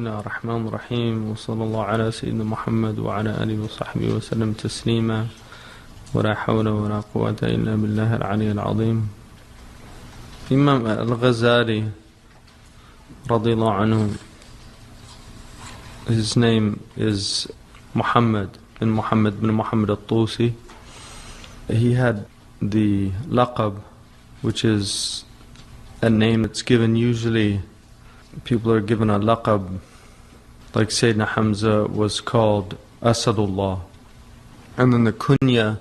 الله الرحمن الرحيم وصلى الله على سيدنا محمد وعلى آله وصحبه وسلم تسليما ولا حول ولا قوة إلا بالله العلي العظيم. Imam al-Ghazali radiallahu anhu, his name is Muhammad bin Muhammad al-Tusi. He had the laqab, which is a name that's given usually. People are given a laqab, like Sayyidina Hamza was called Asadullah. And then the kunya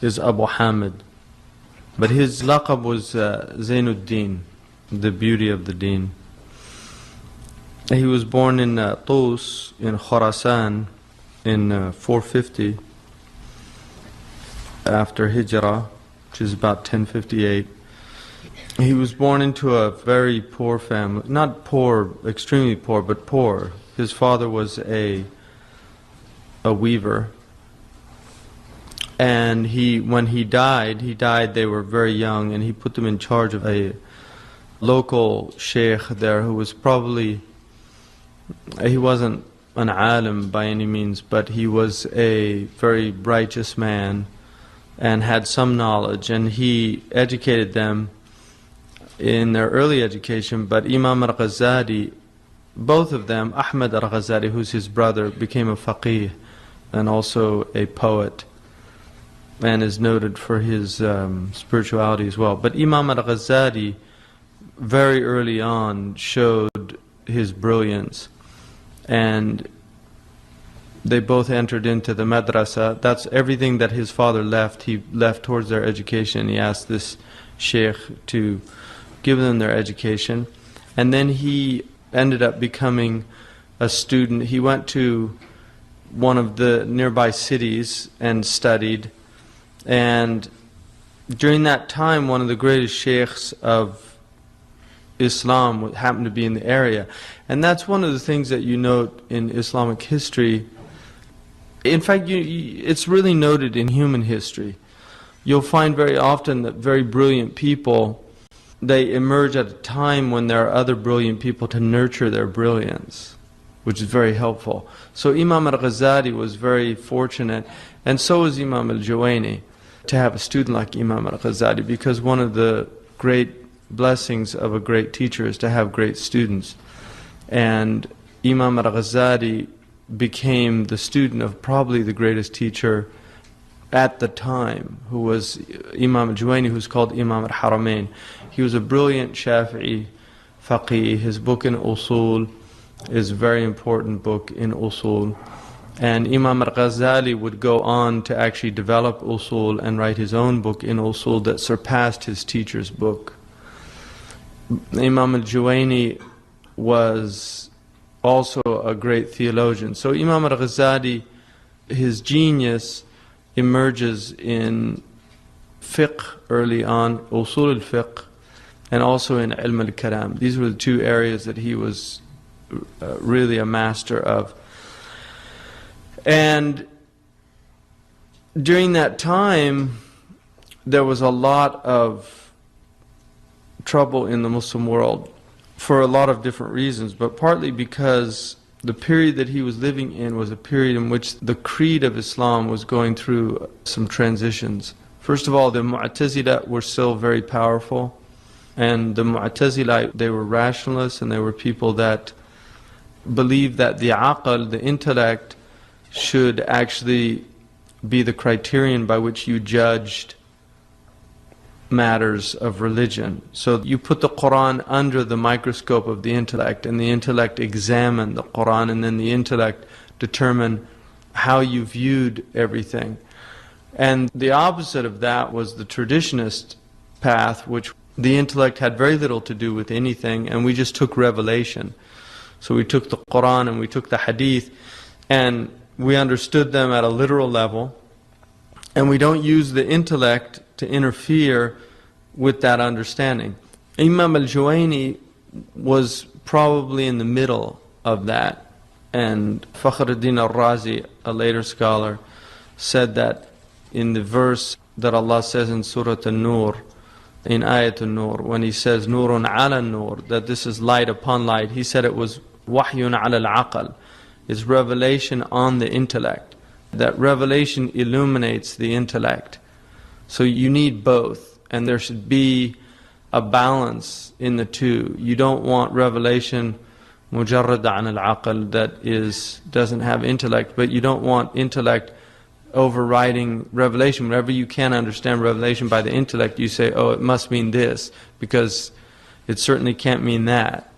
is Abu Hamid. But his laqab was Zainuddin, the beauty of the deen. He was born in Tus, in Khurasan, in 450 after Hijrah, which is about 1058. He was born into a very poor family. Not poor, extremely poor, but poor. His father was a weaver. And when he died, they were very young, and he put them in charge of a local Shaykh there who was he wasn't an alim by any means, but he was a very righteous man and had some knowledge, and he educated them in their early education. But Imam al-Ghazali, both of them, Ahmad al-Ghazali, who's his brother, became a faqih and also a poet, and is noted for his spirituality as well. But Imam al-Ghazali very early on showed his brilliance, and they both entered into the madrasa. That's everything that his father left. He left towards their education. He asked this Shaykh to give them their education, and then he ended up becoming a student. He went to one of the nearby cities and studied. And during that time, one of the greatest sheikhs of Islam happened to be in the area. And that's one of the things that you note in Islamic history. In fact, it's really noted in human history. You'll find very often that very brilliant people, they emerge at a time when there are other brilliant people to nurture their brilliance, which is very helpful. So Imam al-Ghazali was very fortunate, and so was Imam al-Juwayni, to have a student like Imam al-Ghazali, because one of the great blessings of a great teacher is to have great students. And Imam al-Ghazali became the student of probably the greatest teacher at the time, who was Imam al-Juwayni, who's called Imam al-Haramain. He was a brilliant Shafi'i faqih. His book in Usul is a very important book in Usul. And Imam al-Ghazali would go on to actually develop Usul and write his own book in Usul that surpassed his teacher's book. Imam al-Juwayni was also a great theologian. So Imam al-Ghazali, his genius emerges in fiqh early on, Usul al-fiqh, and also in ilm al-kalam. These were the two areas that he was really a master of. And during that time, there was a lot of trouble in the Muslim world for a lot of different reasons, but partly because the period that he was living in was a period in which the creed of Islam was going through some transitions. First of all, the Mu'tazila were still very powerful, and the Mu'tazila, they were rationalists, and they were people that believed that the aql, the intellect, should actually be the criterion by which you judged matters of religion. So you put the Quran under the microscope of the intellect, and the intellect examined the Quran, and then the intellect determined how you viewed everything. And the opposite of that was the traditionist path, which the intellect had very little to do with anything, and we just took revelation. So we took the Quran and we took the Hadith, and we understood them at a literal level, and we don't use the intellect to interfere with that understanding. Imam al-Juwayni was probably in the middle of that, and Fakhruddin al-Razi, a later scholar, said that in the verse that Allah says in Surah An-Nur, in Ayat An-Nur, when He says Nurun ala Nur, that this is light upon light, He said it was wahyun ala al-aql, is revelation on the intellect. That revelation illuminates the intellect. So you need both, and there should be a balance in the two. You don't want revelation mujarrad an al-aql, that doesn't have intellect, but you don't want intellect overriding revelation. Whenever you can't understand revelation by the intellect, you say, oh, it must mean this, because it certainly can't mean that.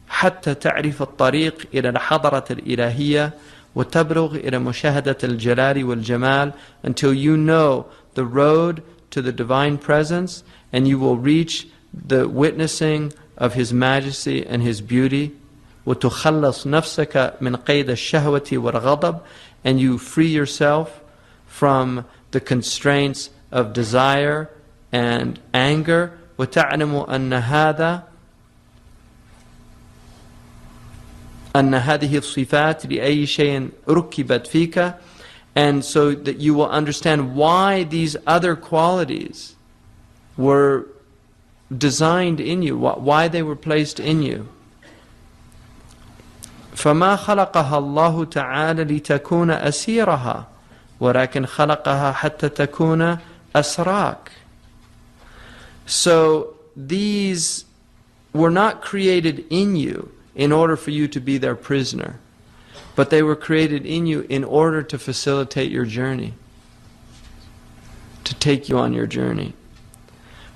حتى تعرف الطريق إلى الحضرة الإلهية وتبلغ إلى مشاهدة الجلال والجمال, until you know the road to the divine presence and you will reach the witnessing of His majesty and His beauty. وتخلص نفسك من قيد الشهوة والغضب, and you free yourself from the constraints of desire and anger. وتعلم أن هذه الصفات لأي شيء ركبت فيك, and so that you will understand why these other qualities were designed in you, why they were placed in you. فما خلقها الله تعالى لتكون أسيرها ولكن خلقها حتى تكون أسراك. So these were not created in you in order for you to be their prisoner, but they were created in you in order to facilitate your journey, to take you on your journey.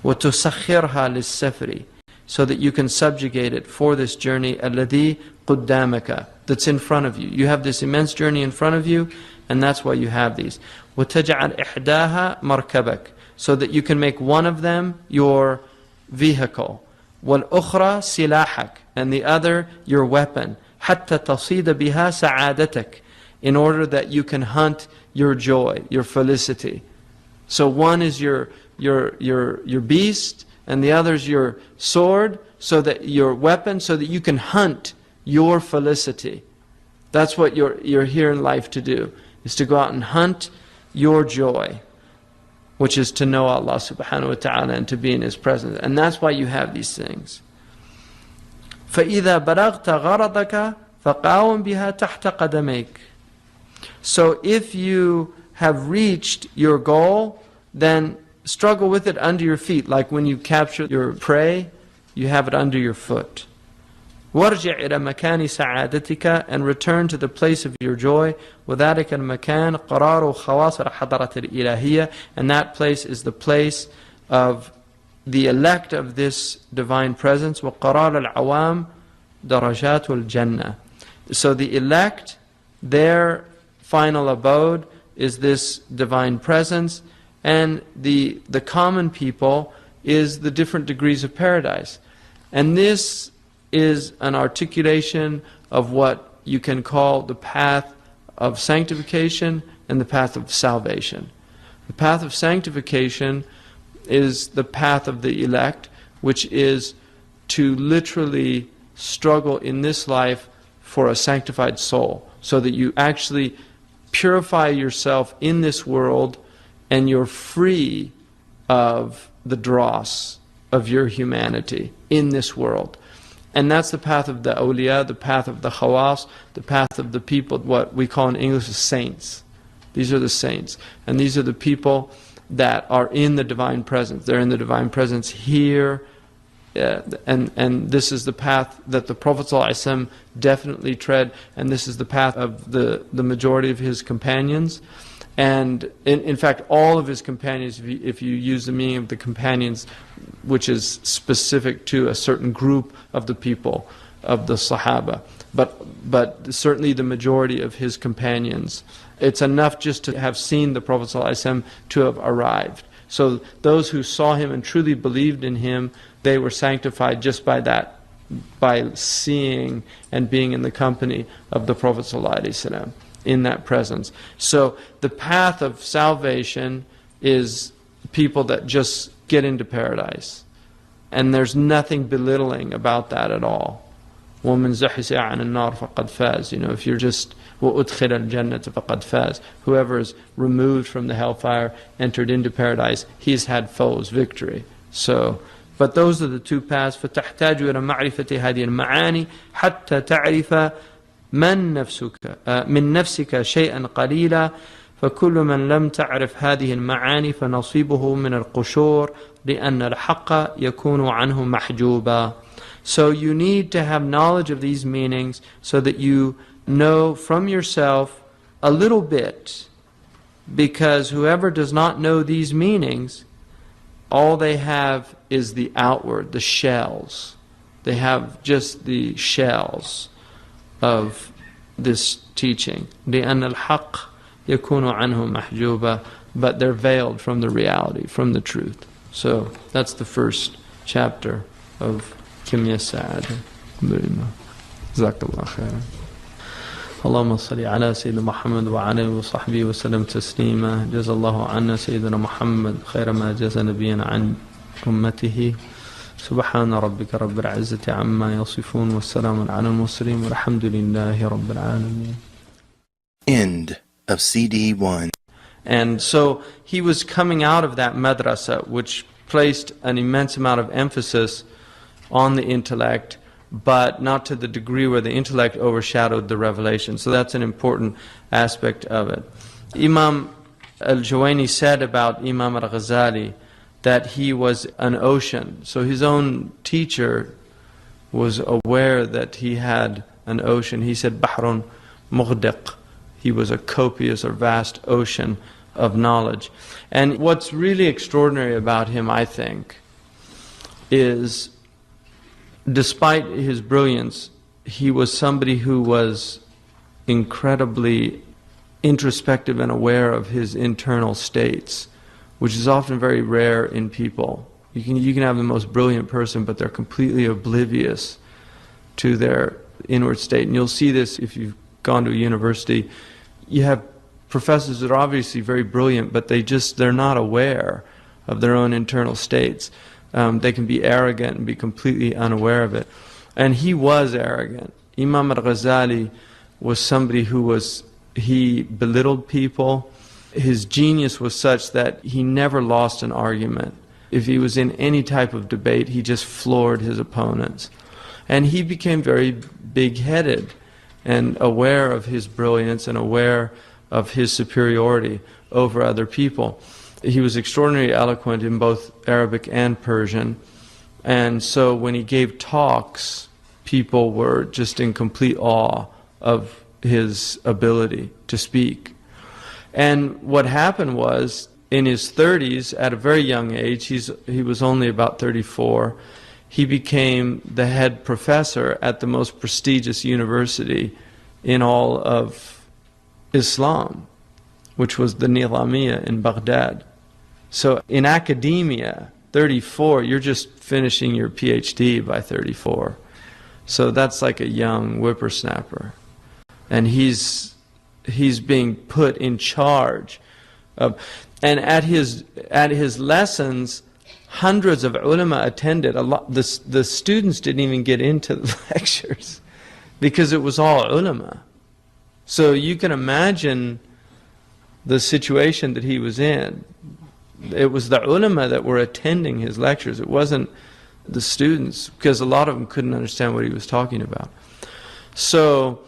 وتسخرها للسفر, so that you can subjugate it for this journey الذي قدامك, that's in front of you. You have this immense journey in front of you, and that's why you have these. وتجعل إحداها مركبك, so that you can make one of them your vehicle. والأخرى سلاحك, and the other your weapon. حتى تصيد بها سعادتك, in order that you can hunt your joy, your felicity. So one is your beast, and the other is your sword, so that your weapon, so that you can hunt your felicity. That's what you're here in life to do, is to go out and hunt your joy, which is to know Allah subhanahu wa ta'ala and to be in His presence. And that's why you have these things. فَإِذَا بَلَغْتَ غَرَضَكَ فَقَاوَمْ بِهَا تَحْتَ قَدَمَيْكَ. So if you have reached your goal, then struggle with it under your feet. Like when you capture your prey, you have it under your foot. وَارْجِعْ إِلَى مَكَانِ سَعَادَتِكَ, and return to the place of your joy. وَذَلِكَ الْمَكَانِ قَرَارُ خَوَاصِ الْحَضَرَةِ الْإِلَهِيَّةِ, and that place is the place of the elect of this divine presence. وَقَرَارُ الْعَوَامِ دَرَجَاتُ الْجَنَّةِ. So the elect, their final abode is this divine presence, and the common people is the different degrees of paradise. And this is an articulation of what you can call the path of sanctification and the path of salvation. The path of sanctification is the path of the elect, which is to literally struggle in this life for a sanctified soul, so that you actually purify yourself in this world and you're free of the dross of your humanity in this world. And that's the path of the awliya, the path of the khawas, the path of the people, what we call in English the saints. These are the saints. And these are the people that are in the divine presence. They're in the divine presence here. And this is the path that the Prophet ﷺ definitely tread. And this is the path of the majority of his companions. And in fact, all of his companions, if you use the meaning of the companions, which is specific to a certain group of the people, of the Sahaba, but certainly the majority of his companions, it's enough just to have seen the Prophet ﷺ to have arrived. So those who saw him and truly believed in him, they were sanctified just by that, by seeing and being in the company of the Prophet ﷺ. In that presence. So the path of salvation is people that just get into paradise. And there's nothing belittling about that at all. وَمَنْ زَحْزِحَ عَنِ النَّارِ فَقَدْ فَازَ. You know, if you're just وَأُدْخِلَ الْجَنَّةَ فَقَدْ فَازَ. Whoever is removed from the hellfire, entered into paradise, he's had foes, victory. So But those are the two paths. فَتَحْتَاجُ إِلَى مَعْرِفَةِ هَذِهِ الْمَعَانِ حَتَّى تَعْرِفَ من نفسك شيئا قليلا فكل من لم تعرف هذه المعاني فنصيبه من القشور لأن الحق يكون عنه محجوبا. So you need to have knowledge of these meanings so that you know from yourself a little bit, because whoever does not know these meanings, all they have is the outward, the shells. They have just the shells of this teaching. لأن الحق يكون عنه محجوبا, but they're veiled from the reality, from the truth. So that's the first chapter of كمية السعادة. جزاك الله خيرا. اللهم صل على سيدنا محمد وعلى آله وصحبه وسلم تسليما. جزا الله عنا سيدنا محمد خير ما جزى نبينا عن أمته. سبحان ربك رب العزة عما يصفون والسلام على المرسلين والحمد لله رب العالمين. End of CD 1. And so he was coming out of that madrasa, which placed an immense amount of emphasis on the intellect, but not to the degree where the intellect overshadowed the revelation. So that's an important aspect of it. Imam al-Juwayni said about Imam al-Ghazali that he was an ocean. So his own teacher was aware that he had an ocean. He said, Bahrun Mughdiq. He was a copious or vast ocean of knowledge. And what's really extraordinary about him, I think, is despite his brilliance, he was somebody who was incredibly introspective and aware of his internal states, which is often very rare in people. You can have the most brilliant person, but they're completely oblivious to their inward state. And you'll see this if you've gone to a university. You have professors that are obviously very brilliant, but they're not aware of their own internal states. They can be arrogant and be completely unaware of it. And he was arrogant. Imam al-Ghazali was somebody he belittled people. His genius was such that he never lost an argument. If he was in any type of debate, he just floored his opponents. And he became very big-headed and aware of his brilliance and aware of his superiority over other people. He was extraordinarily eloquent in both Arabic and Persian. And so when he gave talks, people were just in complete awe of his ability to speak. And what happened was, in his 30s, at a very young age, he was only about 34, he became the head professor at the most prestigious university in all of Islam, which was the Nizamiya in Baghdad. So in academia, 34, you're just finishing your PhD by 34. So that's like a young whippersnapper. And he's being put in charge of, and at his lessons, hundreds of ulama attended. The students didn't even get into the lectures because it was all ulama. So you can imagine the situation that he was in. It was the ulama that were attending his lectures. It wasn't the students, because a lot of them couldn't understand what he was talking about. So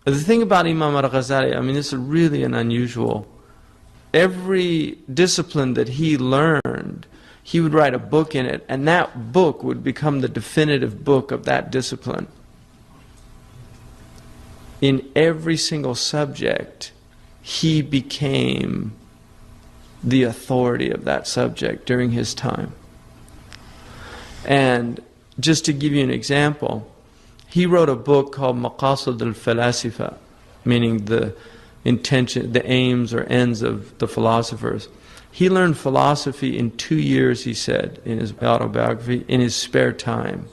the thing about Imam al-Ghazali, I mean, this is really an unusual. Every discipline that he learned, he would write a book in it, and that book would become the definitive book of that discipline. In every single subject, he became the authority of that subject during his time. And just to give you an example, he wrote a book called Maqasid al-Falasifa, meaning the intention, the aims or ends of the philosophers. He learned philosophy in 2 years, he said, in his autobiography, in his spare time.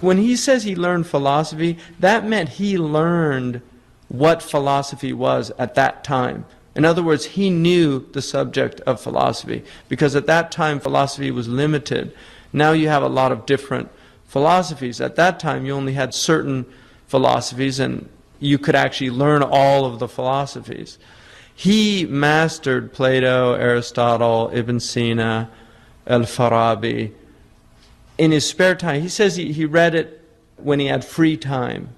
When he says he learned philosophy, that meant he learned what philosophy was at that time. In other words, he knew the subject of philosophy, because at that time philosophy was limited. Now you have a lot of different philosophies. At that time you only had certain philosophies, and you could actually learn all of the philosophies. He mastered Plato, Aristotle, Ibn Sina, Al-Farabi, in his spare time. He says he read it when he had free time.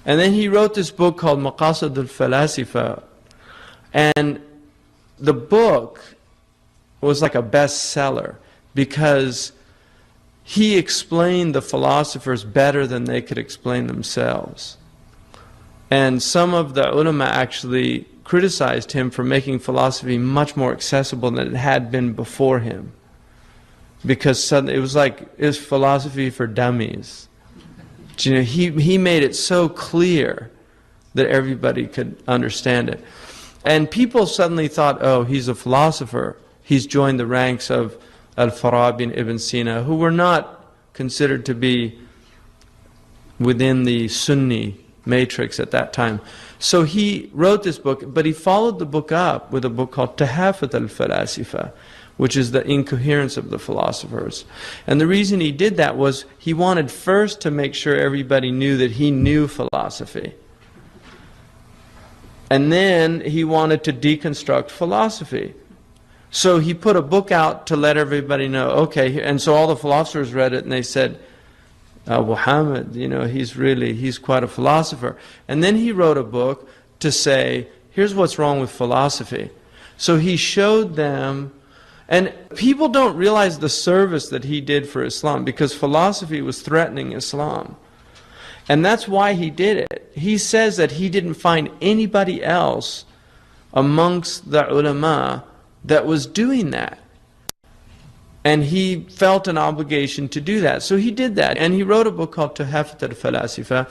And then he wrote this book called Maqasid al-Falasifa. And the book was like a bestseller because he explained the philosophers better than they could explain themselves. And some of the ulama actually criticized him for making philosophy much more accessible than it had been before him. Because suddenly it was philosophy for dummies. You know, he made it so clear that everybody could understand it. And people suddenly thought, oh, he's a philosopher. He's joined the ranks of Al-Farabi and Ibn Sina, who were not considered to be within the Sunni matrix at that time. So he wrote this book, but he followed the book up with a book called Tahafut al-Falasifa, which is the incoherence of the philosophers. And the reason he did that was he wanted first to make sure everybody knew that he knew philosophy. And then he wanted to deconstruct philosophy. So he put a book out to let everybody know, okay, and so all the philosophers read it and they said, Muhammad, you know, he's quite a philosopher. And then he wrote a book to say, here's what's wrong with philosophy. So he showed them, and people don't realize the service that he did for Islam, because philosophy was threatening Islam. And that's why he did it. He says that he didn't find anybody else amongst the ulama that was doing that. And he felt an obligation to do that. So he did that. And he wrote a book called Tuhafat al-Falasifa.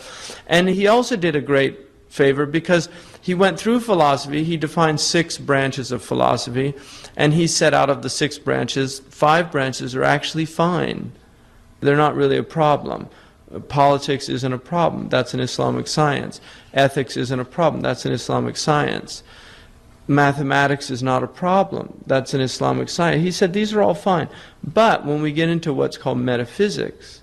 And he also did a great favor because he went through philosophy. He defined 6 branches of philosophy. And he said out of the 6 branches, 5 branches are actually fine. They're not really a problem. Politics isn't a problem. That's an Islamic science. Ethics isn't a problem. That's an Islamic science. Mathematics is not a problem. That's an Islamic science. He said these are all fine. But when we get into what's called metaphysics,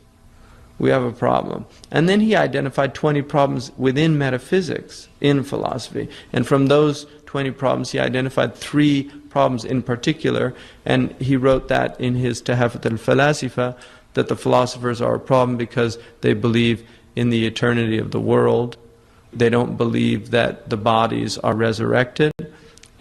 we have a problem. And then he identified 20 problems within metaphysics in philosophy. And from those 20 problems, he identified 3 problems in particular. And he wrote that in his Tahafut al-Falasifa, that the philosophers are a problem because they believe in the eternity of the world. They don't believe that the bodies are resurrected.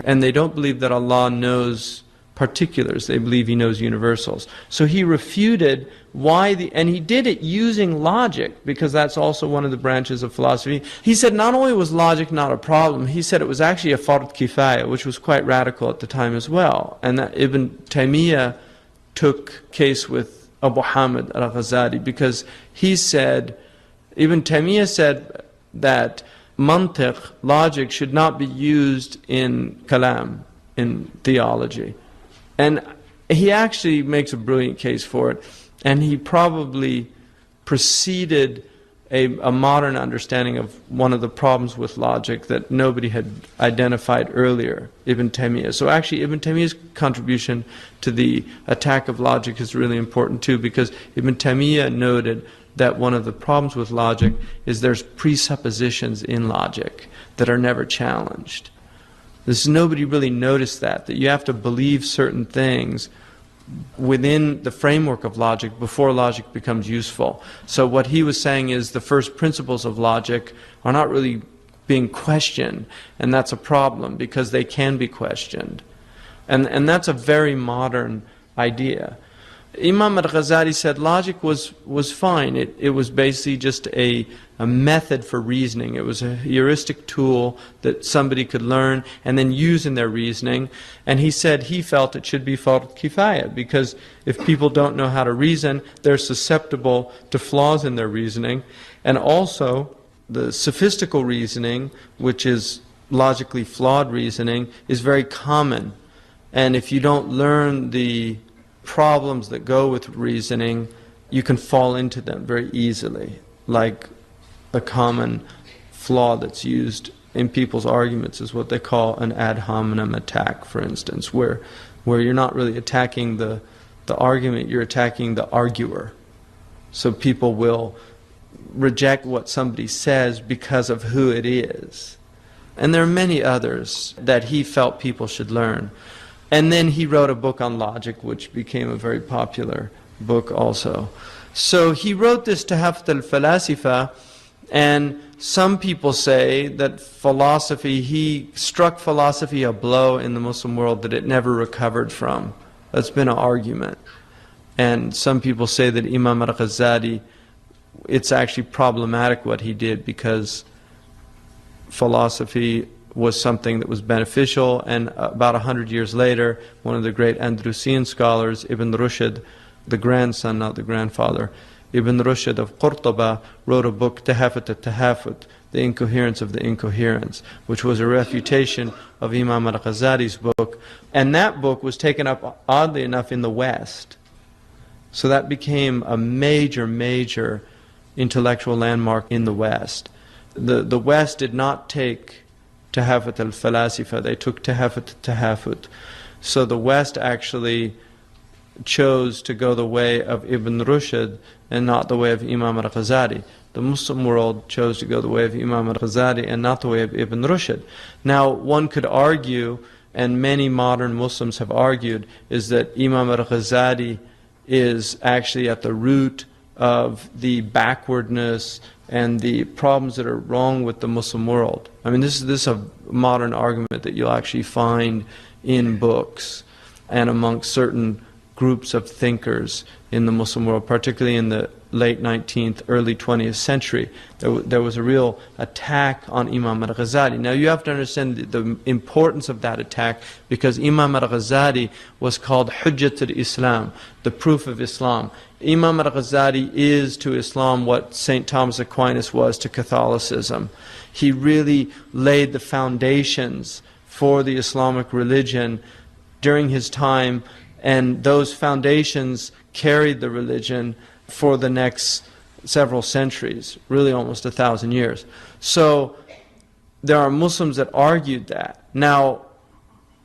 And they don't believe that Allah knows particulars. They believe He knows universals. So he refuted and he did it using logic, because that's also one of the branches of philosophy. He said not only was logic not a problem, he said it was actually a fard kifaya, which was quite radical at the time as well. And that Ibn Taymiyyah took case with Abu Hamid al-Ghazali, because Ibn Taymiyyah said that mantiq, logic, should not be used in kalam, in theology. And he actually makes a brilliant case for it, and he probably preceded a modern understanding of one of the problems with logic that nobody had identified earlier, Ibn Taymiyyah. So actually Ibn Taymiyyah's contribution to the attack of logic is really important too, because Ibn Taymiyyah noted that one of the problems with logic is there's presuppositions in logic that are never challenged. Nobody really noticed that you have to believe certain things within the framework of logic before logic becomes useful. So what he was saying is the first principles of logic are not really being questioned, and that's a problem because they can be questioned. And that's a very modern idea. Imam al-Ghazali said logic was fine. It was basically just a method for reasoning. It was a heuristic tool that somebody could learn and then use in their reasoning. And he said he felt it should be fard kifaya, because if people don't know how to reason, they're susceptible to flaws in their reasoning. And also, the sophistical reasoning, which is logically flawed reasoning, is very common. And if you don't learn the problems that go with reasoning, you can fall into them very easily. Like a common flaw that's used in people's arguments is what they call an ad hominem attack, for instance, where you're not really attacking the argument, you're attacking the arguer. So people will reject what somebody says because of who it is. And there are many others that he felt people should learn. And then he wrote a book on logic, which became a very popular book also. So he wrote this Tahafut al-Falasifa, and some people say that philosophy, he struck philosophy a blow in the Muslim world that it never recovered from. That's been an argument. And some people say that Imam al-Ghazali, it's actually problematic what he did, because philosophy was something that was beneficial, and about 100 years later, one of the great Andalusian scholars, Ibn Rushd, the grandson, not the grandfather, Ibn Rushd of Qurtuba, wrote a book, Tahafut al-Tahafut, The Incoherence of the Incoherence, which was a refutation of Imam al-Ghazali's book. And that book was taken up, oddly enough, in the West. So that became a major intellectual landmark in the West. The West did not take Tahafut al-Falasifa, they took Tahafut al-Tahafut. So the West actually chose to go the way of Ibn Rushd and not the way of Imam al-Ghazali. The Muslim world chose to go the way of Imam al-Ghazali and not the way of Ibn Rushd. Now, one could argue, and many modern Muslims have argued, is that Imam al-Ghazali is actually at the root of the backwardness and the problems that are wrong with the Muslim world. I mean, this is a modern argument that you'll actually find in books and amongst certain groups of thinkers in the Muslim world, particularly in the late 19th, early 20th century. There was a real attack on Imam al-Ghazali. Now you have to understand the importance of that attack, because Imam al-Ghazali was called Hujjat al-Islam, the proof of Islam. Imam al-Ghazali is to Islam what St. Thomas Aquinas was to Catholicism. He really laid the foundations for the Islamic religion during his time, and those foundations carried the religion for the next several centuries, really almost 1,000 years. So there are Muslims that argued that. Now,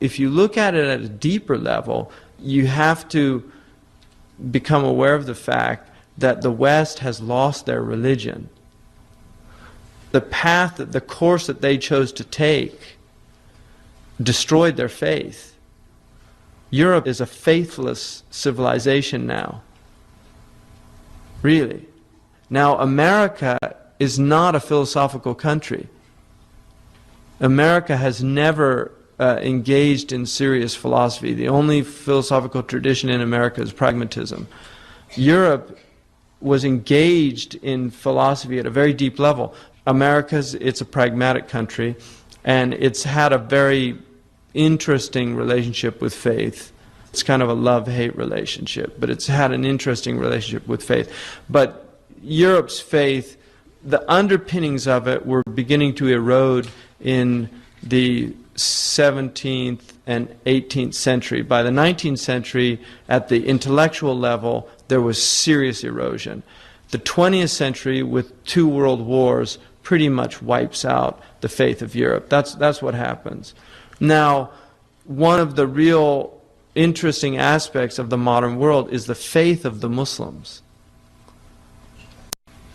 if you look at it at a deeper level, you have to become aware of the fact that the West has lost their religion. The path, the course that they chose to take destroyed their faith. Europe is a faithless civilization now. Really. Now, America is not a philosophical country. America has never engaged in serious philosophy. The only philosophical tradition in America is pragmatism. Europe was engaged in philosophy at a very deep level. It's a pragmatic country, and it's had a very interesting relationship with faith. It's kind of a love-hate relationship, but it's had an interesting relationship with faith. But Europe's faith, the underpinnings of it were beginning to erode in the 17th and 18th century. By the 19th century, at the intellectual level, there was serious erosion. The 20th century, with 2 world wars, pretty much wipes out the faith of Europe. That's what happens. Now, one of the real interesting aspects of the modern world is the faith of the Muslims.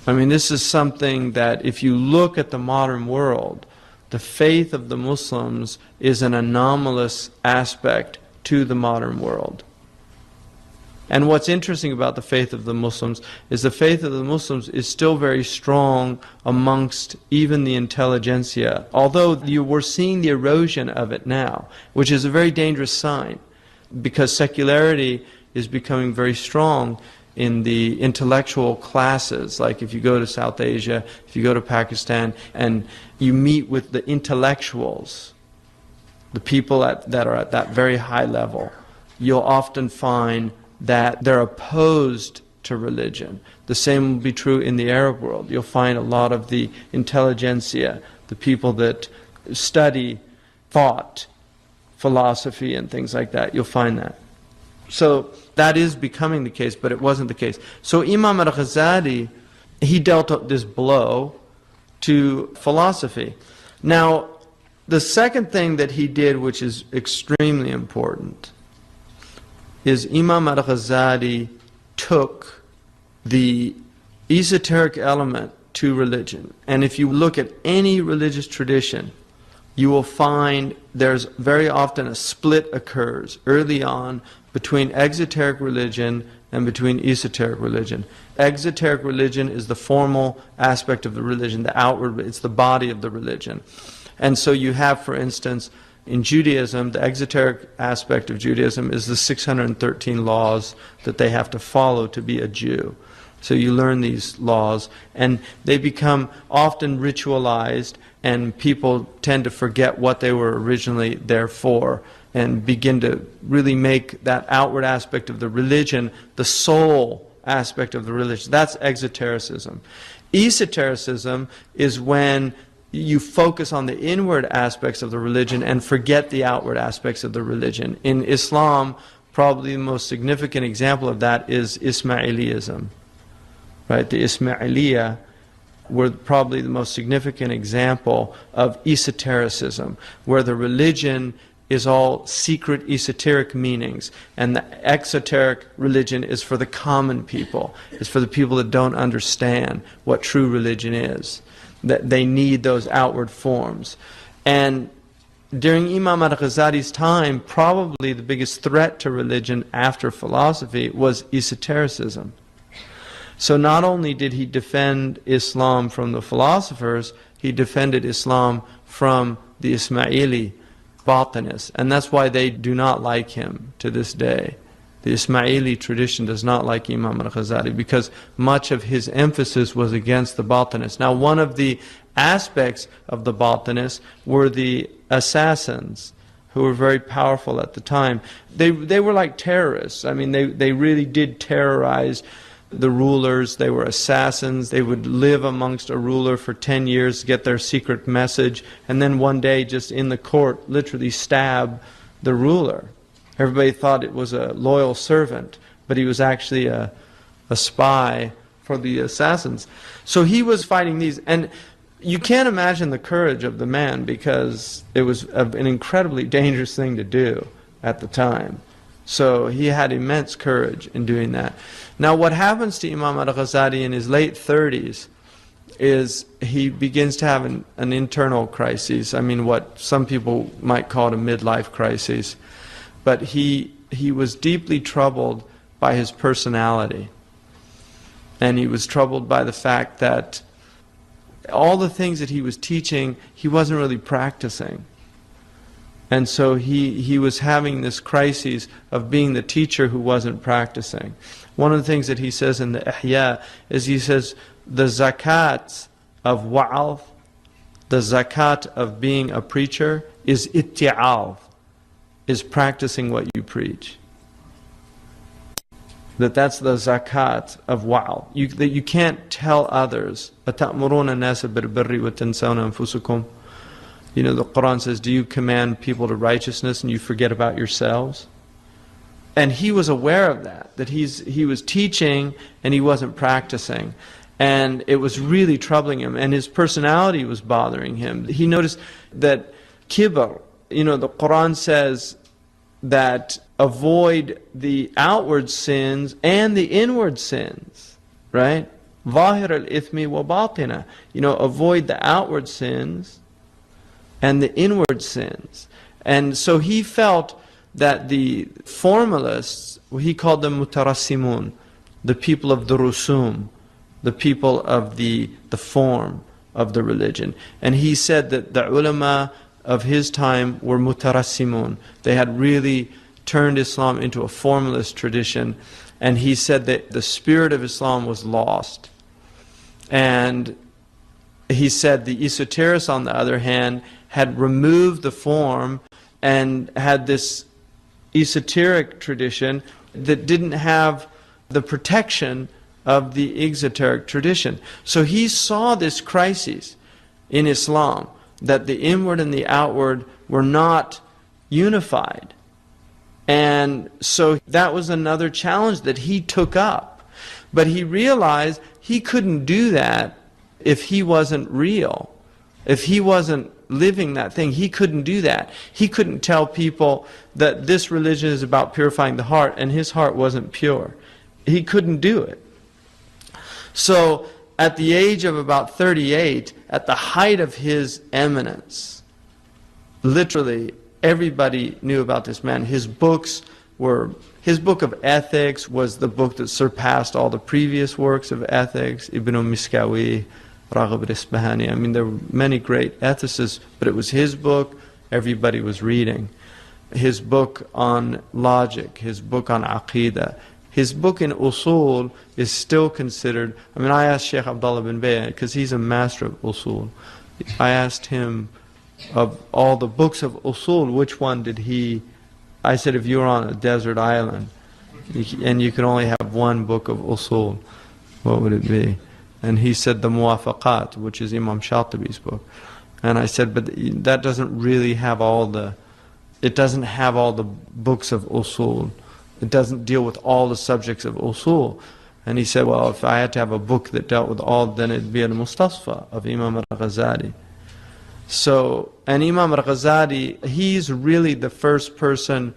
I mean, this is something that if you look at the modern world, the faith of the Muslims is an anomalous aspect to the modern world. And what's interesting about the faith of the Muslims is the faith of the Muslims is still very strong amongst even the intelligentsia, although we're seeing the erosion of it now, which is a very dangerous sign, because secularity is becoming very strong in the intellectual classes. Like if you go to South Asia, if you go to Pakistan, and you meet with the intellectuals, the people that are at that very high level, you'll often find that they're opposed to religion. The same will be true in the Arab world. You'll find a lot of the intelligentsia, the people that study thought, philosophy and things like that. You'll find that. So that is becoming the case, but it wasn't the case. So Imam al-Ghazali, he dealt this blow to philosophy. Now, the second thing that he did, which is extremely important, is Imam al-Ghazali took the esoteric element to religion. And if you look at any religious tradition, you will find there's very often a split occurs early on between exoteric religion and between esoteric religion. Exoteric religion is the formal aspect of the religion, the outward, it's the body of the religion. And so you have, for instance, in Judaism, the exoteric aspect of Judaism is the 613 laws that they have to follow to be a Jew. So you learn these laws, and they become often ritualized, and people tend to forget what they were originally there for, and begin to really make that outward aspect of the religion the sole aspect of the religion. That's exotericism. Esotericism is when you focus on the inward aspects of the religion and forget the outward aspects of the religion. In Islam, probably the most significant example of that is Ismailism. Right? The Ismailiyah were probably the most significant example of esotericism, where the religion is all secret esoteric meanings, and the exoteric religion is for the common people. It's for the people that don't understand what true religion is, that they need those outward forms. And during Imam al-Ghazali's time, probably the biggest threat to religion after philosophy was esotericism. So not only did he defend Islam from the philosophers, he defended Islam from the Ismaili Batinists. And that's why they do not like him to this day. The Ismaili tradition does not like Imam al-Ghazali because much of his emphasis was against the Batinists. Now, one of the aspects of the Batinists were the assassins, who were very powerful at the time. They were like terrorists. I mean, they really did terrorize the rulers. They were assassins. They would live amongst a ruler for 10 years to get their secret message, and then one day just in the court literally stab the ruler. Everybody thought it was a loyal servant, but he was actually a spy for the assassins. So he was fighting these, and you can't imagine the courage of the man, because it was an incredibly dangerous thing to do at the time. So he had immense courage in doing that. Now what happens to Imam al-Ghazali in his late 30s is he begins to have an internal crisis. I mean, what some people might call a midlife crisis. But he was deeply troubled by his personality. And he was troubled by the fact that all the things that he was teaching, he wasn't really practicing. And so he was having this crisis of being the teacher who wasn't practicing. One of the things that he says in the Ihya is he says, the zakat of wa'al, the zakat of being a preacher, is itti'al, is practicing what you preach. That's the zakat of wa'al. That you can't tell others, أَتَأْمُرُونَ النَّاسَ بِالْبِرِّ وَتَنْسَوْنَ أَنفُسَكُمْ. You know, the Quran says, do you command people to righteousness and you forget about yourselves? And he was aware of that he was teaching and he wasn't practicing. And it was really troubling him, and his personality was bothering him. He noticed that kibr, you know, the Quran says that avoid the outward sins and the inward sins, right? ظاهر الإثم وباطنه. You know, avoid the outward sins and the inward sins. And so he felt that the formalists, he called them mutarassimun, the people of the rusum, the people of the form of the religion. And he said that the ulama of his time were mutarassimun. They had really turned Islam into a formalist tradition. And he said that the spirit of Islam was lost. And he said the esoterics, on the other hand, had removed the form and had this esoteric tradition that didn't have the protection of the exoteric tradition. So he saw this crisis in Islam, that the inward and the outward were not unified. And so that was another challenge that he took up. But he realized he couldn't do that if he wasn't real. If he wasn't living that thing, he couldn't do that. He couldn't tell people that this religion is about purifying the heart, and his heart wasn't pure. He couldn't do it. So at the age of about 38, at the height of his eminence, Literally, everybody knew about this man. His book of ethics was the book that surpassed all the previous works of ethics. Ibn Miskawi, Raghib al-Isbahani. I mean, there were many great ethicists, but it was his book everybody was reading. His book on logic, his book on aqidah, his book in usul is still considered. I mean, I asked Shaykh Abdullah bin Bayy, because he's a master of usul. I asked him, of all the books of usul, which one did he... I said, if you were on a desert island and you could only have one book of usul, what would it be? And he said the Muwafaqat, which is Imam Shatibi's book. And I said, but that doesn't really have all the... It doesn't have all the books of usul. It doesn't deal with all the subjects of usul. And he said, well, if I had to have a book that dealt with all, then it'd be al-Mustasfa of Imam al-Ghazali. So, and Imam al-Ghazali, he's really the first person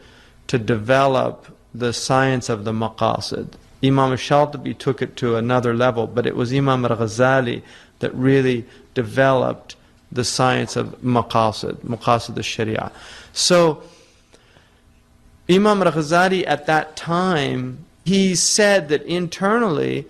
to develop the science of the maqasid. Imam al-Shatibi took it to another level, but it was Imam al-Ghazali that really developed the science of maqasid al-Sharia. So, Imam al-Ghazali at that time, he said that internally,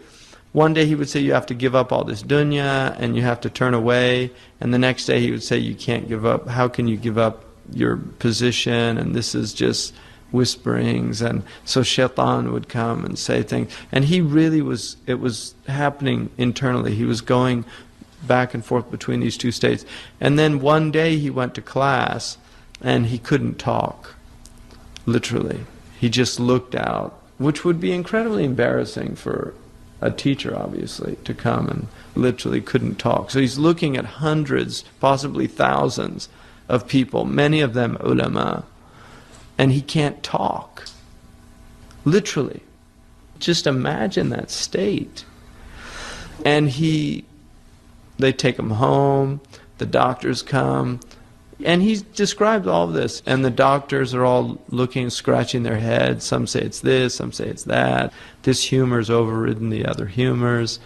one day he would say, you have to give up all this dunya and you have to turn away. And the next day he would say, you can't give up. How can you give up your position? And this is just whisperings. And so shaitan would come and say things. And he really was, it was happening internally. He was going back and forth between these two states. And then one day he went to class and he couldn't talk. Literally. He just looked out, which would be incredibly embarrassing for a teacher, obviously, to come and literally couldn't talk. So he's looking at hundreds, possibly thousands of people, many of them ulama, and he can't talk. Literally. Just imagine that state. And they take him home, the doctors come, and he describes all of this, and the doctors are all looking, scratching their heads. Some say it's this, some say it's that. This humor's overridden the other humors.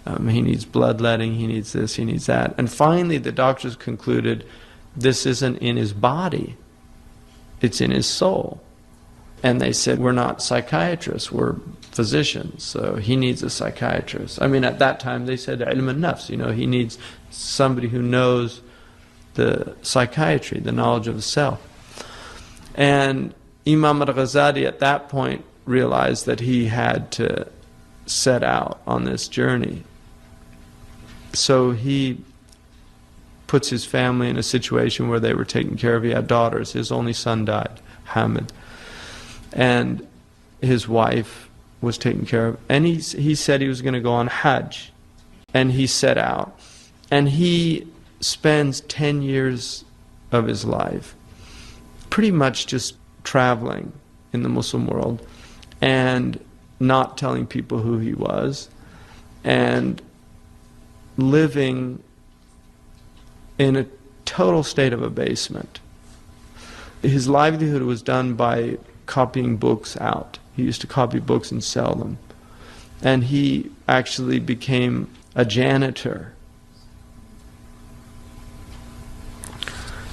He needs bloodletting, he needs this, he needs that. And finally the doctors concluded, this isn't in his body, it's in his soul. And they said, we're not psychiatrists, we're physicians, so he needs a psychiatrist. I mean, at that time they said, ilm al-nafs, he needs somebody who knows the psychiatry, the knowledge of the self. And Imam al-Ghazali at that point realized that he had to set out on this journey. So he puts his family in a situation where they were taken care of. He had daughters. His only son died, Hamid. And his wife was taken care of. And he said he was going to go on Hajj. And he set out. And he spends 10 years of his life pretty much just traveling in the Muslim world and not telling people who he was and living in a total state of abasement. His livelihood was done by copying books out. He used to copy books and sell them. And he actually became a janitor.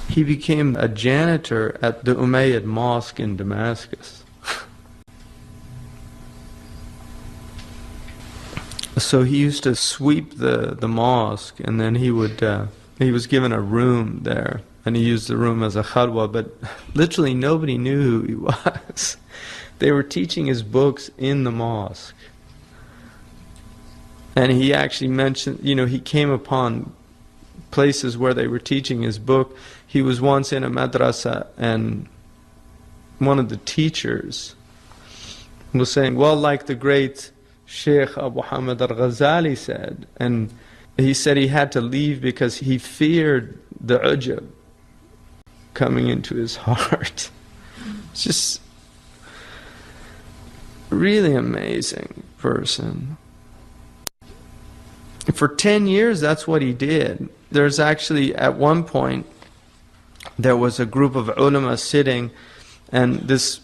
He became a janitor at the Umayyad Mosque in Damascus. So he used to sweep the mosque, and then he was given a room there, and he used the room as a khalwa, but literally nobody knew who he was. They were teaching his books in the mosque. And he actually mentioned, he came upon places where they were teaching his book. He was once in a madrasa, and one of the teachers was saying, well, like the great Shaykh Abu Hamid al-Ghazali said, and he said he had to leave because he feared the ujab coming into his heart. It's just really amazing person. For 10 years, that's what he did. There's actually, at one point, there was a group of ulama sitting, and this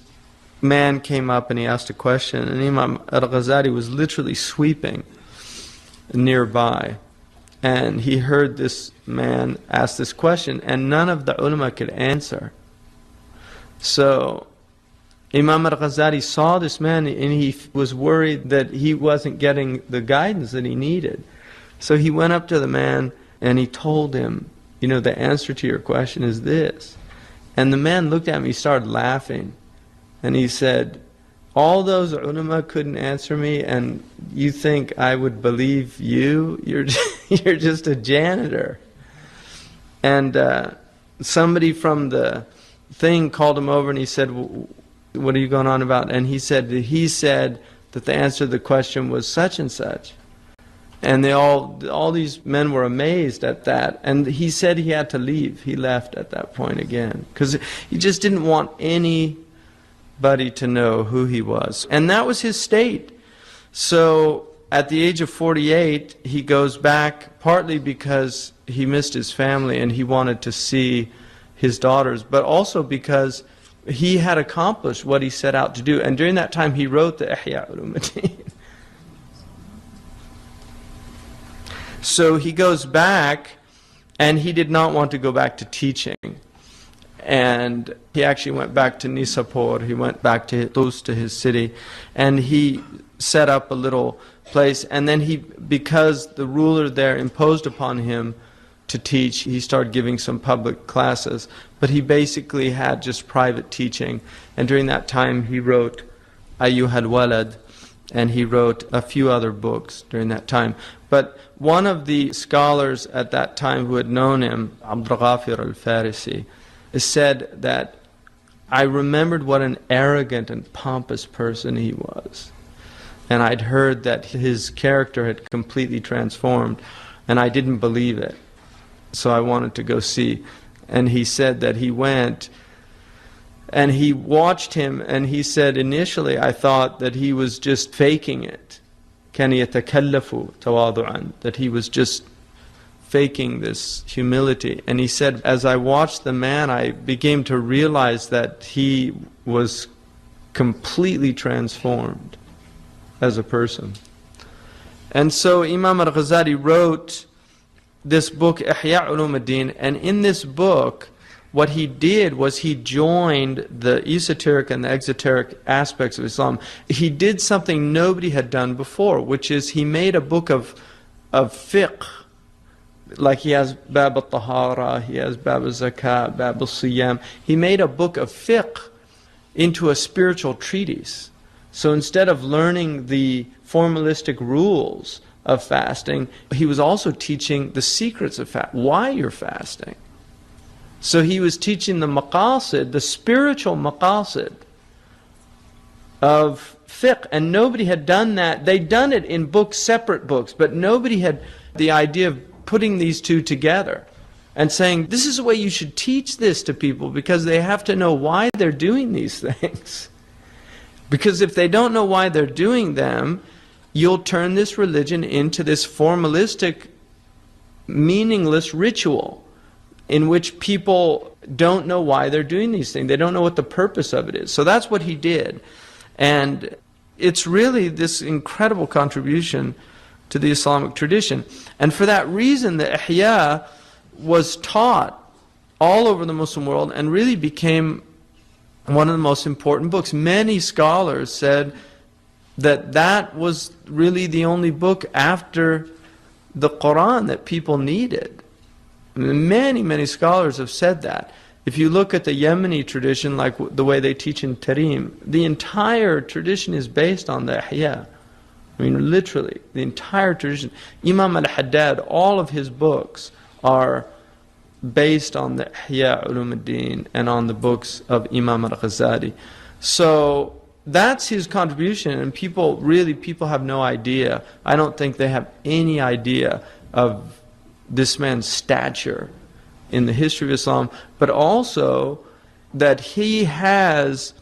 man came up and he asked a question, and Imam al-Ghazali was literally sweeping nearby. and he heard this man ask this question, and none of the ulama could answer. So Imam al-Ghazali saw this man, and he was worried that he wasn't getting the guidance that he needed. So he went up to the man and he told him, the answer to your question is this. And the man looked at me, started laughing, and he said, all those ulama couldn't answer me, and you think I would believe you? You're just a janitor. And somebody from the thing called him over and he said, what are you going on about? And he said that the answer to the question was such and such. And all these men were amazed at that. And he said he had to leave. He left at that point again, because he just didn't want anybody to know who he was. And that was his state. So at the age of 48, he goes back, partly because he missed his family and he wanted to see his daughters, but also because he had accomplished what he set out to do. And during that time, he wrote the Ihya Ulumuddin. So he goes back, and he did not want to go back to teaching. And he actually went back to Nisapur, he went back to close to his city, and he set up a little place. And then because the ruler there imposed upon him to teach, he started giving some public classes. But he basically had just private teaching. And during that time, he wrote Ayyuhal Walad, and he wrote a few other books during that time. But one of the scholars at that time who had known him, Abdul Ghafir al-Farisi, said that I remembered what an arrogant and pompous person he was. And I'd heard that his character had completely transformed, and I didn't believe it. So I wanted to go see. And he said that he went, and he watched him, and he said, initially I thought that he was just faking it. كان يتكلف تواضعا, that he was just faking this humility. And he said, as I watched the man, I began to realize that he was completely transformed as a person. And so Imam al-Ghazali wrote this book, Ihya Ulumuddin, and in this book, what he did was he joined the esoteric and the exoteric aspects of Islam. He did something nobody had done before, which is he made a book of fiqh. Like he has Bab al-Tahara, he has Bab al-Zakat, Bab al-Siyam. He made a book of fiqh into a spiritual treatise. So instead of learning the formalistic rules of fasting, he was also teaching the secrets of fasting, why you're fasting. So he was teaching the maqasid, the spiritual maqasid of fiqh, and nobody had done that. They'd done it in books, separate books, but nobody had the idea of putting these two together and saying, this is the way you should teach this to people, because they have to know why they're doing these things. Because if they don't know why they're doing them, you'll turn this religion into this formalistic, meaningless ritual in which people don't know why they're doing these things. They don't know what the purpose of it is. So that's what he did. And it's really this incredible contribution to the Islamic tradition. And for that reason, the Ihya was taught all over the Muslim world and really became one of the most important books. Many scholars said that that was really the only book after the Quran that people needed. Many, many scholars have said that. If you look at the Yemeni tradition, like the way they teach in Tarim, the entire tradition is based on the Ihya. I mean, literally, the entire tradition. Imam al-Haddad, all of his books are based on the Ihya Ulumuddin and on the books of Imam al-Ghazali. So that's his contribution, and people have no idea. I don't think they have any idea of this man's stature in the history of Islam, but also that he has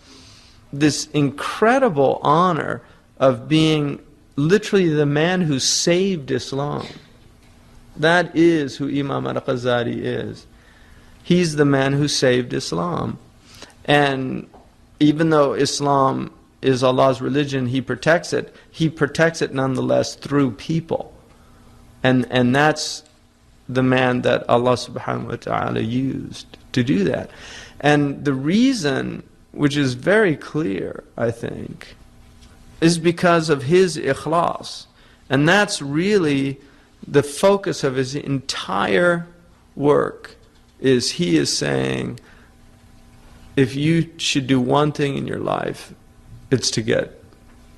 this incredible honor of being literally the man who saved Islam. That is who Imam al-Ghazali is. He's the man who saved Islam. And even though Islam is Allah's religion, He protects it nonetheless through people. And that's the man that Allah subhanahu wa ta'ala used to do that. And the reason, which is very clear, I think, is because of his ikhlas. And that's really the focus of his entire work, is he is saying, if you should do one thing in your life, it's to get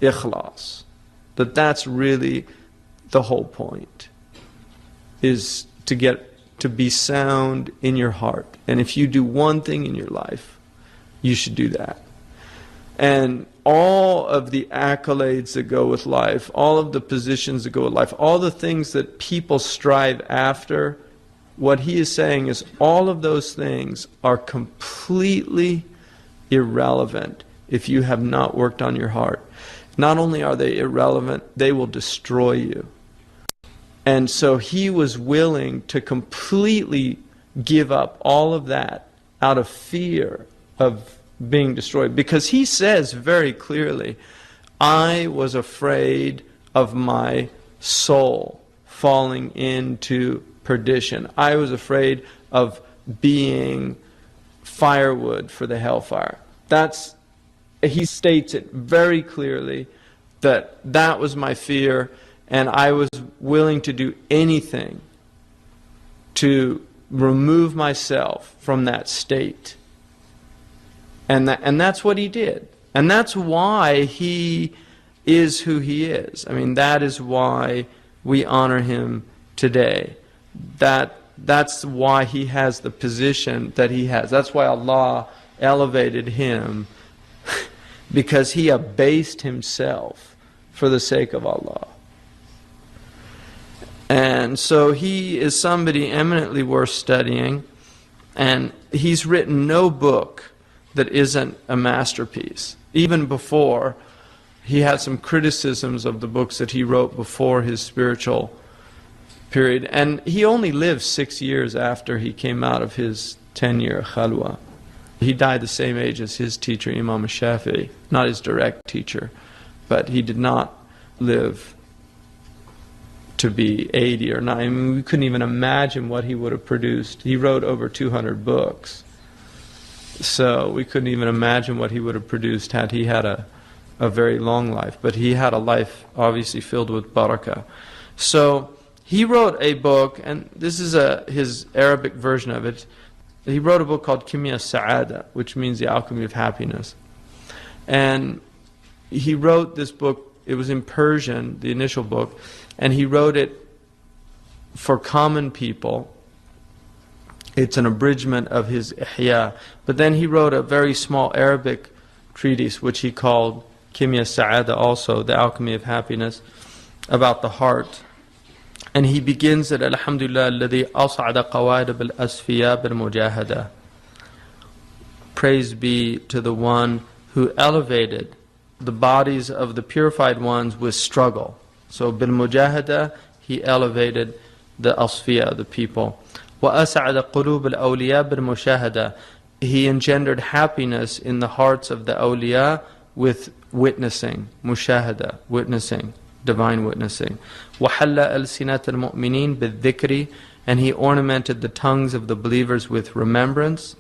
ikhlas. That's really the whole point, is to be sound in your heart. And if you do one thing in your life, you should do that. And all of the accolades that go with life, all of the positions that go with life, all the things that people strive after, what he is saying is all of those things are completely irrelevant if you have not worked on your heart. Not only are they irrelevant, they will destroy you. And so he was willing to completely give up all of that out of fear of being destroyed. Because he says very clearly, I was afraid of my soul falling into perdition. I was afraid of being firewood for the hellfire. He states it very clearly that was my fear, and I was willing to do anything to remove myself from that state. And that's what he did. And that's why he is who he is. I mean, that is why we honor him today. That's why he has the position that he has. That's why Allah elevated him, because he abased himself for the sake of Allah. And so he is somebody eminently worth studying, and he's written no book that isn't a masterpiece. Even before, he had some criticisms of the books that he wrote before his spiritual period. And he only lived 6 years after he came out of his 10-year khalwa. He died the same age as his teacher, Imam Shafi'i, not his direct teacher, but he did not live to be 80 or 90. I mean, we couldn't even imagine what he would have produced. He wrote over 200 books. So we couldn't even imagine what he would have produced had he had a very long life. But he had a life obviously filled with barakah. So he wrote a book, and this is his Arabic version of it. He wrote a book called Kimya Sa'ada, which means the alchemy of happiness. And he wrote this book, it was in Persian, the initial book, and he wrote it for common people. It's an abridgment of his Ihya. But then he wrote a very small Arabic treatise, which he called Kimya Sa'ada, also, the alchemy of happiness, about the heart. And he begins it, Alhamdulillah, الذي أصعد قواعد بالأسفياء بالمجاهدة. Praise be to the one who elevated the bodies of the purified ones with struggle. So بالمجاهدة, he elevated the asfiya, the people. وأسعد قلوب الأولياء بالمشاهدة. He engendered happiness in the hearts of the awliya with witnessing, mushahada, witnessing, divine witnessing. وحل ألسنة المؤمنين بالذكر. And he ornamented the tongues of the believers with remembrance.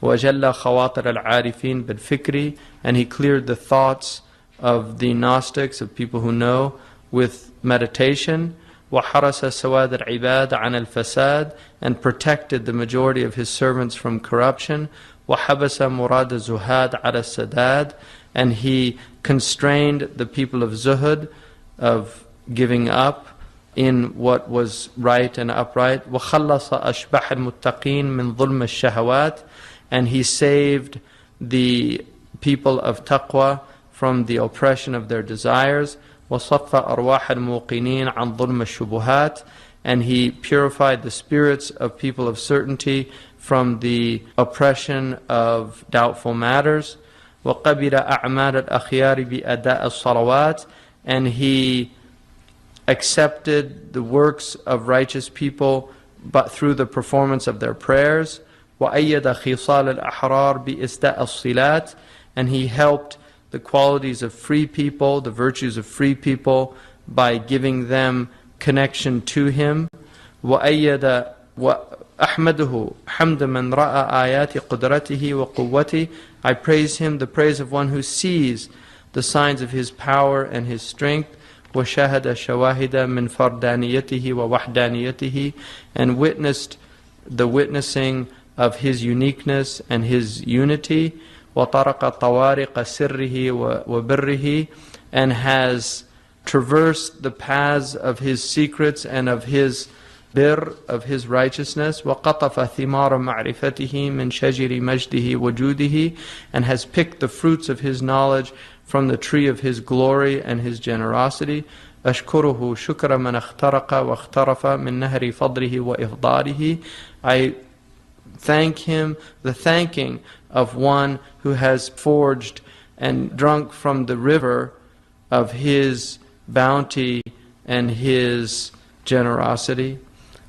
وجل خواطر العارفين بالفكر. And he cleared the thoughts of the Gnostics, of people who know, with meditation. وحرس سواد العباد عن الفساد. And protected the majority of his servants from corruption. وحبس مراد الزهاد على السداد. And he constrained the people of zuhud, of giving up in what was right and upright. وخلص أشباح المتقين من ظلم الشهوات. And he saved the people of taqwa from the oppression of their desires. وصف أرواح الموقنين عن ظلم الشبهات. And he purified the spirits of people of certainty from the oppression of doubtful matters. وقبل أعمال الأخيار بأداء الصلوات. And he accepted the works of righteous people but through the performance of their prayers. وأيد خصال الأحرار بإسداء الصلات. And he helped the qualities of free people, the virtues of free people, by giving them connection to him. وأيد وأحمده حمد من رأى آيات قدرته وقوته. I praise him the praise of one who sees the signs of his power and his strength. وشاهد شواهد من فردانيته ووحدانيته, and witnessed the witnessing of his uniqueness and his unity. وطرق طوارق سره وبره, and has traversed the paths of his secrets and of his bir, of his righteousness. وقطف ثمار معرفته من شجر مجده وجوده, and has picked the fruits of his knowledge from the tree of his glory and his generosity. أشكره شكر من اخترق واخترف من نهر فضله وإفضاله. I thank him the thanking of one who has forged and drunk from the river of his bounty and his generosity.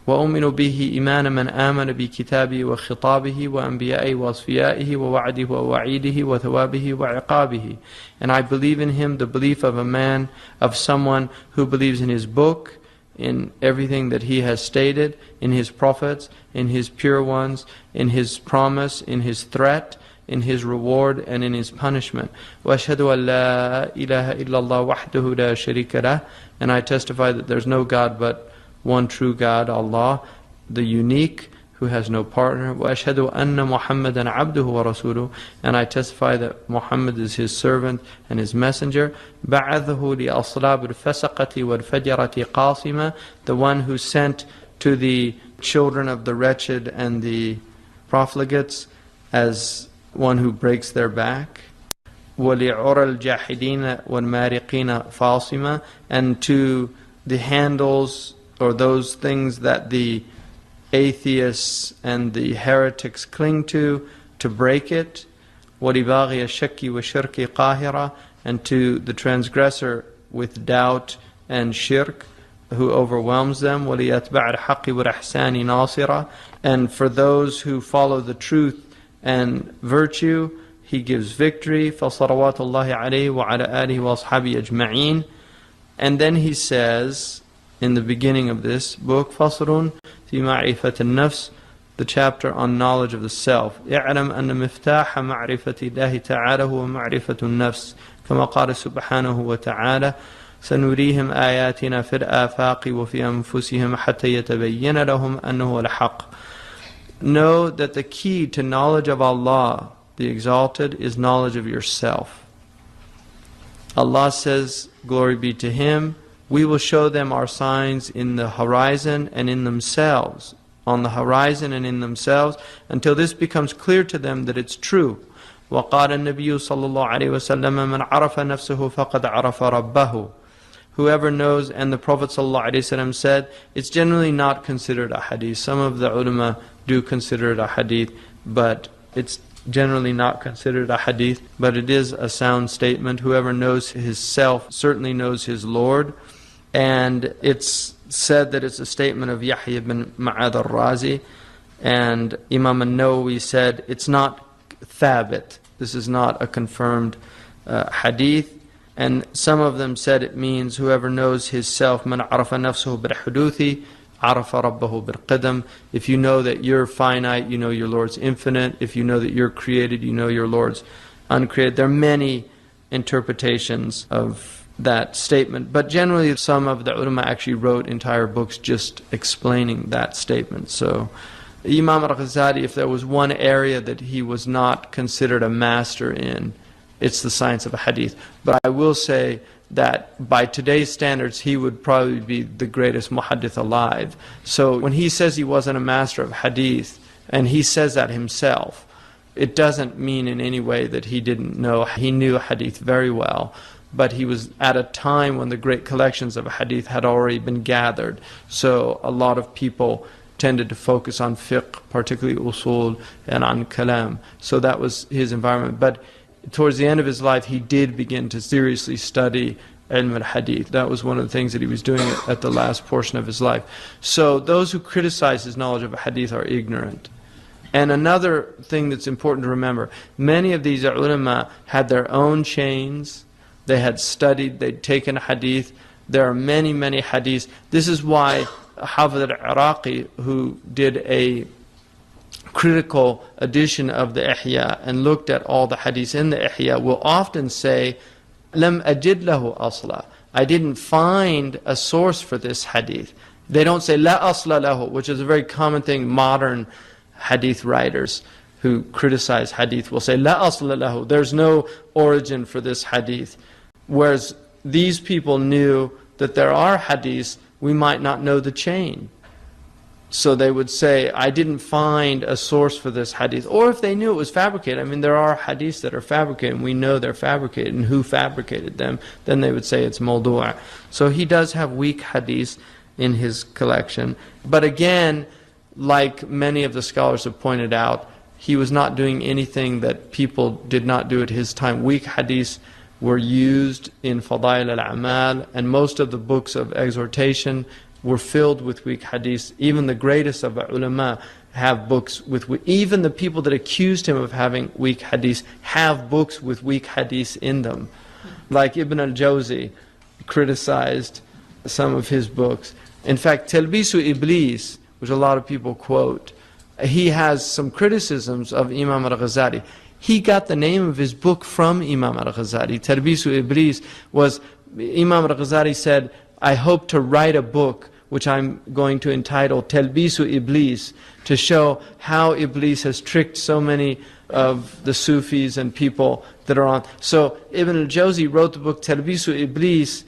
وأؤمن به إيمان من آمن بكتابه وخطابه وأنبيائه وأصفيائه ووعده ووعيده وثوابه وعقابه. And I believe in him the belief of a man, of someone who believes in his book, in everything that he has stated, in his prophets, in his pure ones, in his promise, in his threat, in his reward, and in his punishment. وأشهد أن لا إله إلا الله وحده لا شريك له. And I testify that there's no God but one true God, Allah, the unique, who has no partner. وأشهد أن محمدا عبده ورسوله. And I testify that Muhammad is his servant and his messenger. بعثه لأصلاب الفسقة والفجرة قاصمة. The one who sent to the children of the wretched and the profligates as one who breaks their back. وَلِعُرَى الْجَاحِدِينَ وَالْمَارِقِينَ فَاصِمًا. And to the handles, or those things that the atheists and the heretics cling to break it. وَلِبَاغِيَ الشَّكِّ وَشِرْكِ قَاهِرًا. And to the transgressor with doubt and shirk, who overwhelms them. وَلِيَتْبَعَ الْحَقِّ وَالْإِحْسَانِ نَاصِرًا. And for those who follow the truth and virtue, he gives victory. فَصَلَوَاتُ اللَّهِ عَلَيْهِ وَعَلَى آلِهِ وَأَصْحَابِهِ أَجْمَعِينَ. And then he says, in the beginning of this book, فَصْلٌ فِي مَعْرِفَةِ النَّفْسِ, the chapter on knowledge of the self. اعلم أن مفتاح معرفة الله تعالى هو معرفة النفس كما قال سبحانه وتعالى سنريهم آياتنا في الآفاق وفي أنفسهم حتى يتبين لهم أنه الحق. Know that the key to knowledge of Allah, the Exalted, is knowledge of yourself. Allah says, glory be to Him, we will show them our signs in the horizon and in themselves, on the horizon and in themselves, until this becomes clear to them that it's true. وَقَالَ النَّبِيُّ صَلَّى اللَّهُ عَلَيْهِ وَسَلَّمَ مَنْ عَرَفَ نَفْسَهُ فَقَدْ عَرَفَ رَبَّهُ. Whoever knows, and the Prophet ﷺ said, it's generally not considered a hadith. Some of the ulama do consider it a hadith, but it's generally not considered a hadith, but it is a sound statement. Whoever knows his self certainly knows his Lord. And it's said that it's a statement of Yahya ibn Ma'ad al-Razi, and Imam al-Nawawi said it's not thabit. This is not a confirmed hadith. And some of them said it means whoever knows his self, man arafa nafsuhu bil-huduthi, arafa rabbahu bil-qidam. If you know that you're finite, you know your Lord's infinite. If you know that you're created, you know your Lord's uncreated. There are many interpretations of that statement, but generally some of the ulama actually wrote entire books just explaining that statement. So Imam al-Ghazali, if there was one area that he was not considered a master in, it's the science of a hadith. But I will say that by today's standards, he would probably be the greatest muhaddith alive. So when he says he wasn't a master of hadith, and he says that himself, it doesn't mean in any way that he didn't know. He knew hadith very well, but he was at a time when the great collections of hadith had already been gathered. So a lot of people tended to focus on fiqh, particularly usul, and on kalam. So that was his environment. But towards the end of his life, he did begin to seriously study ilm al-hadith. That was one of the things that he was doing at the last portion of his life. So those who criticize his knowledge of hadith are ignorant. And another thing that's important to remember, many of these ulama had their own chains. They had studied, they'd taken hadith. There are many, many hadiths. This is why Hafid al-Iraqi, who did a critical edition of the Ihya and looked at all the hadiths in the Ihya, will often say, Lam ajid lahu asla. I didn't find a source for this hadith. They don't say la asla lahu, which is a very common thing. Modern hadith writers who criticize hadith will say la asla lahu. There's no origin for this hadith. Whereas these people knew that there are hadiths, we might not know the chain. So they would say, I didn't find a source for this hadith. Or if they knew it was fabricated, I mean, there are hadiths that are fabricated, and we know they're fabricated, and who fabricated them, then they would say it's mawdu'. So he does have weak hadiths in his collection. But again, like many of the scholars have pointed out, he was not doing anything that people did not do at his time. Weak hadiths were used in Fadail al-Amal, and most of the books of exhortation were filled with weak hadiths. Even the greatest of ulama have books with even the people that accused him of having weak hadiths have books with weak hadiths in them. Like Ibn al-Jawzi criticized some of his books. In fact, Talbisu Iblis, which a lot of people quote, he has some criticisms of Imam al-Ghazali. He got the name of his book from Imam al-Ghazali. Talbisu Iblis was, Imam al-Ghazali said, I hope to write a book which I'm going to entitle Talbisu Iblis, to show how Iblis has tricked so many of the Sufis and people that are on. So Ibn al-Jawzi wrote the book Talbisu Iblis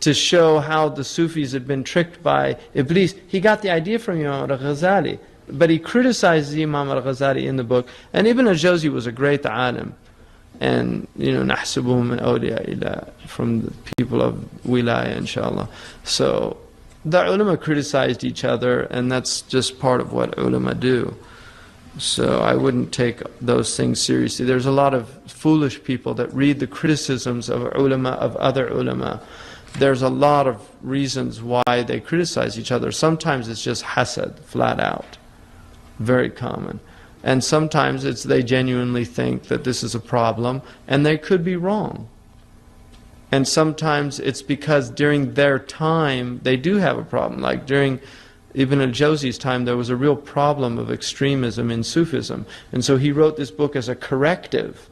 to show how the Sufis had been tricked by Iblis. He got the idea from Imam al-Ghazali, but he criticized Imam al-Ghazali in the book. And Ibn al-Jawzi was a great alim. And, نحسبهم من أولياء الله, from the people of wilaya, inshallah. So the ulama criticized each other, and that's just part of what ulama do. So I wouldn't take those things seriously. There's a lot of foolish people that read the criticisms of ulama, of other ulama. There's a lot of reasons why they criticize each other. Sometimes it's just hasad, flat out. Very common. And sometimes it's they genuinely think that this is a problem, and they could be wrong. And sometimes it's because during their time they do have a problem. Like during Ibn al-Jawzi's time, there was a real problem of extremism in Sufism. And so he wrote this book as a corrective,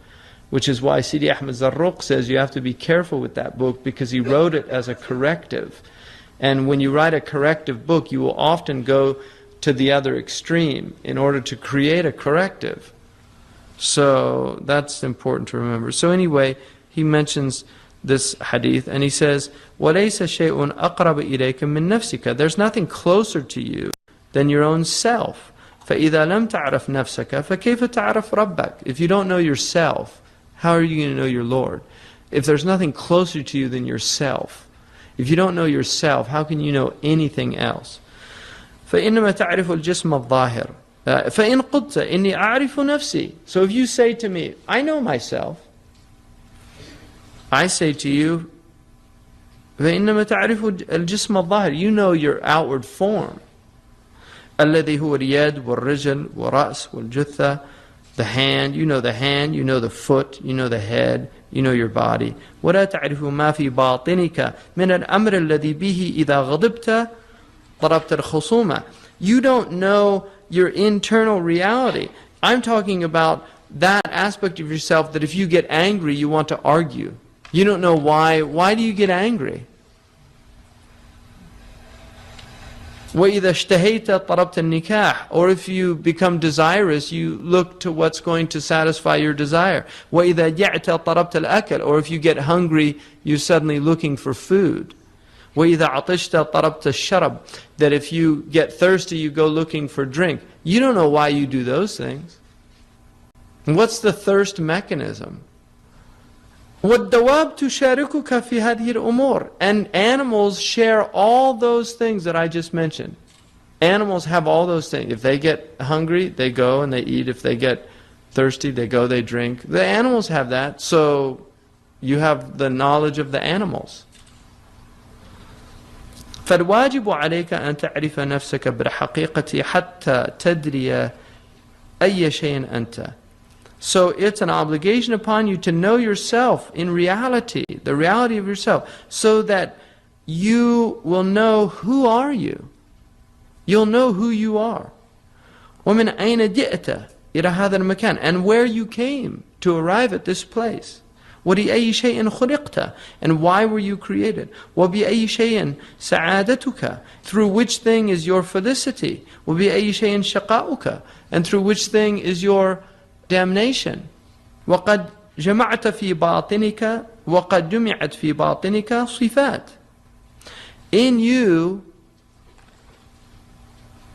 which is why Sidi Ahmed Zarruq says you have to be careful with that book, because he wrote it as a corrective. And when you write a corrective book, you will often go to the other extreme in order to create a corrective. So that's important to remember. So anyway, he mentions this hadith, and he says, وَلَيْسَ شَيْءٌ أَقْرَبَ إِلَيْكَ مِن نَفْسِكَ. There's nothing closer to you than your own self. فَإِذَا لَمْ تَعْرَفْ نَفْسَكَ فَكَيْفَ تَعْرَفْ رَبَّكَ. If you don't know yourself, how are you going to know your Lord? If there's nothing closer to you than yourself, if you don't know yourself, how can you know anything else? فَإِنَّمَا تَعْرِفُ الْجِسْمَ الظَّاهِرِ فَإِنْ قُلْتَ إِنِّي أَعْرِفُ نَفْسِي. So if you say to me, I know myself, I say to you, فَإِنَّمَا تَعْرِفُ الْجِسْمَ الظَّاهِرِ. You know your outward form. الَّذِي هُوَ الْيَدْ وَالرِّجْلِ وَالرَّأْسِ وَالْجُثَّةِ. The hand, you know the foot, you know the head, you know your body. وَلَا تَعْرِفُ مَا فِي بَاطِنِكَ مِنَ الْأَمْرِ الَّذِي بِهِ إِذَا غَضِبْتَ ضَرَبْتَ الْخُصُومَ. You don't know your internal reality. I'm talking about that aspect of yourself that if you get angry, you want to argue. You don't know why. Why do you get angry? وَإِذَا اشْتَهَيْتَ طَلَبْتَ النِّكَاحِ. Or if you become desirous, you look to what's going to satisfy your desire. وَإِذَا جَعْتَ طَلَبْتَ الْأَكَلِ. Or if you get hungry, you're suddenly looking for food. وَإِذَا عَطِشْتَ طَلَبْتَ الشَّرَبِ. That if you get thirsty, you go looking for drink. You don't know why you do those things. And what's the thirst mechanism? وَالدَّوَابُ تُشَارِكُكَ فِي هَذِهِ الْأُمُورِ. And animals share all those things that I just mentioned. Animals have all those things. If they get hungry, they go and they eat. If they get thirsty, they go, they drink. The animals have that, so you have the knowledge of the animals. فالواجب عليك أن تعرف نفسك بالحقيقة حتى تدري أي شيء أنت. So it's an obligation upon you to know yourself in reality, the reality of yourself, so that you will know who are you. you'll know who you are. وَمِنْ أَيْنَ جِئْتَ إِلَى هَذَا الْمَكَانِ, and where you came to arrive at this place. وَلِأَيِّ شَيْءٍ خُلِقْتَ, and why were you created? وَبِأَيِّ شَيْءٍ سَعَادَتُكَ, through which thing is your felicity? وَبِأَيِّ شَيْءٍ شَقَاؤُكَ, and through which thing is your damnation? وَقَدْ جَمَعْتَ فِي بَاطِنِكَ وَقَدْ جُمِعَتْ فِي بَاطِنِكَ صِفَاتٍ. In you,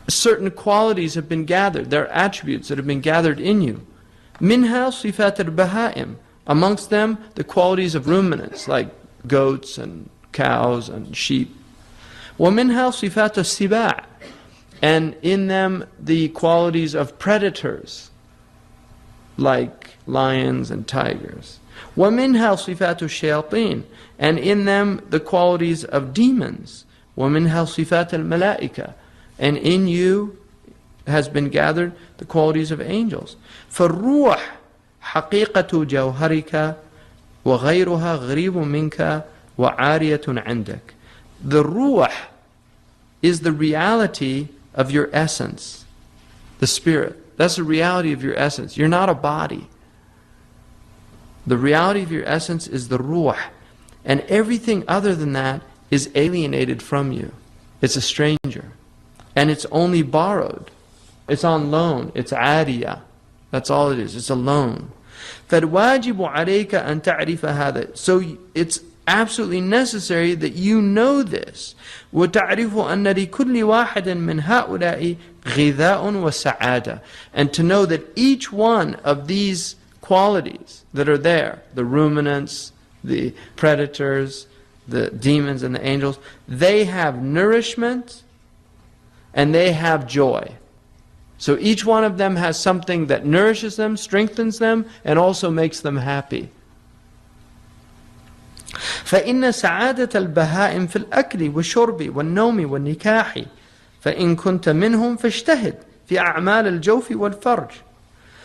certain qualities have been gathered. There are attributes that have been gathered in you. مِنْهَا صِفَاتَ الْبَهَائِمِ, amongst them the qualities of ruminants, like goats and cows and sheep. وَمِنْهَا صِفَاتَ السِّبَاعِ, and in them the qualities of predators, like lions and tigers. وَمِنْهَا صِفَاتُ الشَّيَاطِينِ, and in them the qualities of demons. وَمِنْهَا صِفَاتَ الْمَلَائِكَةِ, and in you has been gathered the qualities of angels. فَالرُّوحِ حَقِيقَةُ جَوْهَرِكَ وَغَيْرُهَا غَرِيبٌ مِنْكَ وَعَارِيَةٌ عِنْدَكَ. The ruh is the reality of your essence, the spirit. That's the reality of your essence. You're not a body. The reality of your essence is the ruh, and everything other than that is alienated from you. It's a stranger, and it's only borrowed. It's on loan. It's عارية. That's all it is. It's a loan. فَالْوَاجِبُ عَلَيْكَ أَن تَعْرِفَ هَذَا. So it's absolutely necessary that you know this. وَتَعْرِفُ أَنَّ لِكُلِّ وَاحِدٍ مِّنْ هَؤُلَاءِ غِذَاءٌ وَسَعَادَةٌ. And to know that each one of these qualities that are there, the ruminants, the predators, the demons and the angels, they have nourishment and they have joy. So each one of them has something that nourishes them, strengthens them, and also makes them happy. فإن سعادة البهائم في الأكل والشرب والنوم والنكاح فإن كنت منهم فاجتهد في أعمال الجوف والفرج.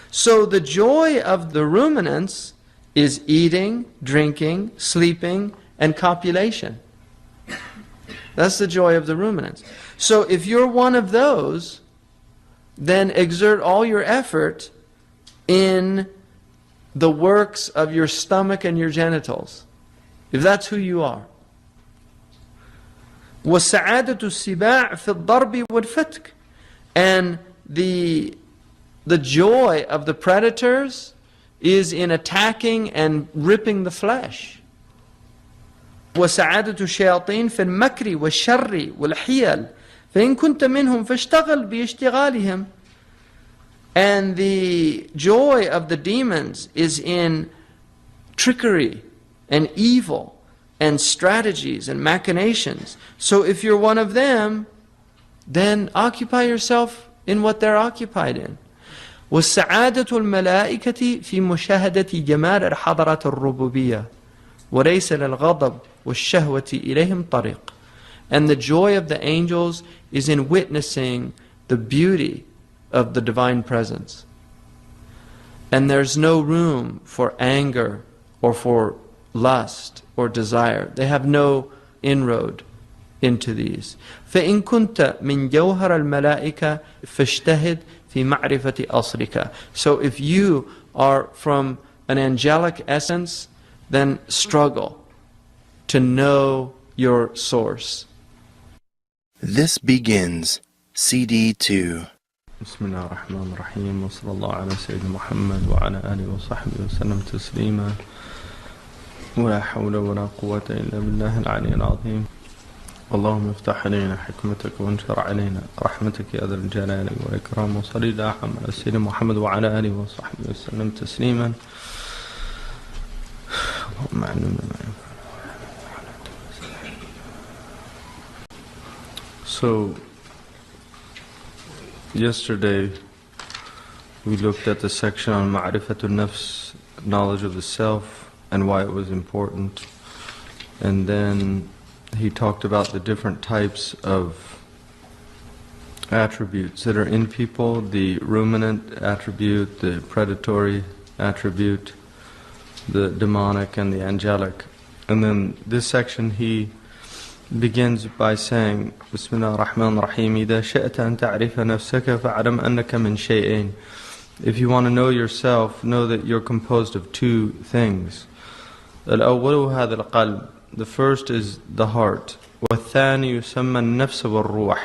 So the joy of the ruminants is eating, drinking, sleeping, and copulation. That's the joy of the ruminants. So if you're one of those, then exert all your effort in the works of your stomach and your genitals, if that's who you are. وَالسَّعَادَةُ السِّبَاعِ فِي الضَّرْبِ وَالْفَتْكِ. And the joy of the predators is in attacking and ripping the flesh. وَسَعَادَةُ الشَّيَاطِينِ فِي الْمَكْرِ وَالشَّرِّ وَالْحِيَلِ فَإِن كُنْتَ مِنْهُمْ فَاشْتَغَلْ بِاشْتِغَالِهِمْ. And the joy of the demons is in trickery and evil and strategies and machinations. So if you're one of them, then occupy yourself in what they're occupied in. وَالسَّعَادَةُ الْمَلَائِكَةِ فِي مُشَاهَدَةِ جَمَالِ الْحَضَرَةِ الرُّبُوبِيَّةِ وَلَيْسَ لِلْغَضَبِ وَالشَّهْوَةِ إِلَيْهِمْ طَرِيقٌ. And the joy of the angels is in witnessing the beauty of the divine presence. And there's no room for anger or for lust or desire. They have no inroad into these. فَإِن كُنْتَ مِنْ جَوْهَرَ الْمَلَائِكَةِ فَاشْتَهِدْ فِي مَعْرِفَةِ أَصْلِكَ. So if you are from an angelic essence, then struggle to know your source. This begins CD 2. بسم الله الرحمن الرحيم وصلى الله على سيدنا محمد وعلى آله وصحبه وسلم تسليما ولا حول ولا قوة إلا بالله العلي العظيم. اللهم افتح علينا حكمتك وانشر علينا رحمتك يا ذا الجلال والإكرام. وصلي اللهم على سيدنا محمد وعلى آله وصحبه وسلم تسليما. اللهم علمنا ما ينفعنا. So yesterday we looked at the section on Ma'rifatul Nafs, knowledge of the self, and why it was important. And then he talked about the different types of attributes that are in people, the ruminant attribute, the predatory attribute, the demonic and the angelic. And then this section he begins by saying, Bismillah ar-Rahman ar-Rahim, إِذَا شَئْتَ أَن تَعْرِفَ نَفْسَكَ فَاعْلَمْ أَنَّكَ مِنْ شَيْئَيْنِ. If you want to know yourself, know that you're composed of two things. الأول هذا القلب. The first is the heart. وَالثَّانِي يُسَمَّى النَّفْسَ وَالرُّوحِ.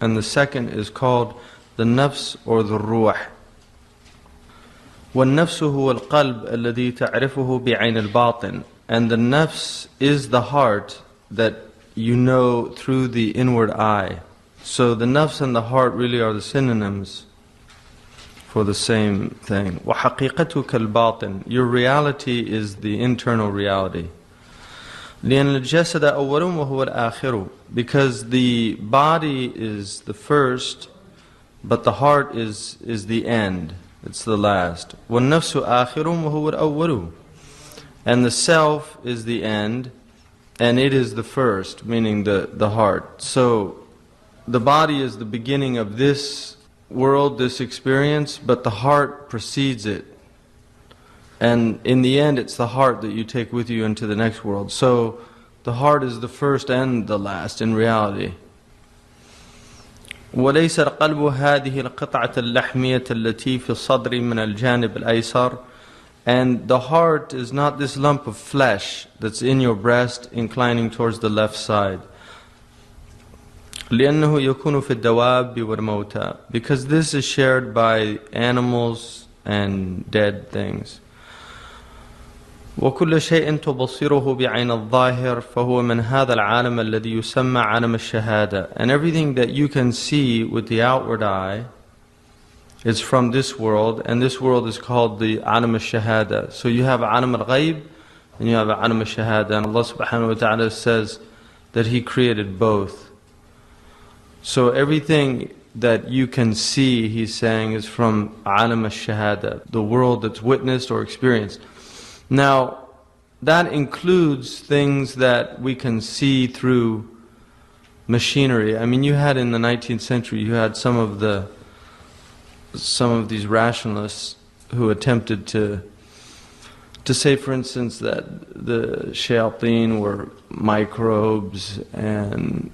And the second is called the nafs or the ruh. وَالنَّفْسُ هُوَ الْقَلْبُ الَّذِي تَعْرِفُهُ بِعَيْنِ الْبَاطِنِ. And the nafs is the heart that you know through the inward eye. So the nafs and the heart really are the synonyms for the same thing. وَحَقِيقَتُكَ الْبَاطِنِ. Your reality is the internal reality. لأن الجسد أول وهو الآخر. Because the body is the first, but the heart is the end. It's the last. وَالنَّفْسُ آخِرٌ وَهُوَ الْأَوَّلُ. And the self is the end, and it is the first, meaning the heart. So the body is the beginning of this world, this experience, but the heart precedes it. And in the end, it's the heart that you take with you into the next world. So the heart is the first and the last in reality. وليس القلب هذه القطعة اللحمية التي في الصدر من الجانب الأيسر. And the heart is not this lump of flesh that's in your breast inclining towards the left side. لأنه يكون في الدواب والموتى. Because this is shared by animals and dead things. وكل شيء تبصره بعين الظاهر فهو من هذا العالم الذي يسمى عالم الشهادة. And everything that you can see with the outward eye is from this world, and this world is called the عالم الشهادة. So you have عالم الغيب and you have عالم الشهادة. And Allah subhanahu wa ta'ala says that He created both. So everything that you can see, He's saying, is from عالم الشهادة, the world that's witnessed or experienced. Now, that includes things that we can see through machinery. I mean, you had in the 19th century, you had some of these rationalists who attempted to say, for instance, that the shayateen were microbes and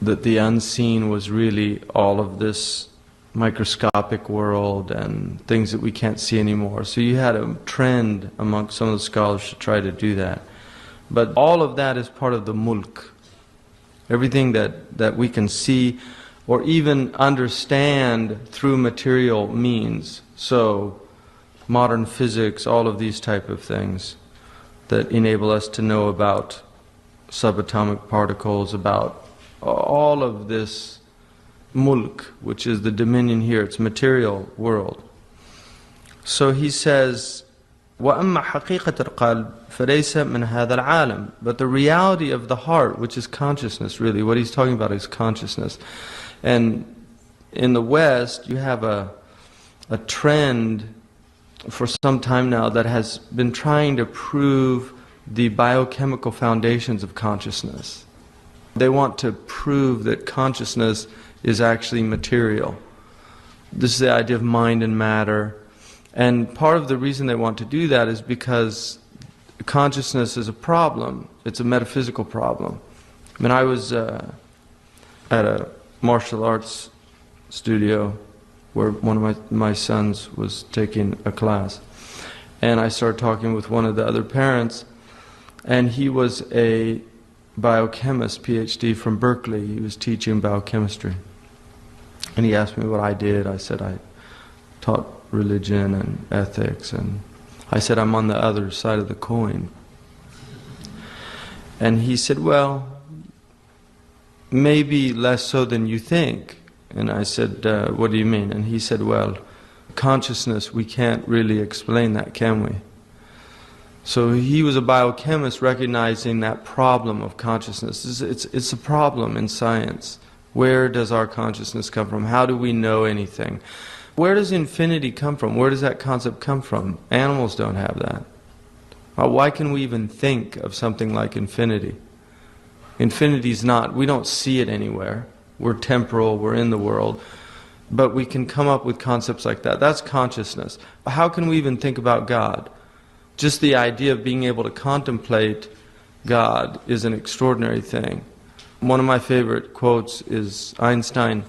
that the unseen was really all of this microscopic world and things that we can't see anymore. So you had a trend amongst some of the scholars to try to do that. But all of that is part of the mulk. Everything that we can see or even understand through material means. So modern physics, all of these type of things that enable us to know about subatomic particles, about all of this mulk, which is the dominion here, it's material world. So he says, وَأَمَّا حَقِيقَةَ الْقَلْبِ فَلَيْسَ مِنْ هَذَا الْعَالَمِ. But the reality of the heart, which is consciousness really, what he's talking about is consciousness. And in the West, you have a trend for some time now that has been trying to prove the biochemical foundations of consciousness. They want to prove that consciousness is actually material. This is the idea of mind and matter. And part of the reason they want to do that is because consciousness is a problem. It's a metaphysical problem. I mean, I was at a martial arts studio where one of my sons was taking a class. And I started talking with one of the other parents, and he was a biochemist, PhD from Berkeley. He was teaching biochemistry. And he asked me what I did. I said I taught religion and ethics, and I said I'm on the other side of the coin. And he said, well, maybe less so than you think. And I said, what do you mean? And he said, well, consciousness, we can't really explain that, can we? So he was a biochemist recognizing that problem of consciousness. It's a problem in science. Where does our consciousness come from? How do we know anything? Where does infinity come from? Where does that concept come from? Animals don't have that. Why can we even think of something like infinity? Infinity's not, we don't see it anywhere. We're temporal, we're in the world. But we can come up with concepts like that. That's consciousness. How can we even think about God? Just the idea of being able to contemplate God is an extraordinary thing. One of my favorite quotes is Einstein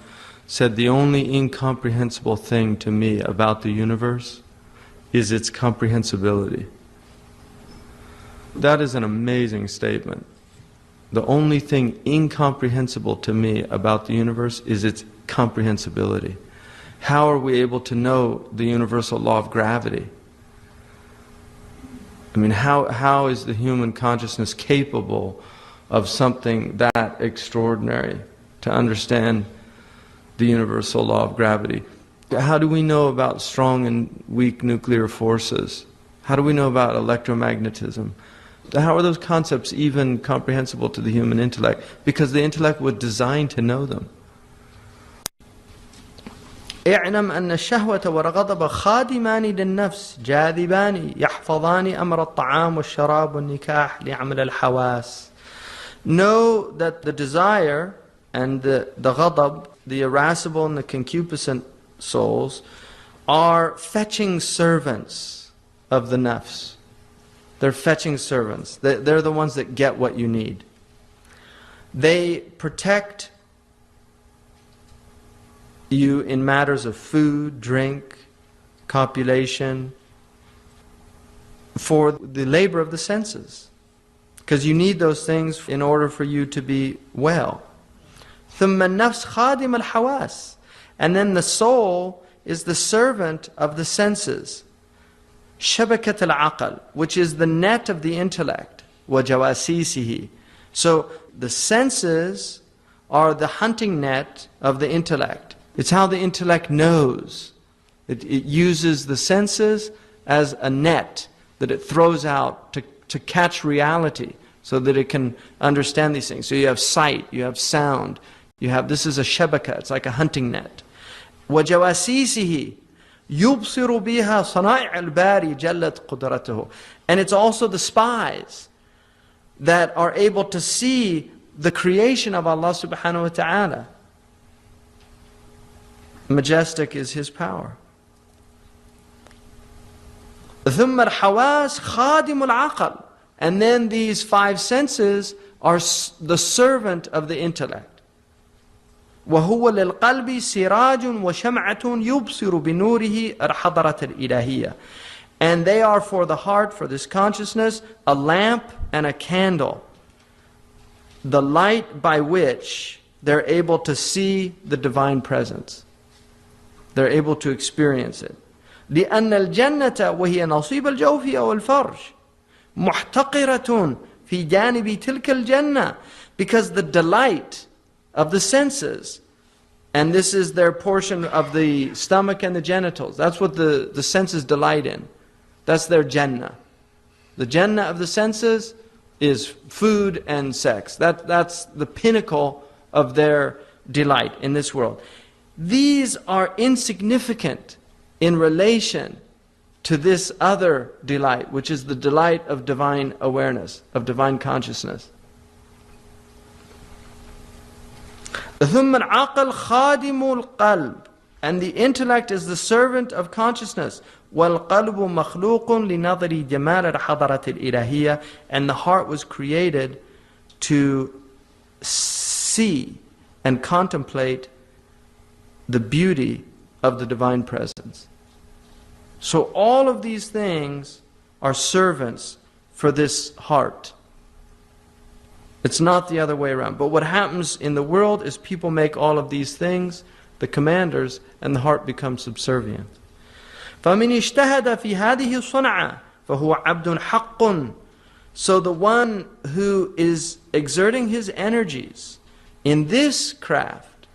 said, "The only incomprehensible thing to me about the universe is its comprehensibility." That is an amazing statement. The only thing incomprehensible to me about the universe is its comprehensibility. How are we able to know the universal law of gravity? I mean, how is the human consciousness capable of something that extraordinary to understand the universal law of gravity? How do we know about strong and weak nuclear forces? How do we know about electromagnetism? How are those concepts even comprehensible to the human intellect? Because the intellect was designed to know them. اعلم أن الشهوة والغضب خادمان للنفس جاذبان يحفظان أمر الطعام والشراب والنكاح لعمل الحواس. Know that the desire and the ghadab, the irascible and the concupiscent souls, are fetching servants of the nafs. They're fetching servants. They're the ones that get what you need. They protect you in matters of food, drink, copulation, for the labor of the senses. Because you need those things in order for you to be well. ثُمَّ النَّفْسِ خَادِمَ الْحَوَاسِ. And then the soul is the servant of the senses. شَبَكَةَ الْعَقْلِ, which is the net of the intellect. وَجَوَاسِيسِهِ. So the senses are the hunting net of the intellect. It's how the intellect knows. It uses the senses as a net that it throws out to catch reality so that it can understand these things. So you have sight, you have sound, this is a shabaka, it's like a hunting net. وَجَوَاسِيسِهِ يُبْصِرُ بِهَا صَنَائِعَ الْبَارِ جَلَّتْ قُدْرَتُهُ. And it's also the spies that are able to see the creation of Allah subhanahu wa ta'ala. Majestic is His power. ثُمَّ الْحَوَاسِ خَادِمُ الْعَقْلِ. And then these five senses are the servant of the intellect. وَهُوَ لِلْقَلْبِ سِرَاجٌ وَشَمْعَةٌ يُبْصِرُ بِنُورِهِ الْحَضَرَةَ الْإِلَهِيَّةِ. And they are for the heart, for this consciousness, a lamp and a candle, the light by which they're able to see the divine presence. They're able to experience it. لأن الجنة وهي نصيب الجوف أو الفرج محتقرة في جانب تلك الجنة. Because the delight of the senses, and this is their portion of the stomach and the genitals, that's what the senses delight in. That's their Jannah. The Jannah of the senses is food and sex. That's the pinnacle of their delight in this world. These are insignificant in relation to this other delight, which is the delight of divine awareness, of divine consciousness. ثُمَّ الْعَقْلُ خَادِمُ الْقَلْبِ. And the intellect is the servant of consciousness. وَالْقَلْبُ مَخْلُوقٌ لِنَظْرِ جَمَالِ الْحَضَرَةِ الْإِلَهِيَّةِ. And the heart was created to see and contemplate the beauty of the divine presence. So all of these things are servants for this heart. It's not the other way around. But what happens in the world is people make all of these things the commanders, and the heart becomes subservient. فَمِنْ اجْتَهَدَ فِي هَذِهِ الصَّنْعَةِ فَهُوَ عَبْدٌ حَقٌّ. So the one who is exerting his energies in this craft,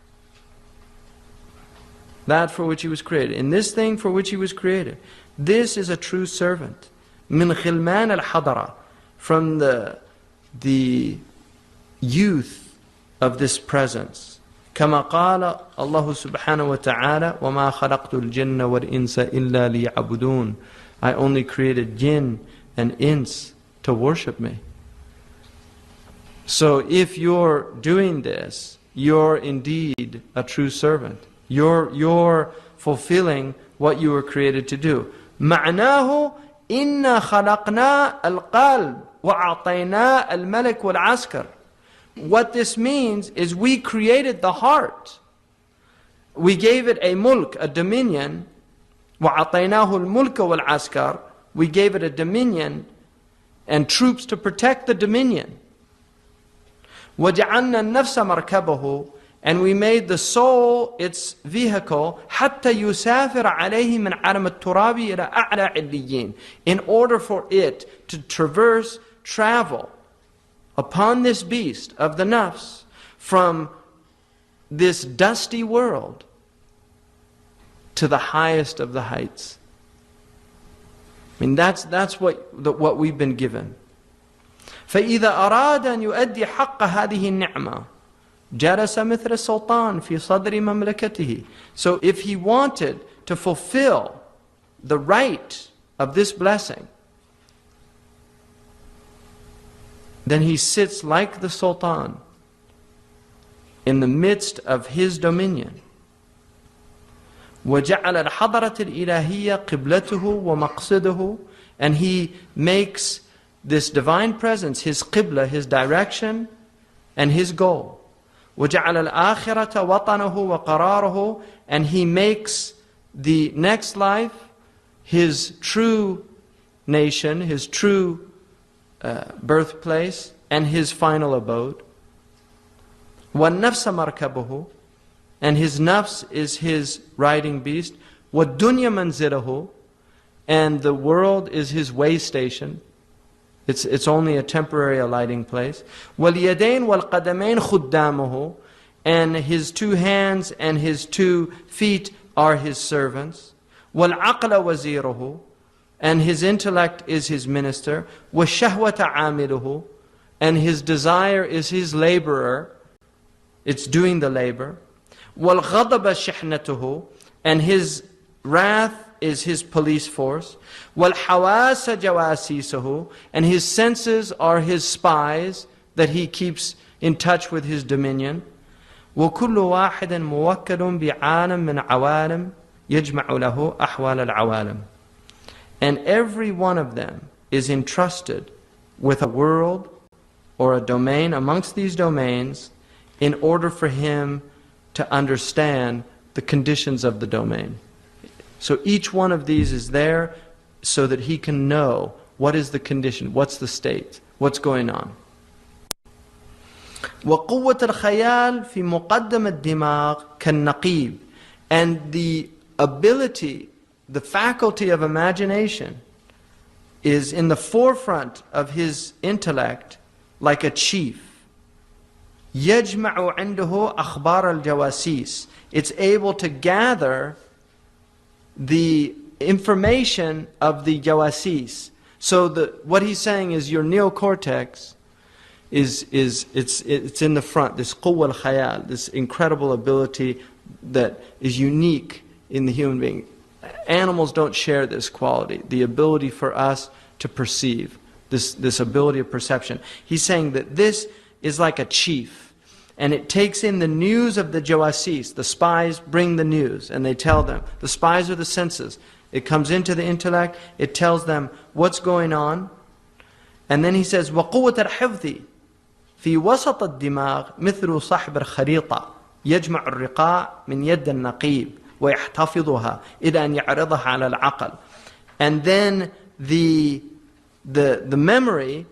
that for which he was created, in this thing for which he was created, this is a true servant. مِنْ خِلْمَانَ الْحَضَرَةِ. From the youth of this presence. كما قال الله سبحانه وتعالى وما خلقت الجن والإنس إلا ليعبدون. I only created jinn and ins to worship me. So if you're doing this, you're indeed a true servant. You're fulfilling what you were created to do. معناه إنا خلقنا القلب وَأَعْطَيْنَا الْمَلَكُ وَالْعَسْكَرِ. What this means is we created the heart. We gave it a mulk, a dominion. وَأَعْطَيْنَاهُ الْمُلْكَ وَالْعَسْكَرِ. We gave it a dominion and troops to protect the dominion. وَجَعَلْنَا النَّفْسَ مَرْكَبَهُ. And we made the soul its vehicle حَتَّى يُسَافِرَ عَلَيْهِ مِنْ عَالَمِ التُّرَابِ إِلَى أَعْلَى عِلِّيِّينَ. In order for it to travel upon this beast of the nafs from this dusty world to the highest of the heights. I mean, that's what we've been given. فإذا أراد أن يؤدي حق هذه النعمة جلس مثل السلطان في صدر مملكته. So if he wanted to fulfill the right of this blessing, then he sits like the sultan in the midst of his dominion. وَجَعَلَ الْحَضَرَةِ الْإِلَهِيَّةِ قِبْلَتُهُ وَمَقْصِدُهُ. And he makes this divine presence his qibla, his direction, and his goal. وَجَعَلَ الْآخِرَةَ وَطَنَهُ وَقَرَارُهُ. And he makes the next life his true nation, his true birthplace, and his final abode. وَالنَّفْسَ مَرْكَبُهُ. And his nafs is his riding beast. وَالدُّنْيَا مَنْزِلَهُ. And the world is his way station. It's only a temporary alighting place. وَالْيَدَيْنِ وَالْقَدَمَيْنِ خُدَّامُهُ. And his two hands and his 2 feet are his servants. وَالْعَقْلَ وَزِيرُهُ. And his intellect is his minister. وَالشَّهْوَةَ عَامِلُهُ. And his desire is his laborer. It's doing the labor. وَالْغَضَبَ شِحْنَتُهُ. And his wrath is his police force. وَالْحَوَاسَ جَوَاسِيسُهُ. And his senses are his spies that he keeps in touch with his dominion. وَكُلُّ وَاحِدٍ مُوَكَّلٌ بِعَالَمٍ مِنْ عَوَالِمٍ يَجْمَعُ لَهُ أَحْوَالَ الْعَوَالِمِ. And every one of them is entrusted with a world or a domain amongst these domains in order for him to understand the conditions of the domain. So each one of these is there so that he can know what is the condition, what's the state, what's going on. وَقُوَّةَ الْخَيَالِ فِي مُقَدَّمَ الدِّمَاغِ كَالنَّقِيبِ. And the ability, the faculty of imagination is in the forefront of his intellect like a chief. يَجْمَعُ عِنْدَهُ أَخْبَارَ الْجَوَاسِيسِ. It's able to gather the information of the jawasis. So what he's saying is your neocortex it's in the front, this quwwa al-khayal, this incredible ability that is unique in the human being. Animals don't share this quality, the ability for us to perceive, this ability of perception. He's saying that this is like a chief, and it takes in the news of the jawasis. The spies bring the news, and they tell them. The spies are the senses. It comes into the intellect, it tells them what's going on. And then he says, وَقُوَّةَ الْحِفْظِ فِي وَسَطَ الدِّمَاغِ مِثْلُ صَحْبِ الْخَرِيطَةِ يَجْمَعُ الرِّقَاءَ مِنْ يَدَّ النَّقِيبِ وَيَحْتَفِظُهَا إِلَى أَنْ يَعْرِضَهَا عَلَى الْعَقْلِ. And then the memory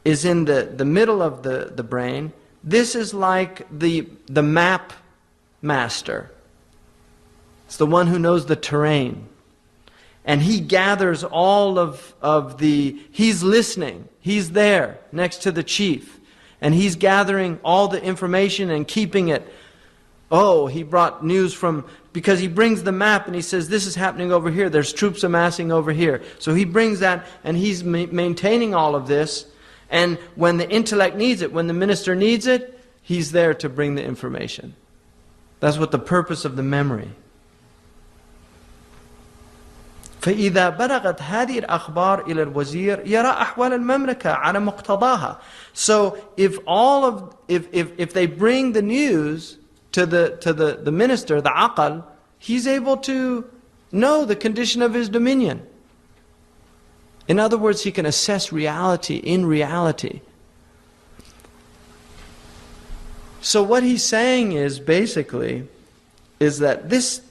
is in the middle of the brain. This is like the map master. It's the one who knows the terrain. And he gathers all of he's listening. He's there next to the chief. And he's gathering all the information and keeping it. Oh, he brought news because he brings the map and he says, this is happening over here. There's troops amassing over here. So he brings that and he's maintaining all of this. And when the intellect needs it, when the minister needs it, he's there to bring the information. That's what the purpose of the memory. فإذا بلغت هذه الأخبار إلى الوزير يرى أحوال المملكة على مقتضاها. So if they bring the news to the minister, the aqal, he's able to know the condition of his dominion. In other words, he can assess reality in reality. So what he's saying is basically is that this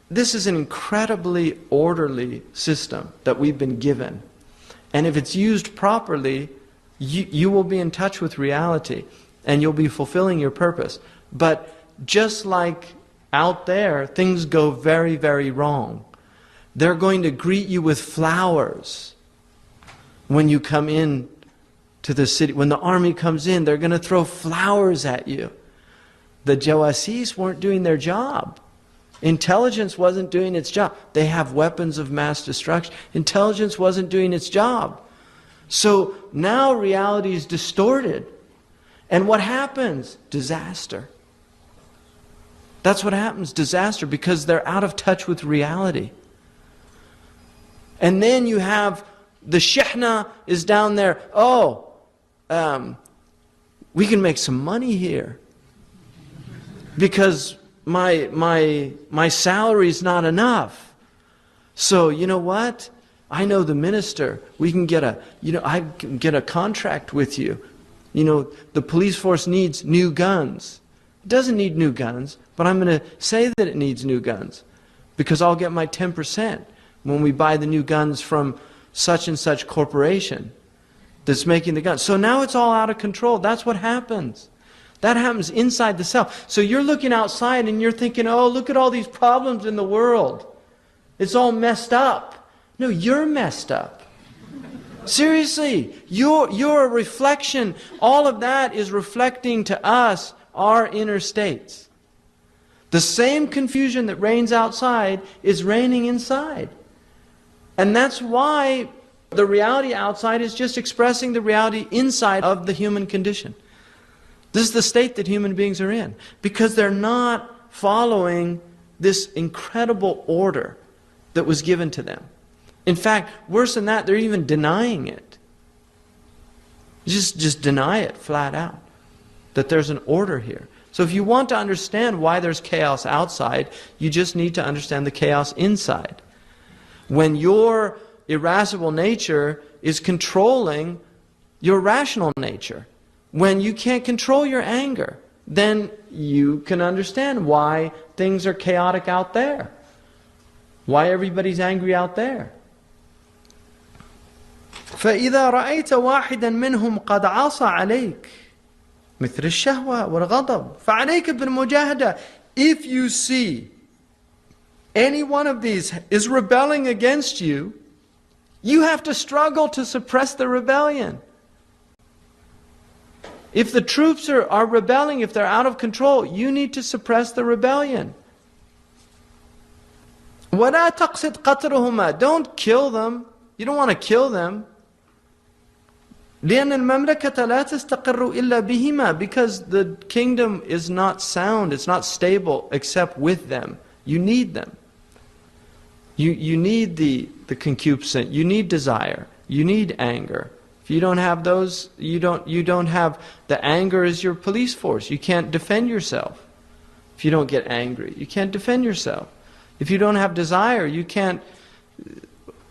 is an incredibly orderly system that we've been given. And if it's used properly, you will be in touch with reality and you'll be fulfilling your purpose. But just like out there, things go very, very wrong. They're going to greet you with flowers when you come in to the city. When the army comes in, they're going to throw flowers at you. The Jawasis weren't doing their job. Intelligence wasn't doing its job. They have weapons of mass destruction. Intelligence wasn't doing its job. So now reality is distorted. And what happens? Disaster. That's what happens, disaster, because they're out of touch with reality. And then you have the shihna is down there. Oh, we can make some money here because my salary's not enough. So you know what? I know the minister. We can get I can get a contract with you. You know, the police force needs new guns. It doesn't need new guns, but I'm going to say that it needs new guns because I'll get my 10% when we buy the new guns from such and such corporation that's making the guns. So now it's all out of control. That's what happens. That happens inside the cell. So you're looking outside and you're thinking, oh, look at all these problems in the world. It's all messed up. No, you're messed up. Seriously, you're a reflection. All of that is reflecting to us our inner states. The same confusion that reigns outside is reigning inside. And that's why the reality outside is just expressing the reality inside of the human condition. This is the state that human beings are in. Because they're not following this incredible order that was given to them. In fact, worse than that, they're even denying it. Just deny it flat out. That there's an order here. So if you want to understand why there's chaos outside, you just need to understand the chaos inside. When your irascible nature is controlling your rational nature, when you can't control your anger, then you can understand why things are chaotic out there. Why everybody's angry out there. فإذا رأيت واحدا منهم قد عصى عليك مثل الشهوة والغضب فعليك بالمجاهدة. If you see any one of these is rebelling against you, you have to struggle to suppress the rebellion. If the troops are rebelling, if they're out of control, you need to suppress the rebellion. وَلَا تَقْصِدْ قَتْلُهُمَا. Don't kill them. You don't want to kill them. لأن المملكة لا تستقر إلا بهما. Because the kingdom is not sound, it's not stable except with them. You need them. You need the concupiscence, you need desire, you need anger. If you don't have those, you don't have, the anger is your police force. You can't defend yourself. If you don't get angry, you can't defend yourself. If you don't have desire, you can't,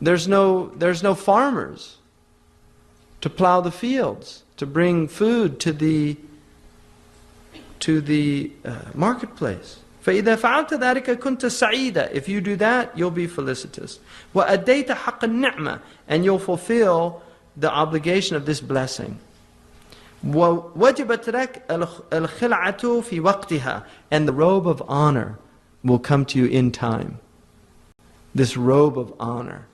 there's no farmers to plow the fields, to bring food to the marketplace. فإذا فعلت ذلك كنت سعيدا. If you do that, you'll be felicitous. وأديت حق النعمة. And you'll fulfill the obligation of this blessing. ووجبت لك الخلعة في وقتها. And the robe of honor will come to you in time. This robe of honor.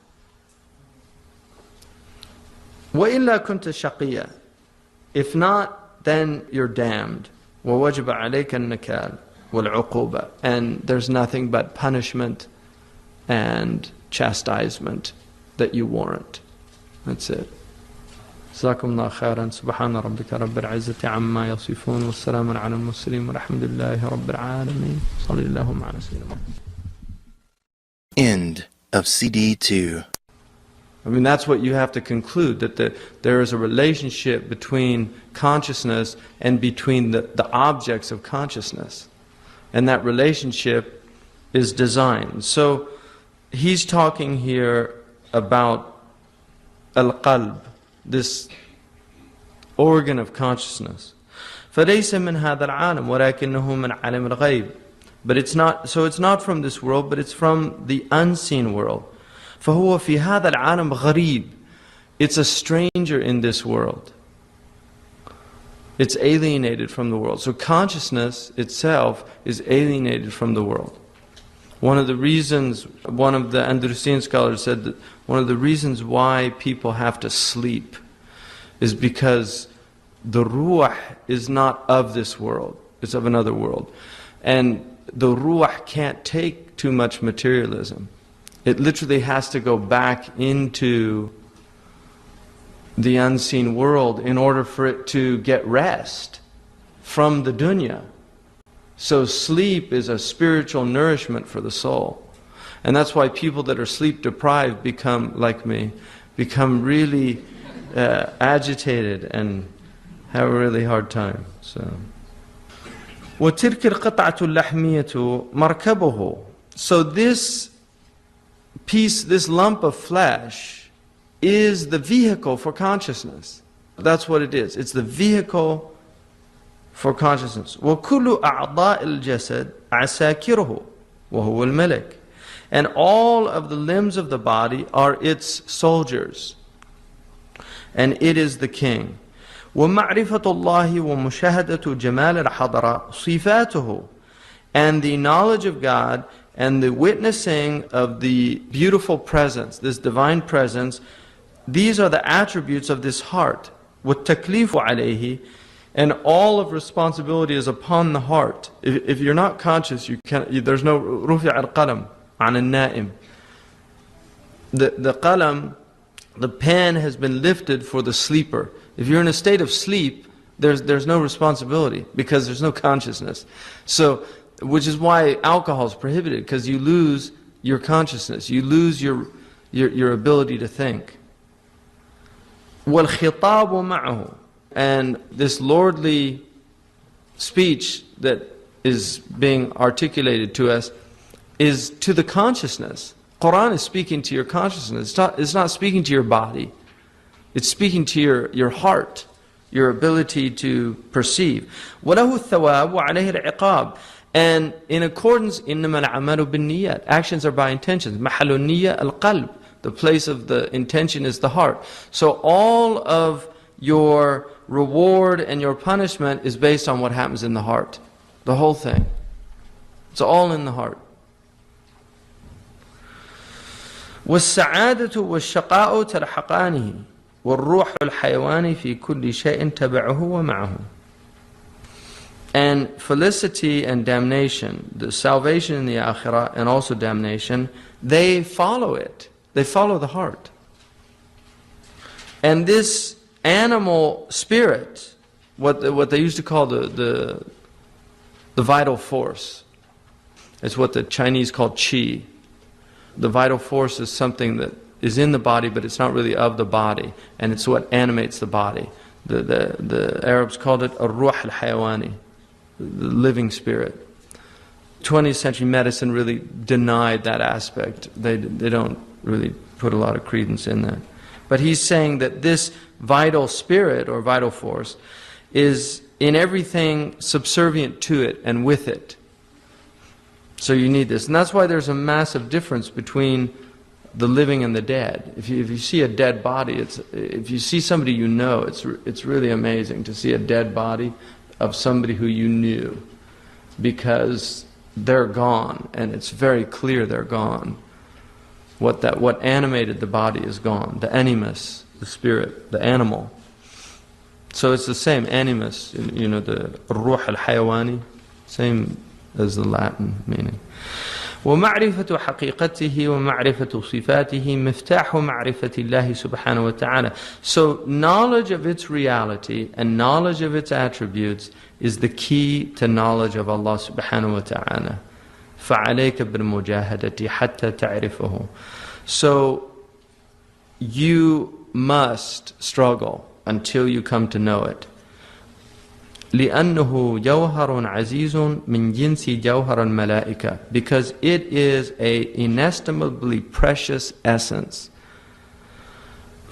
وإلا كنت شقيا. If not, then you're damned. ووجب عليك النكال والعقوبة. And there's nothing but punishment and chastisement that you warrant. That's it. جزاكم الله خيرا. سبحان ربك رب العزة عما يصفون والسلام على المرسلين والحمد لله رب العالمين. صلى الله على سيدنا محمد. End of CD 2. I mean, that's what you have to conclude, that there is a relationship between consciousness and between the objects of consciousness. And that relationship is designed. So he's talking here about al-qalb, this organ of consciousness. فَلَيْسَ مِنْ هَذَا الْعَالَمِ وَلَكِنَّهُ مِنْ عَالَمِ الْغَيْبِ. But it's not from this world, but it's from the unseen world. فَهُوَ فِي هَذَا الْعَالَمِ غَرِيبٌ. It's a stranger in this world. It's alienated from the world. So consciousness itself is alienated from the world. One of the reasons, one of the Andalusian scholars said that one of the reasons why people have to sleep is because the ruh is not of this world, it's of another world. And the ruh can't take too much materialism. It literally has to go back into the unseen world in order for it to get rest from the dunya. So sleep is a spiritual nourishment for the soul. And that's why people that are sleep deprived become, like me, become really agitated and have a really hard time. So وَتِلْكَ الْقَطْعَةُ اللَّحْمِيَّةُ مَرْكَبُهُ. So this piece, this lump of flesh, is the vehicle for consciousness. That's what it is. It's the vehicle for consciousness. وَكُلُّ أَعْضَاءِ الْجَسَدِ عَسَاكِرُهُ وَهُوَ الْمَلَكِ. And all of the limbs of the body are its soldiers, and it is the king. وَمَعْرِفَةُ اللَّهِ وَمُشَاهَدَةُ جَمَالِ الْحَضَرَةِ صِفَاتُهُ. And the knowledge of God and the witnessing of the beautiful presence, this divine presence, these are the attributes of this heart. وَالتَّكْلِيفُ عَلَيْهِ. And all of responsibility is upon the heart. If you're not conscious, you can't. There's no رُفِعَ الْقَلَمْ عَنِ النَّائِمِ. The qalam, the pen has been lifted for the sleeper. If you're in a state of sleep, there's no responsibility because there's no consciousness. So, which is why alcohol is prohibited, because you lose your consciousness, you lose your ability to think. وَالْخِطَابُ مَعَهُ. And this lordly speech that is being articulated to us is to the consciousness. Quran is speaking to your consciousness. It's not speaking to your body. It's speaking to your heart, your ability to perceive. وَلَهُ الثَّوَابُ وَعَلَيْهِ الْعِقَابُ. And in accordance, إِنَّمَا الْأَعْمَالُ بِالنِّيَّاتِ. Actions are by intentions. مَحَلُ النِّيَّةِ الْقَلْبِ. The place of the intention is the heart. So all of your reward and your punishment is based on what happens in the heart. The whole thing. It's all in the heart. وَالسَّعَادَةُ وَالشَّقَاءُ تَلْحَقَانِهِ وَالرُّوحُ الْحَيَوَانِ فِي كُلِّ شَيْءٍ تَبَعُهُ وَمَعَهُ. And felicity and damnation, the salvation in the akhirah and also damnation, they follow it. They follow the heart. And this animal spirit, what they used to call the vital force, it's what the Chinese call qi. The vital force is something that is in the body, but it's not really of the body, and it's what animates the body. The Arabs called it ar-ruh al-hayawani, the living spirit. 20th century medicine really denied that aspect. They don't really put a lot of credence in that. But he's saying that this vital spirit or vital force is in everything subservient to it and with it. So you need this. And that's why there's a massive difference between the living and the dead. If you see a dead body, if you see somebody you know, it's really amazing to see a dead body of somebody who you knew, because they're gone, and it's very clear they're gone. What animated the body is gone. The animus, the spirit, the animal. So it's the same animus, the ruh al-hayawani, same as the Latin meaning. وَمَعْرِفَةُ حَقِيقَتِهِ وَمَعْرِفَةُ صِفَاتِهِ مِفْتَاحُ مَعْرِفَةِ اللَّهِ سُبْحَانَهُ وَتَعَالَى. So knowledge of its reality and knowledge of its attributes is the key to knowledge of Allah subhanahu wa ta'ala. فَعَلَيْكَ بِالْمُجَاهَدَةِ حَتَّى تَعْرِفَهُ. So you must struggle until you come to know it. لأنه جوهر عزيز من جنس جوهر الملائكة. Because it is an inestimably precious essence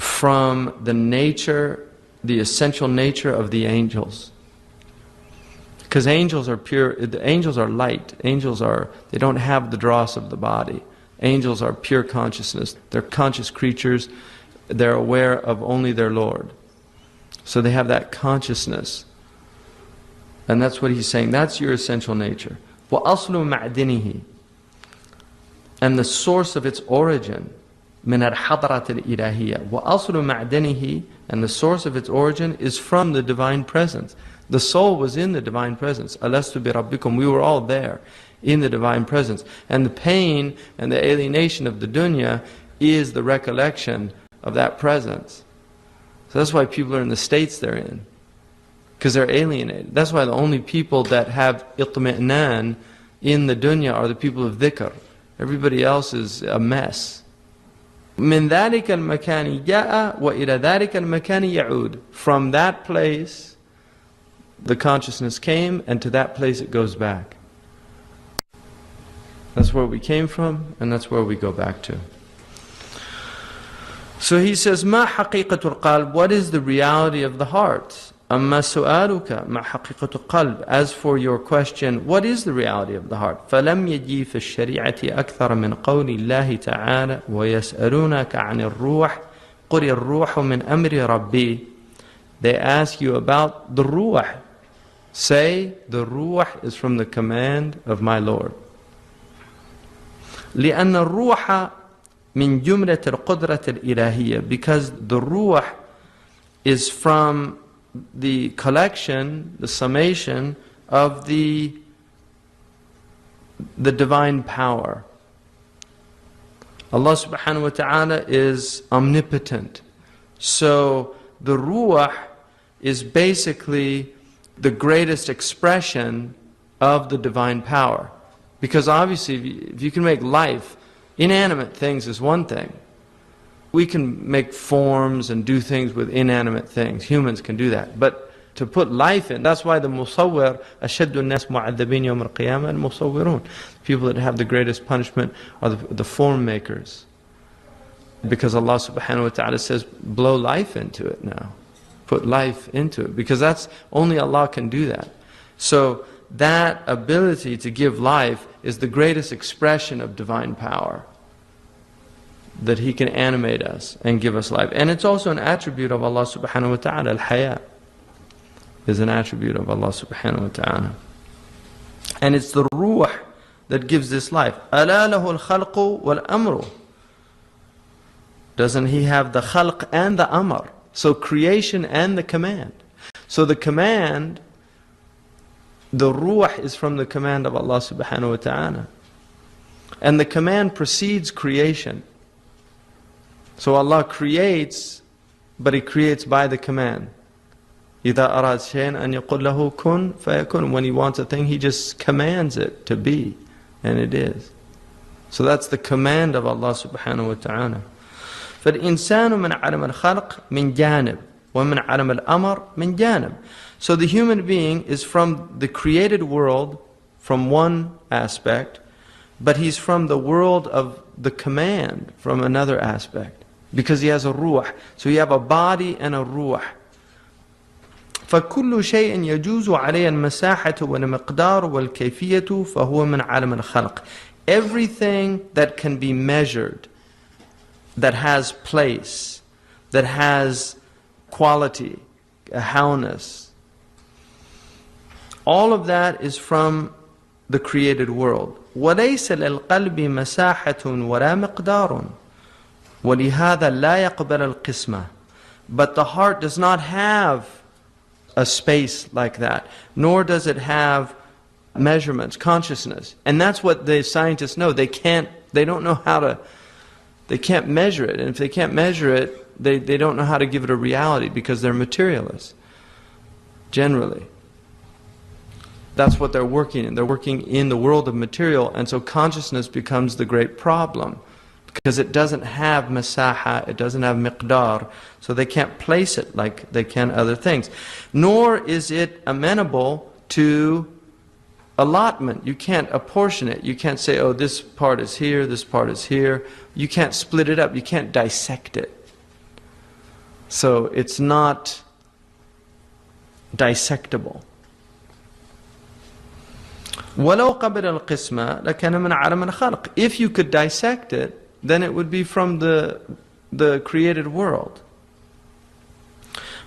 from the nature, the essential nature of the angels. Because angels are pure, the angels are light. Angels are, they don't have the dross of the body. Angels are pure consciousness. They're conscious creatures. They're aware of only their Lord. So they have that consciousness. And that's what he's saying. That's your essential nature. وَأَصْلُ مَعْدِنِهِ, and the source of its origin, مِنَ الْحَضْرَةِ الْإِلَهِيَّةِ. وَأَصْلُ مَعْدِنِهِ, and the source of its origin is from the Divine Presence. The soul was in the Divine Presence. أَلَسْتُ بِرَبِّكُمْ, we were all there in the Divine Presence. And the pain and the alienation of the dunya is the recollection of that presence. So that's why people are in the states they're in, because they're alienated. That's why the only people that have itmi'nan in the dunya are the people of dhikr. Everybody else is a mess. مِنْ ذَلِكَ الْمَكَانِ جَاءَ وَإِلَى ذَلِكَ الْمَكَانِ يَعُودُ. From that place, the consciousness came, and to that place it goes back. That's where we came from, and that's where we go back to. So he says, مَا حَقِيقَةُ الْقَلْبِ, what is the reality of the heart? أَمَّا سُؤَالُكَ مَا حَقِيقَةُ الْقَلْبِ, as for your question, what is the reality of the heart? فَلَمْ يَجِي فِي الشَّرِيعَةِ أَكْثَرَ مِنْ قَوْلِ اللَّهِ تَعَالَى وَيَسْأَلُونَكَ عَنِ الرُّوحِ قُلِ الرُّوحُ مِنْ أَمْرِ رَبِّي. They ask you about the ruh. Say, the ruh is from the command of my Lord. لأن الروح من جملة القدرة الإلهية, because the ruh is from the collection, the summation of the divine power. Allah subhanahu wa ta'ala is omnipotent. So the ruh is basically the greatest expression of the divine power. Because obviously, if you can make life, inanimate things is one thing. We can make forms and do things with inanimate things. Humans can do that. But to put life in, that's why the musawwir, أَشَدُّ النَّاسِ مُعَذَّبِينَ يَوْمَ الْقِيَامَةِ الْمُصَوِّرُونَ. People that have the greatest punishment are the form makers. Because Allah subhanahu wa ta'ala says, blow life into it now. Put life into it. Because that's, only Allah can do that. So that ability to give life is the greatest expression of divine power. That He can animate us and give us life. And it's also an attribute of Allah subhanahu wa ta'ala. Al-Haya is an attribute of Allah subhanahu wa ta'ala. And it's the ruh that gives this life. أَلَا لَهُ الْخَلْقُ وَالْأَمْرُ. Doesn't He have the khalq and the amr? So creation and the command. So the command, the ruh is from the command of Allah subhanahu wa ta'ala. And the command precedes creation. So Allah creates, but He creates by the command. إِذَا أَرَادَ شَيْئًا أَنْ يَقُلْ لَهُ كُنْ فَيَكُنْ. When He wants a thing, He just commands it to be, and it is. So that's the command of Allah subhanahu wa ta'ala. فَالْإِنسَانُ مِنْ عَلَمَ الْخَلْقِ مِنْ جَانِبٍ وَمِنْ عَلَمَ الْأَمْرِ مِنْ جَانِبٍ. So the human being is from the created world from one aspect, but he's from the world of the command from another aspect, because he has a ruh. So you have a body and a ruh. فَكُلُّ شَيْءٍ يَجُوزُ عَلَيْهِ الْمَسَاحَةُ وَالْمِقْدَارُ وَالْكَيْفِيَّةُ فَهُوَ مِنْ عَالَمِ الْخَلْقِ. Everything that can be measured, that has place, that has quality, a howness, all of that is from the created world. وَلَيْسَ لِلْقَلْبِ مَسَاحَةٌ وَلَا مِقْدَارٌ وَلِهَذَا لَا يَقْبَلَ الْقِسْمَةِ. But the heart does not have a space like that, nor does it have measurements, consciousness. And that's what the scientists know. They don't know how to, they can't measure it. And if they can't measure it, they don't know how to give it a reality, because they're materialists, generally. That's what they're working in. They're working in the world of material, and so consciousness becomes the great problem, because it doesn't have masaha, it doesn't have miqdar, so they can't place it like they can other things. Nor is it amenable to allotment. You can't apportion it. You can't say, oh, this part is here, this part is here. You can't split it up. You can't dissect it. So it's not dissectable. وَلَوْ قَبِلَ الْقِسْمَ لَكَانَ مِنْ عَالَمِ الْخَلْقِ. If you could dissect it, then it would be from the created world.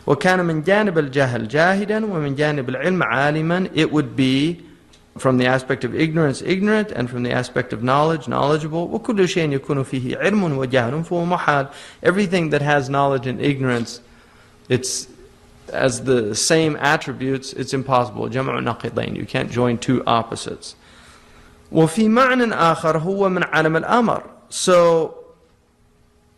وَكَانَ مِنْ جَانِبِ الْجَهْلِ جَاهِدًا وَمِنْ جَانِبِ الْعِلْمِ عَالِمًا. It would be from the aspect of ignorance, ignorant, and from the aspect of knowledge, knowledgeable. وَكُلُّ شَيْءٍ يَكُونُ فِيهِ عِلْمٌ وَجَهْلٌ فَهُوَ مُحَالٌ. Everything that has knowledge and ignorance, it's as the same attributes, it's impossible. جَمْعُ نَقِضَيْنِ. You can't join two opposites. وَفِي مَعْنٍ آخَرْ هُوَ مِنْ عَالَمِ الْأَمْرِ. So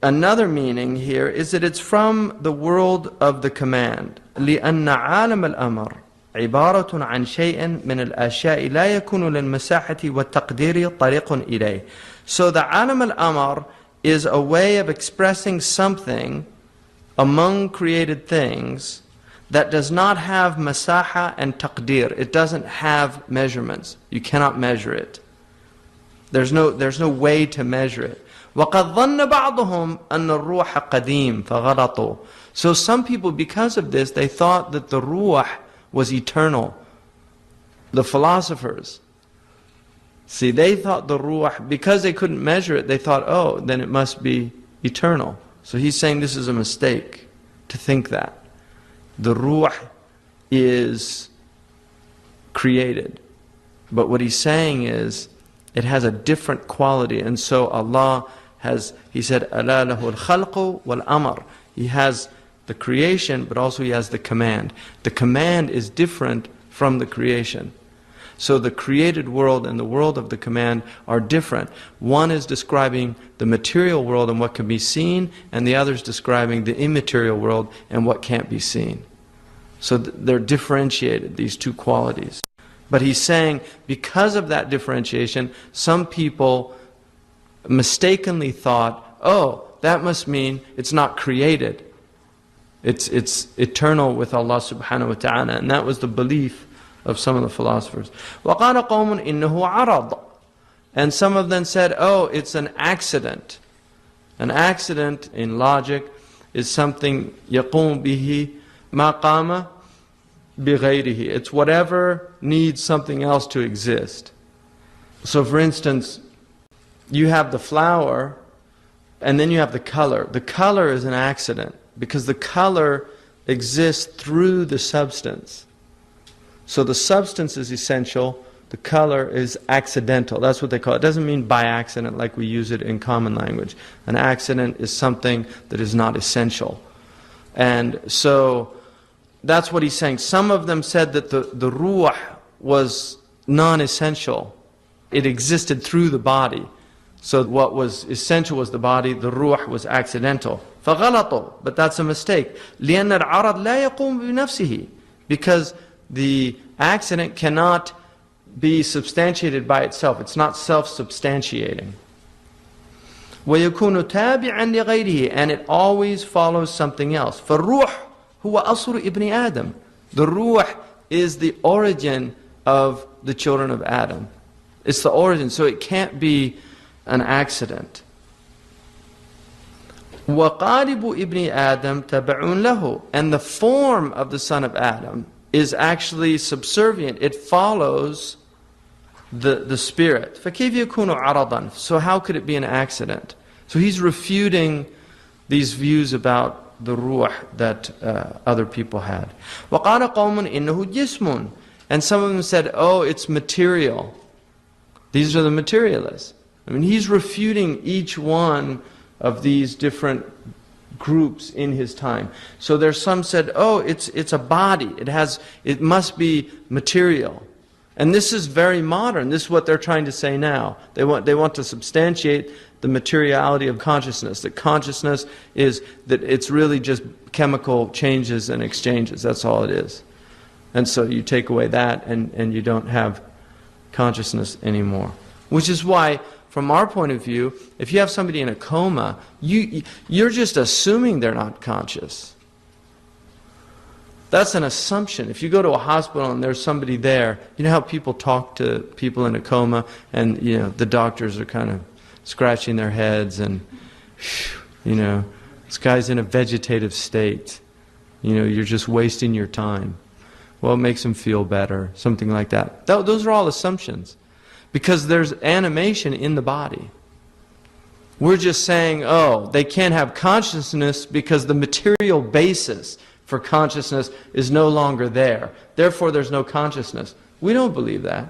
another meaning here is that it's from the world of the command. لِأَنَّ عَالَمَ الْأَمْرِ عبارة عن شيء من الأشياء لا يكون للمساحة والتقدير طريق إليه. So the عالم الأمر is a way of expressing something among created things that does not have masaha and taqdir. It doesn't have measurements. You cannot measure it. There's no way to measure it. وَقَدْ ظَنَّ بَعْضُهُمْ أَنَّ الرُّوحَ قَدِيمٌ فَغَلَطُوا. So some people, because of this, they thought that the ruh was eternal. The philosophers, see, they thought the ruh, because they couldn't measure it, they thought, oh, then it must be eternal. So he's saying this is a mistake to think that. The ruh is created. But what he's saying is, it has a different quality. And so Allah has, he said, أَلَا لَهُ الْخَلْقُ وَالْأَمْرُ. He has the creation, but also he has the command. The command is different from the creation. So the created world and the world of the command are different. One is describing the material world and what can be seen, and the other is describing the immaterial world and what can't be seen. So they're differentiated, these two qualities. But he's saying, because of that differentiation, some people mistakenly thought, oh, that must mean it's not created. It's eternal with Allah subhanahu wa ta'ala. And that was the belief of some of the philosophers. وَقَالَ قَوْمٌ إِنَّهُ عَرَضٌ. And some of them said, oh, it's an accident. An accident in logic is something يَقُومُ بِهِ مَا قَامَ بِغَيْرِهِ. It's whatever needs something else to exist. So for instance, you have the flower, and then you have the color. The color is an accident, because the color exists through the substance. So the substance is essential, the color is accidental. That's what they call it. It doesn't mean by accident like we use it in common language. An accident is something that is not essential. And so that's what he's saying. Some of them said that the ruh was non-essential. It existed through the body. So what was essential was the body, the ruh was accidental. فَغَلَطُوا. But that's a mistake. لِأَنَّ الْعَرَضْ لَا يَقُومُ بِنَفْسِهِ. Because the accident cannot be substantiated by itself. It's not self-substantiating. وَيَكُونُ تَابِعًا لِغَيْرِهِ. And it always follows something else. فَالرُّوحُ هُوَ أَصْلُ إِبْنِ آدَمَ. The ruh is the origin of the children of Adam. It's the origin, so it can't be an accident. وَقَالِبُ إِبْنِ آدَمَ تَبَعٌ لَهُ. And the form of the son of Adam is actually subservient. It follows the spirit. فَكَيْفَ يَكُونُ عَرَضًا. So how could it be an accident? So he's refuting these views about the ruh that other people had. وَقَالَ قَوْمٌ إِنَّهُ جِسْمٌ. And some of them said, oh, it's material. These are the materialists. I mean, he's refuting each one of these different groups in his time. So there's some said, oh, it's a body. It must be material. And this is very modern. This is what they're trying to say now. They want to substantiate the materiality of consciousness. That consciousness is that it's really just chemical changes and exchanges. That's all it is. And so you take away that and you don't have consciousness anymore. Which is why, from our point of view, if you have somebody in a coma, you're just assuming they're not conscious. That's an assumption. If you go to a hospital and there's somebody there, you know how people talk to people in a coma, and the doctors are kind of scratching their heads and This guy's in a vegetative state. You're just wasting your time. Well, it makes him feel better, something like that. Those are all assumptions. Because there's animation in the body. We're just saying, oh, they can't have consciousness because the material basis for consciousness is no longer there. Therefore, there's no consciousness. We don't believe that.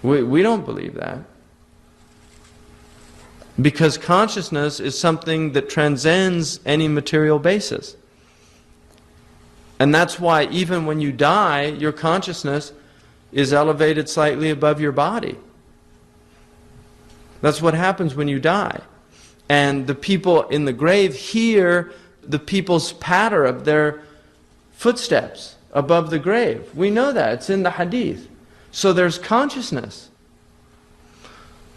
We don't believe that. Because consciousness is something that transcends any material basis. And that's why even when you die, your consciousness is elevated slightly above your body. That's what happens when you die. And the people in the grave hear the people's patter of their footsteps above the grave. We know that. It's in the hadith. So there's consciousness.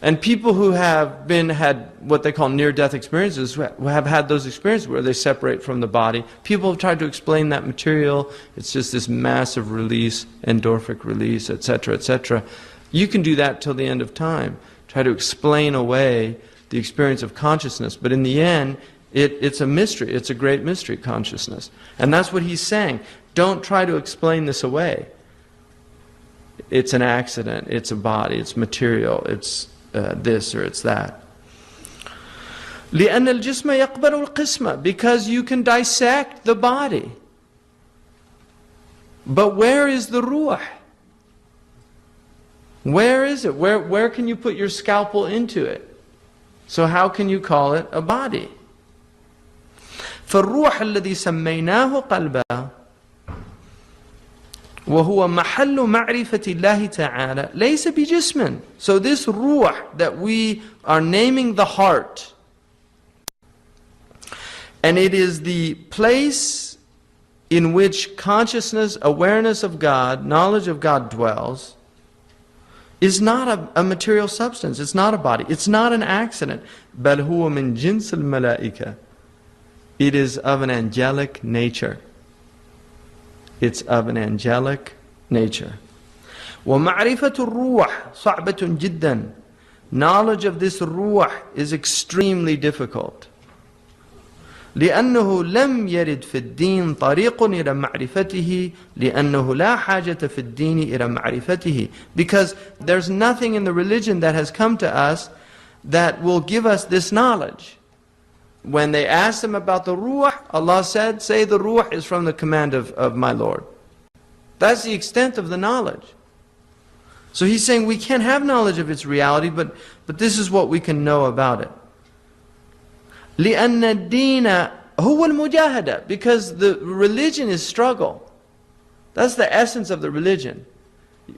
And people who have had what they call near-death experiences, who have had those experiences where they separate from the body, people have tried to explain that material. It's just this massive release, endorphic release, etc., etc. You can do that till the end of time. Try to explain away the experience of consciousness. But in the end, it's a mystery. It's a great mystery, consciousness. And that's what he's saying. Don't try to explain this away. It's an accident. It's a body. It's material. It's this or it's that. لأن الجسم يقبل القسمة, because you can dissect the body. But where is the ruh? Where is it? Where can you put your scalpel into it? So how can you call it a body? فالروح الذي سميناه قلبا وهو محل معرفة الله تعالى ليس بجسم. So this ruh that we are naming the heart, and it is the place in which consciousness, awareness of God, knowledge of God dwells, is not a material substance. It's not a body. It's not an accident. بل هو من جنس الملائكة. It is of an angelic nature. It's of an angelic nature. ومعرفة الروح صعبة جدا. Knowledge of this ruh is extremely difficult. لأنه لم يرد في الدين طريق إلى معرفته لأنه لا حاجة في الدين إلى معرفته. Because there's nothing in the religion that has come to us that will give us this knowledge. When they asked him about the ruh, Allah said, say the ruh is from the command of my Lord. That's the extent of the knowledge. So he's saying we can't have knowledge of its reality, but this is what we can know about it. لأن الدين هو المجاهدة, because the religion is struggle. That's the essence of the religion.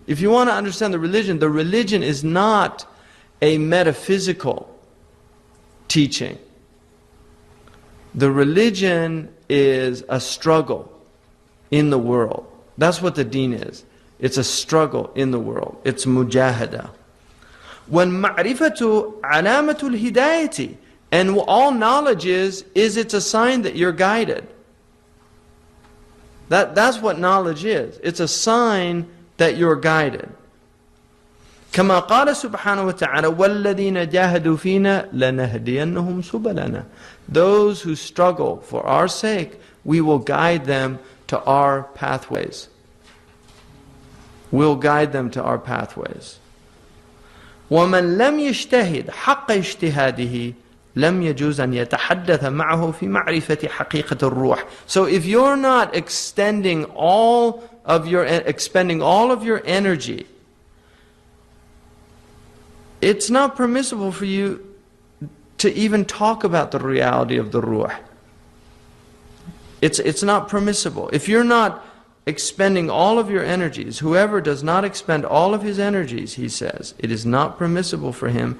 If you want to understand the religion is not a metaphysical teaching. The religion is a struggle in the world. That's what the deen is. It's a struggle in the world. It's mujahada. وَالْمَعْرِفَةُ عَلَامَةُ الْهِدَايَةِ. And all knowledge is it's a sign that you're guided. That's what knowledge is. It's a sign that you're guided. كما قال سبحانه وتعالى وَالَّذِينَ جَاهَدُوا فِينَا لَنَهْدِيَنَّهُمْ سُبَلَنَا. Those who struggle for our sake, we will guide them to our pathways. We'll guide them to our pathways. وَمَنْ لَمْ يَجْتَهِدْ حَقَّ اجْتِهَادِهِ لم يجوز أن يتحدث معه في معرفة حقيقة الروح. So if you're not expending all of your energy, it's not permissible for you to even talk about the reality of the ruh. It's not permissible. If you're not expending all of your energies, whoever does not expend all of his energies, he says, it is not permissible for him.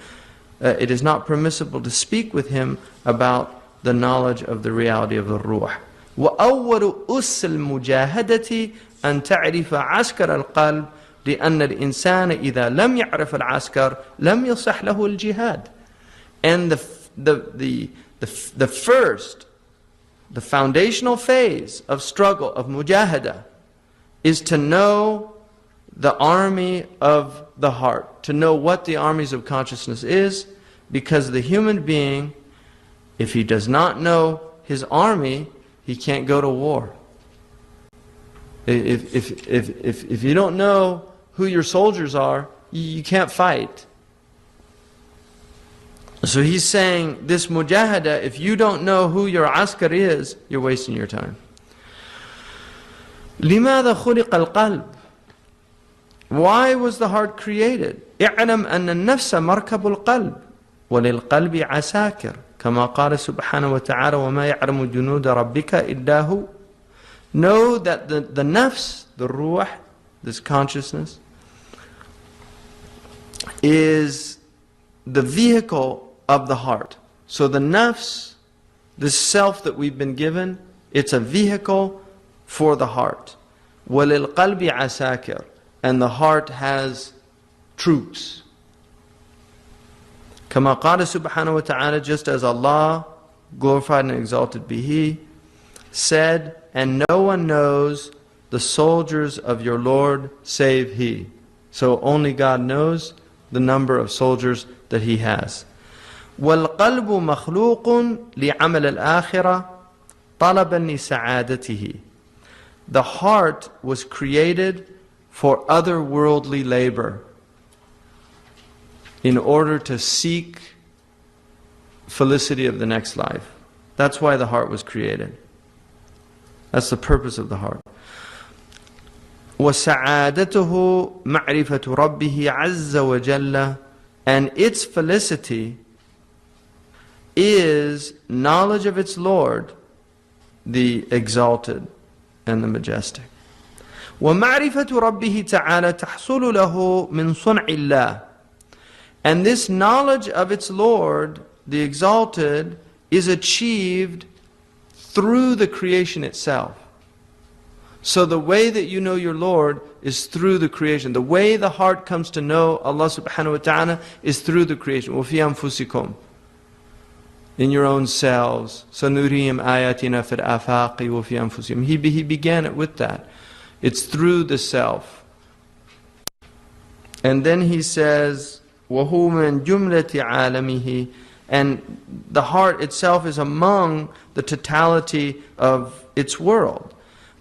It is not permissible to speak with him about the knowledge of the reality of the ruh. وأول أس المجاهدة أن تعرف عسكر القلب لأن الإنسان إذا لم يعرف العسكر لم يصح له الجهاد. And the foundational phase of struggle, of mujahada, is to know the army of the heart, to know what the armies of consciousness is, because the human being If he does not know his army, he can't go to war. If you don't know who your soldiers are, you can't fight. So he's saying, this mujahada, if you don't know who your askar is, you're wasting your time. لماذا خلق القلب? Why was the heart created? اعلم أن النفس مركب القلب وللقلب عساكر كما قال سبحانه وتعالى وما يعلم جنود ربك إلا هو. Know that the nafs, the ruh, this consciousness, is the vehicle of the heart. So the nafs, this self that we've been given, it's a vehicle for the heart. وَلِلْقَلْبِ عَسَاكِرٌ. And the heart has troops. كما قال سبحانه وتعالى, just as Allah, glorified and exalted be He, said, and no one knows the soldiers of your Lord save He. So only God knows the number of soldiers that He has. وَالْقَلْبُ مَخْلُوقٌ لِعَمَلِ الْآخِرَةِ طَلَبًا لِسَعَادَتِهِ. The heart was created for otherworldly labor in order to seek felicity of the next life. That's why the heart was created. That's the purpose of the heart. وَسَعَادَتُهُ مَعْرِفَةُ رَبِّهِ عَزَّ وَجَلَّ. And its felicity is knowledge of its Lord, the exalted and the majestic. وَمَعْرِفَةُ رَبِّهِ تَعَالَى تَحْصُلُ لَهُ مِنْ صُنْعِ اللَّهِ. And this knowledge of its Lord, the exalted, is achieved through the creation itself. So the way that you know your Lord is through the creation. The way the heart comes to know Allah subhanahu wa ta'ala is through the creation. وَفِي أَنفُسِكُمْ. In your own selves. سَنُرِيهِمْ آيَاتِنَا فِي الْآفَاقِ وَفِي أَنفُسِهِمْ. He began it with that. It's through the self. And then he says, وَهُ مِنْ جُمْلَةِ عَالَمِهِ. And the heart itself is among the totality of its world.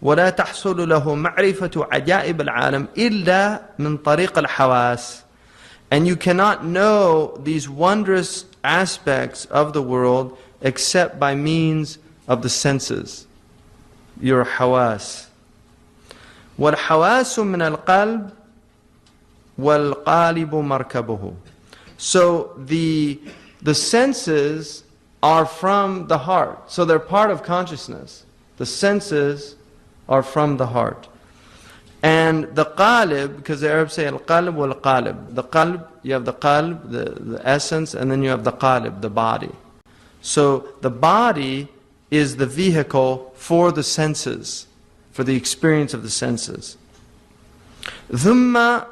وَلَا تَحْصُلُ لَهُ مَعْرِفَةُ عَجَائِبِ الْعَالَمِ إِلَّا مِنْ طَرِيقِ الْحَوَاسِ. And you cannot know these wondrous aspects of the world except by means of the senses, your hawas. وَالْحَوَاسُ مِنَ الْقَلْبِ وَالْقَالِبُ مَرْكَبُهُ. So the senses are from the heart. So they're part of consciousness. The senses are from the heart. And the qalib, because the Arabs say al-qalb wal-qalib. The qalb, you have the qalb, the essence, and then you have the qalib, the body. So the body is the vehicle for the senses, for the experience of the senses. ثُمَّ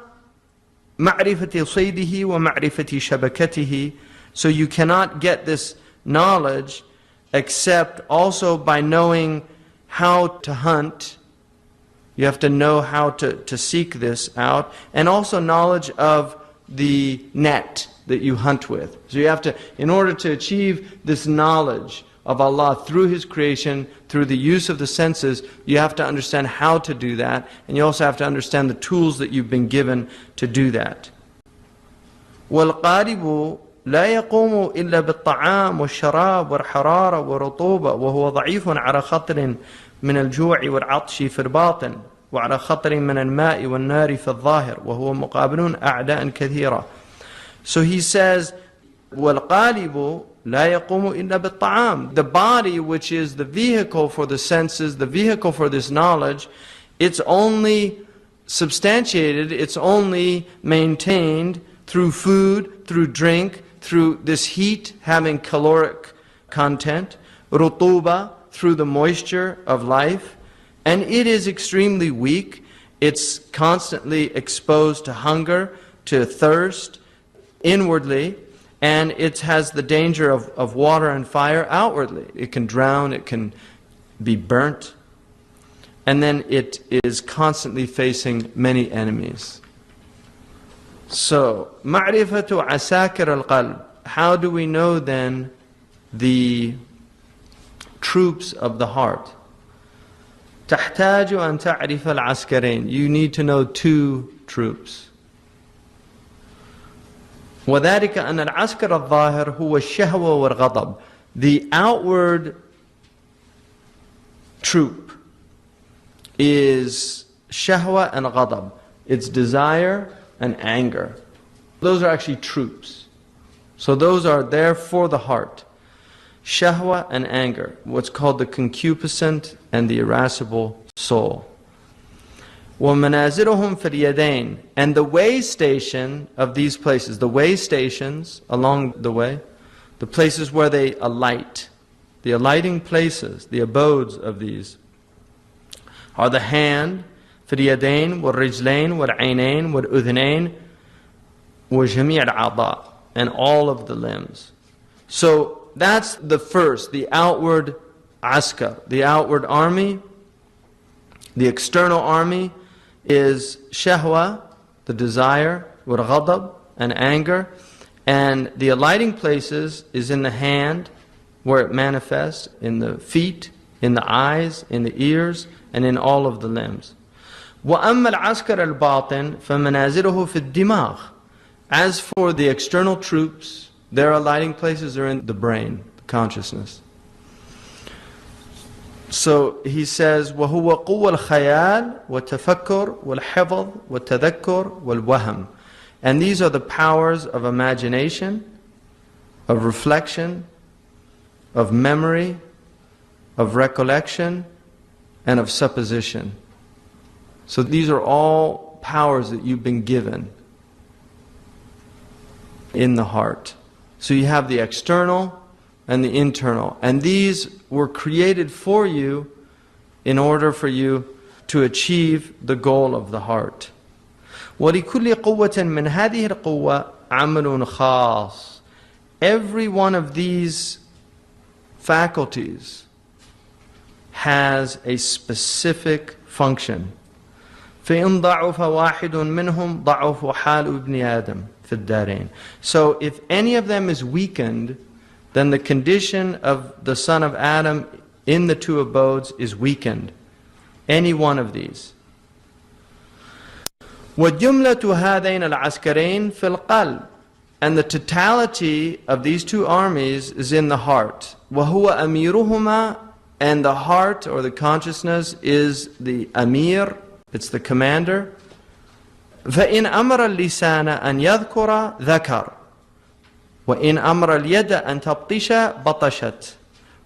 مَعْرِفَةِ صَيْدِهِ وَمَعْرِفَةِ شَبَكَتِهِ. So you cannot get this knowledge except also by knowing how to hunt. You have to know how to seek this out, and also knowledge of the net that you hunt with. So you have to, in order to achieve this knowledge of Allah through His creation, through the use of the senses, you have to understand how to do that, and you also have to understand the tools that you've been given to do that. وَالْقَارِبُ لا يقوم إلا بالطعام والشراب والحرارة والرطوبة وهو ضعيف على خطر من الجوع والعطش في الباطن وعلى خطر من الماء والنار في الظاهر وهو مقابل أعداء كثيرة. So he says, والقالب لا يقوم إلا بالطعام. The body, which is the vehicle for the senses, the vehicle for this knowledge, it's only substantiated, it's only maintained through food, through drink, through this heat having caloric content, rutuba, through the moisture of life, and it is extremely weak. It's constantly exposed to hunger, to thirst inwardly, and it has the danger of water and fire outwardly. It can drown, it can be burnt, and then it is constantly facing many enemies. So, ma'rifatu asakir al-qalb. How do we know then the troops of the heart. تحتاج أن تعرف العسكرين. You need to know two troops. وذلك أن العسكر الظاهر هو الشهوة والغضب. The outward troop is shahwa and ghadab. It's desire and anger. Those are actually troops. So those are there for the heart. Shahwa and anger, what's called the concupiscent and the irascible soul. وَمَنَازِلُهُمْ فِي الْيَدَيْنِ. And the way station of these places, the way stations along the way, the places where they alight, the alighting places, the abodes of these, are the hand, في اليدين والرجلين والعينين والأذنين وجميع الأعضاء, and all of the limbs. So that's the first, the outward askar, the outward army. The external army is shahwa, the desire, والغضب, and anger. And the alighting places is in the hand, where it manifests, in the feet, in the eyes, in the ears, and in all of the limbs. وَأَمَّا الْعَسْكَرَ الْبَاطِنِ فَمَنَازِلُهُ فِي الدِّمَاغِ. As for the external troops, their alighting places are in the brain, the consciousness. So he says, وَهُوَ قُوَّ الْخَيَالِ وَالتَّفَكُّرِ وَالْحِفْظِ وَالتَّذَكُّرِ وَالْوَهْمِ. And these are the powers of imagination, of reflection, of memory, of recollection, and of supposition. So these are all powers that you've been given in the heart. So you have the external and the internal. And these were created for you in order for you to achieve the goal of the heart. وَلِكُلِّ قُوَّةٍ مِّنْ هَذِهِ الْقُوَّةِ عَمَلٌ خَاصٌ. Every one of these faculties has a specific function. فَإِنْ ضَعُفَ وَاحِدٌ مِّنْهُمْ ضَعُفُ حَالُ ابْنِ آدَمَ فِي الدَّارَيْنِ. So if any of them is weakened, then the condition of the son of Adam in the two abodes is weakened. Any one of these. وَجُمْلَةُ هَذَيْنَ الْعَسْكَرَيْنِ فِي الْقَلْبِ. And the totality of these two armies is in the heart. وَهُوَ أَمِيرُهُمَا. And the heart, or the consciousness, is the amir, it's the commander. فَإِنْ أَمَرَ اللِّسَانَ أَنْ يَذْكُرَ ذَكَرَ وَإِنْ أَمَرَ الْيَدَ أَنْ تَبْطِشَ بَطَشَتْ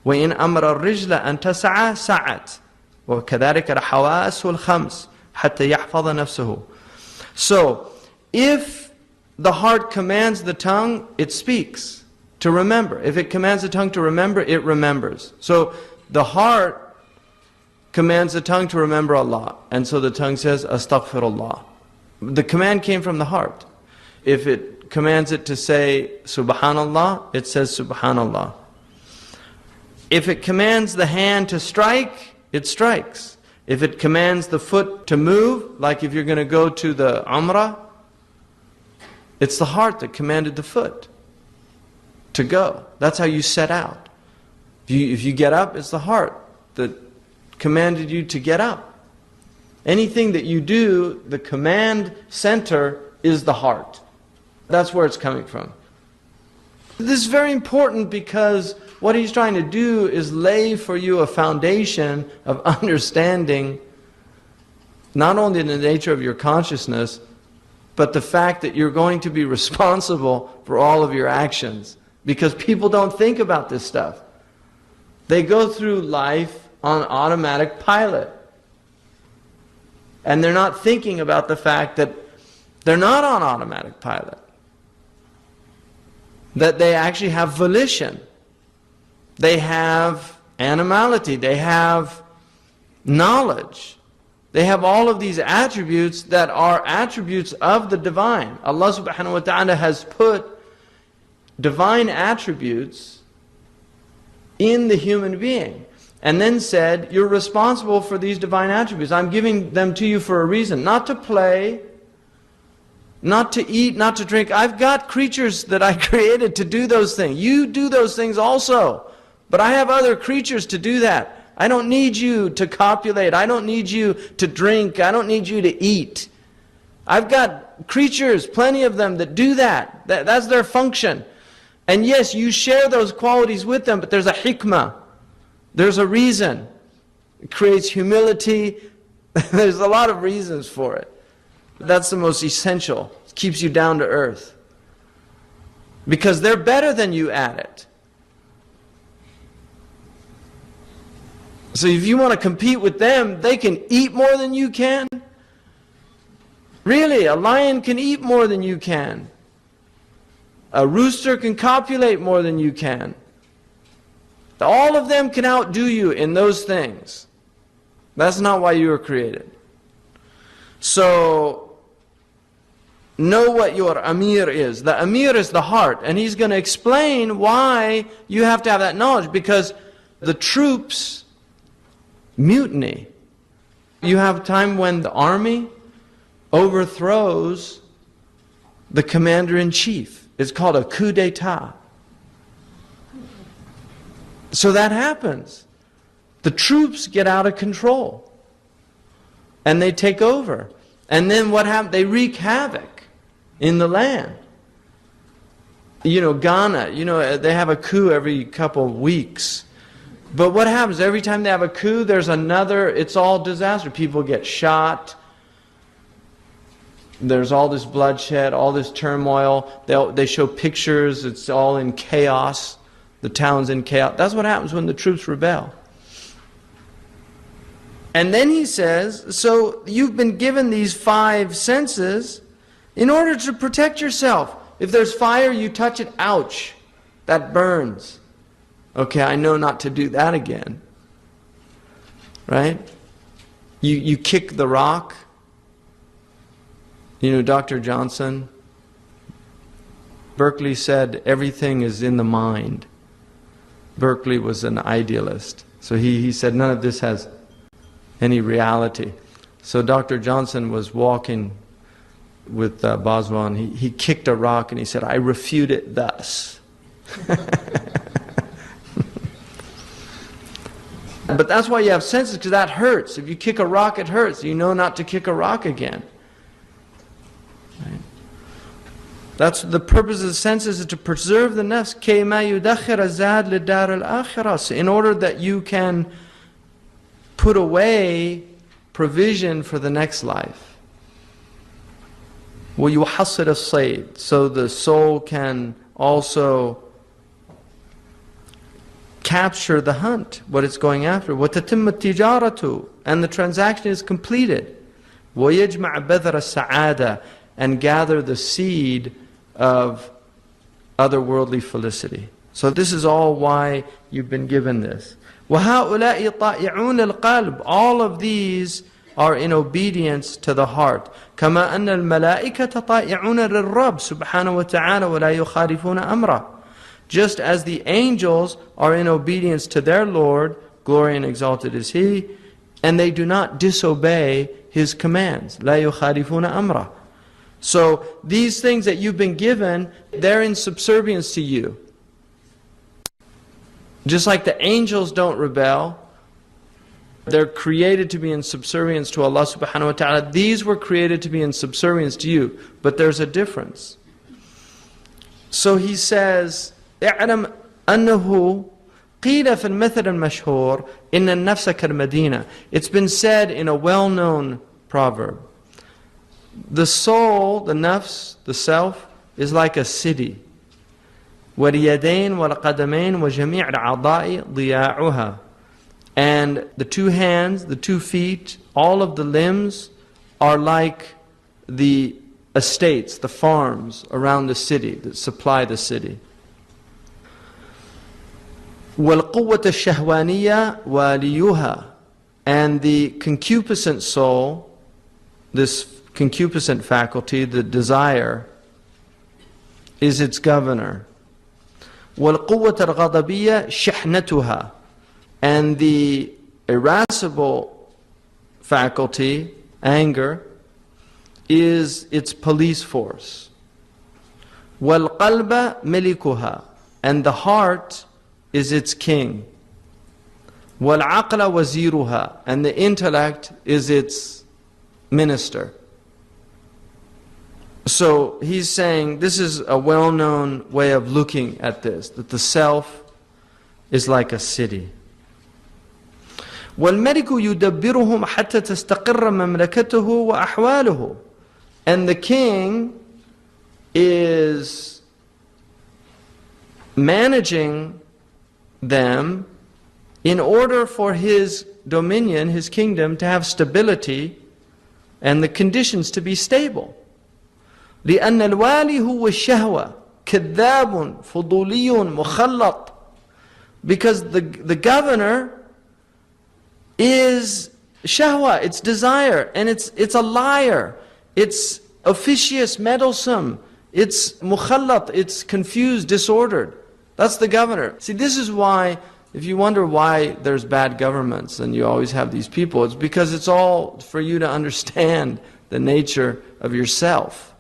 وَإِنْ أَمَرَ الرِّجْلَ أَنْ تَسْعَى سَعَتْ وَكَذَلِكَ الْحَوَاسُ الْخَمْسُ حَتَّى يَحْفَظَ نَفْسَهُ. So, if the heart commands the tongue, it speaks to remember. If it commands the tongue to remember, it remembers. So, the heart commands the tongue to remember Allah. And so the tongue says, Astaghfirullah. The command came from the heart. If it commands it to say Subhanallah, it says Subhanallah. If it commands the hand to strike, it strikes. If it commands the foot to move, like if you're going to go to the Umrah, it's the heart that commanded the foot to go. That's how you set out. If you get up, it's the heart that commanded you to get up. Anything that you do, the command center is the heart. That's where it's coming from. This is very important because what he's trying to do is lay for you a foundation of understanding not only the nature of your consciousness, but the fact that you're going to be responsible for all of your actions. Because people don't think about this stuff. They go through life on automatic pilot. And they're not thinking about the fact that they're not on automatic pilot. That they actually have volition. They have animality. They have knowledge. They have all of these attributes that are attributes of the divine. Allah subhanahu wa ta'ala has put divine attributes in the human being. And then said, you're responsible for these divine attributes. I'm giving them to you for a reason. Not to play, not to eat, not to drink. I've got creatures that I created to do those things. You do those things also. But I have other creatures to do that. I don't need you to copulate. I don't need you to drink. I don't need you to eat. I've got creatures, plenty of them, that do that. That's their function. And yes, you share those qualities with them, but there's a hikmah. There's a reason. It creates humility. There's a lot of reasons for it. But that's the most essential. It keeps you down to earth. Because they're better than you at it. So if you want to compete with them, they can eat more than you can. Really, a lion can eat more than you can. A rooster can copulate more than you can. All of them can outdo you in those things. That's not why you were created. So, know what your Amir is. The Amir is the heart. And he's going to explain why you have to have that knowledge. Because the troops mutiny. You have time when the army overthrows the commander-in-chief. It's called a coup d'etat. So that happens. The troops get out of control. And they take over. And then what happens? They wreak havoc in the land. You know, Ghana, they have a coup every couple of weeks. But what happens? Every time they have a coup, there's another, it's all disaster. People get shot. There's all this bloodshed, all this turmoil. They show pictures, it's all in chaos. The town's in chaos. That's what happens when the troops rebel. And then he says, so you've been given these 5 senses in order to protect yourself. If there's fire, you touch it, ouch, that burns. Okay, I know not to do that again. Right? You kick the rock. Dr. Johnson, Berkeley said everything is in the mind. Berkeley was an idealist. So he said none of this has any reality. So Dr. Johnson was walking with Boswell, and he kicked a rock and he said, I refute it thus. But that's why you have senses, because that hurts. If you kick a rock, it hurts. You know not to kick a rock again. Right? That's the purpose of the senses, is to preserve the nafs. كَيْمَا يُدَخِّرَ الزَّادِ لِلدَّارِ الْآخِرَةِ. In order that you can put away provision for the next life. وَيُحَصِّرَ الصَّيْدِ. So the soul can also capture the hunt, what it's going after. وَتَتِمَّ التِّجَارَةُ. And the transaction is completed. وَيَجْمَعْ بَذْرَ السَّعَادَةِ. And gather the seed of otherworldly felicity. So this is all why you've been given this. وَهَؤُلَاءِ طَائِعُونَ الْقَلْبِ. All of these are in obedience to the heart. كَمَا أَنَّ الْمَلَائِكَةَ طَائِعُونَ لِلرَّبِّ سُبْحَانَهُ وَتَعَالَى وَلَا يُخَالِفُونَ أَمْرَهُ. Just as the angels are in obedience to their Lord, glory and exalted is He, and they do not disobey His commands. لَا يُخَالِفُونَ أَمْرَهُ. So these things that you've been given, they're in subservience to you. Just like the angels don't rebel, they're created to be in subservience to Allah subhanahu wa ta'ala. These were created to be in subservience to you. But there's a difference. So he says, اعلم أنه قيل في المثل المشهور إن النفس كالمدينة. It's been said in a well-known proverb. The soul, the nafs, the self, is like a city. وَالْيَدَيْنِ وَالْقَدَمَيْنِ وَجَمِيعَ الْأَعْضَاءِ ضِيَاعُهَا. And the 2 hands, the 2 feet, all of the limbs are like the estates, the farms around the city that supply the city. وَالْقُوَّةَ الشَّهْوَانِيَّةِ وَالِيُّهَا. And the concupiscent soul, this concupiscent faculty, the desire, is its governor. وَالْقُوَّةَ الْغَضَبِيَّةِ شِحْنَتُهَا. And the irascible faculty, anger, is its police force. وَالْقَلْبَ مِلِكُهَا, and the heart is its king. وَالْعَقْلَ وَزِيرُهَا, and the intellect is its minister. So he's saying this is a well-known way of looking at this, that the self is like a city. وَالْمَلِكُ يُدَبِّرُهُمْ حَتَّى تَسْتَقِرَّ مَمْلَكَتُهُ وَأَحْوَالُهُ, and the king is managing them in order for his dominion, his kingdom, to have stability and the conditions to be stable. لأن الوالي هو الشهوة كذاب فضولي مخلط, because the governor is shahwa, it's desire, and it's a liar, it's officious, meddlesome, it's mukhallat, it's confused, disordered. That's the governor. See, this is why, if you wonder why there's bad governments and you always have these people, it's because it's all for you to understand the nature of yourself.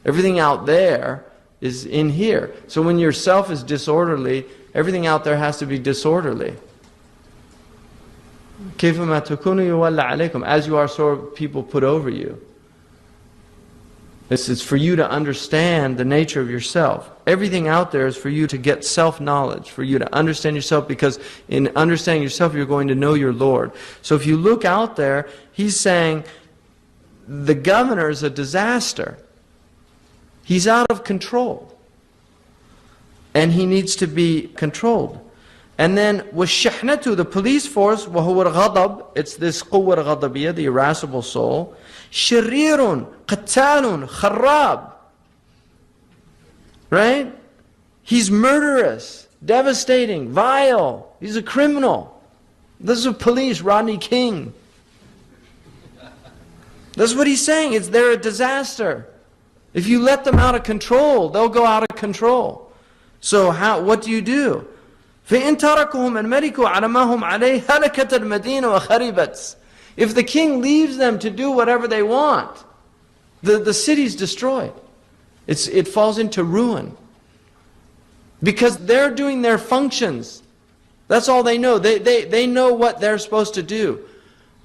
Everything out there is in here. So when yourself is disorderly, everything out there has to be disorderly. كيفما تكونوا يولى عليكم, as you are, so people put over you. This is for you to understand the nature of yourself. Everything out there is for you to get self-knowledge, for you to understand yourself, because in understanding yourself you're going to know your Lord. So if you look out there, he's saying the governor is a disaster. He's out of control. And he needs to be controlled. And then وَالشَّحْنَةُ, the police force, وَهُوَ الْغَضَبِ, it's this قُوَّة الْغَضَبِيَّة, the irascible soul. شَرِيرٌ قَتَّالٌ خَرَّابٌ, right? He's murderous, devastating, vile. He's a criminal. This is a police, Rodney King. That's what he's saying. They're a disaster. If you let them out of control, they'll go out of control. So what do? فَإِن تَرَكُهُمْ الْمَلِكُ عَلَى مَا هُمْ عَلَيْهِ هَلَكَتْ الْمَدِينَ وَخَرِبَتْ. If the king leaves them to do whatever they want, the city's destroyed. It falls into ruin. Because they're doing their functions. That's all they know. They know what they're supposed to do.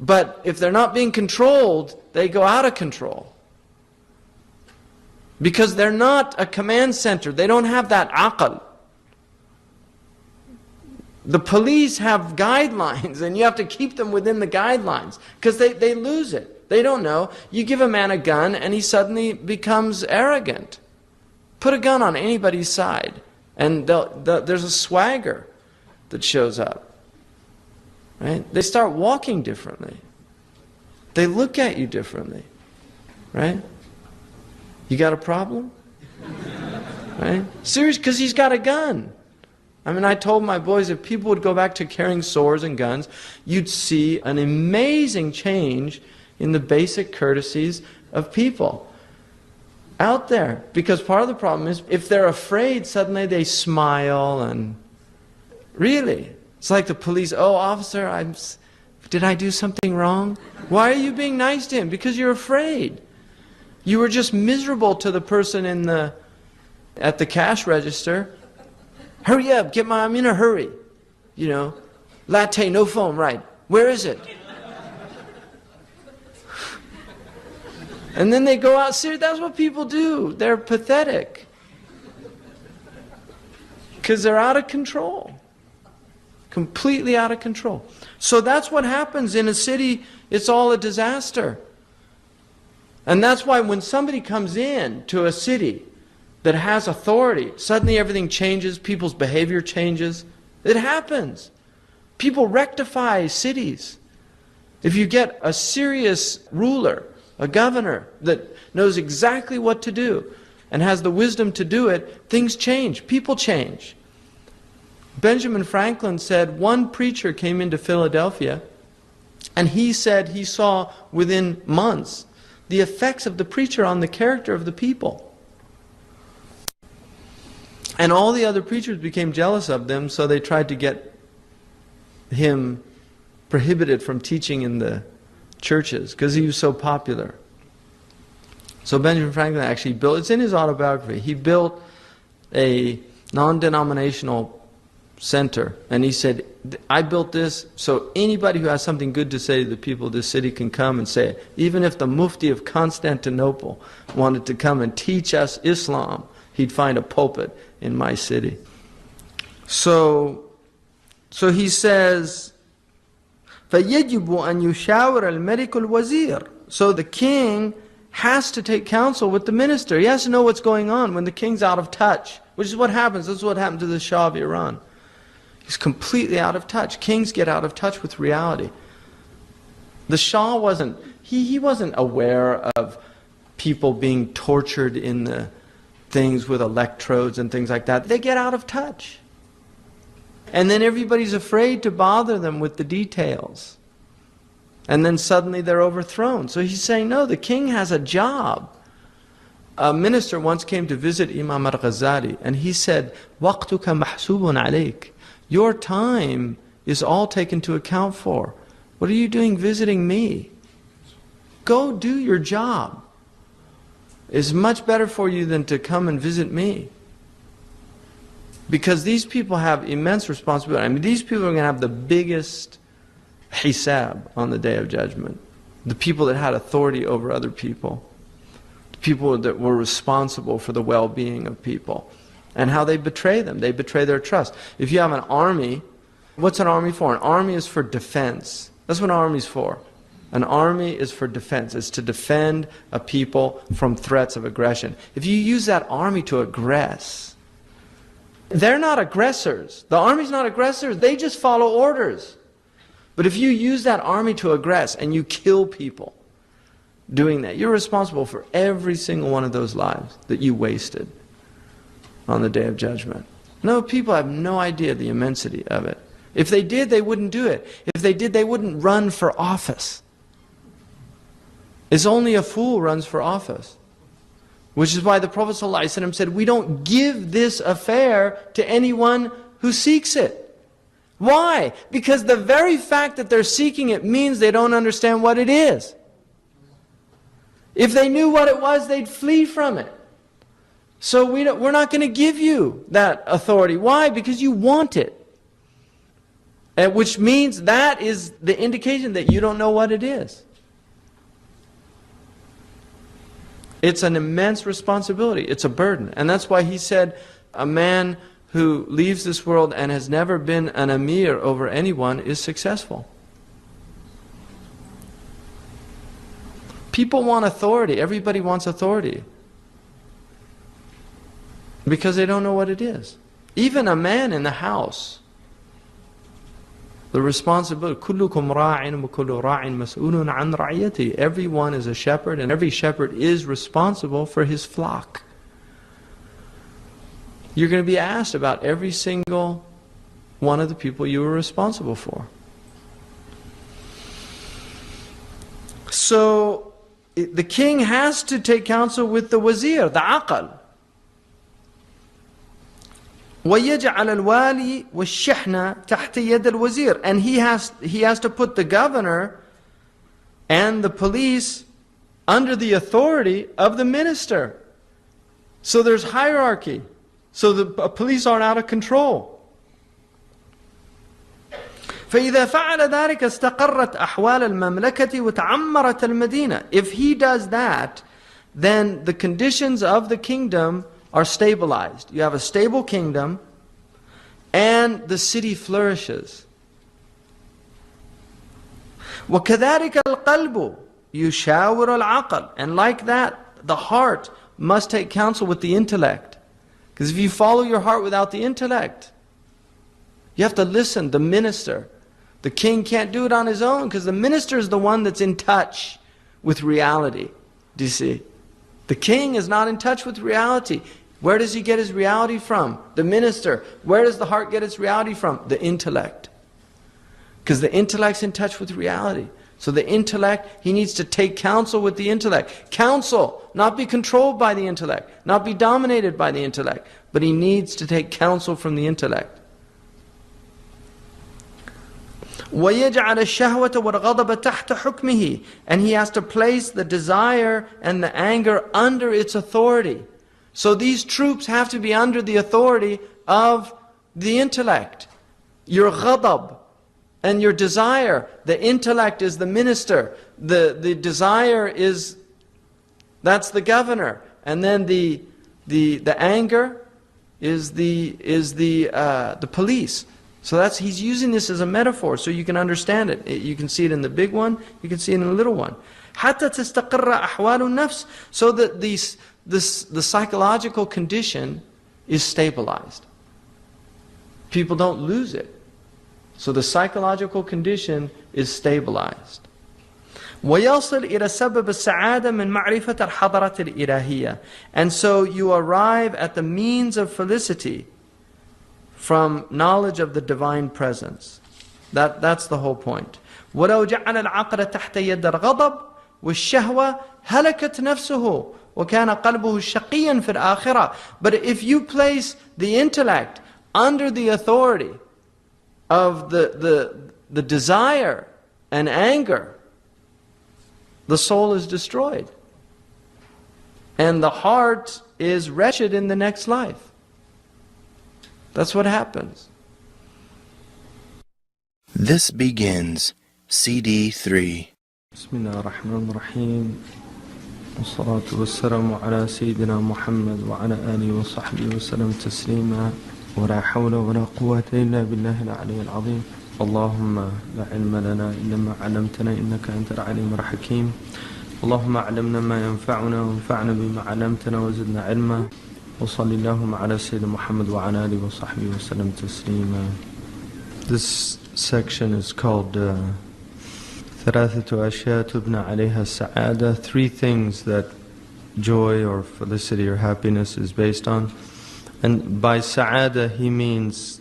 But if they're not being controlled, they go out of control. Because they're not a command center. They don't have that aql. The police have guidelines, and you have to keep them within the guidelines, because they lose it. They don't know. You give a man a gun, and he suddenly becomes arrogant. Put a gun on anybody's side, and there's a swagger that shows up. Right? They start walking differently. They look at you differently. Right? You got a problem? Right? Serious, because he's got a gun. I mean, I told my boys, if people would go back to carrying swords and guns, you'd see an amazing change in the basic courtesies of people out there. Because part of the problem is, if they're afraid, suddenly they smile, and really, it's like the police, oh, officer, did I do something wrong? Why are you being nice to him? Because you're afraid. You were just miserable to the person at the cash register. Hurry up, I'm in a hurry. You know, latte, no foam, right? Where is it? And then they go out, serious. That's what people do. They're pathetic. Because they're out of control. Completely out of control. So that's what happens in a city. It's all a disaster. And that's why when somebody comes in to a city that has authority, suddenly everything changes, people's behavior changes. It happens. People rectify cities. If you get a serious ruler, a governor that knows exactly what to do and has the wisdom to do it, things change, people change. Benjamin Franklin said one preacher came into Philadelphia, and he said he saw within months the effects of the preacher on the character of the people. And all the other preachers became jealous of them, so they tried to get him prohibited from teaching in the churches, because he was so popular. So Benjamin Franklin actually built, it's in his autobiography, he built a non-denominational center, and he said, I built this so anybody who has something good to say to the people of this city can come and say it. Even if the Mufti of Constantinople wanted to come and teach us Islam, he'd find a pulpit in my city. So he says, فَيَجِبُ أَن يُشَاوِرَ الْمَلِكُ الْوَزِيرُ. So the king has to take counsel with the minister. He has to know what's going on when the king's out of touch, which is what happens. This is what happened to the Shah of Iran. He's completely out of touch. Kings get out of touch with reality. The Shah wasn't, he wasn't aware of people being tortured in the things with electrodes and things like that. They get out of touch. And then everybody's afraid to bother them with the details. And then suddenly they're overthrown. So he's saying, no, the king has a job. A minister once came to visit Imam al-Ghazali, and he said, وَقْتُكَ مَحْسُوبٌ عَلَيْكَ. Your time is all taken to account for. What are you doing visiting me? Go do your job. It's much better for you than to come and visit me. Because these people have immense responsibility. I mean, these people are going to have the biggest hisab on the Day of Judgment. The people that had authority over other people. The people that were responsible for the well-being of people. And how they betray them. They betray their trust. If you have an army, what's an army for? An army is for defense. That's what an army is for. An army is for defense. It's to defend a people from threats of aggression. If you use that army to aggress, they're not aggressors. The army's not aggressors. They just follow orders. But if you use that army to aggress and you kill people doing that, you're responsible for every single one of those lives that you wasted on the Day of Judgment. No, people have no idea the immensity of it. If they did, they wouldn't do it. If they did, they wouldn't run for office. It's only a fool runs for office. Which is why the Prophet ﷺ said, we don't give this affair to anyone who seeks it. Why? Because the very fact that they're seeking it means they don't understand what it is. If they knew what it was, they'd flee from it. So we're not going to give you that authority. Why? Because you want it. Which means that is the indication that you don't know what it is. It's an immense responsibility. It's a burden. And that's why he said, a man who leaves this world and has never been an emir over anyone is successful. People want authority. Everybody wants authority. Because they don't know what it is. Even a man in the house. The responsibility, كُلُّكُمْ رَاعٍ وَكُلُّ رَاعٍ مَسْئُولٌ عَنْ رَعِيَّتِهِ. Everyone is a shepherd, and every shepherd is responsible for his flock. You're going to be asked about every single one of the people you were responsible for. So, the king has to take counsel with the wazir, the aqal. وَيَجْعَلَ الْوَالِي وَالشِّحْنَ تَحْتَ يَدِ الْوَزِيرِ. And he has to put the governor and the police under the authority of the minister. So there's hierarchy. So the police aren't out of control. فإذا فعل ذلك استقرت أحوال المملكة وتعمرت المدينة. If he does that, then the conditions of the kingdom are stabilized. You have a stable kingdom, and the city flourishes. وكذلك القلب يشاور العقل. And like that, the heart must take counsel with the intellect. Because if you follow your heart without the intellect, you have to listen. The minister, the king can't do it on his own, because the minister is the one that's in touch with reality. Do you see? The king is not in touch with reality. Where does he get his reality from? The minister. Where does the heart get its reality from? The intellect. Because the intellect's in touch with reality. So the intellect, he needs to take counsel with the intellect. Counsel, not be controlled by the intellect, not be dominated by the intellect, but he needs to take counsel from the intellect. وَيَجْعَلَ الشَّهْوَةَ وَالْغَضَبَ تَحْتَ حُكْمِهِ. And he has to place the desire and the anger under its authority. So these troops have to be under the authority of the intellect. Your ghadab and your desire, the intellect is the minister, the desire is, that's the governor, and then the anger is the police. So he's using this as a metaphor so you can understand it. You can see it in the big one, you can see it in the little one. حتى تستقر أحوال النفس, so that the psychological condition is stabilized. People don't lose it. So the psychological condition is stabilized. ويصل إلى سبب السعادة من معرفة الحضرة الإلهية. And so you arrive at the means of felicity from knowledge of the divine presence. That's the whole point. ولو جعل العقل تحت يد الغضب والشهوة هلكت نفسه وكان قلبه شقيا في الآخرة. But if you place the intellect under the authority of the desire and anger, the soul is destroyed. And the heart is wretched in the next life. That's what happens. This begins CD 3. Bismillah ar-Rahman ar-Rahim. Wassalatu wassalamu ala Sayyidina Muhammad wa ala alihi wa sahbihi wa sallam taslima. ولا حول ولا قوة إلا بالله العلي العظيم. اللهم لا علم لنا إلا ما علمتنا إنك أنت العليم الحكيم. اللهم علمنا ما ينفعنا وانفعنا بما علمتنا وزدنا علما. وصلى اللهم على سيدنا محمد وعلى آله وصحبه وسلم تسليما. This section is called ثلاثة أشياء تبنى عليها السعادة. Three things that joy or felicity or happiness is based on. And by sa'ada he means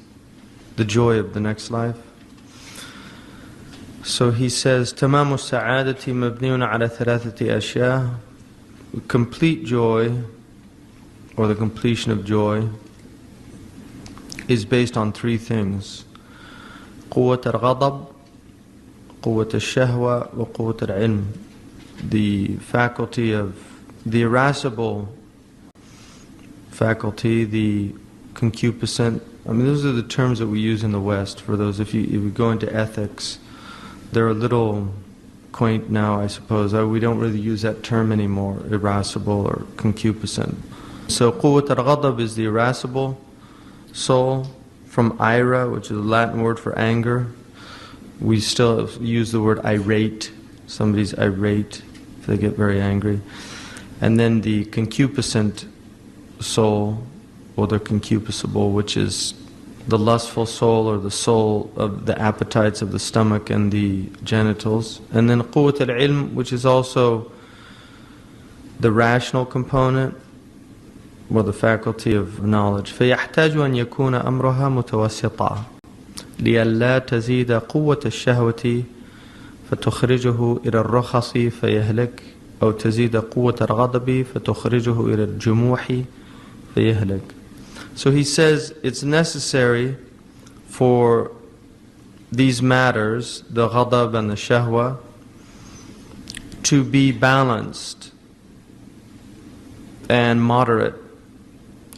the joy of the next life. So he says, تمام السعادة مبني على ثلاثة أشياء. Complete joy, or the completion of joy, is based on three things: قوة الغضب, قوة الشهوة, وقوة العلم. The faculty of the irascible faculty, the concupiscent. I mean, those are the terms that we use in the West. For those, if you go into ethics, they're a little quaint now, I suppose. We don't really use that term anymore, irascible or concupiscent. So, قوة الغضب is the irascible soul, from ira, which is a Latin word for anger. We still use the word irate. Somebody's irate if they get very angry. And then the concupiscent soul, or the concupiscible, which is the lustful soul, or the soul of the appetites of the stomach and the genitals. And then قوة العلم, which is also the rational component, or the faculty of knowledge. فيحتاج أن يكون أمرها متوسطا لئلا تزيد قوة الشهوة فتخرجه إلى الرخص فيهلك، أو تزيد قوة الغضب فتخرجه إلى الجموح فيهلك. So he says it's necessary for these matters, the ghadab and the shahwa, to be balanced and moderate,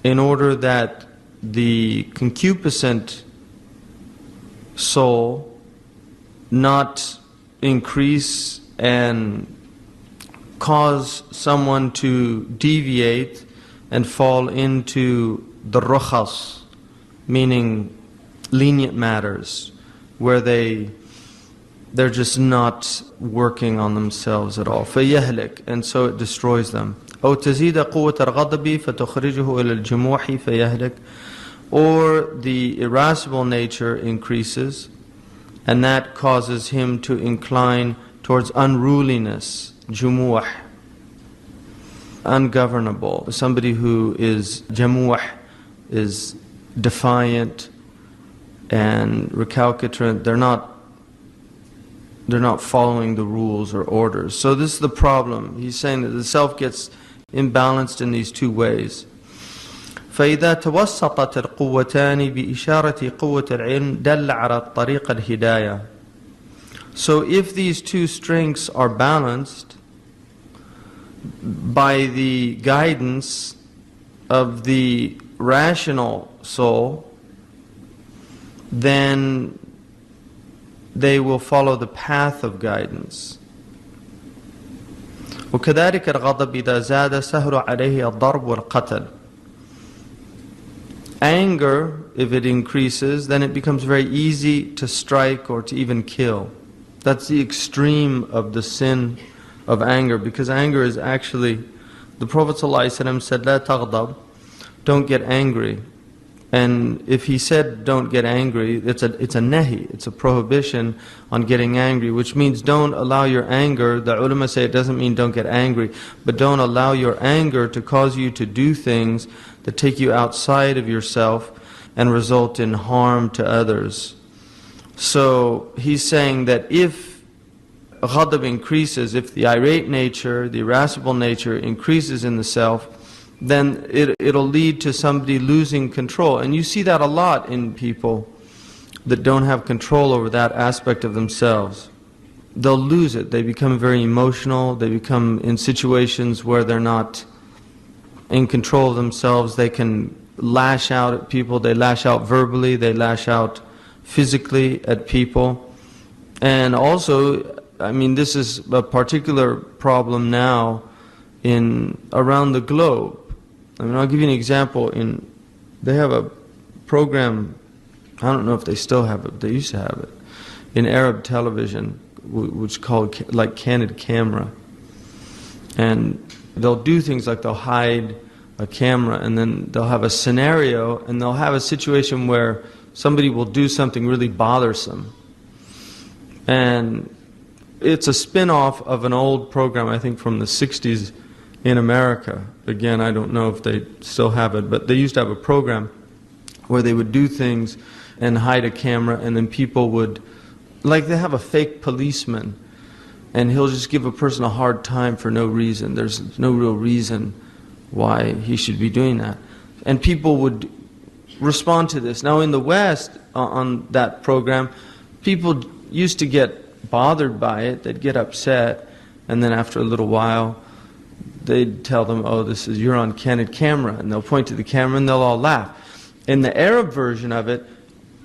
in order that the concupiscent soul not increase and cause someone to deviate and fall into the rukhas, meaning lenient matters, where they're just not working on themselves at all. فَيَهْلِكْ, and so it destroys them. أو تزيد قوة الغضب فتخرجه إلى الجموح فيهلك, or the irascible nature increases, and that causes him to incline towards unruliness, jumuh, ungovernable. Somebody who is jamuh is defiant and recalcitrant. They're not following the rules or orders. So this is the problem. He's saying that the self gets imbalanced in these two ways. فإذا توسطت القوتان بإشارة قوة العلم دل على طريق الهداية. So if these two strengths are balanced by the guidance of the rational soul, then they will follow the path of guidance. وكذلك الغضب إذا زاد سهل عليه الضرب والقتل. Anger, if it increases, then it becomes very easy to strike or to even kill. That's the extreme of the sin of anger, because anger is actually, the Prophet ﷺ said, لا تغضب, don't get angry. And if he said don't get angry, it's a nahi, it's a prohibition on getting angry, which means don't allow your anger. The ulama say it doesn't mean don't get angry, but don't allow your anger to cause you to do things that take you outside of yourself and result in harm to others. So he's saying that if ghadab increases, if the irate nature, the irascible nature increases in the self, then it'll lead to somebody losing control. And you see that a lot in people that don't have control over that aspect of themselves. They'll lose it. They become very emotional. They become in situations where they're not in control of themselves. They can lash out at people. They lash out verbally. They lash out physically at people. And also, I mean, this is a particular problem now around the globe. I mean, I'll give you an example. They have a program, I don't know if they still have it, but they used to have it, in Arab television, which is called like Candid Camera. And they'll do things like they'll hide a camera, and then they'll have a scenario, and they'll have a situation where somebody will do something really bothersome. And it's a spin-off of an old program, I think from the 60s in America. Again, I don't know if they still have it, but they used to have a program where they would do things and hide a camera, and then people would, like they have a fake policeman, and he'll just give a person a hard time for no reason. There's no real reason why he should be doing that. And people would respond to this. Now in the West, on that program, people used to get bothered by it, they'd get upset, and then after a little while, they'd tell them, oh, you're on candid camera, and they'll point to the camera and they'll all laugh. In the Arab version of it,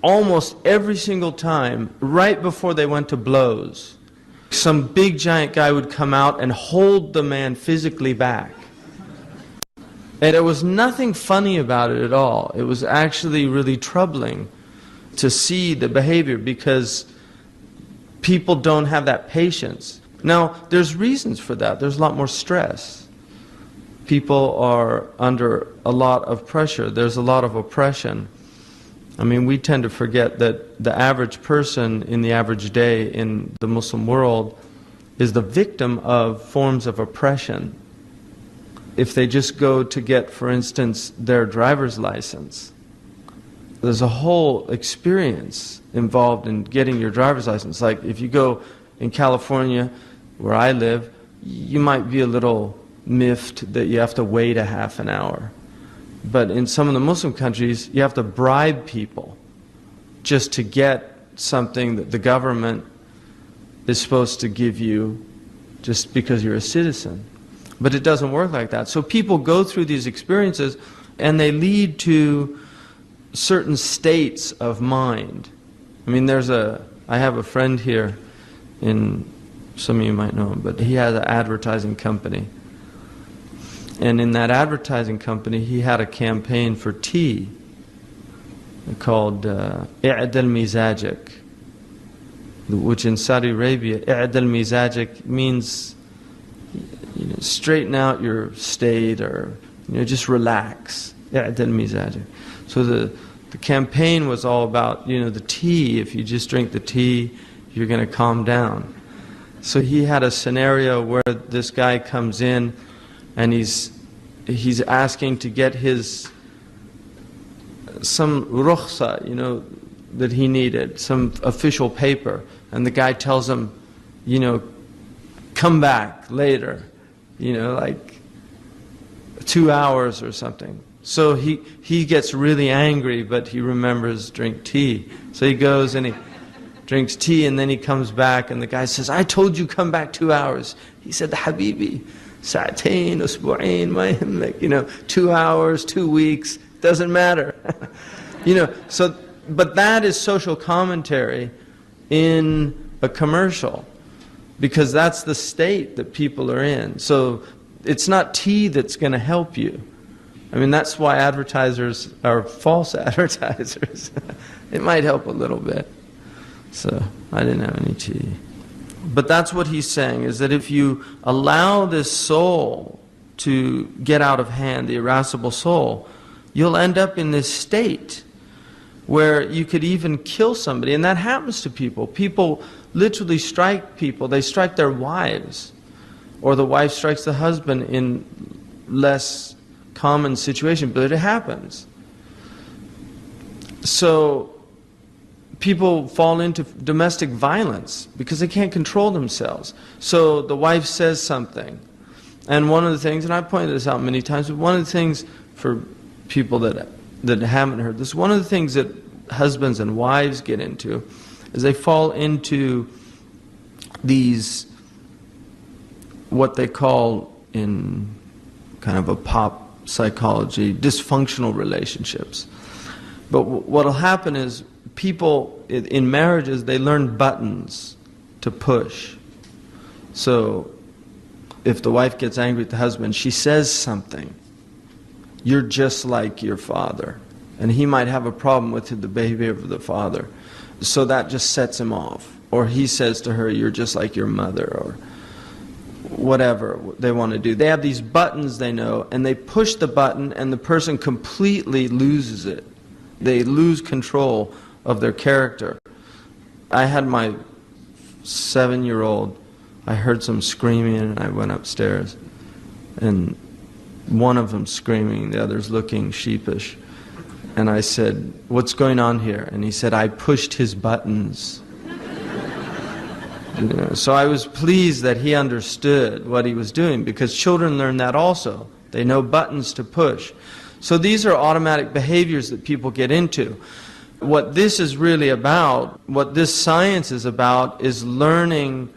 almost every single time, right before they went to blows, some big giant guy would come out and hold the man physically back. And there was nothing funny about it at all. It was actually really troubling to see the behavior, because people don't have that patience. Now, there's reasons for that. There's a lot more stress. People are under a lot of pressure. There's a lot of oppression. I mean, we tend to forget that the average person in the average day in the Muslim world is the victim of forms of oppression. If they just go to get, for instance, their driver's license, there's a whole experience involved in getting your driver's license. Like if you go in California, where I live, you might be a little miffed that you have to wait a half an hour. But in some of the Muslim countries, you have to bribe people just to get something that the government is supposed to give you just because you're a citizen. But it doesn't work like that. So people go through these experiences, and they lead to certain states of mind. I mean, I have a friend here some of you might know him, but he has an advertising company. And in that advertising company, he had a campaign for tea called I'dal Mizajak, which in Saudi Arabia, I'dal Mizajak means straighten out your state, or just relax. I'dal Mizajak. So the campaign was all about the tea. If you just drink the tea, you're going to calm down. So he had a scenario where this guy comes in, and he's asking to get some rukhsa, that he needed, some official paper, and the guy tells him, come back later, like 2 hours or something. So he gets really angry, but he remembers drink tea. So he goes and drinks tea, and then he comes back, and the guy says, I told you come back 2 hours. He said, Habibi, sa'atain, usbu'ain, ma yahimmak, 2 hours, 2 weeks, doesn't matter. So, but that is social commentary in a commercial, because that's the state that people are in. So it's not tea that's going to help you. I mean, that's why advertisers are false advertisers. It might help a little bit. So I didn't have any tea. But that's what he's saying, is that if you allow this soul to get out of hand, the irascible soul, you'll end up in this state where you could even kill somebody. And that happens to people. People literally strike people. They strike their wives. Or the wife strikes the husband in less common situation, but it happens. So people fall into domestic violence because they can't control themselves. So the wife says something. And one of the things, and I've pointed this out many times, but one of the things for people that haven't heard this, one of the things that husbands and wives get into is they fall into these, what they call in kind of a pop psychology, dysfunctional relationships. But what will happen is people in marriages, they learn buttons to push. So if the wife gets angry at the husband, she says something. You're just like your father. And he might have a problem with the behavior of the father. So that just sets him off. Or he says to her, you're just like your mother, or whatever they want to do. They have these buttons they know, and they push the button, and the person completely loses it. They lose control of their character. I had my 7-year-old, I heard some screaming, and I went upstairs. And one of them screaming, the other's looking sheepish. And I said, what's going on here? And he said, I pushed his buttons. So I was pleased that he understood what he was doing, because children learn that also. They know buttons to push. So these are automatic behaviors that people get into. What this is really about, what this science is about, is learning,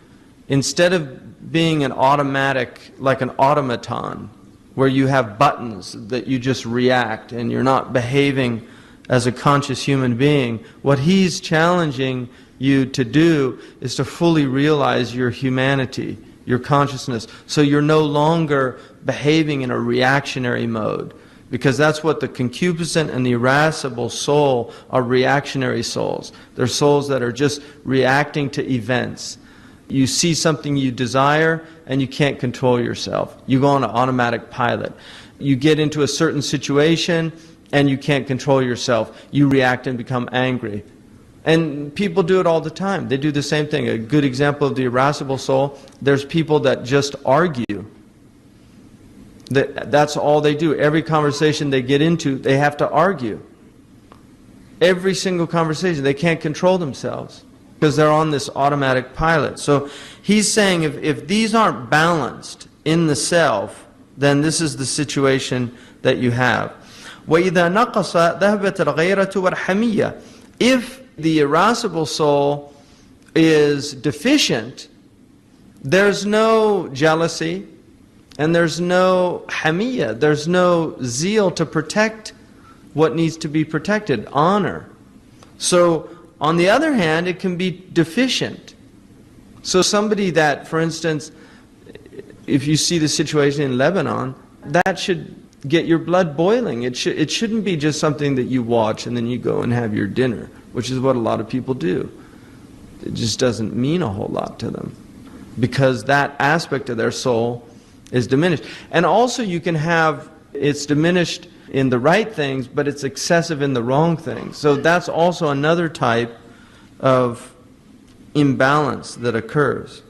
instead of being an automatic, like an automaton, where you have buttons that you just react and you're not behaving as a conscious human being. What he's challenging you to do is to fully realize your humanity, your consciousness. So you're no longer behaving in a reactionary mode. Because that's what the concupiscent and the irascible soul are, reactionary souls. They're souls that are just reacting to events. You see something you desire and you can't control yourself. You go on an automatic pilot. You get into a certain situation and you can't control yourself. You react and become angry. And people do it all the time. They do the same thing. A good example of the irascible soul, there's people that just argue. That's all they do. Every conversation they get into, they have to argue. Every single conversation, they can't control themselves because they're on this automatic pilot. So he's saying if these aren't balanced in the self, then this is the situation that you have. وَإِذَا نَقَصَ ذَهَبَتِ الْغَيْرَةُ وَالْحَمِيَّةُ. If the irascible soul is deficient, there's no jealousy, and there's no hamiyya, there's no zeal to protect what needs to be protected, honor. So, on the other hand, it can be deficient. So somebody that, for instance, if you see the situation in Lebanon, that should get your blood boiling. It shouldn't be just something that you watch and then you go and have your dinner, which is what a lot of people do. It just doesn't mean a whole lot to them, because that aspect of their soul is diminished. And also you can have, it's diminished in the right things, but it's excessive in the wrong things. So that's also another type of imbalance that occurs.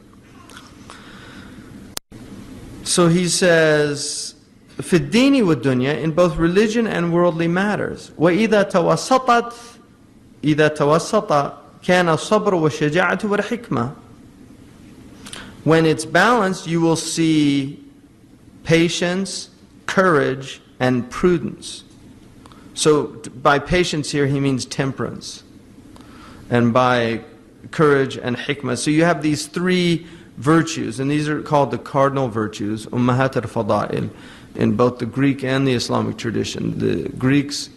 So he says, في الدين والدنيا, in both religion and worldly matters. وإذا توسطت إذا توسط كان الصبر والشجاعة والحكمة. When it's balanced, you will see patience, courage, and prudence. So by patience here he means temperance. And by courage, and hikmah. So you have these three virtues, and these are called the cardinal virtues, ummahat al-fada'il, in both the Greek and the Islamic tradition. The Greeks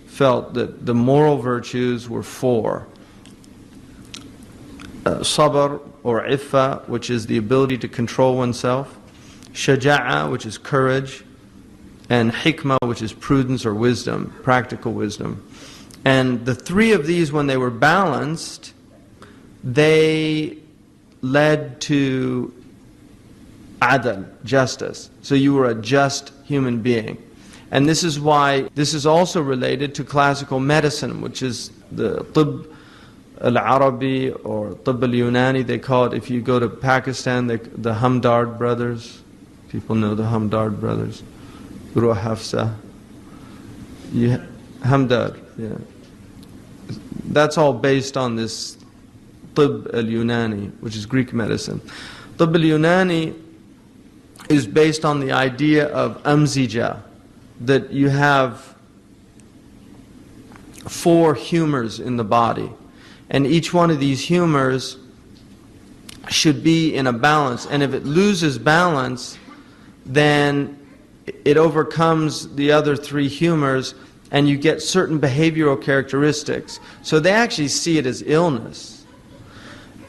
felt that the moral virtues were four. Sabr or iffa, which is the ability to control oneself. Shaja'a, which is courage. And hikmah, which is prudence or wisdom, practical wisdom. And the three of these, when they were balanced, they led to adl, justice. So you were a just human being. And this is why this is also related to classical medicine, which is the tibb al-Arabi or tibb al-Yunani, they call it. If you go to Pakistan, the Hamdard brothers, people know the Hamdard brothers, Guru Hafsa, Hamdard, yeah. That's all based on this tibb al-Yunani, which is Greek medicine. Tibb al-Yunani is based on the idea of amzija, that you have four humors in the body, and each one of these humors should be in a balance, and if it loses balance, then it overcomes the other three humors, and you get certain behavioral characteristics. So they actually see it as illness.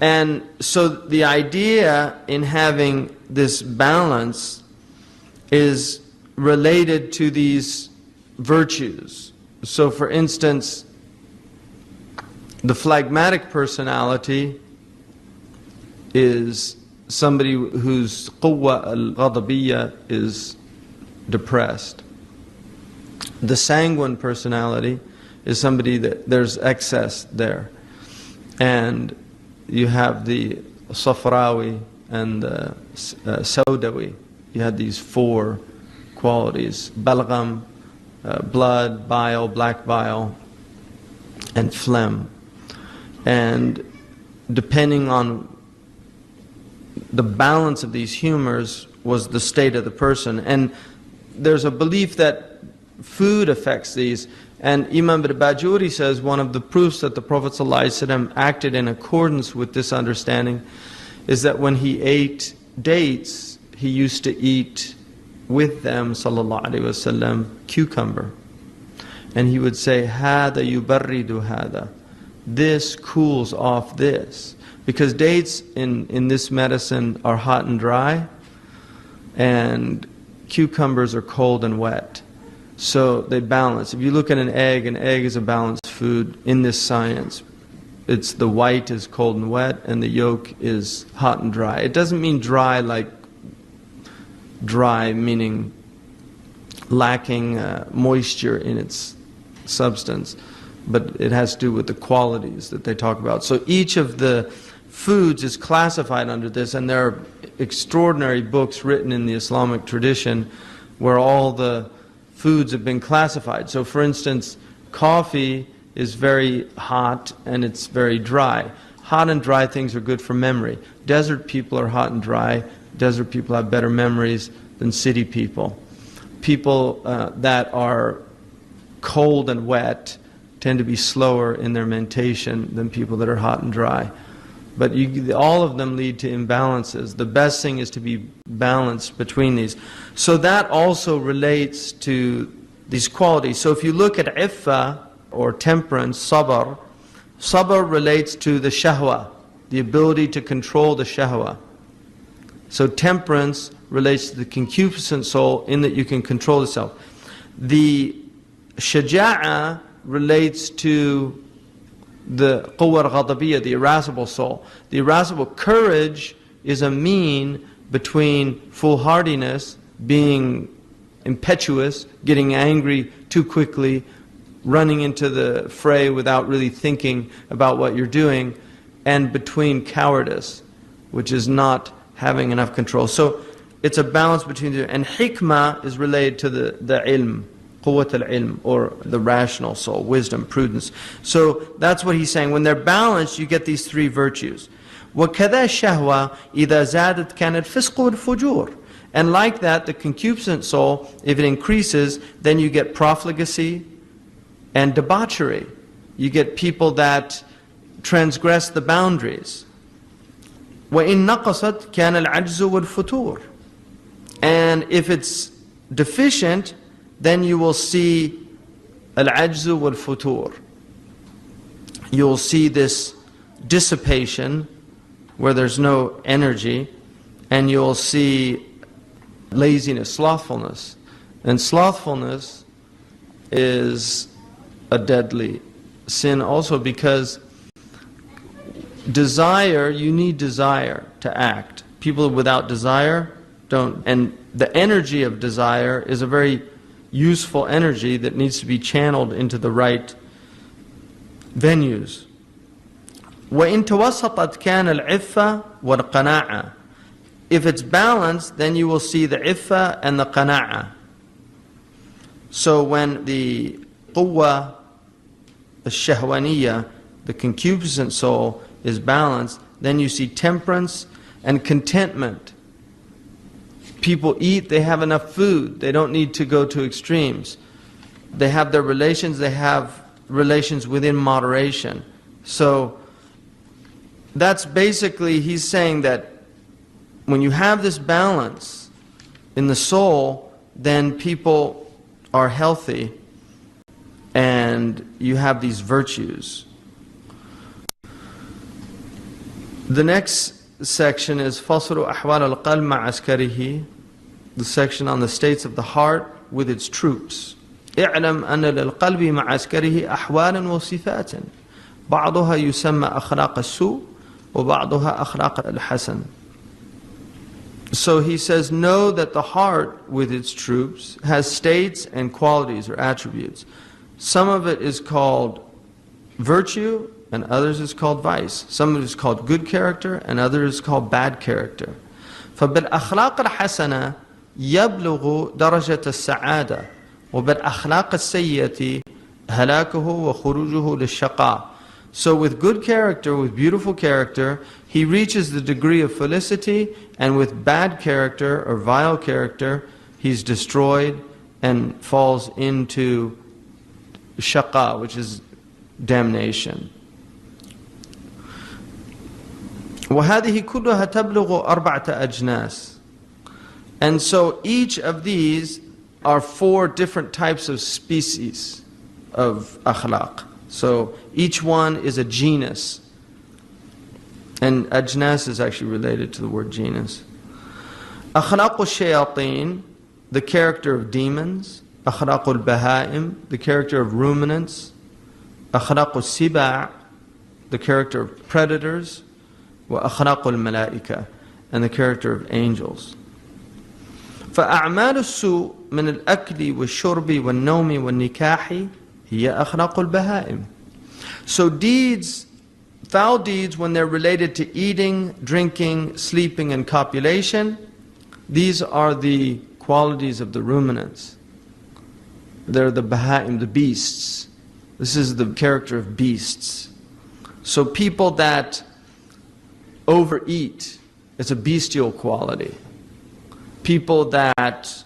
And so the idea in having this balance is related to these virtues. So for instance, the phlegmatic personality is somebody whose quwwa al-ghadabiyya is depressed. The sanguine personality is somebody that there's excess there. And you have the safrawi and the sawdawi. You had these four qualities: balgham, blood, bile, black bile, and phlegm. And depending on the balance of these humors was the state of the person. And there's a belief that food affects these. And Imam al-Bajuri says one of the proofs that the Prophet ﷺ acted in accordance with this understanding is that when he ate dates, he used to eat with them, sallallahu alaihi wasallam, cucumber. And he would say, "Hada yubarridu hada." This cools off this. Because dates in this medicine are hot and dry, and cucumbers are cold and wet. So they balance. If you look at an egg is a balanced food in this science. It's the white is cold and wet, and the yolk is hot and dry. It doesn't mean dry like dry, meaning lacking moisture in its substance, but it has to do with the qualities that they talk about. So each of the foods is classified under this, and there are extraordinary books written in the Islamic tradition where all the foods have been classified. So for instance, coffee is very hot and it's very dry. Hot and dry things are good for memory. Desert people are hot and dry. Desert people have better memories than city people. People that are cold and wet tend to be slower in their mentation than people that are hot and dry. But all of them lead to imbalances. The best thing is to be balanced between these. So that also relates to these qualities. So if you look at iffa or temperance, sabr, sabr relates to the shahwa, the ability to control the shahwa. So temperance relates to the concupiscent soul in that you can control the self. The shaja'a relates to the quwwa al-ghadabiyya, the irascible soul. The irascible courage is a mean between foolhardiness, being impetuous, getting angry too quickly, running into the fray without really thinking about what you're doing, and between cowardice, which is not having enough control. So it's a balance between the two. And hikmah is related to the ilm, quwwat al-ilm, or the rational soul, wisdom, prudence. So that's what he's saying. When they're balanced, you get these three virtues. وَكَذَا الشَّهْوَةِ إِذَا زَادَتْ كَانَ الْفِسْقُ وَالْفُجُورُ. And like that, the concupiscent soul, if it increases, then you get profligacy and debauchery. You get people that transgress the boundaries. وَإِن نَقَصَتْ كَانَ الْعَجْزُ وَالْفُتُورُ. And if it's deficient, then you will see al-ajzu wal-futur. You'll see this dissipation where there's no energy, and you'll see laziness, slothfulness. And slothfulness is a deadly sin also, because desire, you need desire to act. People without desire don't. And the energy of desire is a very useful energy that needs to be channeled into the right venues. وَإِن تَوَسَطَتْ كَانَ الْعِفَّةِ وَالْقَنَاعَةِ. If it's balanced, then you will see the iffa and the qana'a. So when the quwwa, the shahwaniyya, the concupiscent soul is balanced, then you see temperance and contentment. People eat, they have enough food, they don't need to go to extremes. They have their relations, they have relations within moderation. So that's basically, he's saying that when you have this balance in the soul, then people are healthy and you have these virtues. The next section is فَصْلُ أَحْوَالَ الْقَلْبِ مَعَ عَسْكَرِهِ, the section on the states of the heart with its troops. اعلم أن للقلب مع عسكره أحوالا وصفات بعضها يسمى أخلاق السوء وبعضها أخلاق الحسن. So he says, know that the heart with its troops has states and qualities or attributes. Some of it is called virtue and others is called vice. Some of it is called good character and others is called bad character. فبالأخلاق الحسنة يبلغ درجة السعادة وبالأخلاق السيئة هلاكه وخروجه للشقاء. So with good character, with beautiful character, he reaches the degree of felicity, and with bad character or vile character, he's destroyed and falls into shaqa, which is damnation. وهذه كلها تبلغ أربعة أجناس. And so each of these are 4 different types of species of akhlaq. So each one is a genus. And ajnas is actually related to the word genus. أخلاق الشياطين, the character of demons. أخلاق البهائم, the character of ruminants. أخلاق السباع, the character of predators. وأخلاق الملائكة, and the character of angels. فأعمال السوء من الأكل والشرب والنوم والنكاح هي أخلاق البهائم. So deeds, foul deeds, when they're related to eating, drinking, sleeping, and copulation, these are the qualities of the ruminants. They're the bahaim, the beasts. This is the character of beasts. So people that overeat, it's a bestial quality. People that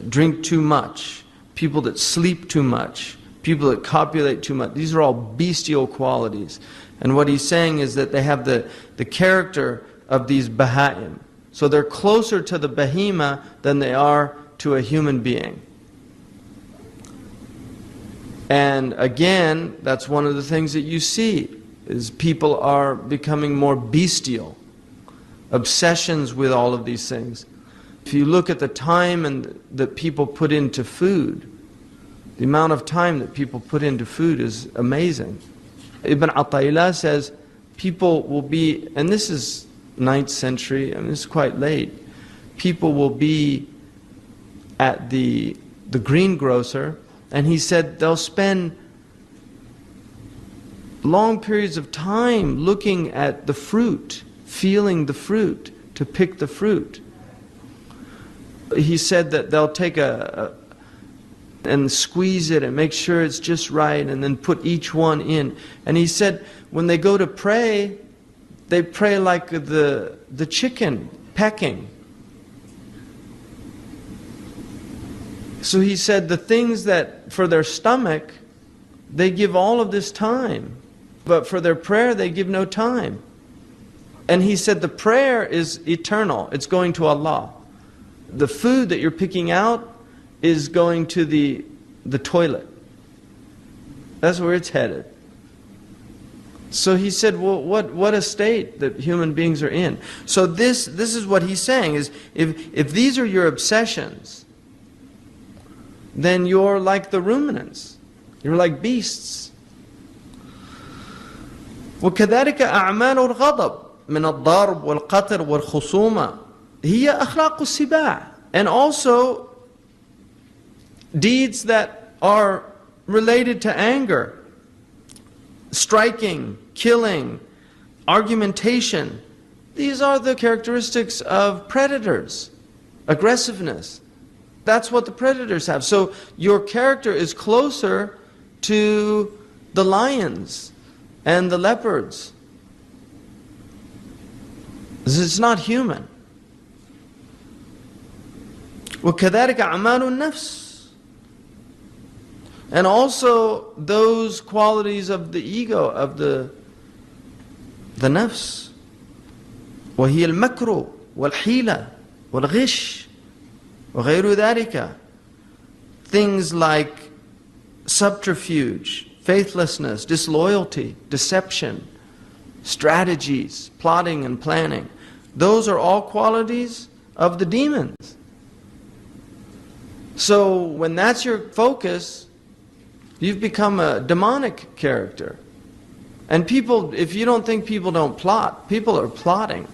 drink too much, people that sleep too much, people that copulate too much, these are all bestial qualities. And what he's saying is that they have the character of these bahaim. So they're closer to the bahima than they are to a human being. And again, that's one of the things that you see, is people are becoming more bestial. Obsessions with all of these things. If you look at the time that people put into food, the amount of time that people put into food is amazing. Ibn Ata'illah says people will be, and this is 9th century, I mean this is quite late, people will be at the greengrocer, and he said they'll spend long periods of time looking at the fruit, feeling the fruit, to pick the fruit. He said that they'll take and squeeze it and make sure it's just right and then put each one in. And he said when they go to pray, they pray like the chicken, pecking. So he said the things that for their stomach, they give all of this time. but for their prayer they give no time. And he said the prayer is eternal, it's going to Allah. The food that you're picking out is going to the toilet. That's where it's headed. So he said, well, what a state that human beings are in. So this is what he's saying, is if these are your obsessions, then you're like the ruminants. You're like beasts. وكذلك أعمال الغضب من الضرب والقتل والخصومة هي أخلاق السباع. And also deeds that are related to anger, striking, killing, argumentation. These are the characteristics of predators. Aggressiveness. That's what the predators have. So your character is closer to the lions and the leopards. It's not human. وَكَذَلِكَ أَعْمَالُ النَّفْسِ. And also those qualities of the ego, of the nafs. وَهِيَ الْمَكْرُ وَالْحِيلَةِ وَالْغِشِ وَغَيْرُ ذَلِكَ. Things like subterfuge, faithlessness, disloyalty, deception, strategies, plotting and planning. Those are all qualities of the demons. So when that's your focus, you've become a demonic character. And people, if you don't think people don't plot, people are plotting.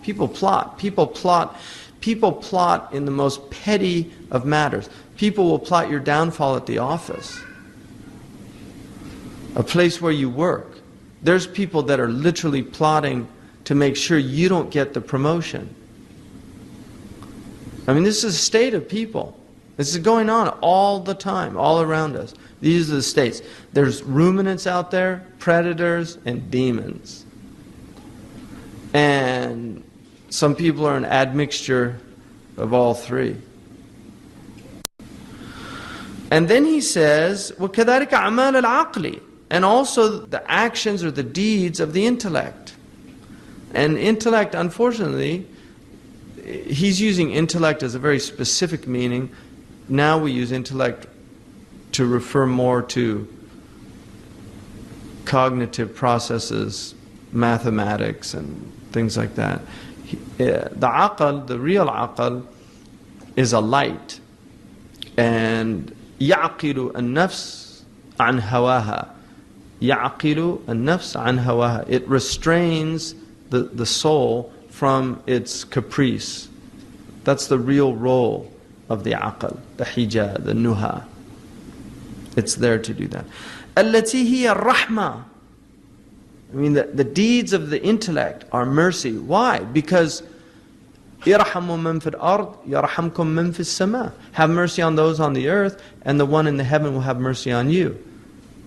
People plot. People plot. People plot in the most petty of matters. People will plot your downfall at the office, a place where you work. There's people that are literally plotting to make sure you don't get the promotion. I mean, this is a state of people. This is going on all the time, all around us. These are the states. There's ruminants out there, predators, and demons. And some people are an admixture of all three. And then he says, وَكَذَلِكَ أَعْمَالَ الْعَقْلِ. And also the actions or the deeds of the intellect. And intellect, unfortunately, he's using intellect as a very specific meaning. Now we use intellect to refer more to cognitive processes, mathematics and things like that. The aql, the real aql, is a light. And يعقل النفس عن هواها. يعقل النفس عن هواها. It restrains the soul from its caprice. That's the real role of the aql, the hijab, the nuha. It's there to do that. التي هي الرحمة. I mean, the deeds of the intellect are mercy. Why? Because يرحم من في الأرض يرحمكم من في السماء. Have mercy on those on the earth, and the one in the heaven will have mercy on you.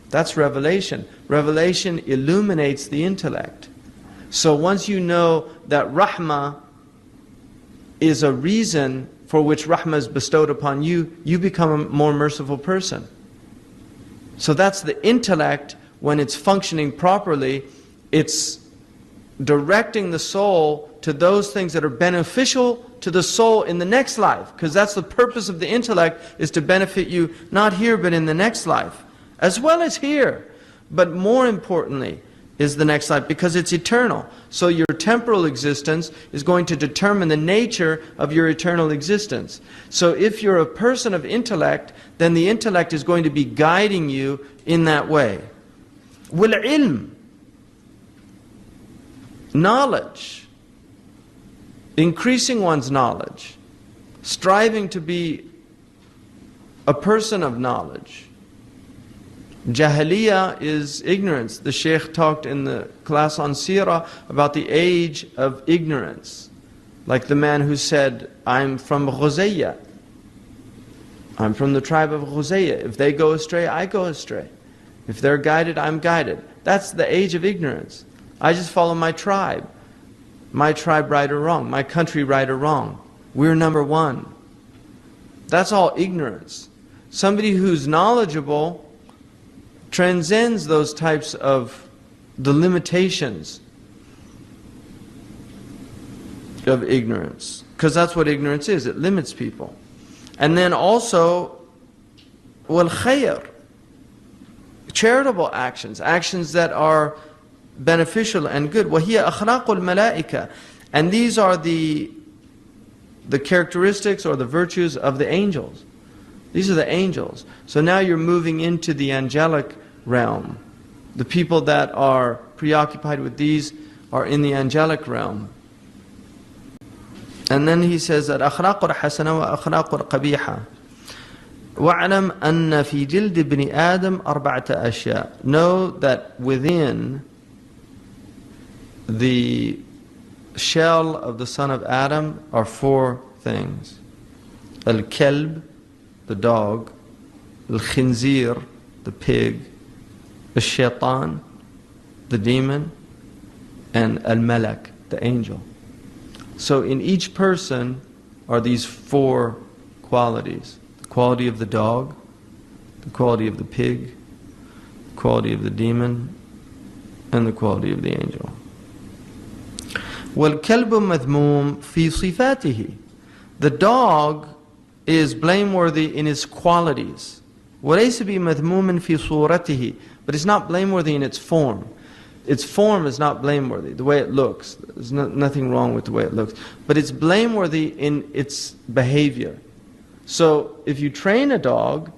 That's revelation. Revelation illuminates the intellect. So once you know that rahmah is a reason for which rahmah is bestowed upon you, you become a more merciful person. So that's the intellect. When it's functioning properly, it's directing the soul to those things that are beneficial to the soul in the next life. Because that's the purpose of the intellect, is to benefit you not here but in the next life. As well as here. But more importantly is the next life, because it's eternal. So your temporal existence is going to determine the nature of your eternal existence. So if you're a person of intellect, then the intellect is going to be guiding you in that way. وَالْعِلْمِ, knowledge, increasing one's knowledge, striving to be a person of knowledge. Jahiliyyah is ignorance. The Shaykh talked in the class on Sirah about the age of ignorance. Like the man who said, I'm from Ghuzayya. I'm from the tribe of Ghuzayya. If they go astray, I go astray. If they're guided, I'm guided. That's the age of ignorance. I just follow my tribe. My tribe right or wrong. My country right or wrong. We're number one. That's all ignorance. Somebody who's knowledgeable transcends those types of the limitations of ignorance, because that's what ignorance is, it limits people. And then also والخير, charitable actions, actions that are beneficial and good. وهي أخلاق الملائكة, and these are the characteristics or the virtues of the angels. These are the angels. So now you're moving into the angelic realm. The people that are preoccupied with these are in the angelic realm. And then he says that أخلاق الحسنة وأخلاق القبيحة. وَاعْلَمْ أَنَّ فِي جِلْدِ ابْنِ آدَمْ أَرْبَعَةَ أَشْيَاء. Know that within the shell of the son of Adam are four things. Al-Kelb, the dog. Al-Khinzir, the pig. Al-Shaitan, the demon. And Al-Malak, the angel. So in each person are these four qualities. The quality of the dog, the quality of the pig, the quality of the demon, and the quality of the angel. وَالْكَلْبُ مَذْمُومٌ فِي صِفَاتِهِ. The dog is blameworthy in his qualities. وَلَيْسَ بِمَذْمُومٍ فِي صُورَتِهِ. But it's not blameworthy in its form. Its form is not blameworthy, the way it looks. There's nothing wrong with the way it looks. But it's blameworthy in its behavior. So if you train a dog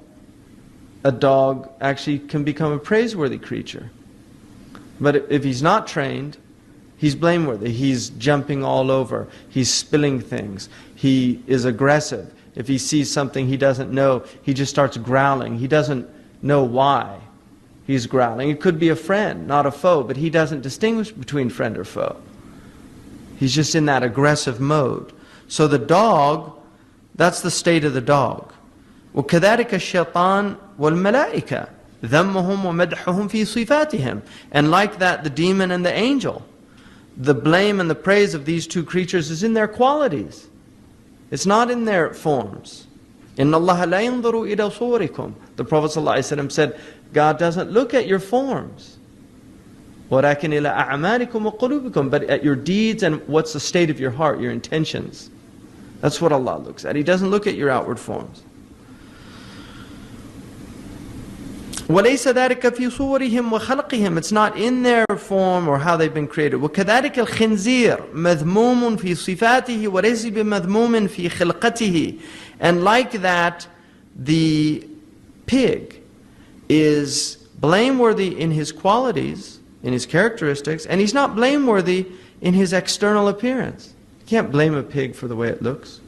actually can become a praiseworthy creature. But if he's not trained, he's blameworthy. He's jumping all over. He's spilling things. He is aggressive. If he sees something he doesn't know, he just starts growling. He doesn't know why he's growling. It could be a friend, not a foe, but he doesn't distinguish between friend or foe. He's just in that aggressive mode. So the dog, that's the state of the dog. وَكَذَلِكَ الشَّيْطَانِ وَالْمَلَائِكَةِ ذَمُّهُمْ وَمَدْحُهُمْ فِي صِفَاتِهِمْ. And like that, the demon and the angel. The blame and the praise of these two creatures is in their qualities. It's not in their forms. إِنَّ اللَّهَ لَا يَنظُرُ إِلَى صُورِكُمْ. The Prophet ﷺ said, God doesn't look at your forms. وَلَكِنْ إِلَى أَعْمَالِكُمْ وَقُلُوبِكُمْ. But at your deeds and what's the state of your heart, your intentions. That's what Allah looks at. He doesn't look at your outward forms. وَلَيْسَ ذَلِكَ فِي صُوَرِهِمْ وَخَلْقِهِمْ. It's not in their form or how they've been created. وَكَذَلِكَ الْخِنْزِيرُ مَذْمُومٌ فِي صِفَاتِهِ وَلَيْسَ بِمَذْمُومٍ فِي خِلْقَتِهِ. And like that, the pig is blameworthy in his qualities, in his characteristics, and he's not blameworthy in his external appearance. You can't blame a pig for the way it looks.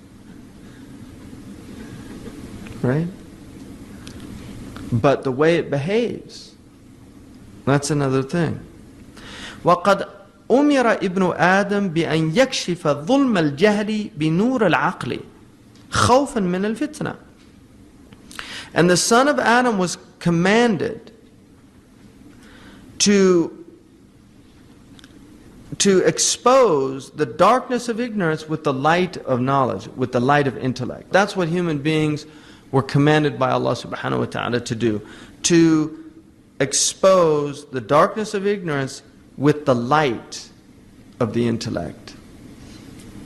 Right? But the way it behaves, that's another thing. وَقَدْ أُمِرَ ابْنُ آدَمْ بِأَنْ يَكْشِفَ ظُلْمَ الْجَهْلِ بِنُورِ الْعَقْلِ خَوْفًا مِنَ الْفِتْنَةِ. And the son of Adam was commanded to expose the darkness of ignorance with the light of knowledge, with the light of intellect. That's what human beings were commanded by Allah subhanahu wa ta'ala to do. To expose the darkness of ignorance with the light of the intellect.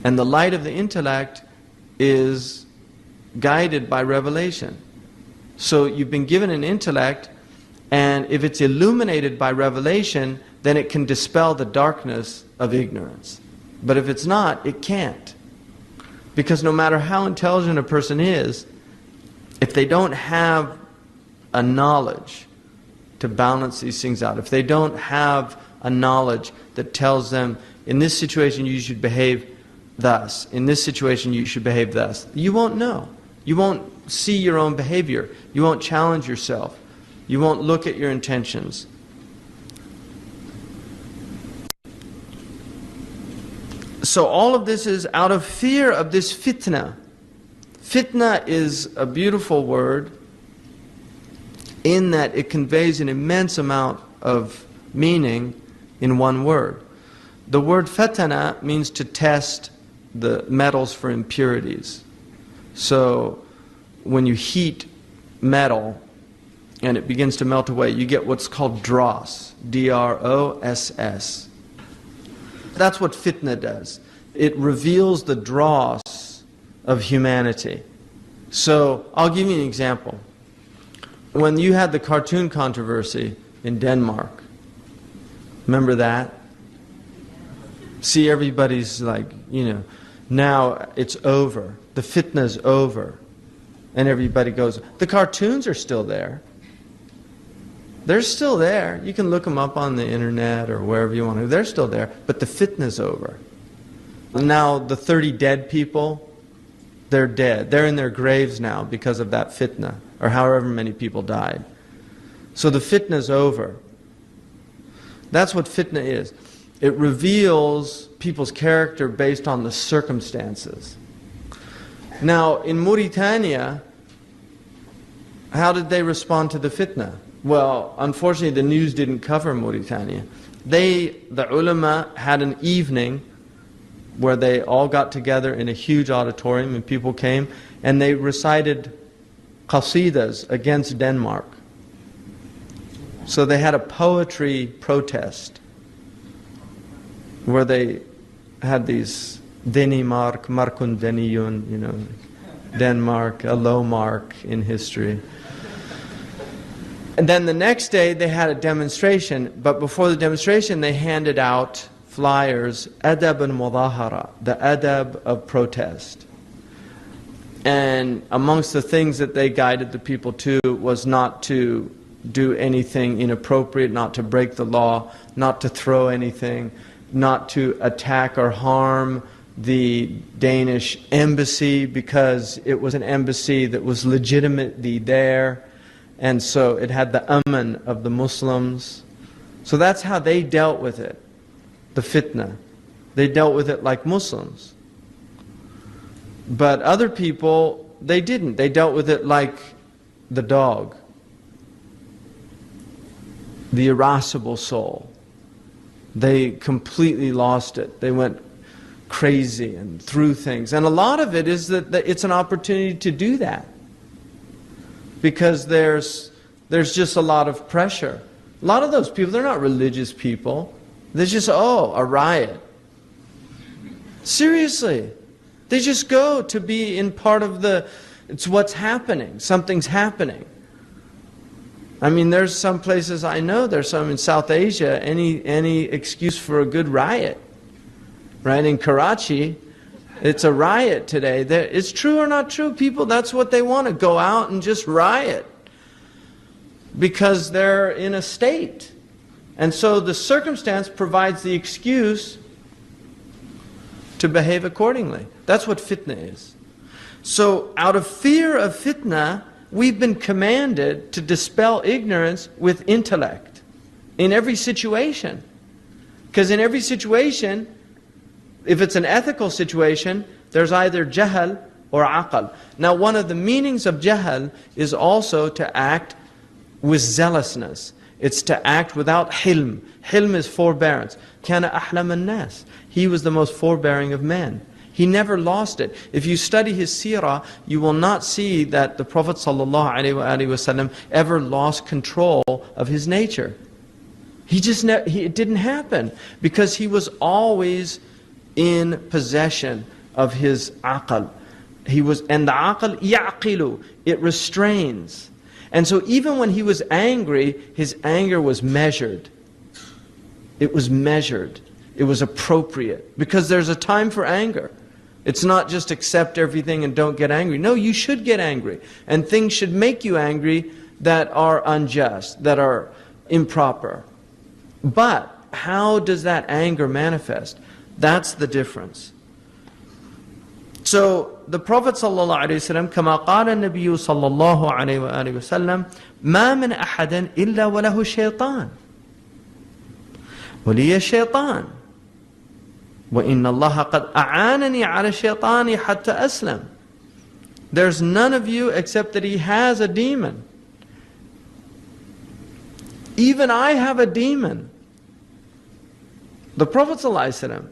And the light of the intellect is guided by revelation. So you've been given an intellect, and if it's illuminated by revelation, then it can dispel the darkness of ignorance. But if it's not, it can't. Because no matter how intelligent a person is, if they don't have a knowledge to balance these things out, if they don't have a knowledge that tells them, in this situation you should behave thus, in this situation you should behave thus, you won't know. You won't see your own behavior. You won't challenge yourself. You won't look at your intentions. So all of this is out of fear of this fitna. Fitna is a beautiful word in that it conveys an immense amount of meaning in one word. The word fatana means to test the metals for impurities. So when you heat metal, and it begins to melt away, you get what's called dross, D-R-O-S-S. That's what fitna does. It reveals the dross of humanity. So I'll give you an example. When you had the cartoon controversy in Denmark, remember that? See, everybody's like, now it's over. The fitna's over. And everybody goes, the cartoons are still there. They're still there. You can look them up on the internet or wherever you want to. They're still there. But the fitna's over. Now the 30 dead people, they're dead. They're in their graves now because of that fitna, or however many people died. So the fitna's over. That's what fitna is. It reveals people's character based on the circumstances. Now, in Mauritania, how did they respond to the fitna? Well, unfortunately, the news didn't cover Mauritania. The ulama had an evening where they all got together in a huge auditorium and people came and they recited qasidas against Denmark. So they had a poetry protest where they had these Danimark, Markun Deniyun, Denmark, a low mark in history. And then the next day they had a demonstration, but before the demonstration they handed out flyers, adab and mudahara, the adab of protest. And amongst the things that they guided the people to was not to do anything inappropriate, not to break the law, not to throw anything, not to attack or harm the Danish embassy, because it was an embassy that was legitimately there, and so it had the aman of the Muslims. So that's how they dealt with it, the fitna. They dealt with it like Muslims. But other people, they didn't. They dealt with it like the dog, the irascible soul. They completely lost it. They went crazy and threw things. And a lot of it is that it's an opportunity to do that. Because there's just a lot of pressure. A lot of those people, they're not religious people. They're just, a riot. Seriously. They just go to be in part of it's what's happening. Something's happening. I mean, there's some places I know, there's some in South Asia, any excuse for a good riot. Right? In Karachi, it's a riot today. It's true or not true, people, that's what they want to go out and just riot. Because they're in a state. And so the circumstance provides the excuse to behave accordingly. That's what fitna is. So out of fear of fitna, we've been commanded to dispel ignorance with intellect. In every situation. Because in every situation, if it's an ethical situation, there's either jahl or aql. Now one of the meanings of jahl is also to act with zealousness. It's to act without hilm. Hilm is forbearance. Kana ahlam an-nas. He was the most forbearing of men. He never lost it. If you study his seerah, you will not see that the Prophet ﷺ ever lost control of his nature. It didn't happen because he was always in possession of his aql. And the aql ya'qilu, it restrains. And so even when he was angry, his anger was measured. It was measured. It was appropriate. Because there's a time for anger. It's not just accept everything and don't get angry. No, you should get angry. And things should make you angry that are unjust, that are improper. But how does that anger manifest? That's the difference. So the Prophet ﷺ, كما قال النبي صلى الله عليه وآله وسلم, ما من أحد إلا وله شيطان ولي الشيطان وإن الله قد أعانني على الشيطان حتى أسلم. There's none of you except that he has a demon. Even I have a demon. The Prophet ﷺ,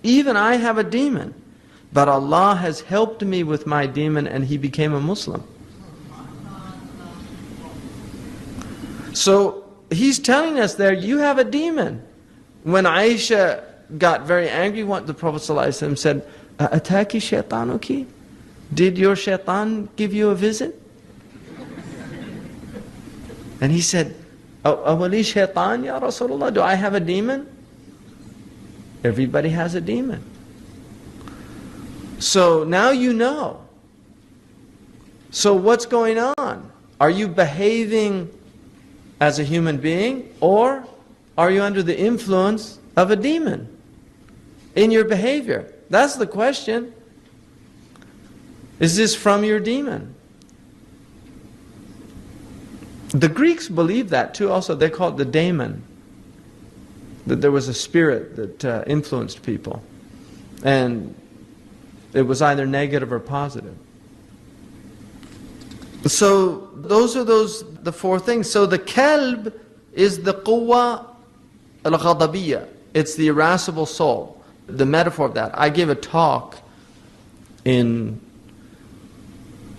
even I have a demon. But Allah has helped me with my demon and he became a Muslim. So he's telling us there, you have a demon. When Aisha got very angry, what the Prophet ﷺ said, Ataki shaitanuki? Did your shaitan give you a visit? And he said, Awali shaitan ya Rasulullah, do I have a demon? Everybody has a demon. So now you know. So what's going on? Are you behaving as a human being, or are you under the influence of a demon in your behavior? That's the question. Is this from your demon? The Greeks believed that too also. They called it the daemon. That there was a spirit that influenced people. And it was either negative or positive. So those are the four things. So the kalb is the quwwa al-ghadabiyya. It's the irascible soul. The metaphor of that. I gave a talk in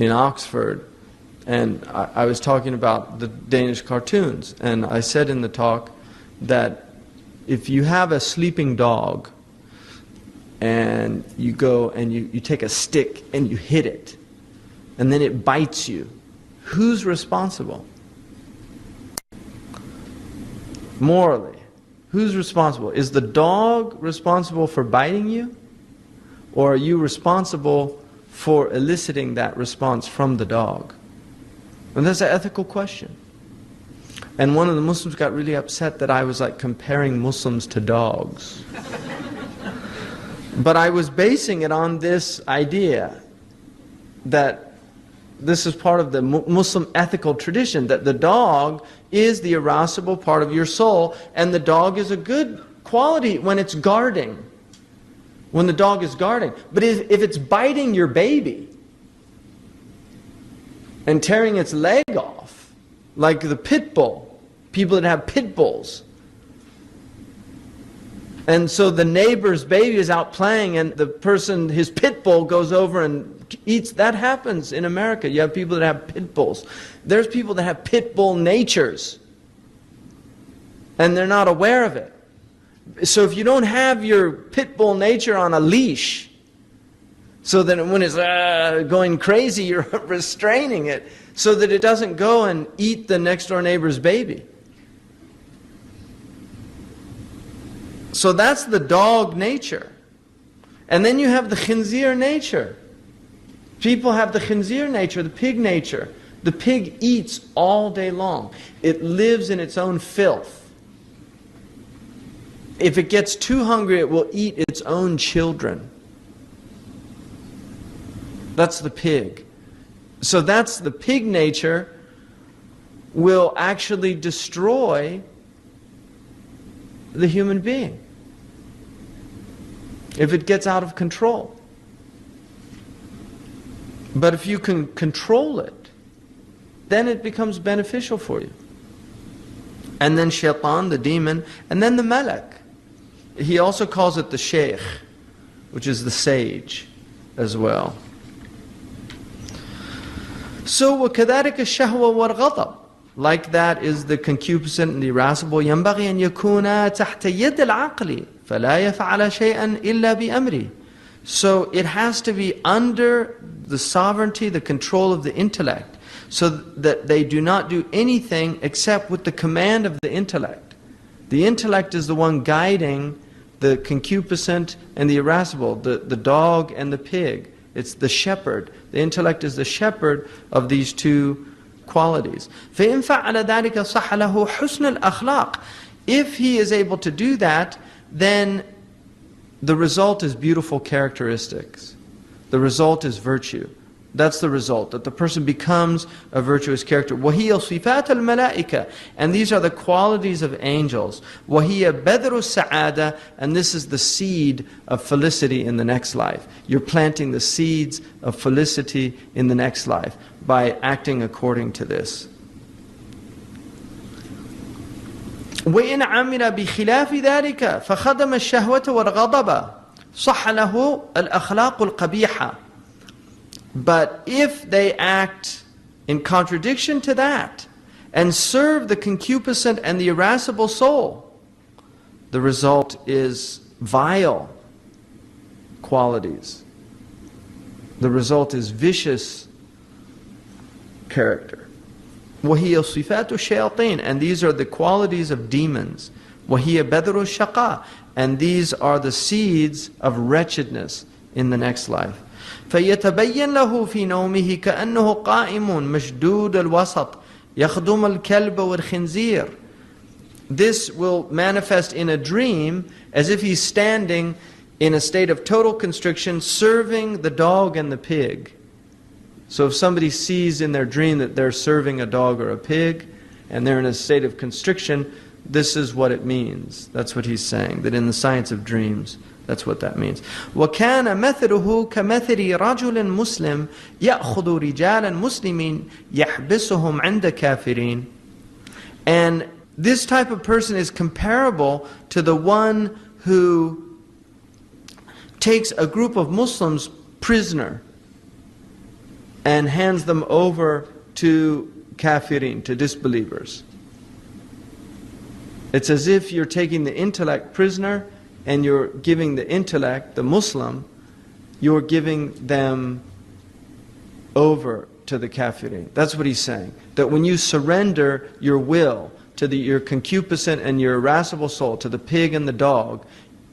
Oxford, and I was talking about the Danish cartoons, and I said in the talk that if you have a sleeping dog and you go and you take a stick and you hit it and then it bites you, who's responsible? Morally, who's responsible? Is the dog responsible for biting you, or are you responsible for eliciting that response from the dog? And that's an ethical question. And one of the Muslims got really upset that I was like comparing Muslims to dogs. But I was basing it on this idea that this is part of the Muslim ethical tradition, that the dog is the irascible part of your soul, and the dog is a good quality when it's guarding. When the dog is guarding. But if it's biting your baby and tearing its leg off, like the pit bull, people that have pit bulls, and so the neighbor's baby is out playing and the person, his pit bull goes over and eats, that happens in America. You have people that have pit bulls. There's people that have pit bull natures and they're not aware of it. So if you don't have your pit bull nature on a leash, so that when it's going crazy, you're restraining it so that it doesn't go and eat the next door neighbor's baby. So that's the dog nature. And then you have the khinzir nature. People have the khinzir nature, the pig nature. The pig eats all day long. It lives in its own filth. If it gets too hungry, it will eat its own children. That's the pig. So that's the pig nature, will actually destroy the human being if it gets out of control. But if you can control it, then it becomes beneficial for you. And then shaitan, the demon, and then the malak. He also calls it the Shaykh, which is the sage as well. So وَكَذَلِكَ الشَّهْوَ وَالْغَضَبِ. Like that is the concupiscent and the irascible. ينبغي أن يكون تحت يد العقل فلا يفعل شيئا إلا بأمره. So it has to be under the sovereignty, the control of the intellect, so that they do not do anything except with the command of the intellect. The intellect is the one guiding the concupiscent and the irascible, the dog and the pig. It's the shepherd. The intellect is the shepherd of these two qualities. فَإِنْ فَعَلَ ذَلِكَ صَحَ لَهُ حُسْنُ الْأَخْلَاقِ. If he is able to do that, then the result is beautiful characteristics. The result is virtue. That's the result, that the person becomes a virtuous character. وَهِيَ صِفَاتَ الْمَلَائِكَةِ. And these are the qualities of angels. وَهِيَ بَذْرُ السَّعَادَةِ. And this is the seed of felicity in the next life. You're planting the seeds of felicity in the next life by acting according to this. وَإِنْ عَمِلَ بِخِلَافِ ذَلِكَ فَخَدَمَ الشَّهْوَةَ وَالْغَضَبَ صَحَّ لَهُ الْأَخْلَاقُ الْقَبِيحَةِ. But if they act in contradiction to that, and serve the concupiscent and the irascible soul, the result is vile qualities. The result is vicious character. وَهِيَ صِفَاتُ الشَّيَاطِينَ, and these are the qualities of demons. وَهِيَ بَذْرُ الشَّقَاء, and these are the seeds of wretchedness in the next life. فَيَتَبَيَّنْ لَهُ فِي نَوْمِهِ كَأَنَّهُ قَائِمٌ مَشْدُودَ الْوَسَطِ يَخْدُمُ الْكَلْبَ وَالْخِنْزِيرِ. This will manifest in a dream as if he's standing in a state of total constriction, serving the dog and the pig. So if somebody sees in their dream that they're serving a dog or a pig, and they're in a state of constriction, this is what it means. That's what he's saying, that in the science of dreams, that's what that means. وَكَانَ مَثَلُهُ كَمَثَلِ رَجُلٍ مُسْلِمٍ يَأْخُذُ رِجَالًا مُسْلِمِينَ يَحْبِسُهُمْ عِنْدَ كَافِرِينَ. And this type of person is comparable to the one who takes a group of Muslims prisoner and hands them over to kafirin, to disbelievers. It's as if you're taking the intellect prisoner and you're giving the intellect, the Muslim, you're giving them over to the kafirin. That's what he's saying. That when you surrender your will to your concupiscent and your irascible soul, to the pig and the dog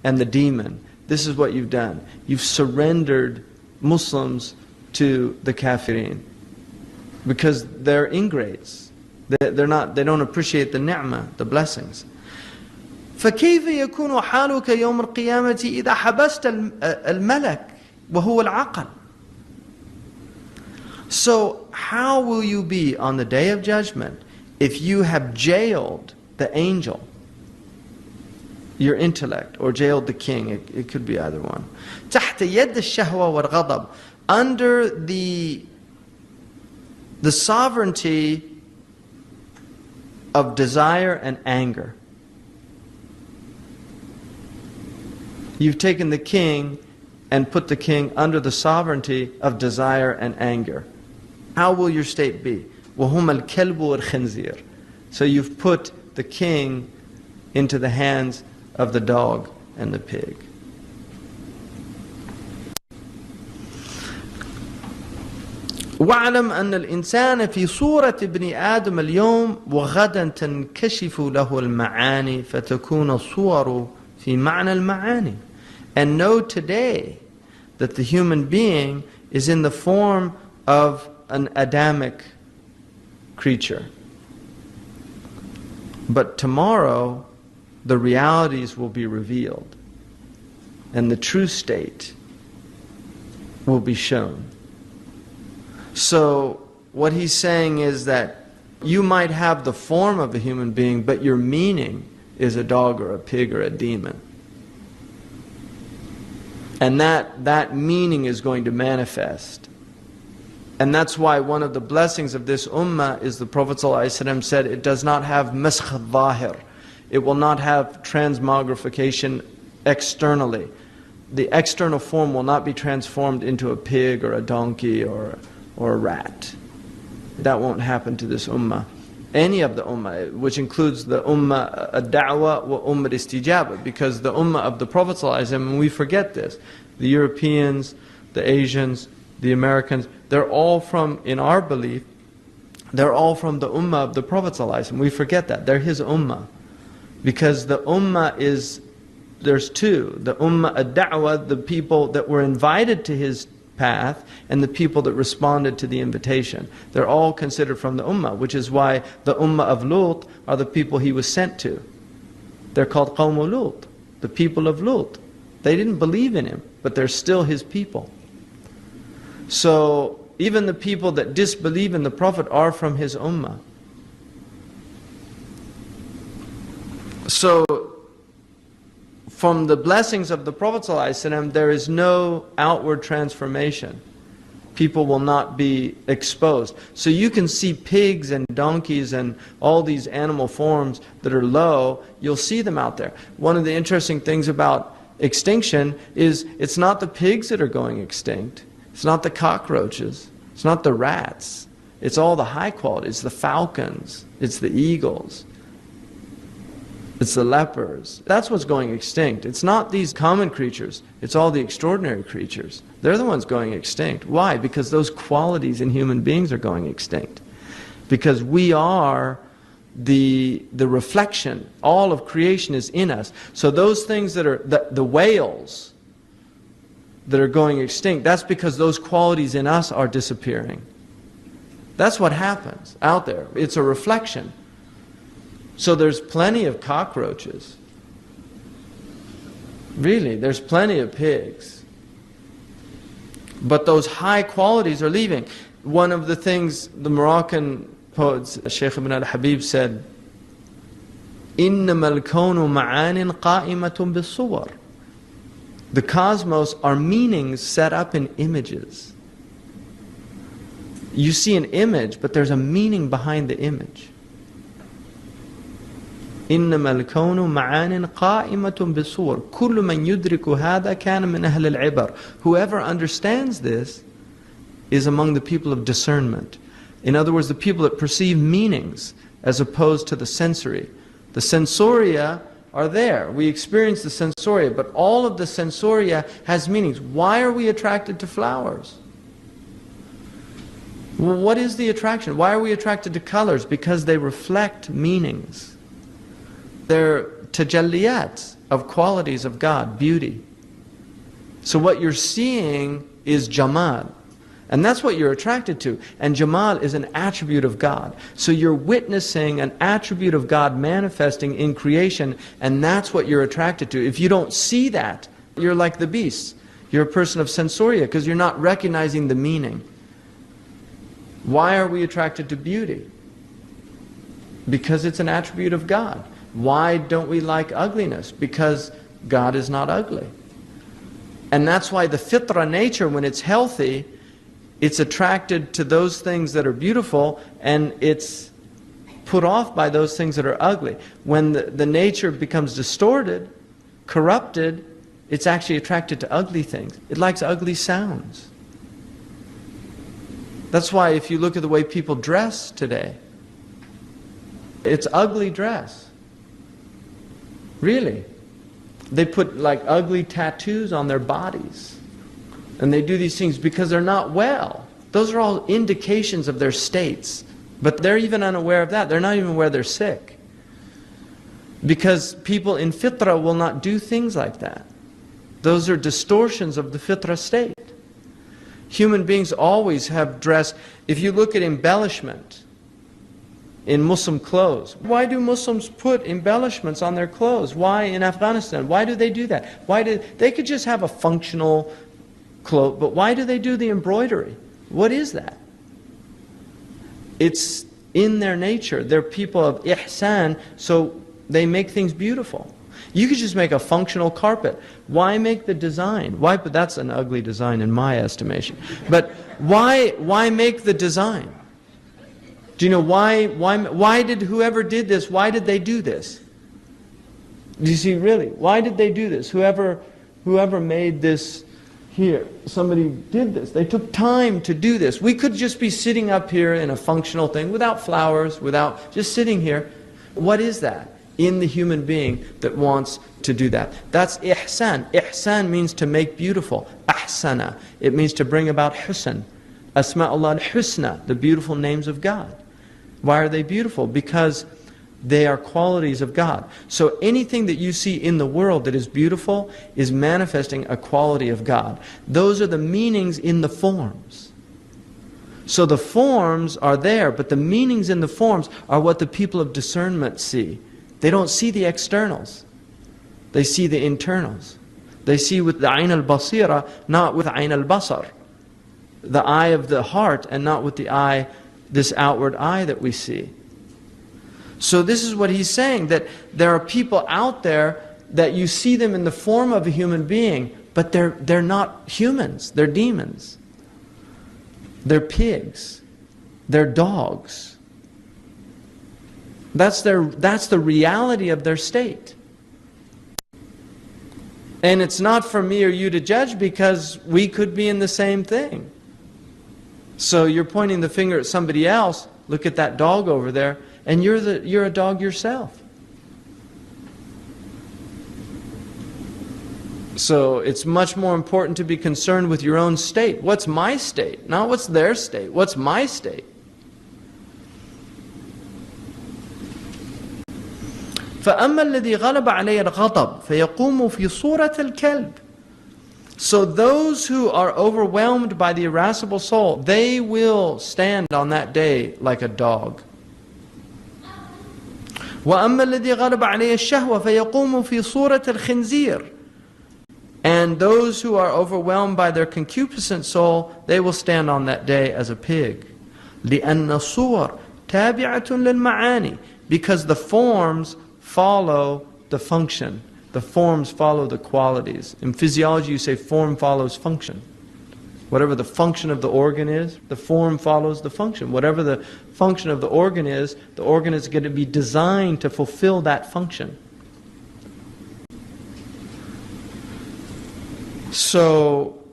and the demon, this is what you've done. You've surrendered Muslims to the kafirin because they're ingrates. They don't appreciate the ni'mah, the blessings. فكيف يكون حالك يوم القيامة إذا حبست الملك وهو العقل? So how will you be on the day of judgment if you have jailed the angel, your intellect, or jailed the king? It could be either one. تحت يد الشهوة والغضب, under the sovereignty of desire and anger. You've taken the king and put the king under the sovereignty of desire and anger. How will your state be? وَهُمَ الْكَلْبُ وَالْخِنْزِيرُ. So you've put the king into the hands of the dog and the pig. وَاعْلَمْ أَنَّ الْإِنسَانَ فِي صُورَةِ ابْنِ آدَمَ الْيَوْمِ وَغَدًا تَنْكَشِفُ لَهُ الْمَعَانِي فَتَكُونَ الصُّوَرُ فِي مَعْنَى الْمَعَانِي. And know today that the human being is in the form of an Adamic creature. But tomorrow, the realities will be revealed, and the true state will be shown. So, what he's saying is that you might have the form of a human being, but your meaning is a dog or a pig or a demon. And that meaning is going to manifest. And that's why one of the blessings of this ummah is the Prophet ﷺ said it does not have maskh al-zahir. It will not have transmogrification externally. The external form will not be transformed into a pig or a donkey or a rat. That won't happen to this ummah. Any of the ummah, which includes the ummah ad-da'wa wa ummah istijaba, because the ummah of the Prophet ﷺ, and we forget this, the Europeans, the Asians, the Americans, they're all from, in our belief, they're all from the ummah of the Prophet ﷺ. We forget that. They're his ummah. Because the ummah is, there's two. The ummah ad-da'wa, the people that were invited to his path, and the people that responded to the invitation. They're all considered from the ummah, which is why the ummah of Lut are the people he was sent to. They're called Qawm Lut, the people of Lut. They didn't believe in him, but they're still his people. So even the people that disbelieve in the Prophet are from his ummah. So from the blessings of the Prophet ﷺ, there is no outward transformation. People will not be exposed. So you can see pigs and donkeys and all these animal forms that are low, you'll see them out there. One of the interesting things about extinction is it's not the pigs that are going extinct. It's not the cockroaches. It's not the rats. It's all the high quality. It's the falcons. It's the eagles. It's the leopards. That's what's going extinct. It's not these common creatures. It's all the extraordinary creatures. They're the ones going extinct. Why? Because those qualities in human beings are going extinct. Because we are the reflection. All of creation is in us. So those things that are, the whales that are going extinct, that's because those qualities in us are disappearing. That's what happens out there. It's a reflection. So there's plenty of cockroaches. Really, there's plenty of pigs. But those high qualities are leaving. One of the things the Moroccan poets, Shaykh ibn al-Habib said, إِنَّمَا الْكَوْنُ مَعَانٍ قَائِمَةٌ بِالصُّوَرِ. The cosmos are meanings set up in images. You see an image, but there's a meaning behind the image. إنما الكون معان قائمة بالصور كل من يدرك هذا كان من أهل العبر. Whoever understands this is among the people of discernment. In other words, the people that perceive meanings as opposed to the sensory. The sensoria are there. We experience the sensoria, but all of the sensoria has meanings. Why are we attracted to flowers? Well, what is the attraction? Why are we attracted to colors? Because they reflect meanings. They're tajalliyat of qualities of God, beauty. So what you're seeing is jamal. And that's what you're attracted to. And jamal is an attribute of God. So you're witnessing an attribute of God manifesting in creation, and that's what you're attracted to. If you don't see that, you're like the beasts. You're a person of sensoria because you're not recognizing the meaning. Why are we attracted to beauty? Because it's an attribute of God. Why don't we like ugliness? Because God is not ugly. And that's why the fitra nature, when it's healthy, it's attracted to those things that are beautiful, and it's put off by those things that are ugly. When the nature becomes distorted, corrupted, it's actually attracted to ugly things. It likes ugly sounds. That's why if you look at the way people dress today, it's ugly dress. Really. They put like ugly tattoos on their bodies. And they do these things because they're not well. Those are all indications of their states. But they're even unaware of that. They're not even aware they're sick. Because people in fitra will not do things like that. Those are distortions of the fitra state. Human beings always have dress. If you look at embellishment in Muslim clothes, why do Muslims put embellishments on their clothes? Why in Afghanistan? Why do they do that? They could just have a functional cloak, but why do they do the embroidery? What is that? It's in their nature. They're people of ihsan, so they make things beautiful. You could just make a functional carpet. Why make the design? Why? But that's an ugly design in my estimation. But why make the design? Do you know why did whoever did this, why did they do this? Do you see, really? Why did they do this? Whoever made this here, somebody did this. They took time to do this. We could just be sitting up here in a functional thing without flowers, without just sitting here. What is that in the human being that wants to do that? That's ihsan. Ihsan means to make beautiful. Ahsana. It means to bring about husn. Asma'ullah al-husna, the beautiful names of God. Why are they beautiful? Because they are qualities of God. So anything that you see in the world that is beautiful is manifesting a quality of God. Those are the meanings in the forms. So the forms are there, but the meanings in the forms are what the people of discernment see. They don't see the externals. They see the internals. They see with the ayn al-basira, not with ayn al-basar. The eye of the heart and not with the eye, this outward eye that we see. So this is what he's saying, that there are people out there that you see them in the form of a human being, but they're not humans, they're demons. They're pigs. They're dogs. That's the reality of their state. And it's not for me or you to judge, because we could be in the same thing. So you're pointing the finger at somebody else, look at that dog over there, and you're a dog yourself. So it's much more important to be concerned with your own state. What's my state? Not what's their state. What's my state? فأما الذي غلب عليه الغضب فيقوم في صورة الكلب. So those who are overwhelmed by the irascible soul, they will stand on that day like a dog. وأما الذي غلب عليه الشهوة فيقوم في صورة الخنزير. And those who are overwhelmed by their concupiscent soul, they will stand on that day as a pig. لأن الصور تابعة للمعاني. Because the forms follow the function. The forms follow the qualities. In physiology you say form follows function. Whatever the function of the organ is, the form follows the function. Whatever the function of the organ is going to be designed to fulfill that function. So,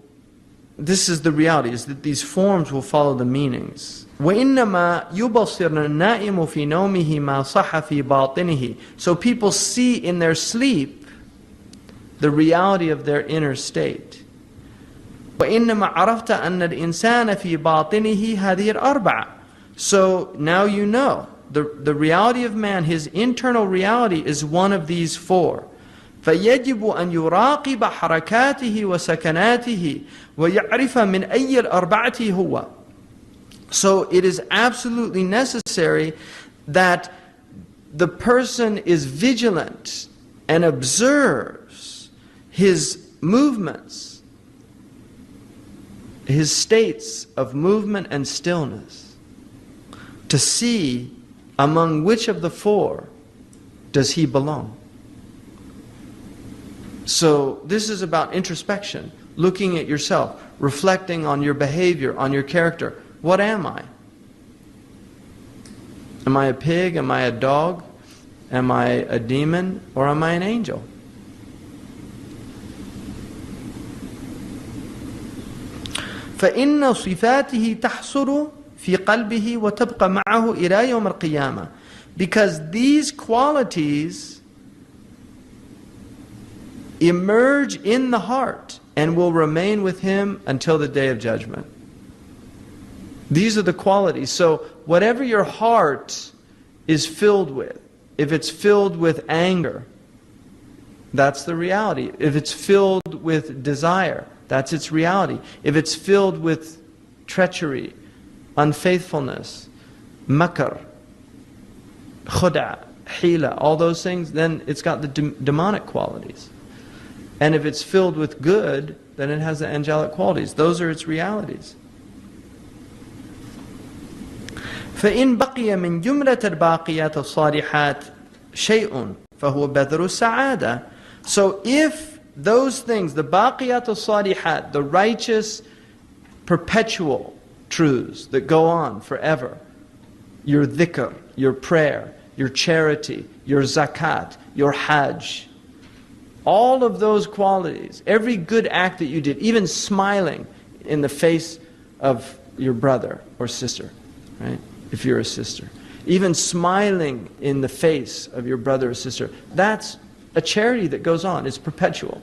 this is the reality, is that these forms will follow the meanings. وَإِنَّمَا يُبَصِّرْ النَّائِمُ فِي نَوْمِهِ مَا صَحَّ فِي بَاطِنِهِ. So people see in their sleep the reality of their inner state. وَإِنَّمَا عَرَفْتَ أَنَّ الْإِنسَانَ فِي بَاطِنِهِ هَذِهِ الْأَرْبَعَةِ. So now you know, the reality of man, his internal reality is one of these four. فيجب أن يراقب حركاته وسكناته ويعرف من أي الأربعة هو. So it is absolutely necessary that the person is vigilant and observes his movements, his states of movement and stillness, to see among which of the four does he belong. So this is about introspection, looking at yourself, reflecting on your behavior, on your character. What am I? Am I a pig? Am I a dog? Am I a demon? Or am I an angel? فإن صفاته تحصر في قلبه وتبقى معه إلى يوم القيامة. Because these qualities emerge in the heart and will remain with him until the day of judgment. These are the qualities. So whatever your heart is filled with, if it's filled with anger, that's the reality. If it's filled with desire, that's its reality. If it's filled with treachery, unfaithfulness, makr, khuda, hila, all those things, then it's got the demonic qualities. And if it's filled with good, then it has the angelic qualities. Those are its realities. فإن بقي من جملة الباقيات الصالحات شيء فهو بذر السعادة. So if those things, the baqiyat al-salihat, the righteous, perpetual truths that go on forever, your dhikr, your prayer, your charity, your zakat, your hajj, all of those qualities, every good act that you did, even smiling in the face of your brother or sister, right? If you're a sister, even smiling in the face of your brother or sister, that's a charity that goes on. It's perpetual.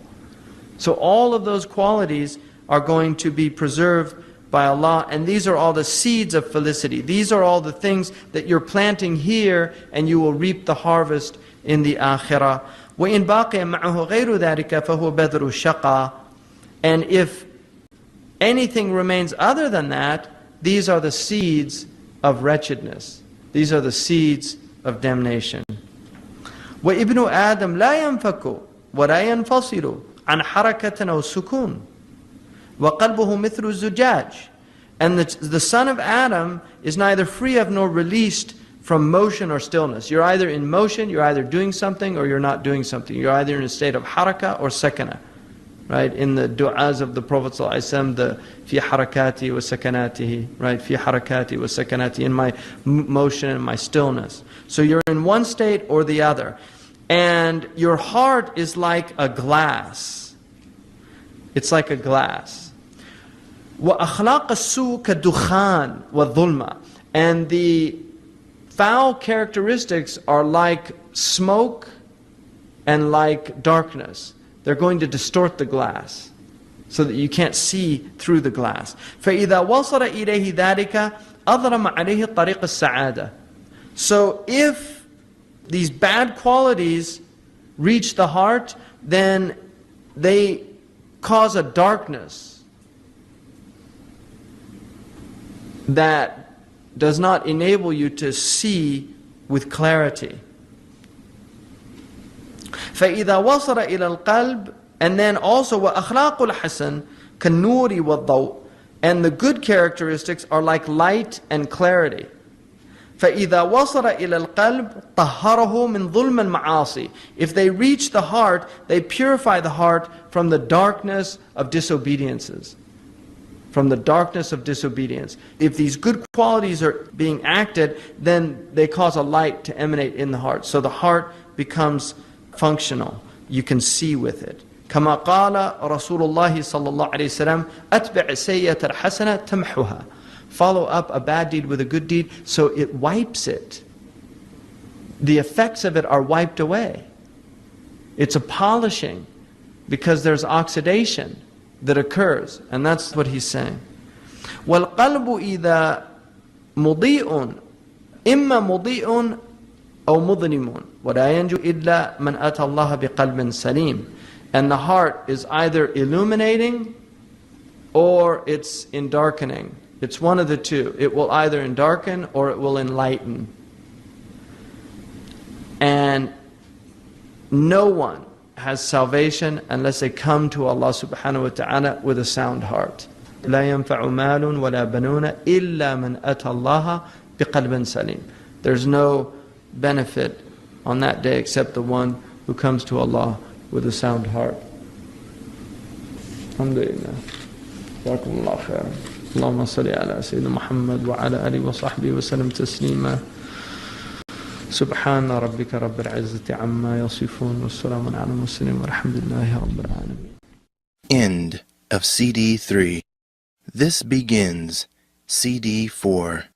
So all of those qualities are going to be preserved by Allah, and these are all the seeds of felicity. These are all the things that you're planting here, and you will reap the harvest in the akhirah. وَإِنْ بَاقِيَ مَعَهُ غَيْرُ ذَلِكَ فَهُوَ بَذْرُ الشَّقَى. And if anything remains other than that, these are the seeds of wretchedness. These are the seeds of damnation. وَإِبْنُ آدَمْ لَا يَنْفَكُ وَلَا يَنْفَصِلُ عَنْ حَرَكَةٍ أَوْ سُكُونٍ وَقَلْبُهُ مِثْلُ الزُّجَاجِ. And the son of Adam is neither free of nor released from motion or stillness. You're either in motion, you're either doing something, or you're not doing something. You're either in a state of haraka or sakana. Right? In the du'as of the Prophet ﷺ, the fi harakati wa sakanatihi, right? Fi harakati wa sakanati, in my motion and my stillness. So you're in one state or the other. And your heart is like a glass. It's like a glass. وأخلاق السوء كالدخان والظلمة. And the foul characteristics are like smoke and like darkness. They're going to distort the glass so that you can't see through the glass. فإذا وصل إليه ذلك أضرم عليه طريق السعادة. So if these bad qualities reach the heart, then they cause a darkness that does not enable you to see with clarity. فإذا وصل إلى القلب, and then also وأخلاق الحسن كالنور والضوء, and the good characteristics are like light and clarity. فإذا وصل إلى القلب طهره من ظلم المعاصي. If they reach the heart, they purify the heart from the darkness of disobediences. From the darkness of disobedience. If these good qualities are being acted, then they cause a light to emanate in the heart. So the heart becomes functional. You can see with it. كما قال رسول الله صلى الله عليه وسلم أتبع السيئة الحسنة تمحها. Follow up a bad deed with a good deed, so it wipes it. The effects of it are wiped away. It's a polishing because there's oxidation that occurs, and that's what he's saying. وَالْقَلْبُ إِذَا مُضِيءٌ إِمَّا مُضِيءٌ أَوْ مُظْلِمٌ وَلَا يَنْجُو إِلَّا مَنْ أَتَى اللَّهَ بِقَلْبٍ سَلِيمٍ. And the heart is either illuminating or it's endarkening. It's one of the two. It will either endarken or it will enlighten. And no one has salvation unless they come to Allah subhanahu wa ta'ala with a sound heart. لا ينفع مال ولا بنون إلا من أتى الله بقلب سليم. There's no benefit on that day except the one who comes to Allah with a sound heart. Alhamdulillah. Jazakumullah khairan. اللهم صل على سيدنا محمد وعلى آله وصحبه وسلم تسليما. سبحان ربك رب العزة عما يصفون والسلام على المرسلين والحمد لله رب العالمين. End of CD 3. This begins CD 4.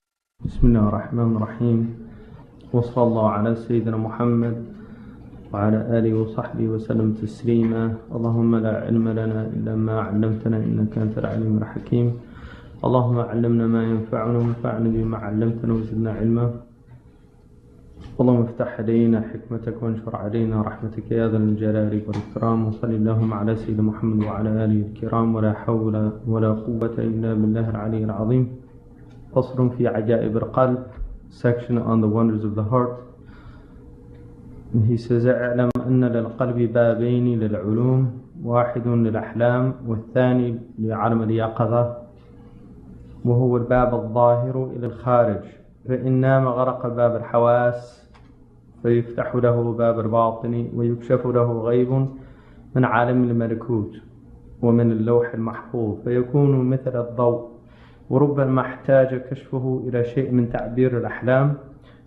بسم الله الرحمن الرحيم وصلى الله على سيدنا محمد وعلى آله وصحبه وسلم تسليما. اللهم لا علم لنا إلا ما علمتنا إنك أنت العليم الحكيم. اللهم علمنا ما ينفعنا وانفعنا بما علمتنا وزدنا علما. اللهم افتح علينا حكمتك وانشر علينا رحمتك يا ذا الجلال والإكرام. وصل اللهم على سيدنا محمد وعلى آله الكرام. ولا حول ولا قوة إلا بالله العلي العظيم. فصل في عجائب القلب, section on the wonders of the heart. And he says اعلم أن للقلب بابين للعلوم, واحد للأحلام والثاني لعالم اليقظة, وهو الباب الظاهر إلى الخارج. فإن نام غرق باب الحواس فيفتح له باب الباطن ويكشف له غيب من عالم الملكوت ومن اللوح المحفوظ فيكون مثل الضوء, وربما احتاج كشفه إلى شيء من تعبير الأحلام.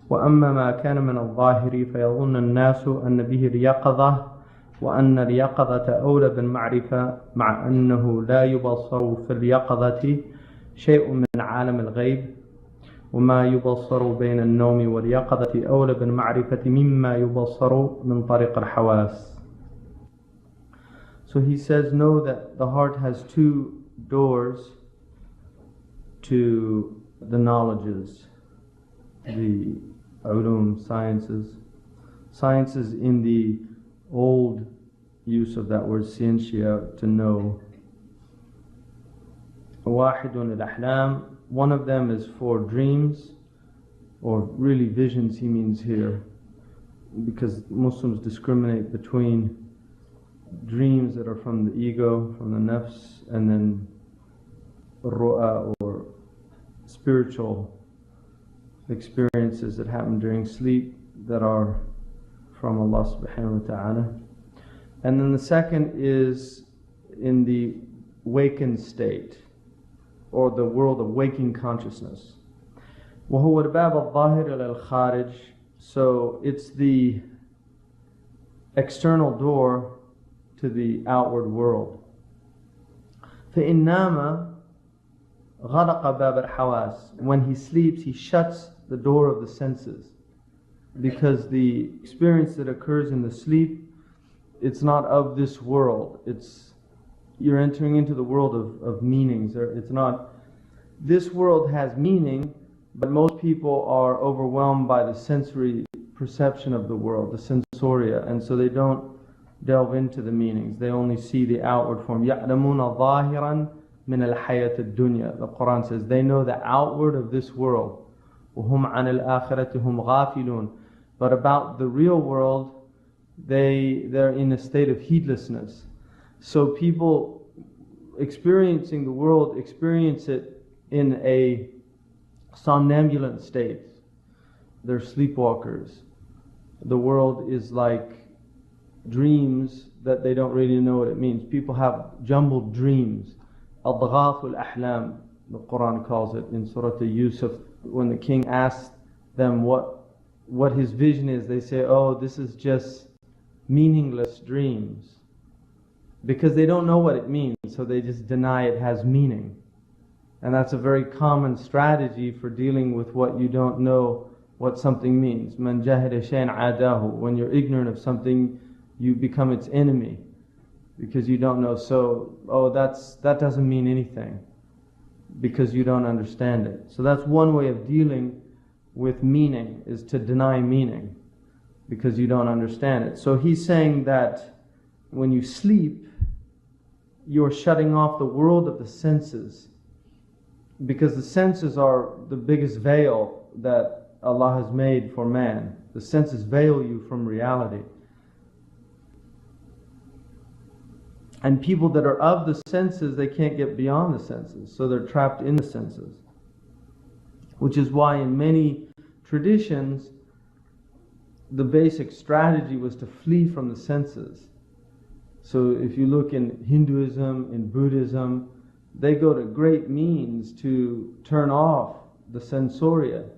وأما ما كان من الظاهر فيظن الناس أن به اليقظة, وأن اليقظة أولى بالمعرفة, مع أنه لا يبصر في اليقظة شيء من عالم الغيب, وما يبصر بين النوم واليقظة أولى بالمعرفة مما يبصر من طريق الحواس. So he says, know that the heart has two doors to the knowledges, the ulum, sciences. Sciences in the old use of that word scientia, to know. واحد الأحلام, one of them is for dreams, or really visions he means here, because Muslims discriminate between dreams that are from the ego, from the nafs, and then ru'a, or spiritual experiences that happen during sleep that are from Allah subhanahu wa ta'ala. And then the second is in the wakened state, or the world of waking consciousness. وهو الباب الظاهر إلى الخارج, so it's the external door to the outward world. فإن نام, غَلَقَ بَابَ الْحَوَاسِ. When he sleeps, he shuts the door of the senses. Because the experience that occurs in the sleep, it's not of this world. You're entering into the world of meanings. It's not, this world has meaning, but most people are overwhelmed by the sensory perception of the world, the sensoria, and so they don't delve into the meanings. They only see the outward form. يَعْلَمُونَ ظَاهِرًا مِنَ الْحَيَاةِ الدُّنْيَا. The Quran says they know the outward of this world. وَهُمْ عَنِ الْآخِرَةِ هُمْ غَافِلُونَ. But about the real world, they're in a state of heedlessness. So people experiencing the world experience it in a somnambulant state. They're sleepwalkers. The world is like dreams that they don't really know what it means. People have jumbled dreams. أَضْغَاثُ الْأَحْلَامِ, the Quran calls it in Surah Yusuf. When the king asks them what his vision is, they say, oh, this is just meaningless dreams. Because they don't know what it means, so they just deny it has meaning. And that's a very common strategy for dealing with what you don't know what something means. مَنْ جَهِلَ شَيْءٍ عَادَاهُ. When you're ignorant of something, you become its enemy because you don't know. So, that doesn't mean anything because you don't understand it. So that's one way of dealing with meaning, is to deny meaning because you don't understand it. So he's saying that when you sleep, you're shutting off the world of the senses, because the senses are the biggest veil that Allah has made for man. The senses veil you from reality. And people that are of the senses, they can't get beyond the senses, so they're trapped in the senses. Which is why in many traditions, the basic strategy was to flee from the senses. So if you look in Hinduism, in Buddhism, they go to great means to turn off the sensoria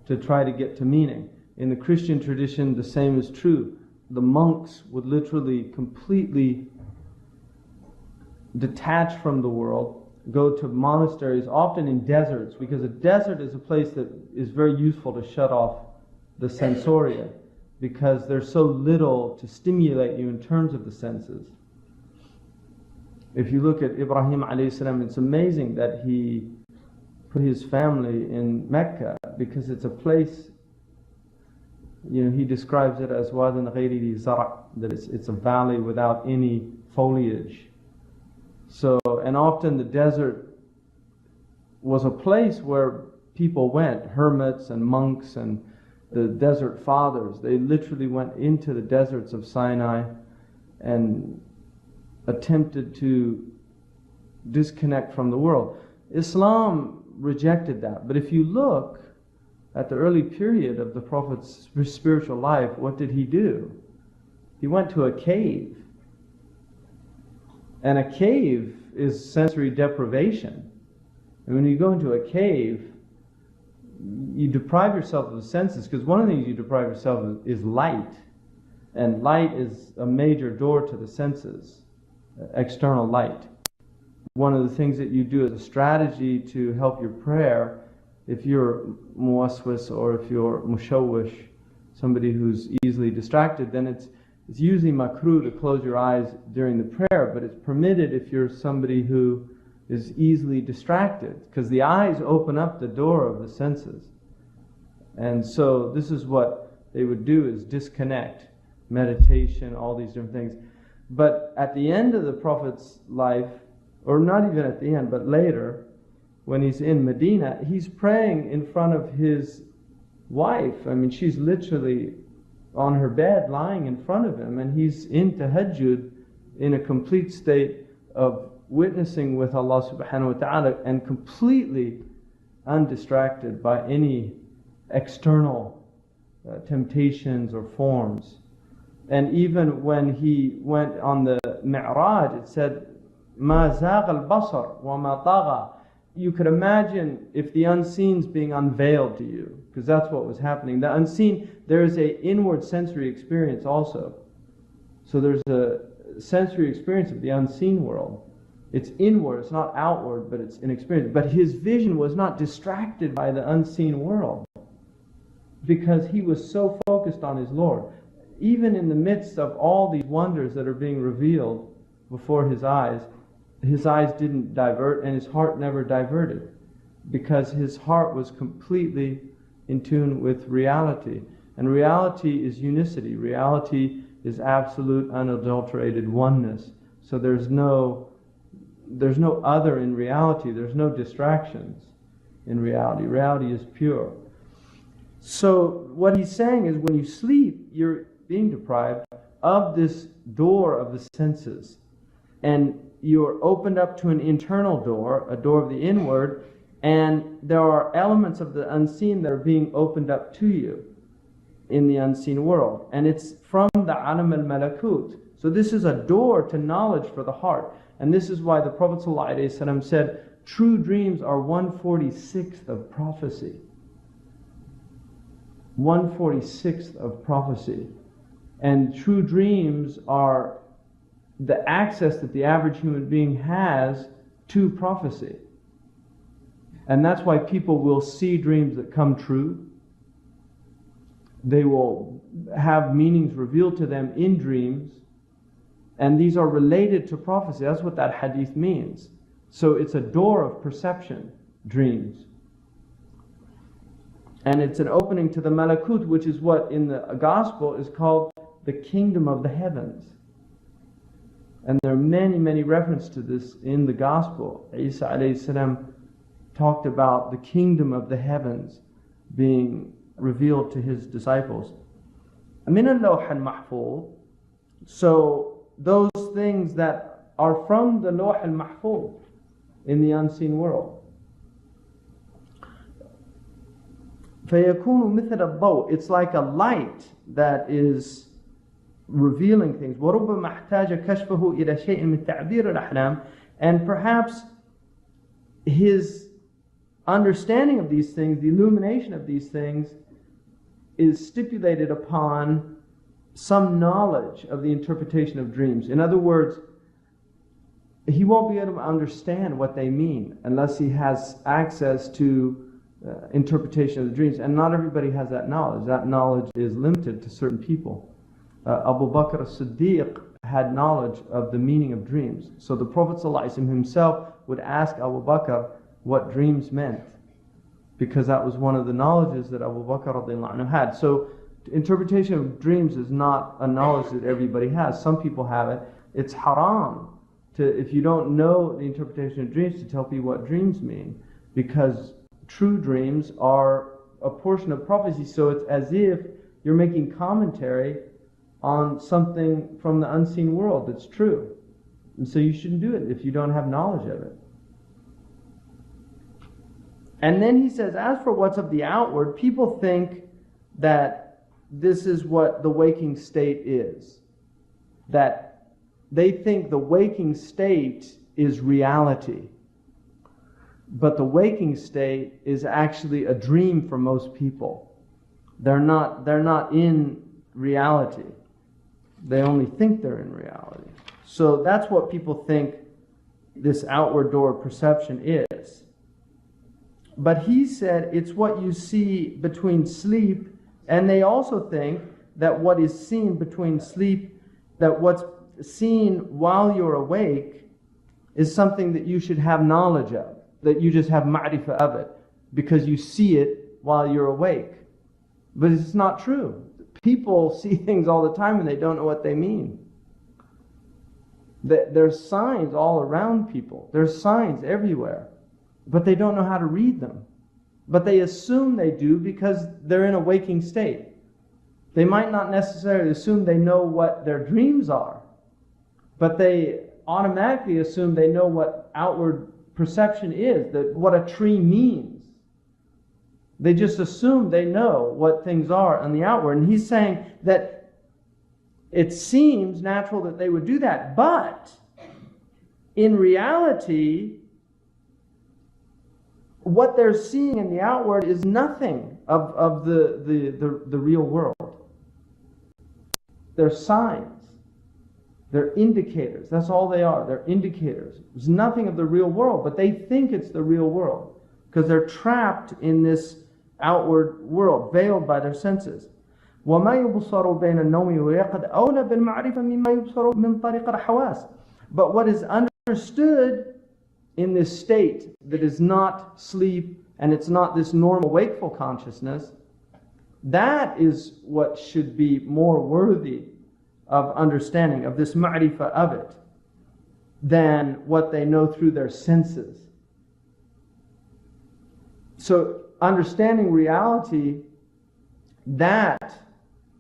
to try to get to meaning. In the Christian tradition, the same is true. The monks would literally completely detach from the world, go to monasteries, often in deserts, because a desert is a place that is very useful to shut off the sensoria, because there's so little to stimulate you in terms of the senses. If you look at Ibrahim alayhi salam, it's amazing that he put his family in Mecca, because it's a place, he describes it as وَادٍ غَيْرِ ذِي زَرْعٍ, that it's a valley without any foliage. So, and often the desert was a place where people went, hermits and monks and the desert fathers. They literally went into the deserts of Sinai and attempted to disconnect from the world. Islam rejected that. But if you look at the early period of the Prophet's spiritual life, what did he do? He went to a cave. And a cave is sensory deprivation. And when you go into a cave, you deprive yourself of the senses, because one of the things you deprive yourself of is light. And light is a major door to the senses, external light. One of the things that you do as a strategy to help your prayer, if you're muwaswis or if you're mushawwish, somebody who's easily distracted, then it's usually makruh to close your eyes during the prayer, but it's permitted if you're somebody who is easily distracted, because the eyes open up the door of the senses. And so this is what they would do, is disconnect, meditation, all these different things. But at the end of the Prophet's life, or not even at the end, but later, when he's in Medina, he's praying in front of his wife. I mean, she's literally on her bed, lying in front of him, and he's in tahajjud in a complete state of witnessing with Allah subhanahu wa ta'ala, and completely undistracted by any external temptations or forms. And even when he went on the Mi'raj, it said, مَا زَاغَ الْبَصَرُ وَمَا طَغَى. You could imagine if the unseen's being unveiled to you, because that's what was happening. The unseen, there is an inward sensory experience also. So there's a sensory experience of the unseen world. It's inward, it's not outward, but it's an experience. But his vision was not distracted by the unseen world because he was so focused on his Lord. Even in the midst of all these wonders that are being revealed before his eyes didn't divert and his heart never diverted because his heart was completely in tune with reality. And reality is unicity. Reality is absolute, unadulterated oneness. So there's no other in reality. There's no distractions in reality. Reality is pure. So what he's saying is when you sleep, you're being deprived of this door of the senses. And you're opened up to an internal door, a door of the inward, and there are elements of the unseen that are being opened up to you in the unseen world. And it's from the alam al-malakut. So this is a door to knowledge for the heart. And this is why the Prophet ﷺ said, true dreams are 1/46th of prophecy. 1/46th of prophecy. And true dreams are the access that the average human being has to prophecy. And that's why people will see dreams that come true. They will have meanings revealed to them in dreams. And these are related to prophecy. That's what that hadith means. So it's a door of perception, dreams. And it's an opening to the malakut, which is what in the gospel is called the kingdom of the heavens. And there are many, many references to this in the gospel. Isa alayhi salam talked about the kingdom of the heavens being revealed to his disciples. Min al-lawh al-mahfuz. So those things that are from the lawh al-mahfuz in the unseen world. فَيَكُونُ مِثْلَ الضَّوْء. It's like a light that is revealing things. وَرُبَّمَا احْتَاجَ كَشْفَهُ إِلَى شَيْءٍ مِنْ تَعْبِيرِ الْأَحْلَامِ. And perhaps his understanding of these things, the illumination of these things, is stipulated upon some knowledge of the interpretation of dreams. In other words, he won't be able to understand what they mean unless he has access to interpretation of the dreams. And not everybody has that knowledge. That knowledge is limited to certain people. Abu Bakr as-Siddiq had knowledge of the meaning of dreams. So the Prophet ﷺ himself would ask Abu Bakr what dreams meant, because that was one of the knowledges that Abu Bakr radiallahu anhu had. So interpretation of dreams is not a knowledge that everybody has. Some people have it. It's haram to, if you don't know the interpretation of dreams, to tell people what dreams mean, because true dreams are a portion of prophecy. So it's as if you're making commentary on something from the unseen world that's true. And so you shouldn't do it if you don't have knowledge of it. And then he says, as for what's of the outward, people think that this is what the waking state is. That they think the waking state is reality. But the waking state is actually a dream for most people. They're not in reality. They only think they're in reality. So that's what people think this outward door of perception is. But he said it's what you see between sleep, and they also think that what is seen between sleep, that what's seen while you're awake is something that you should have knowledge of, that you just have ma'rifah of it, because you see it while you're awake. But it's not true. People see things all the time and they don't know what they mean. There's signs all around people. There's signs everywhere. But they don't know how to read them. But they assume they do because they're in a waking state. They might not necessarily assume they know what their dreams are, but they automatically assume they know what outward perception is, that what a tree means. They just assume they know what things are on the outward. And he's saying that it seems natural that they would do that, but in reality, what they're seeing in the outward is nothing of the real world. They're signs. They're indicators. That's all they are. They're indicators. There's nothing of the real world, but they think it's the real world because they're trapped in this outward world, veiled by their senses. وما يبصر بين النوم واليقظة أولى بالمعرفة مما يبصر من طريق الحواس. But what is understood in this state that is not sleep and it's not this normal wakeful consciousness, that is what should be more worthy of understanding, of this ma'rifah of it, than what they know through their senses. So understanding reality, that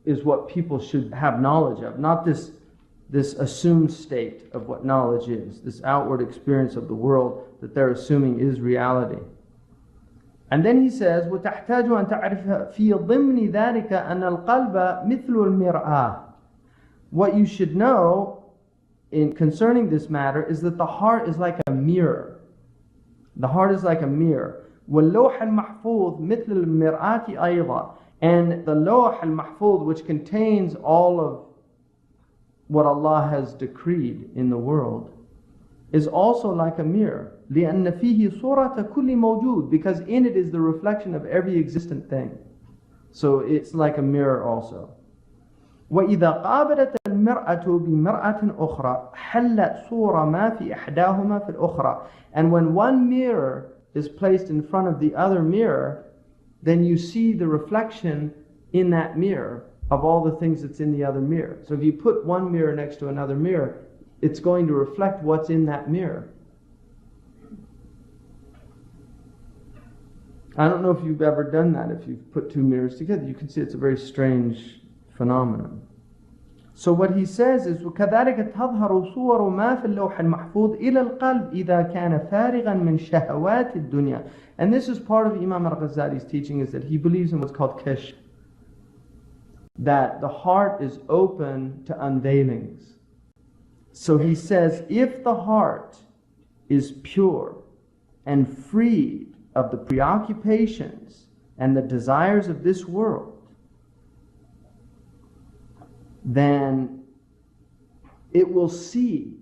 is what people should have knowledge of, not this assumed state of what knowledge is, this outward experience of the world that they're assuming is reality. And then he says, وَتَحْتَاجُ أَن تَعْرِفَ فِي ضِمْنِ ذَلِكَ أَنَّ الْقَلْبَ مِثْلُ الْمِرْآةِ. What you should know in concerning this matter is that the heart is like a mirror. The heart is like a mirror. وَاللَّوْحَ الْمَحْفُوظ مِثْلُ الْمِرْآةِ أَيْضًا. And the lawh al-mahfuz, which contains all of what Allah has decreed in the world, is also like a mirror. لأن فيه صورة كل موجود, because in it is the reflection of every existent thing. So it's like a mirror also. وإذا قابلت المرأة بمرأة أخرى حلت صورة ما في إحداهما في الأخرى. And when one mirror is placed in front of the other mirror, then you see the reflection in that mirror of all the things that's in the other mirror. So if you put one mirror next to another mirror, it's going to reflect what's in that mirror. I don't know if you've ever done that. If you've put two mirrors together, you can see it's a very strange phenomenon. So what he says is, وَكَذَلِكَ تَظْهَرُ صُوَرُ مَا فِي اللَّوْحِ الْمَحْفُوظِ إِلَى الْقَلْبِ إِذَا كَانَ فَارِغًا مِنْ شَهَوَاتِ الدُّنْيَا. And this is part of Imam al-Ghazali's teaching, is that he believes in what's called kashf, that the heart is open to unveilings. So he says, if the heart is pure and freed of the preoccupations and the desires of this world, then it will see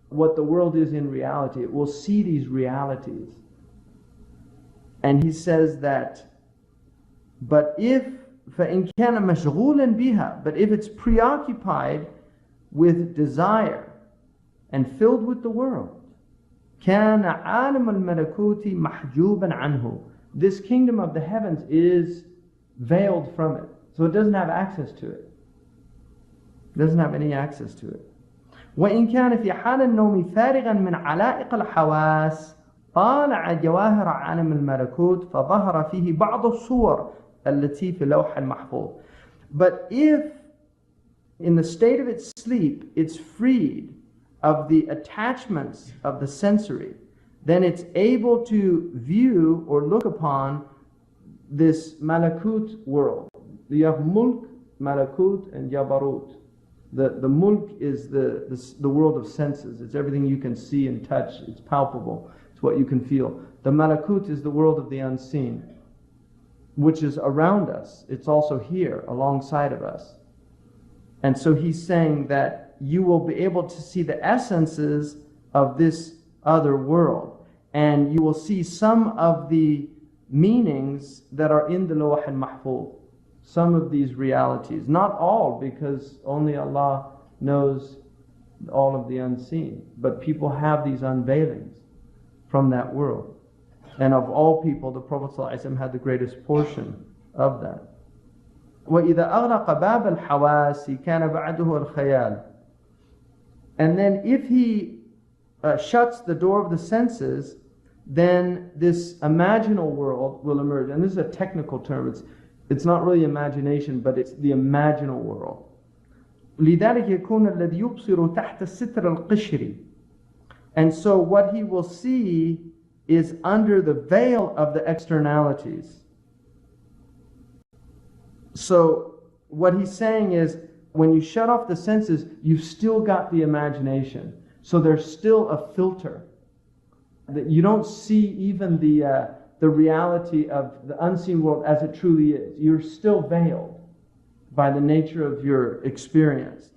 what the world is in reality. It will see these realities. And he says that, but if فَإِنْ كَانَ مَشْغُولًا بِهَا, but if it's preoccupied with desire and filled with the world, كَانَ عَالِمَ الْمَلَكُوتِ مَحْجُوبًا عَنْهُ. This kingdom of the heavens is veiled from it. So it doesn't have access to it. It doesn't have any access to it. وإن كان في حال النوم فارغا من علائق الحواس طالع جواهر عالم الملكوت فظهر فيه بعض الصور التي في لوح المحفوظ. But if in the state of its sleep it's freed of the attachments of the sensory, then it's able to view or look upon this malakut world. You have mulk, malakut, and jabarut. The mulk is the world of senses. It's everything you can see and touch. It's palpable. It's what you can feel. The malakut is the world of the unseen, which is around us. It's also here, alongside of us. And so he's saying that you will be able to see the essences of this other world. And you will see some of the meanings that are in the lawh al-mahfuz. Some of these realities. Not all, because only Allah knows all of the unseen. But people have these unveilings from that world. And of all people, the Prophet ﷺ had the greatest portion of that. وَإِذَا أَغْلَقَ بَابَ الْحَوَاسِ كَانَ بَعْدُهُ الْخَيَالِ. And then if he shuts the door of the senses, then this imaginal world will emerge. And this is a technical term. It's not really imagination, but it's the imaginal world. لذلك يكون الذي يبصر تحت الستر القشري. And so what he will see is under the veil of the externalities. So what he's saying is, when you shut off the senses, you've still got the imagination. So there's still a filter. That you don't see even the reality of the unseen world as it truly is. You're still veiled by the nature of your experience.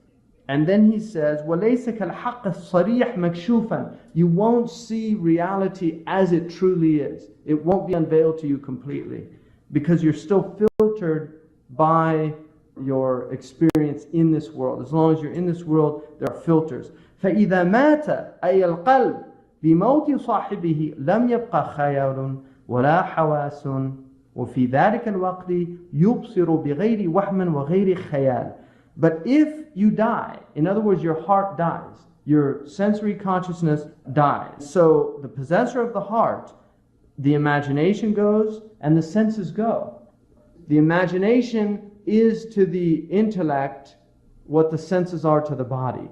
And then he says, وَلَيْسَ كَالْحَقِّ الصَّرِيحِ مَكْشُوفًا. You won't see reality as it truly is. It won't be unveiled to you completely because you're still filtered by your experience in this world. As long as you're in this world, there are filters. فَإِذَا مَاتَ أَيَ الْقَلْبِ بِمَوْتِ صَاحِبِهِ لَمْ يَبْقَ خَيَالٌ وَلَا حَوَاسٌ وَفِي ذَلِكَ الْوَقْتِ يُبْصِرُ بِغَيْرِ وَهْمٍ وَغَيْرِ خَيَالٍ. But if you die, in other words, your heart dies, your sensory consciousness dies. So the possessor of the heart, the imagination goes and the senses go. The imagination is to the intellect what the senses are to the body.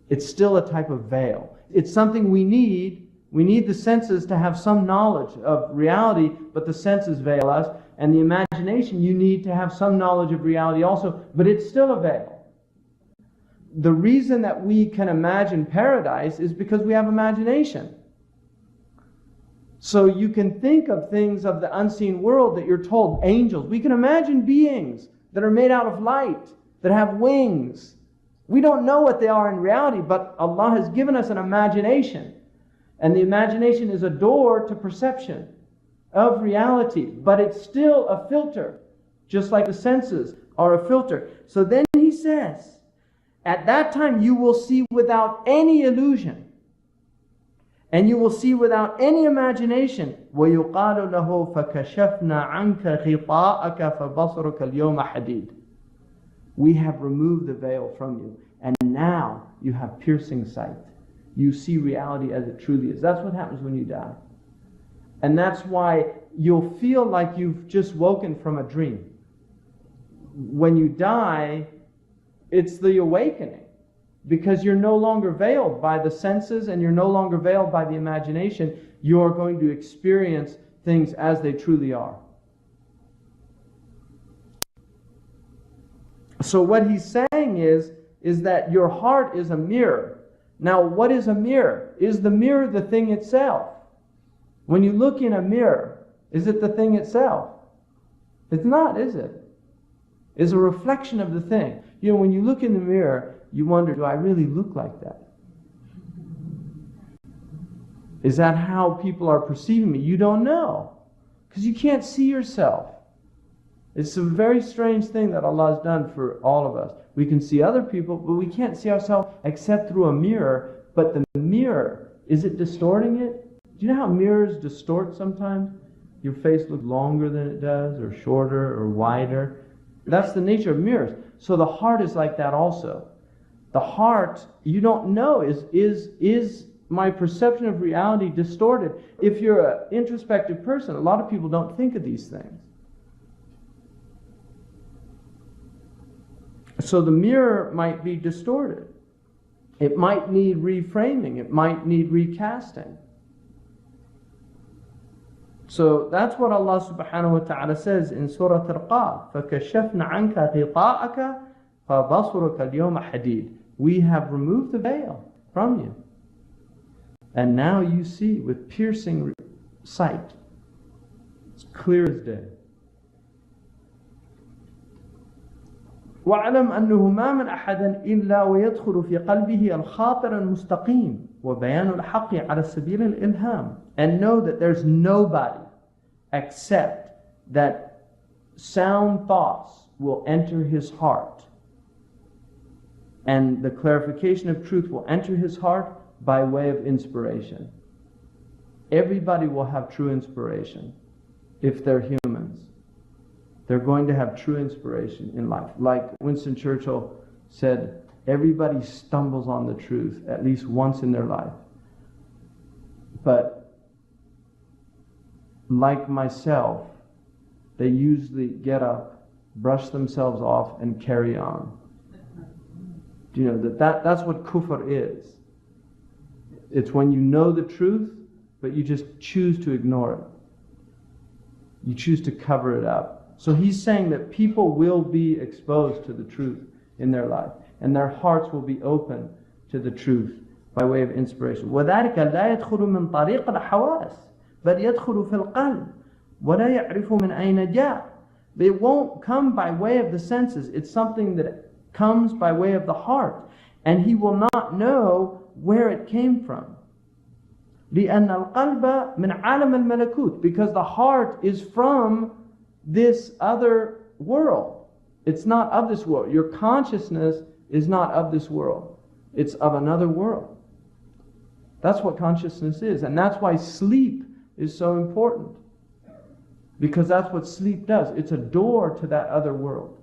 It's still a type of veil. It's something we need. We need the senses to have some knowledge of reality, but the senses veil us. And the imagination, you need to have some knowledge of reality also, but it's still a veil. The reason that we can imagine paradise is because we have imagination. So you can think of things of the unseen world that you're told, angels. We can imagine beings that are made out of light, that have wings. We don't know what they are in reality, but Allah has given us an imagination. And the imagination is a door to perception of reality, but it's still a filter, just like the senses are a filter. So then he says, at that time you will see without any illusion, and you will see without any imagination. وَيُقَالُ لَهُ فَكَشَفْنَا عَنْكَ غِطَاءَكَ فَبَصَرُكَ الْيَوْمَ حَدِيدٌ. We have removed the veil from you, and now you have piercing sight. You see reality as it truly is. That's what happens when you die. And that's why you'll feel like you've just woken from a dream. When you die, it's the awakening, because you're no longer veiled by the senses and you're no longer veiled by the imagination. You're going to experience things as they truly are. So what he's saying is that your heart is a mirror. Now, what is a mirror? Is the mirror the thing itself? When you look in a mirror, is it the thing itself? It's not, is it? It's a reflection of the thing. You know, when you look in the mirror, you wonder, do I really look like that? Is that how people are perceiving me? You don't know, because you can't see yourself. It's a very strange thing that Allah has done for all of us. We can see other people, but we can't see ourselves except through a mirror. But the mirror, is it distorting it? Do you know how mirrors distort sometimes? Your face looks longer than it does, or shorter, or wider. That's the nature of mirrors. So the heart is like that also. The heart, you don't know, is my perception of reality distorted? If you're an introspective person, a lot of people don't think of these things. So the mirror might be distorted. It might need reframing. It might need recasting. So that's what Allah subhanahu wa ta'ala says in Surah Al-Qaf. فَكَشَفْنَا عَنْكَ غِطَاءَكَ فَبَصُرُكَ الْيَوْمَ حَدِيدٌ. We have removed the veil from you. And now you see with piercing sight. It's clear as day. وَاعْلَمْ أَنَّهُ مَا مِنْ أَحَدٍ إِلَّا وَيَدْخُلُ فِي قَلْبِهِ الْخَاطِرَ الْمُسْتَقِيمِ وَبَيَانُ الْحَقِّ عَلَى سَبِيلِ الْإِلْهَامِ. And know that there's nobody except that sound thoughts will enter his heart. And the clarification of truth will enter his heart by way of inspiration. Everybody will have true inspiration if they're humans. They're going to have true inspiration in life. Like Winston Churchill said, everybody stumbles on the truth at least once in their life. But like myself, they usually get up, brush themselves off, and carry on. Do you know that's what kufr is? It's when you know the truth, but you just choose to ignore it. You choose to cover it up. So he's saying that people will be exposed to the truth in their life, and their hearts will be open to the truth by way of inspiration. وَذَلِكَ لَا يَدْخُلُ مِنْ طَرِيقِ الْحَوَاسِ بَلْ يَدْخُلُ فِي الْقَلْبِ وَلَا يَعْرِفُ مِنْ أَيْنَ جَاءَ. It won't come by way of the senses. It's something that comes by way of the heart. and he will not know where it came from. لأن القلب من عالم الملكوت, because the heart is from this other world. It's not of this world. Your consciousness is not of this world. It's of another world. That's what consciousness is. And that's why sleep is so important. Because that's what sleep does. It's a door to that other world.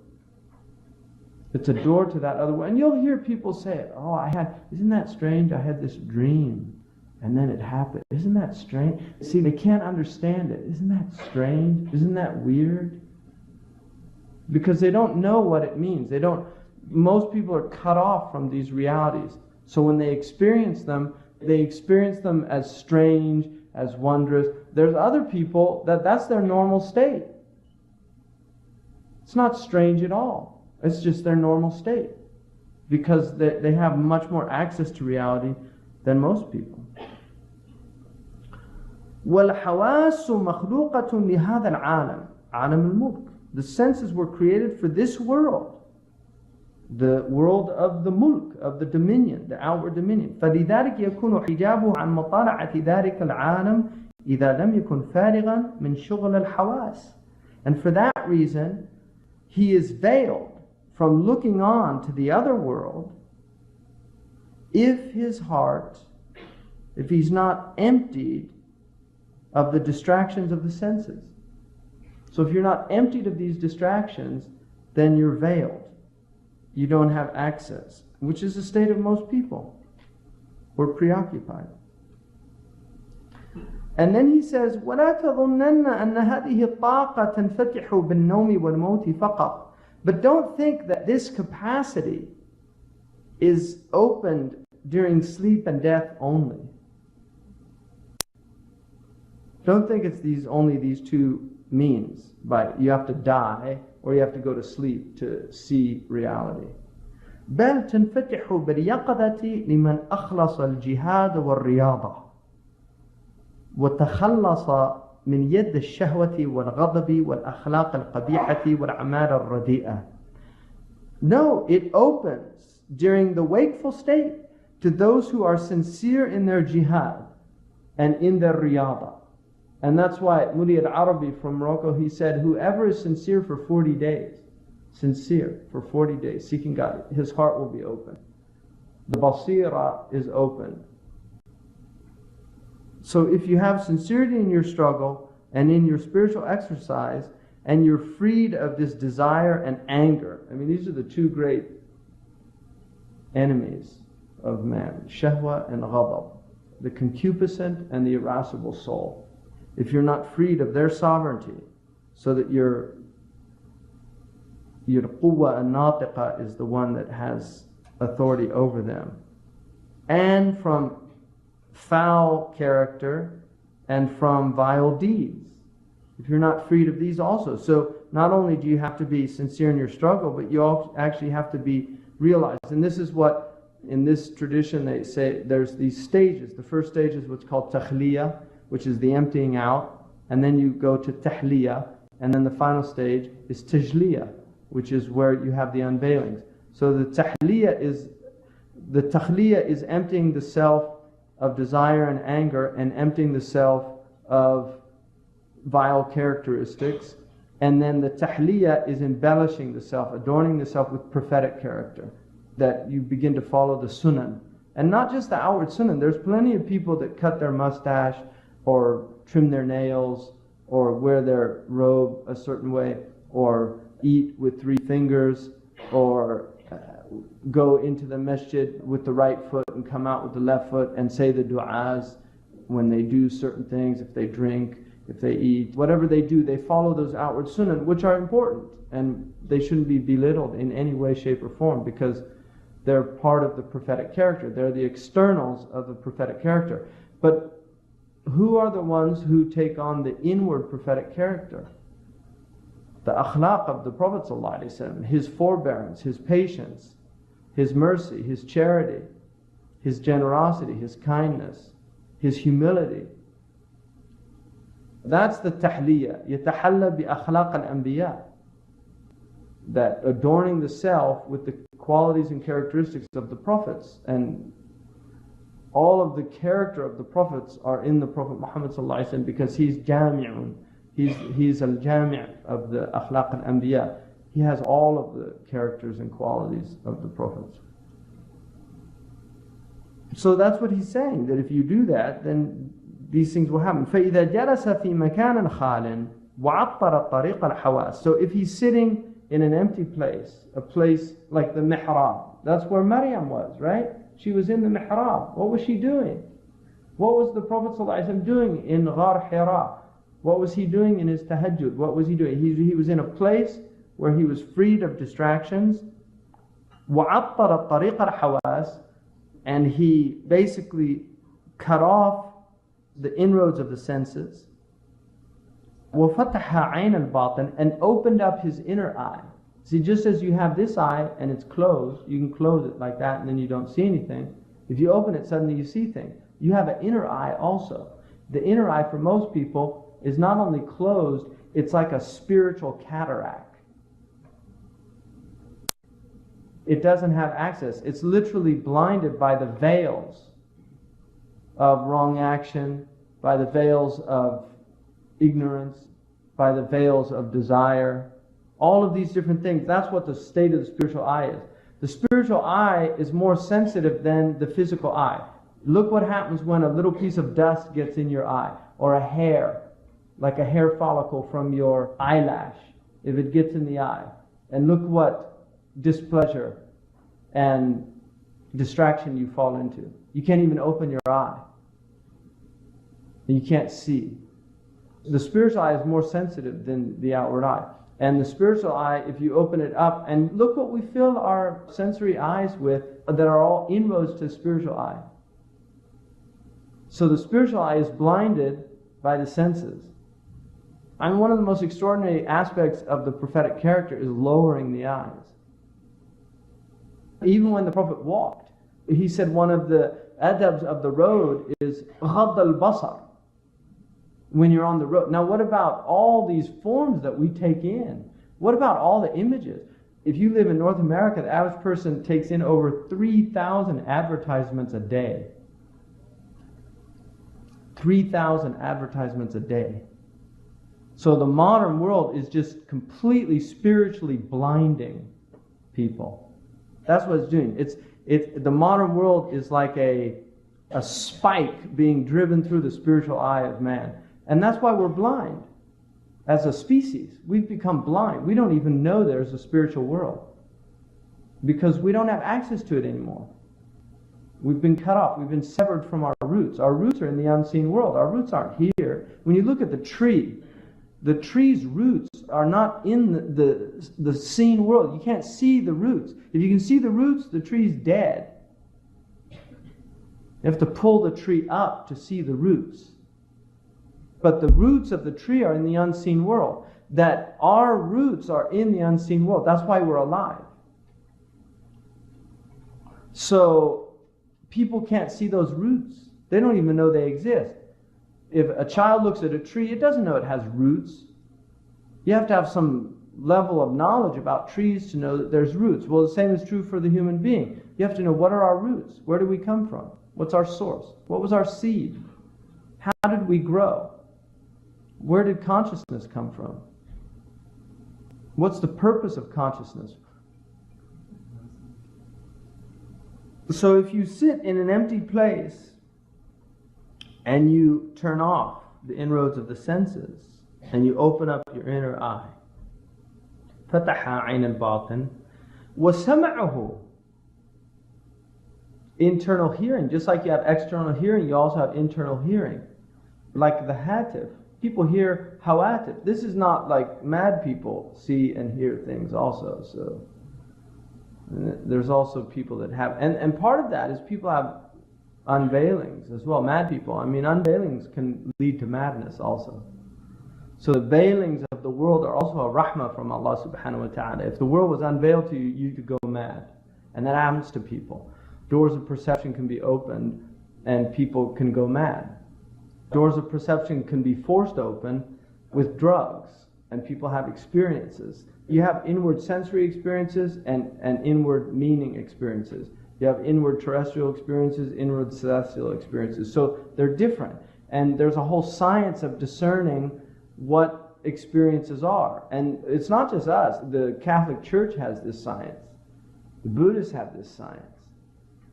It's a door to that other world. And you'll hear people say, oh, isn't that strange? I had this dream. And then it happened. Isn't that strange? See, they can't understand it. Isn't that strange? Isn't that weird? Because they don't know what it means. Most people are cut off from these realities. So when they experience them as strange, as wondrous. There's other people that's their normal state. It's not strange at all. It's just their normal state. Because they have much more access to reality than most people. وَالْحَوَاسُ مَخْلُوقَةٌ لِهَذَا الْعَالَمِ عَالَمُ الْمُلْكِ. The senses were created for this world. The world of the mulk, of the dominion, the outward dominion. فَلِذَلِكَ يَكُونُ حِجَابُهُ عَنْ مُطَالَعَةِ ذَلِكَ الْعَالَمِ إِذَا لَمْ يَكُنْ فَارِغًا مِنْ شُغْلِ الْحَوَاسِ. And for that reason, he is veiled from looking on to the other world if he's not emptied of the distractions of the senses. So if you're not emptied of these distractions, then you're veiled. You don't have access, which is the state of most people. We're preoccupied. And then he says, وَلَا تَظُنَّنَّ أَنَّ هَذِهِ الطَّاقَةَ تَنْفَتِحُ بِالنَّوْمِ وَالْمَوْتِ فَقَطْ. But don't think that this capacity is opened during sleep and death only. Don't think it's only these two means. But you have to die or you have to go to sleep to see reality. بل تنفتح باليقظة لمن أخلص الجهاد والرياضة وتخلص من يد الشهوة والغضب والأخلاق القبيحة والأعمال الرديئة. No, it opens during the wakeful state to those who are sincere in their jihad and in their riyada. And that's why Muli al-Arabi from Morocco, he said, whoever is sincere for 40 days, seeking God, his heart will be open. The basira is open. So if you have sincerity in your struggle and in your spiritual exercise, and you're freed of this desire and anger, I mean, these are the two great enemies of man, shahwa and ghadab, the concupiscent and the irascible soul. If you're not freed of their sovereignty, so that your quwwa an-natiqa is the one that has authority over them, and from foul character and from vile deeds, if you're not freed of these also. So not only do you have to be sincere in your struggle, but you actually have to be realized. And this is what, in this tradition, they say there's these stages. The first stage is what's called takhliya, which is the emptying out, and then you go to tahliya, and then the final stage is tajliya, which is where you have the unveilings. So the takhliya is emptying the self of desire and anger, and emptying the self of vile characteristics, and then the tahliya is embellishing the self, adorning the self with prophetic character, that you begin to follow the sunan. And not just the outward sunan. There's plenty of people that cut their mustache, or trim their nails, or wear their robe a certain way, or eat with 3 fingers, or go into the masjid with the right foot and come out with the left foot, and say the du'as when they do certain things, if they drink, if they eat, whatever they do, they follow those outward sunan, which are important, and they shouldn't be belittled in any way, shape, or form, because they're part of the prophetic character. They're the externals of the prophetic character. But who are the ones who take on the inward prophetic character? The akhlaq of the Prophet ﷺ, his forbearance, his patience, his mercy, his charity, his generosity, his kindness, his humility. That's the tahliya. يتحلى بأخلاق الأنبياء. that adorning the self with the qualities and characteristics of the prophets. And all of the character of the prophets are in the Prophet Muhammad ﷺ, because he's jami'un. He's al-jami' of the akhlaq al-anbiya. He has all of the characters and qualities of the prophets. So that's what he's saying, that if you do that, then these things will happen. فَإِذَا جَلَسَ فِي مَكَانٍ خَالٍ وَعَطَّرَ طَرِيقَ الْحَوَاسِ. So if he's sitting in an empty place, a place like the mihrab, that's where Maryam was, right? She was in the mihrab. What was she doing? What was the Prophet ﷺ doing in Ghar Hira? What was he doing in his tahajjud? What was he doing? He was in a place where he was freed of distractions. وَعَطَّرَ طَرِيقَ الْحَوَاسِ. And he basically cut off the inroads of the senses. وَفَتَحَ عَيْنَ الْبَاطِنِ. And opened up his inner eye. See, just as you have this eye and it's closed, you can close it like that and then you don't see anything. If you open it, suddenly you see things. You have an inner eye also. The inner eye for most people is not only closed, it's like a spiritual cataract. It doesn't have access. It's literally blinded by the veils of wrong action, by the veils of ignorance, by the veils of desire. All of these different things. That's what the state of the spiritual eye is. The spiritual eye is more sensitive than the physical eye. Look what happens when a little piece of dust gets in your eye, or a hair, like a hair follicle from your eyelash, if it gets in the eye. And look what displeasure and distraction you fall into. You can't even open your eye. And you can't see. The spiritual eye is more sensitive than the outward eye. And the spiritual eye, if you open it up, and look what we fill our sensory eyes with, that are all inroads to the spiritual eye. So the spiritual eye is blinded by the senses. And one of the most extraordinary aspects of the prophetic character is lowering the eyes. Even when the Prophet walked, he said one of the adabs of the road is ghadd al-basar. When you're on the road. Now what about all these forms that we take in? What about all the images? If you live in North America, the average person takes in over 3,000 advertisements a day. 3,000 advertisements a day. So the modern world is just completely spiritually blinding people. That's what it's doing. The modern world is like a spike being driven through the spiritual eye of man. And that's why we're blind. As a species, we've become blind. We don't even know there's a spiritual world. Because we don't have access to it anymore. We've been cut off. We've been severed from our roots. Our roots are in the unseen world. Our roots aren't here. When you look at the tree's roots are not in the seen world. You can't see the roots. If you can see the roots, the tree's dead. You have to pull the tree up to see the roots. But the roots of the tree are in the unseen world. That our roots are in the unseen world. That's why we're alive. So people can't see those roots. They don't even know they exist. If a child looks at a tree, it doesn't know it has roots. You have to have some level of knowledge about trees to know that there's roots. Well, the same is true for the human being. You have to know, what are our roots? Where do we come from? What's our source? What was our seed? How did we grow? Where did consciousness come from? What's the purpose of consciousness? So if you sit in an empty place and you turn off the inroads of the senses and you open up your inner eye, فَتَحَ عَيْنَ الْبَاطِنِ وَسَمَعُهُ, internal hearing. Just like you have external hearing, you also have internal hearing. Like the hatif. People hear hawatif. This is not like mad people see and hear things also. So there's also people that have, and part of that is people have unveilings as well. Mad people, I mean, unveilings can lead to madness also. So the veilings of the world are also a rahmah from Allah subhanahu wa ta'ala. If the world was unveiled to you, you could go mad. And that happens to people. Doors of perception can be opened and people can go mad. Doors of perception can be forced open with drugs. and people have experiences. You have inward sensory experiences and inward meaning experiences. You have inward terrestrial experiences, inward celestial experiences. So they're different. And there's a whole science of discerning what experiences are. And it's not just us. The Catholic Church has this science. The Buddhists have this science.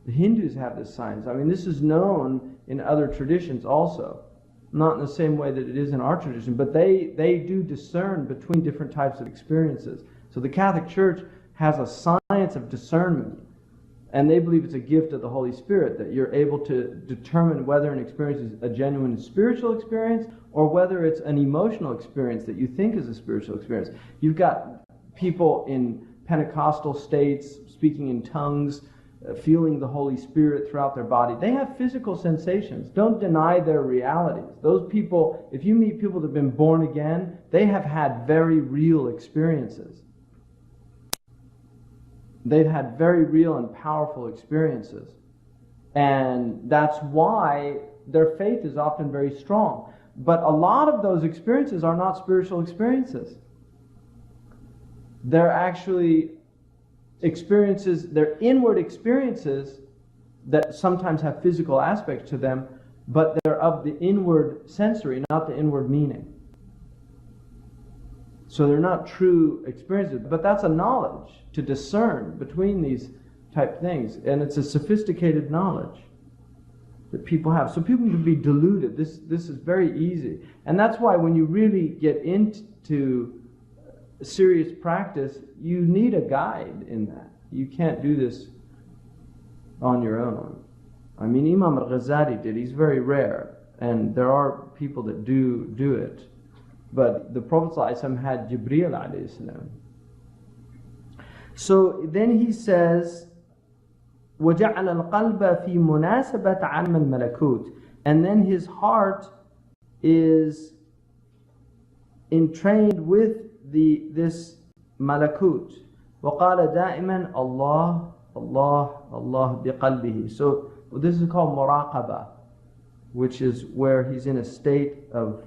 The Hindus have this science. I mean, this is known in other traditions also. Not in the same way that it is in our tradition, but they do discern between different types of experiences. So the Catholic Church has a science of discernment. And they believe it's a gift of the Holy Spirit, that you're able to determine whether an experience is a genuine spiritual experience or whether it's an emotional experience that you think is a spiritual experience. You've got people in Pentecostal states speaking in tongues, feeling the Holy Spirit throughout their body. They have physical sensations. Don't deny their realities. Those people, if you meet people that have been born again, they have had very real experiences. They've had very real and powerful experiences. And that's why their faith is often very strong. But a lot of those experiences are not spiritual experiences. They're actually experiences, they're inward experiences that sometimes have physical aspects to them, but they're of the inward sensory, not the inward meaning. So they're not true experiences, but that's a knowledge to discern between these type things, and it's a sophisticated knowledge that people have. So people can be deluded. This is very easy, and that's why when you really get into serious practice, you need a guide in that. You can't do this on your own. I mean, Imam al-Ghazali did. He's very rare, and there are people that do it. But the Prophet ﷺ had Jibreel alayhi salam. So then he says, وَجَعَلَ الْقَلْبَ فِي مُنَاسَبَةَ عَلْمَ الْمَلَكُوتِ. And then his heart is entrained with this malakut. وَقَالَ دَائِمًا Allah, Allah, Allah بِقَلْبِهِ. So this is called muraqabah, which is where he's in a state of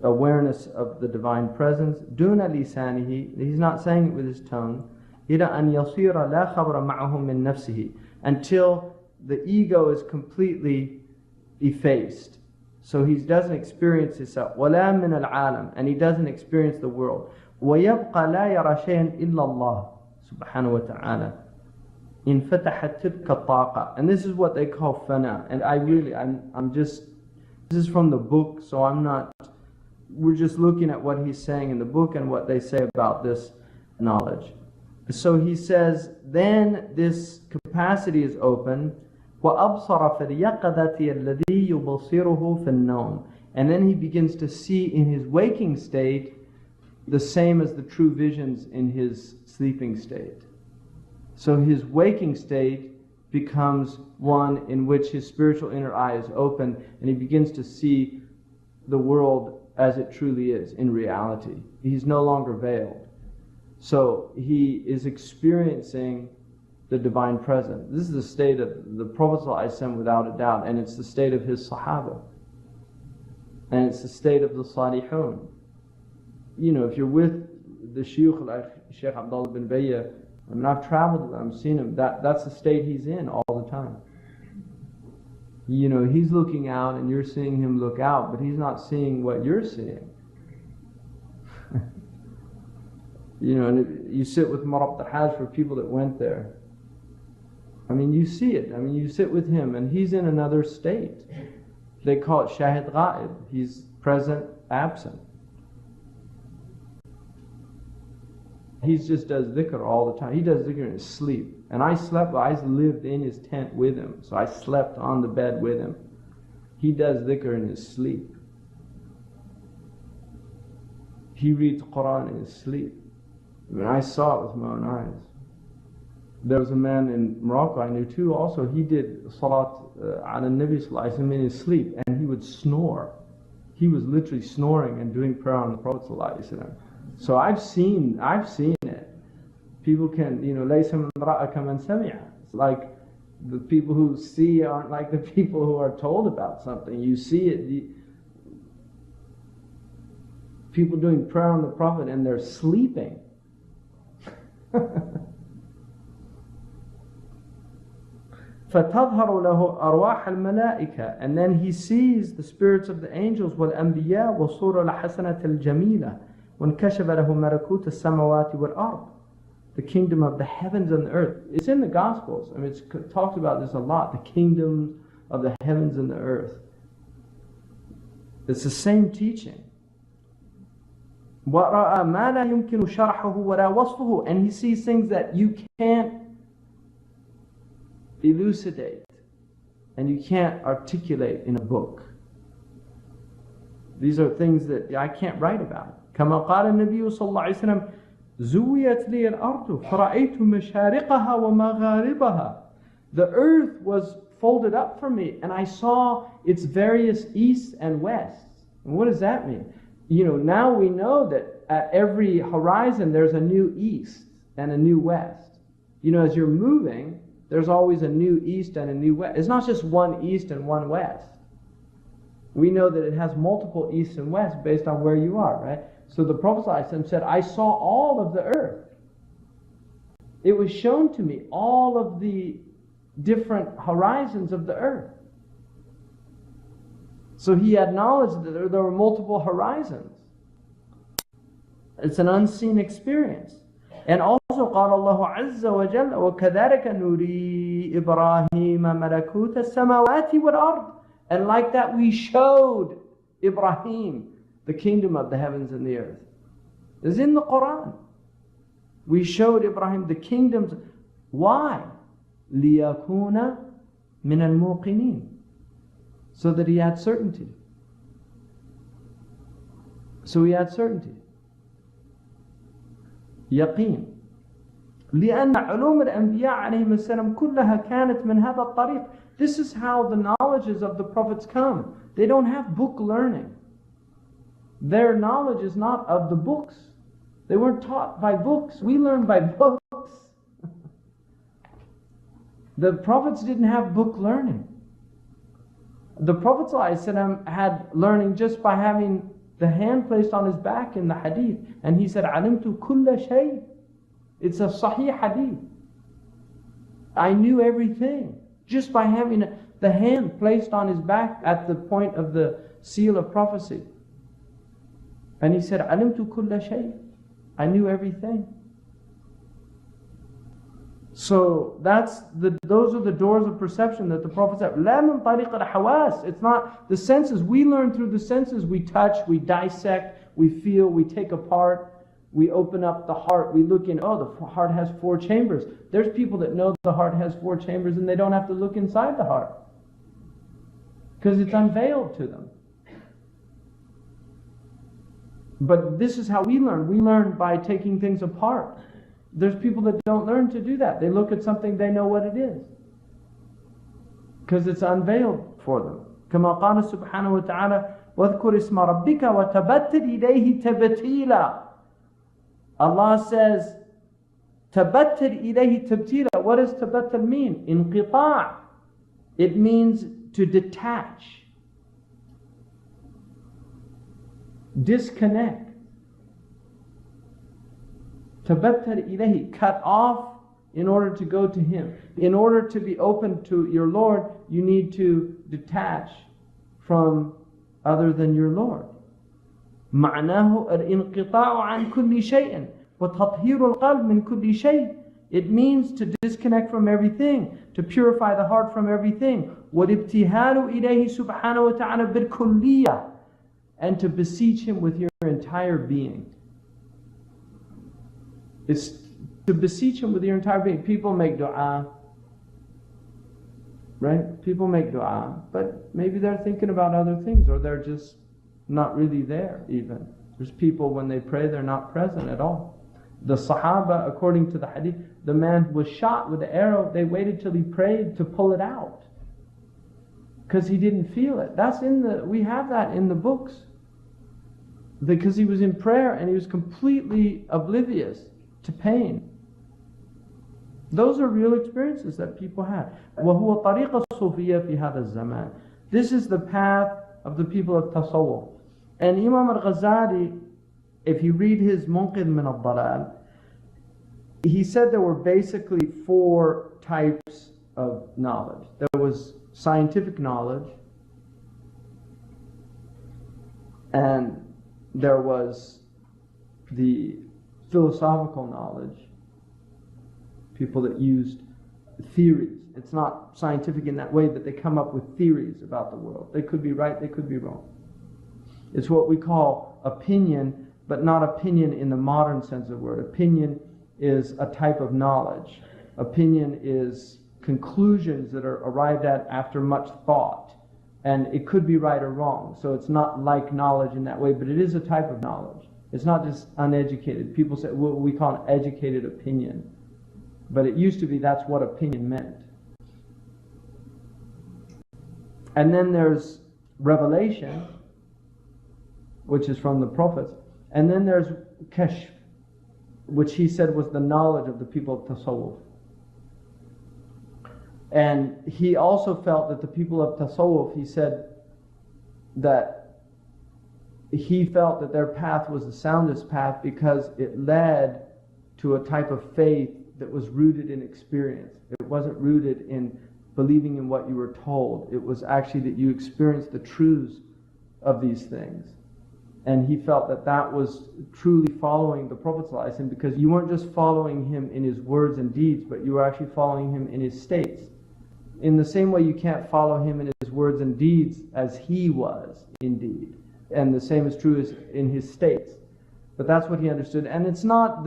awareness of the divine presence. دون لسانه, he's not saying it with his tongue. إلى أن يصير لا خبر معه من نفسه, until the ego is completely effaced. So he doesn't experience himself. ولا من العالم, and he doesn't experience the world. ويبقى لا يرى شيئا إلا الله سبحانه وتعالى. إن فتحت تلك الطاقة. And this is what they call fana. And I'm just, this is from the book, so we're just looking at what he's saying in the book and what they say about this knowledge. So he says, then this capacity is open. وَأَبْصَرَ فِي الْيَقَظَةِ الَّذِي يُبْصِرُهُ فِي النَّوْمِ. And then he begins to see in his waking state the same as the true visions in his sleeping state. So his waking state becomes one in which his spiritual inner eye is open, and he begins to see the world as it truly is in reality. He's no longer veiled. So he is experiencing the divine presence. This is the state of the Prophet ﷺ without a doubt, and it's the state of his Sahaba. And it's the state of the Salihun. You know, if you're with the Shaykh like Shaykh Abdullah bin Bayya, I mean, I've traveled with him, I've seen him, that's the state he's in all the time. You know, he's looking out and you're seeing him look out, but he's not seeing what you're seeing. You know, and you sit with Marab al-Hajj for people that went there. I mean, you see it. I mean, you sit with him and he's in another state. They call it Shahid Ghaib. He's present, absent. He just does dhikr all the time. He does dhikr in his sleep. And I lived in his tent with him. So I slept on the bed with him. He does dhikr in his sleep. He reads Quran in his sleep. I mean, I saw it with my own eyes. There was a man in Morocco I knew too also. He did Salat ala Nabi Sallallahu Alaihi Wasallam in his sleep, and he would snore. He was literally snoring and doing prayer on the Prophet Sallallahu Alaihi Wasallam. So I've seen it. People can, you know, لَيْسَ مَنْ رَأَكَ مَنْ سَمِعَ. It's like the people who see aren't like the people who are told about something. You see it. people doing prayer on the Prophet and they're sleeping. فَتَظْهَرُ لَهُ أَرْوَاحَ الْمَلَائِكَةِ, and then he sees the spirits of the angels, وَالْأَنْبِيَاء وَصُورَ الْحَسَنَةِ الْجَمِيلَةِ وَانْكَشَفَ لَهُ مَلَكُوتَ السَّمَوَاتِ وَالْأَرْضِ, the kingdom of the heavens and the earth. It's in the Gospels. I mean, it's talked about this a lot, the kingdom of the heavens and the earth. It's the same teaching. وَرَأَى مَا لَا يُمْكِنُ شَرْحُهُ وَلَا وَصْفُهُ, and he sees things that you can't elucidate and you can't articulate in a book. These are things that I can't write about. كما قال النبي صلى الله عليه وسلم زويت لي الأرض فرأيت مشارقها ومغاربها. The earth was folded up for me and I saw its various easts and wests. And what does that mean? Now we know that at every horizon there's a new east and a new west. As you're moving, there's always a new east and a new west. It's not just one east and one west. We know that it has multiple easts and wests based on where you are, right? So the Prophet ﷺ said, I saw all of the earth. It was shown to me, all of the different horizons of the earth. So he acknowledged that there were multiple horizons. It's an unseen experience. And also قال الله عز وجل وكذلك نري إبراهيم ملكوت السماوات والأرض. And like that we showed Ibrahim the kingdom of the heavens and the earth. It's in the Quran. We showed Ibrahim the kingdoms. Why? لِيَكُونَ مِنَ الْمُوقِنِينَ, so that he had certainty. So he had certainty. يقين. لأن علوم الأنبياء عليهم السلام كلها كانت من هذا الطريق. This is how the knowledges of the prophets come. They don't have book learning. Their knowledge is not of the books. They weren't taught by books. We learn by books. The prophets didn't have book learning. The Prophet ﷺ had learning just by having the hand placed on his back in the hadith. And he said, عَلِمْتُ كُلَّ شَيْءٍ. It's a sahih hadith. I knew everything just by having the hand placed on his back at the point of the seal of prophecy. And he said, عَلِمْتُ كُلَّ شَيْءٍ. I knew everything. So those are the doors of perception that the Prophet said. لَا مِنْ طَرِيقِ الْحَوَاسِ. It's not the senses. We learn through the senses. We touch, we dissect, we feel, we take apart, we open up the heart, we look in, the heart has 4 chambers. There's people that know the heart has 4 chambers and they don't have to look inside the heart because it's unveiled to them. But this is how we learn. We learn by taking things apart. There's people that don't learn to do that. They look at something, they know what it is because it's unveiled for them. كما قال سبحانه وتعالى واذكر اسم ربك وتبتل إليه تبتيلا. Allah says تبتل إليه تبتيلا. What does تبتل mean? انقطاع. It means to detach, disconnect. تبتل إليه, cut off in order to go to Him. In order to be open to your Lord, you need to detach from other than your Lord. معناه الانقطاع عن كل شيء وتطهير القلب من كل شيء. It means to disconnect from everything, to purify the heart from everything. والابتهال إليه سبحانه وتعالى بالكلية, and to beseech Him with your entire being. It's to beseech Him with your entire being. People make dua, right? People make dua, but maybe they're thinking about other things, or they're just not really there even. There's people when they pray, they're not present at all. The Sahaba, according to the hadith, the man was shot with the arrow, they waited till he prayed to pull it out because he didn't feel it. We have that in the books. Because he was in prayer and he was completely oblivious to pain. Those are real experiences that people have. وَهُوَ طَرِيقَ الصُّوفِيَّةِ فِي هَذَا الزَّمَانِ. This is the path of the people of Tasawwuf. And Imam al-Ghazali if you read his Munqidh min al-Dalal, he said there were basically 4 types of knowledge. There was scientific knowledge, and there was the philosophical knowledge, people that used theories. It's not scientific in that way, but they come up with theories about the world. They could be right, they could be wrong. It's what we call opinion, but not opinion in the modern sense of the word. Opinion is a type of knowledge. Opinion is conclusions that are arrived at after much thought. And it could be right or wrong. So it's not like knowledge in that way, but it is a type of knowledge. It's not just uneducated. People say, well, we call it educated opinion. But it used to be that's what opinion meant. And then there's revelation, which is from the prophets. And then there's kashf, which he said was the knowledge of the people of Tasawwuf. And he also felt that the people of Tasawwuf, he said that he felt that their path was the soundest path because it led to a type of faith that was rooted in experience. It wasn't rooted in believing in what you were told. It was actually that you experienced the truths of these things. And he felt that that was truly following the Prophet ﷺ, because you weren't just following him in his words and deeds, but you were actually following him in his states. In the same way you can't follow him in his words and deeds as he was indeed. And the same is true as in his states. But that's what he understood. And it's not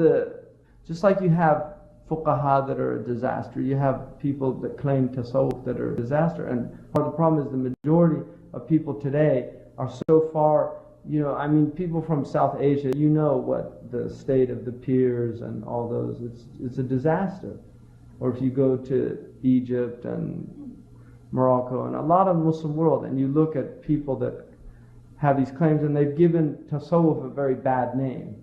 just like you have fuqaha that are a disaster, you have people that claim tasawwuf that are a disaster. And part of the problem is the majority of people today are so far, people from South Asia, you know what the state of the pirs and all those, it's a disaster. Or if you go to Egypt and Morocco and a lot of Muslim world, and you look at people that have these claims, and they've given tasawwuf a very bad name.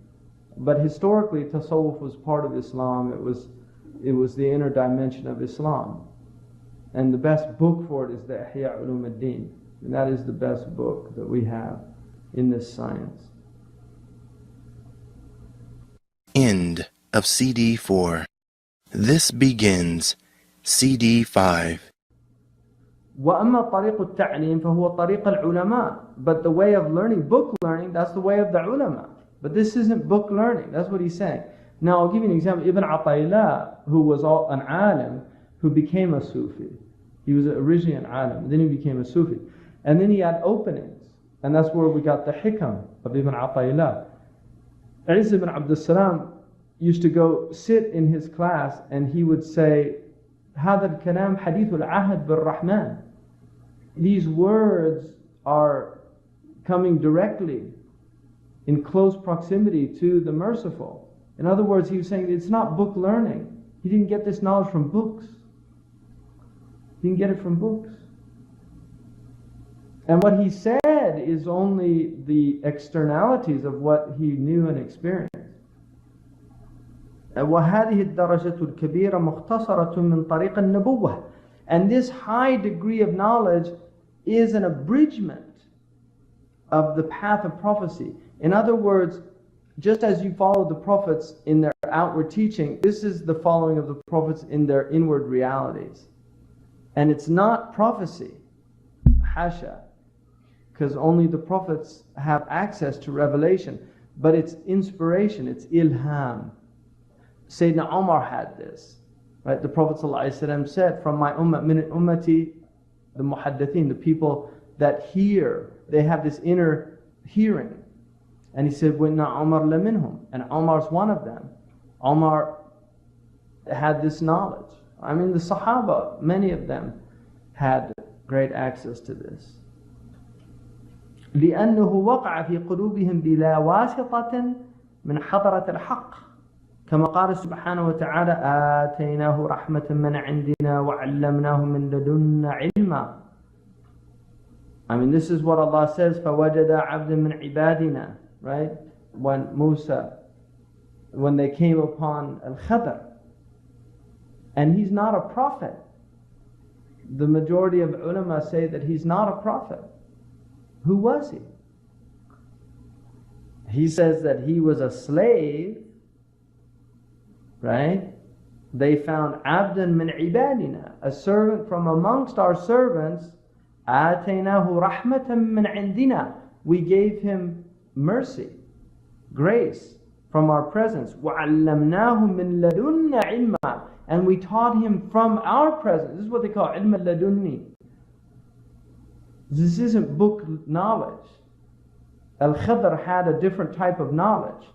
But historically, tasawwuf was part of Islam. It was the inner dimension of Islam. And the best book for it is the Ihya Ulum ad-Din. And that is the best book that we have in this science. End of CD 4. This begins CD 5. وَأَمَّا طَرِيقُ التَّعْلِيمِ فَهُوَ طَرِيقَ الْعُلَمَاءِ. But the way of learning, book learning, that's the way of the ulama. But this isn't book learning. That's what he's saying. Now I'll give you an example. Ibn Ata'illah, who was an alim, who became a Sufi. He was originally an alim, then he became a Sufi. And then he had openings. And that's where we got the hikam of Ibn Ata'illah. Izz ibn Abdul Salam used to go sit in his class, and he would say, هذا الكلام حديث العهد بالرحمن. These words are coming directly in close proximity to the merciful. In other words, he was saying it's not book learning. He didn't get this knowledge from books. He didn't get it from books. And what he said is only the externalities of what he knew and experienced. وهذه الدرجة الكبيرة مختصرة من طريق النبوة. And this high degree of knowledge is an abridgment of the path of prophecy. In other words, just as you follow the prophets in their outward teaching, this is the following of the prophets in their inward realities. And it's not prophecy, hasha, because only the prophets have access to revelation, but it's inspiration, it's ilham. Sayyidina Umar had this, right? The Prophet ﷺ said, from my ummah, min ummati, the muhaddithin, the people that hear, they have this inner hearing. And he said, وَإِنَّ Umar لَمِنْهُمْ. And Umar's one of them. Umar had this knowledge. I mean, the Sahaba, many of them had great access to this. لأنه وقع في قلوبهم بلا واسطة من حضرة الحق. كما قال سبحانه وتعالى آتيناه رحمة من عندنا وعلمناه من لدنا علما. I mean, this is what Allah says, فَوَجَدَ عَبْدًا مِنْ عِبَادِنَا, right? When they came upon Al-Khadr. And he's not a prophet. The majority of ulama say that he's not a prophet. Who was he? He says that he was a slave, right? They found abdan min ibadina, a servant from amongst our servants. آتيناه رحمة من عندنا. We gave him mercy, grace from our presence. وعلمناه من لدنا علما. And we taught him from our presence. This is what they call علم اللدني. This isn't book knowledge. Al-Khidr had a different type of knowledge.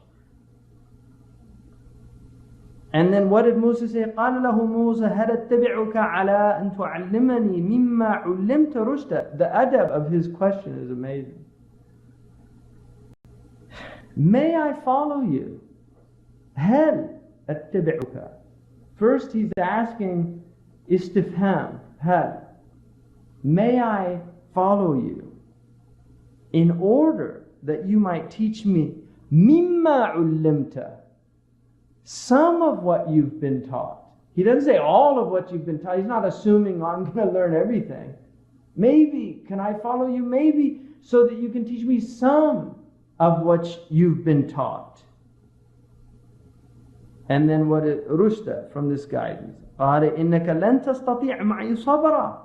And then what did Musa say? قال له موسى هل اتبعك على أن تعلمني مما علمت رشدا. The adab of his question is amazing. May I follow you? هل اتبعك. First he's asking istifham. هل. May I follow you in order that you might teach me مما علمت. Some of what you've been taught. He doesn't say all of what you've been taught. He's not assuming, I'm going to learn everything. Maybe, can I follow you? Maybe, so that you can teach me some of what you've been taught. And then what is rushda from this guidance? قال إنك لن تستطيع معي صبرا.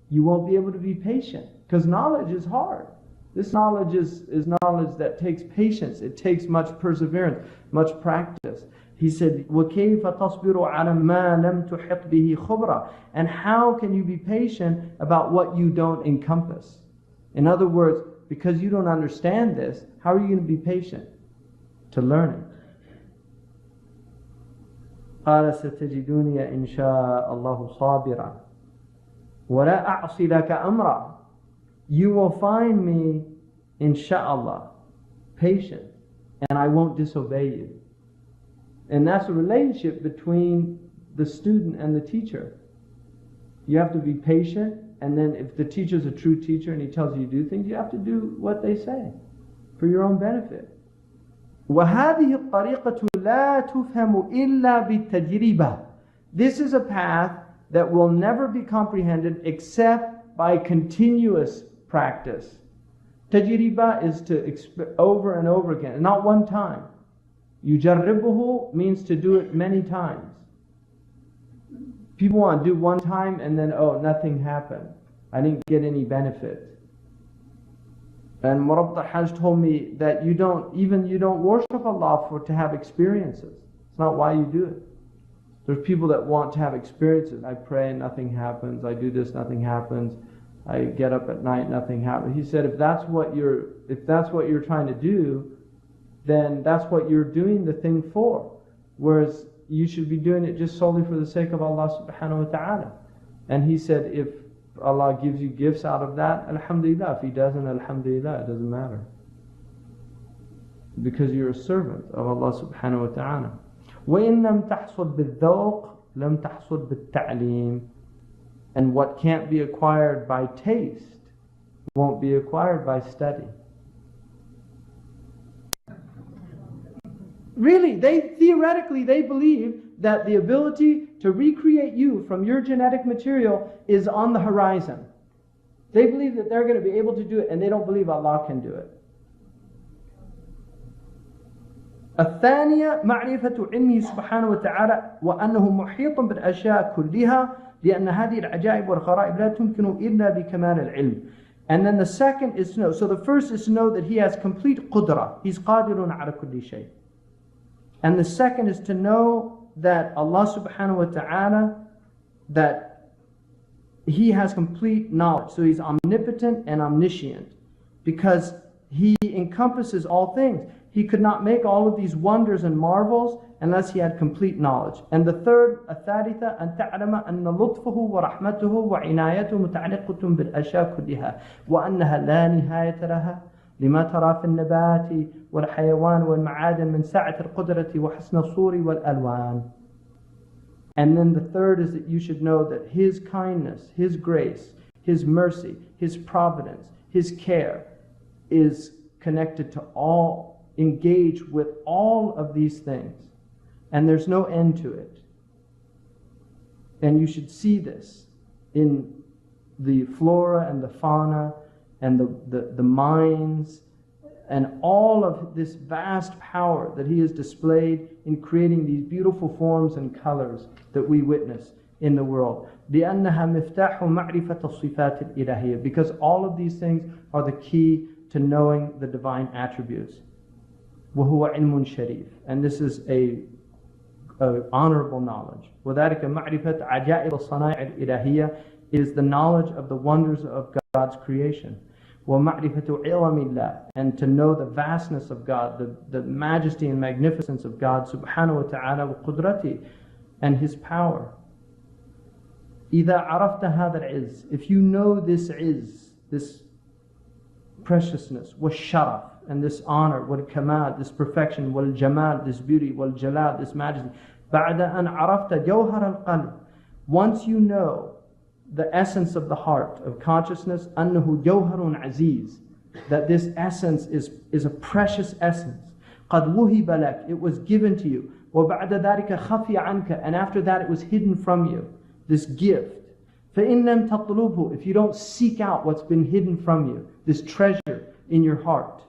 You won't be able to be patient, because knowledge is hard. This knowledge is knowledge that takes patience. It takes much perseverance, much practice. He said, وَكَيْفَ تَصْبِرُ عَلَى مَا لَمْ تُحِطْ بِهِ خُبْرًا. And how can you be patient about what you don't encompass? In other words, because you don't understand this, how are you going to be patient to learn it? قال ستجدوني إن شاء الله صابرا ولا أعصي لك أمرا. You will find me, insha'Allah, patient, and I won't disobey you. And that's a relationship between the student and the teacher. You have to be patient, and then if the teacher's a true teacher and he tells you to do things, you have to do what they say for your own benefit. وَهَذِهِ الطَّرِيقَةُ لَا تُفْهَمُ إِلَّا بِالتَّجْرِبَةِ. This is a path that will never be comprehended except by continuous practice. Tajriba is to over and over again, not one time. Yujarribuhu means to do it many times. People want to do one time and then, oh, nothing happened. I didn't get any benefit. And Murabta Hajj told me that you don't worship Allah to have experiences. It's not why you do it. There's people that want to have experiences. I pray, nothing happens. I do this, nothing happens. I get up at night, nothing happens. He said, if that's what you're trying to do, then that's what you're doing the thing for. Whereas you should be doing it just solely for the sake of Allah subhanahu wa ta'ala. And he said, if Allah gives you gifts out of that, alhamdulillah. If He doesn't, alhamdulillah, it doesn't matter. Because you're a servant of Allah subhanahu wa ta'ala. وَإِن لَمْ تَحْصُلْ بِالذَّوْقِ لَمْ تَحْصُلْ بِالتَّعْلِيمِ. And what can't be acquired by taste won't be acquired by study. Really, theoretically they believe that the ability to recreate you from your genetic material is on the horizon. They believe that they're going to be able to do it, and they don't believe Allah can do it. الثانية معرفة علمه سبحانه وتعالى وأنه محيط بالأشياء كلها لأن هذه العجائب والغرائب لا تمكن إلا بكمال العلم. And then the second is to know. So the first is to know that he has complete qudra. He's qadirun ala kulli shay. And the second is to know that Allah subhanahu wa ta'ala, that He has complete knowledge. So He's omnipotent and omniscient because He encompasses all things. He could not make all of these wonders and marvels unless he had complete knowledge. And the third, الثالثة أن تعلم أن لطفه ورحمته وعنايته متعلقة بالأشياء كلها وأنها لا نهاية لها لما ترى في النبات والحيوان والمعادن من سعة القدرة وحسن الصور والألوان. And then the third is that you should know that His kindness, His grace, His mercy, His providence, His care is connected to all, engage with all of these things. And there's no end to it. And you should see this in the flora and the fauna and the mines and all of this vast power that He has displayed in creating these beautiful forms and colors that we witness in the world. لأنها مفتاح معرفة الصفات الإلهية, because all of these things are the key to knowing the divine attributes. وهو علم شريف, and this is a honorable knowledge. وذلك معرفة عجائب الصنائع الإلهية is the knowledge of the wonders of God's creation. ومعرفة علم الله, and to know the vastness of God, the majesty and magnificence of God subhanahu wa ta'ala وقدرته, and His power. إذا عرفت هذا العز, if you know this عز, this preciousness, والشرف, and this honor, والكمال, this perfection, والجمال, this beauty, والجلال, this majesty, بعد أن عرفت جوهر القلب, once you know the essence of the heart of consciousness, أنه جوهر عزيز, that this essence is a precious essence. قد وهب لك, it was given to you. وبعد ذلك خفي عنك, and after that it was hidden from you. This gift. فإن لم تطلبه, if you don't seek out what's been hidden from you, this treasure in your heart.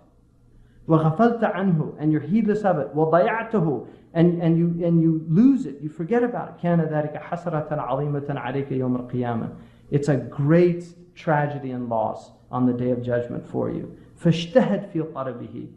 وغفلت عنه, and you're heedless of it. وضيعته, and you lose it, you forget about it. كان ذلك حسرة عظيمة عليك يوم القيامة. It's a great tragedy and loss on the day of judgment for you. فاجتهد في طلبه,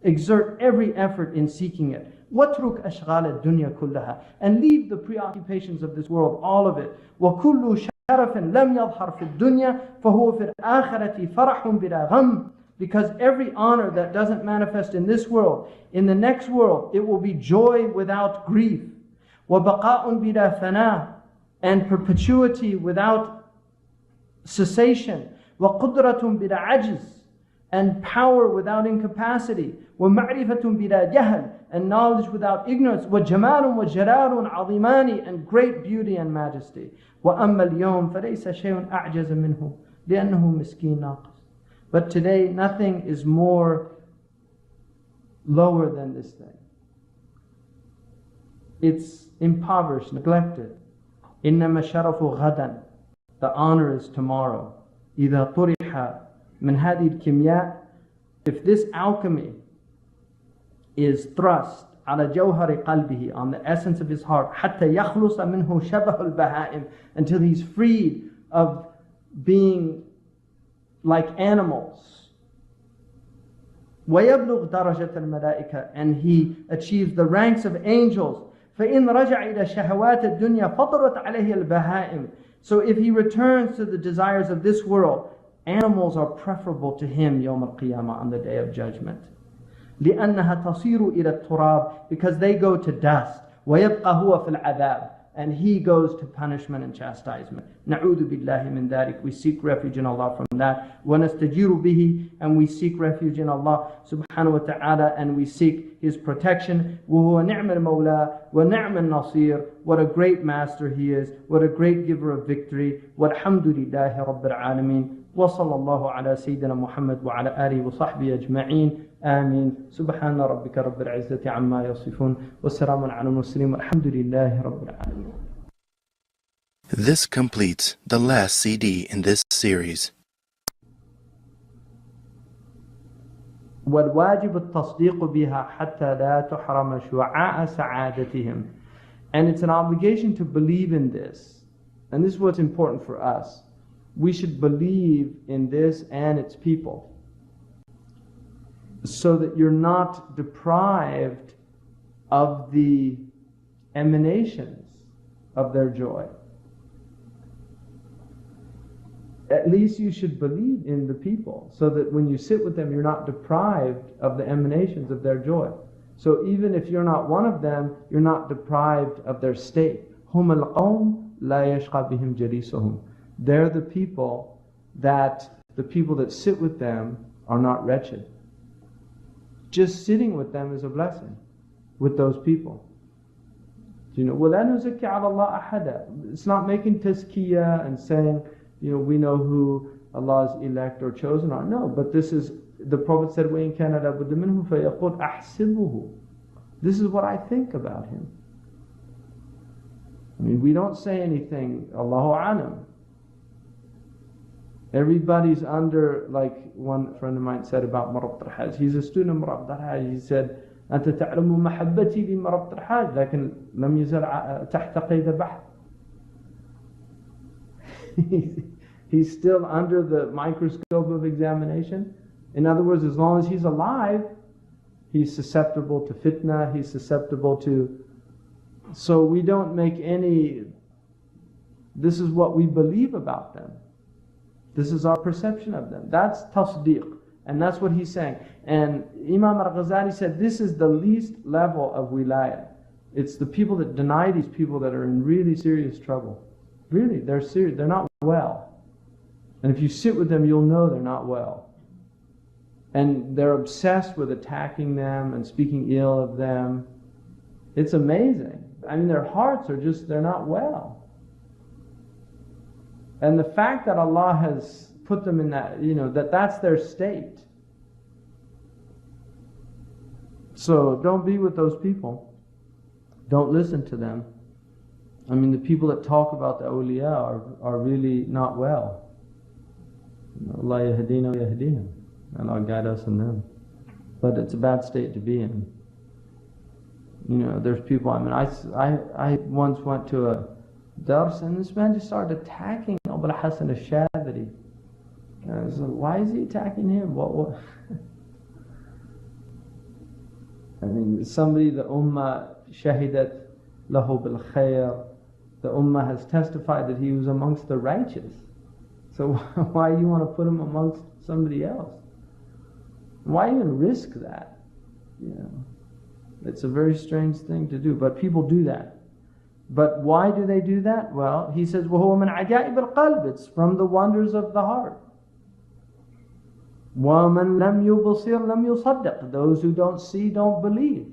exert every effort in seeking it. واترك أشغال الدنيا كلها, and leave the preoccupations of this world, all of it. وكل شرف لم يظهر في الدنيا فهو في الآخرة فرح بلا غم, because every honor that doesn't manifest in this world, in the next world it will be joy without grief. وبقاء بلا فناء, and perpetuity without cessation. وقدرة بلا عجز, and power without incapacity. ومعرفة بلا جهل, and knowledge without ignorance. وجمال وجلال عظيمان, and great beauty and majesty. وأما اليوم فليس شيء أعجز منه لأنه مسكين ناقص. But today nothing is more lower than this thing. It's impoverished, neglected. إنما الشرف غدا, the honor is tomorrow. إذا طرح من هذه الكيمياء, if this alchemy is thrust على جوهر قلبه, on the essence of his heart, حتى يخلص منه شبه البهائم, until he's freed of being like animals. ويبلغ درجة الملائكة, and he achieves the ranks of angels. فإن رجع إلى شهوات الدنيا فطرت عليه البهائم. So if he returns to the desires of this world, animals are preferable to him يوم القيامة, on the day of judgment. لأنها تصير إلى التراب, because they go to dust. ويبقى هو في العذاب, and he goes to punishment and chastisement. نعوذ بالله من ذلك, we seek refuge in Allah from that. ونستجير به, and we seek refuge in Allah subhanahu wa ta'ala, and we seek His protection. وهو نعم المولى ونعم النصير, what a great master He is, what a great giver of victory. والحمد لله رب العالمين. وصلى الله على سيدنا محمد وعلى آله وصحبه أجمعين. آمين. سبحان ربك رب العزة عما يصفون والسلام على المرسلين والحمد لله رب العالمين. This completes the last CD in this series. والواجب التصديق بها حتى لا تحرم شعاع سعادتهم. And it's an obligation to believe in this. And this is what's important for us. We should believe in this and its people, so that you're not deprived of the emanations of their joy. At least you should believe in the people, so that when you sit with them, you're not deprived of the emanations of their joy. So even if you're not one of them, you're not deprived of their state. هُمَ الْقَوْمُ لَا يَشْقَى بِهِمْ جَلِيسُهُمْ. They're the people that sit with them are not wretched. Just sitting with them is a blessing, with those people. You know, وَلَا نُزَكِّ عَلَى اللَّهِ أَحَدًا. It's not making tazkiyah and saying, you know, we know who Allah's elect or chosen are. No, but this is, the Prophet said, وَإِن كَانَ لَابُدَّ مِنْهُ فَيَقُولْ أَحْسِبُهُ. This is what I think about him. I mean, we don't say anything, Allahu Alam. Everybody's under, like one friend of mine said about Marabt al-Hajj. He's a student of Marabt al-Hajj. He said, أنت تعلم محبتي لمربط الحاج لكن لم يزل تحت قيد بحث. He's still under the microscope of examination. In other words, as long as he's alive, he's susceptible to fitna, he's susceptible to... So we don't make any... This is what we believe about them. This is our perception of them. That's tasdeeq. And that's what he's saying. And Imam al-Ghazali said this is the least level of wilayah. It's the people that deny these people that are in really serious trouble. Really, they're serious. They're not well. And if you sit with them, you'll know they're not well. And they're obsessed with attacking them and speaking ill of them. It's amazing. I mean, their hearts are just, they're not well. And the fact that Allah has put them in that, that's their state. So don't be with those people. Don't listen to them. I mean, the people that talk about the awliya are really not well. Allah yahdina wa yahdina. Allah guide us and them. But it's a bad state to be in. There's people, I mean, I once went to a dars and this man just started attacking Abu al-Hasan al-Shadhili. And I was like, why is he attacking him? What? I mean, somebody, the ummah shahidat lahu bil khair. The ummah has testified that he was amongst the righteous. So why you want to put him amongst somebody else? Why even risk that? It's a very strange thing to do, but people do that. But why do they do that? Well, he says, وَهُوَ مِنْ عَجَائِبِ الْقَلْبِ. It's from the wonders of the heart. وَمَنْ لَمْ يُبْصِرْ لَمْ يُصَدِّقْ. Those who don't see, don't believe.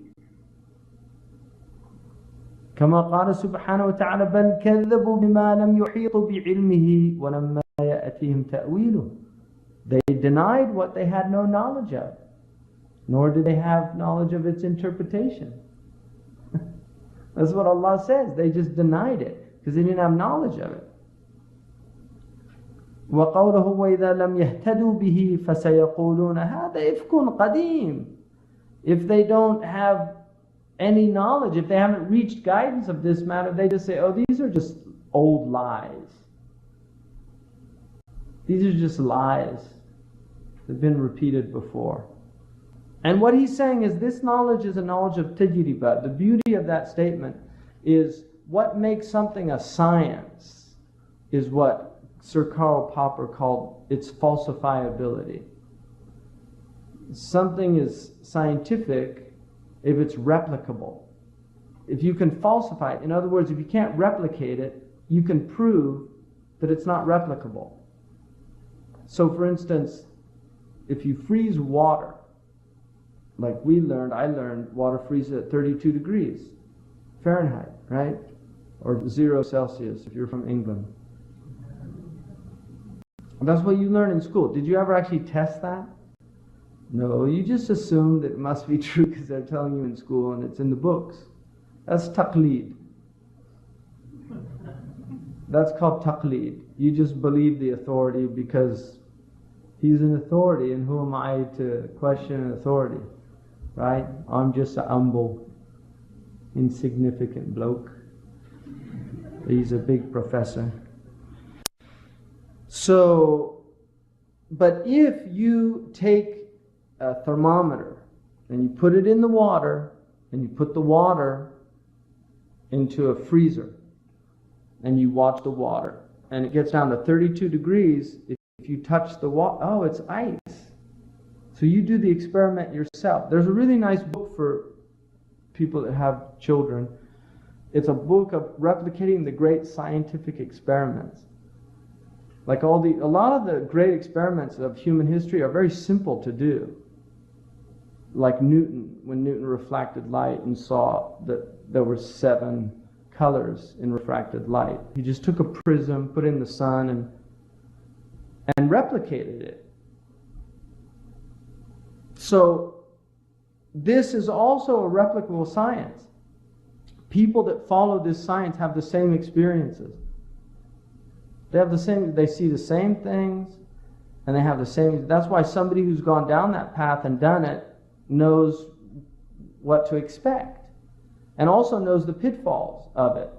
كما قال سبحانه وتعالى بل كذبوا بما لم يحيطوا بعلمه ولما يأتيهم تأويله. They denied what they had no knowledge of, nor did they have knowledge of its interpretation. That's what Allah says. They just denied it because they didn't have knowledge of it. وقوله وإذا لم يهتدوا به فسيقولون هذا إفك قديم. If they don't have any knowledge, if they haven't reached guidance of this matter, they just say, oh, these are just old lies. These are just lies. They've been repeated before. And what he's saying is this knowledge is a knowledge of tajriba. The beauty of that statement is what makes something a science is what Sir Karl Popper called its falsifiability. Something is scientific if it's replicable. If you can falsify it, in other words, if you can't replicate it, you can prove that it's not replicable. So for instance, if you freeze water, like I learned water freezes at 32 degrees Fahrenheit, right? Or 0 Celsius if you're from England. That's what you learn in school. Did you ever actually test that? No, you just assume that it must be true because they're telling you in school and it's in the books. That's taqleed. That's called taqleed. You just believe the authority because he's an authority, and who am I to question an authority? Right? I'm just a humble, insignificant bloke. He's a big professor. So, but if you take a thermometer and you put it in the water and you put the water into a freezer and you watch the water and it gets down to 32 degrees, if you touch the water, oh, it's ice. So you do the experiment yourself. There's a really nice book for people that have children. It's a book of replicating the great scientific experiments. Like a lot of the great experiments of human history are very simple to do. Like Newton, when Newton refracted light and saw that there were 7 colors in refracted light. He just took a prism, put it in the sun, and replicated it. So this is also a replicable science. People that follow this science have the same experiences. They see the same things, And they have the same, that's why somebody who's gone down that path and done it knows what to expect. And also knows the pitfalls of it.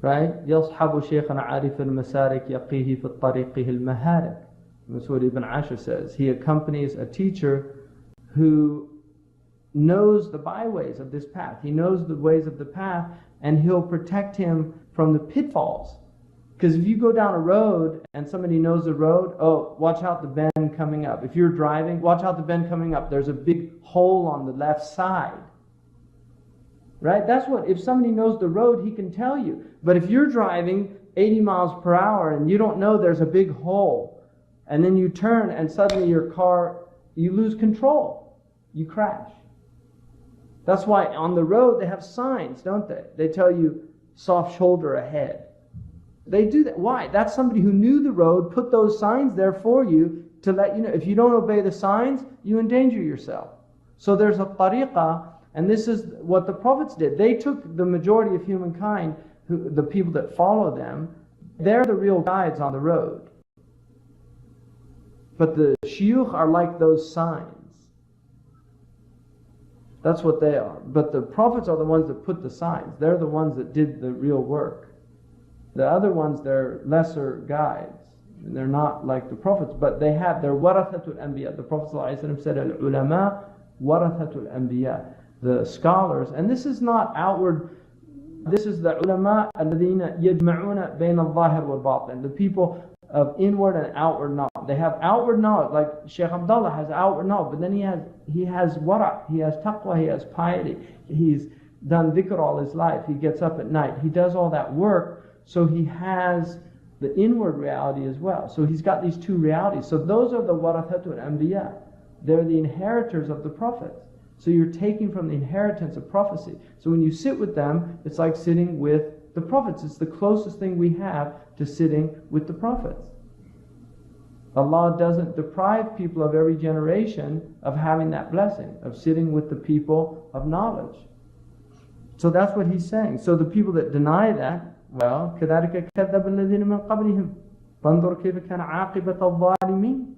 Right? يَصْحَبُ شَيْخًا عَارِفَ الْمَسَارِكِ يَقِيهِ فِي الطَّرِيقِهِ الْمَهَارِكِ. That's what Ibn Ashur says. He accompanies a teacher who knows the byways of this path. He knows the ways of the path, and he'll protect him from the pitfalls. Because if you go down a road and somebody knows the road, oh, watch out the bend coming up. If you're driving, watch out the bend coming up. There's a big hole on the left side. Right? That's what, if somebody knows the road, he can tell you. But if you're driving 80 miles per hour and you don't know there's a big hole, and then you turn and suddenly your car, you lose control. You crash. That's why on the road they have signs, don't they? They tell you, soft shoulder ahead. They do that. Why? That's somebody who knew the road, put those signs there for you to let you know. If you don't obey the signs, you endanger yourself. So there's a tariqah, and this is what the prophets did. They took the majority of humankind, the people that follow them, they're the real guides on the road. But the shuyukh are like those signs. That's what they are. But the prophets are the ones that put the signs. They're the ones that did the real work. The other ones, they're lesser guides. They're not like the prophets, but they're warathatul anbiya. The Prophet ﷺ said, al-ulama warathatul anbiya. The scholars, and this is not outward, this is the ulama alladhina yajma'una bayna al-zahir wal-batin. The people of inward and outward knowledge. They have outward knowledge, like Shaykh Abdullah has outward knowledge, but then he has wara', he has taqwa, he has piety. He's done dhikr all his life. He gets up at night. He does all that work. So he has the inward reality as well. So he's got these two realities. So those are the warathatul anbiya. They're the inheritors of the prophets. So you're taking from the inheritance of prophecy. So when you sit with them, it's like sitting with the prophets. It's the closest thing we have to sitting with the prophets. Allah doesn't deprive people of every generation of having that blessing, of sitting with the people of knowledge. So that's what he's saying. So the people that deny that, well, كذلك كذب الذين من قبلهم فانظر كيف كان عاقبة الظالمين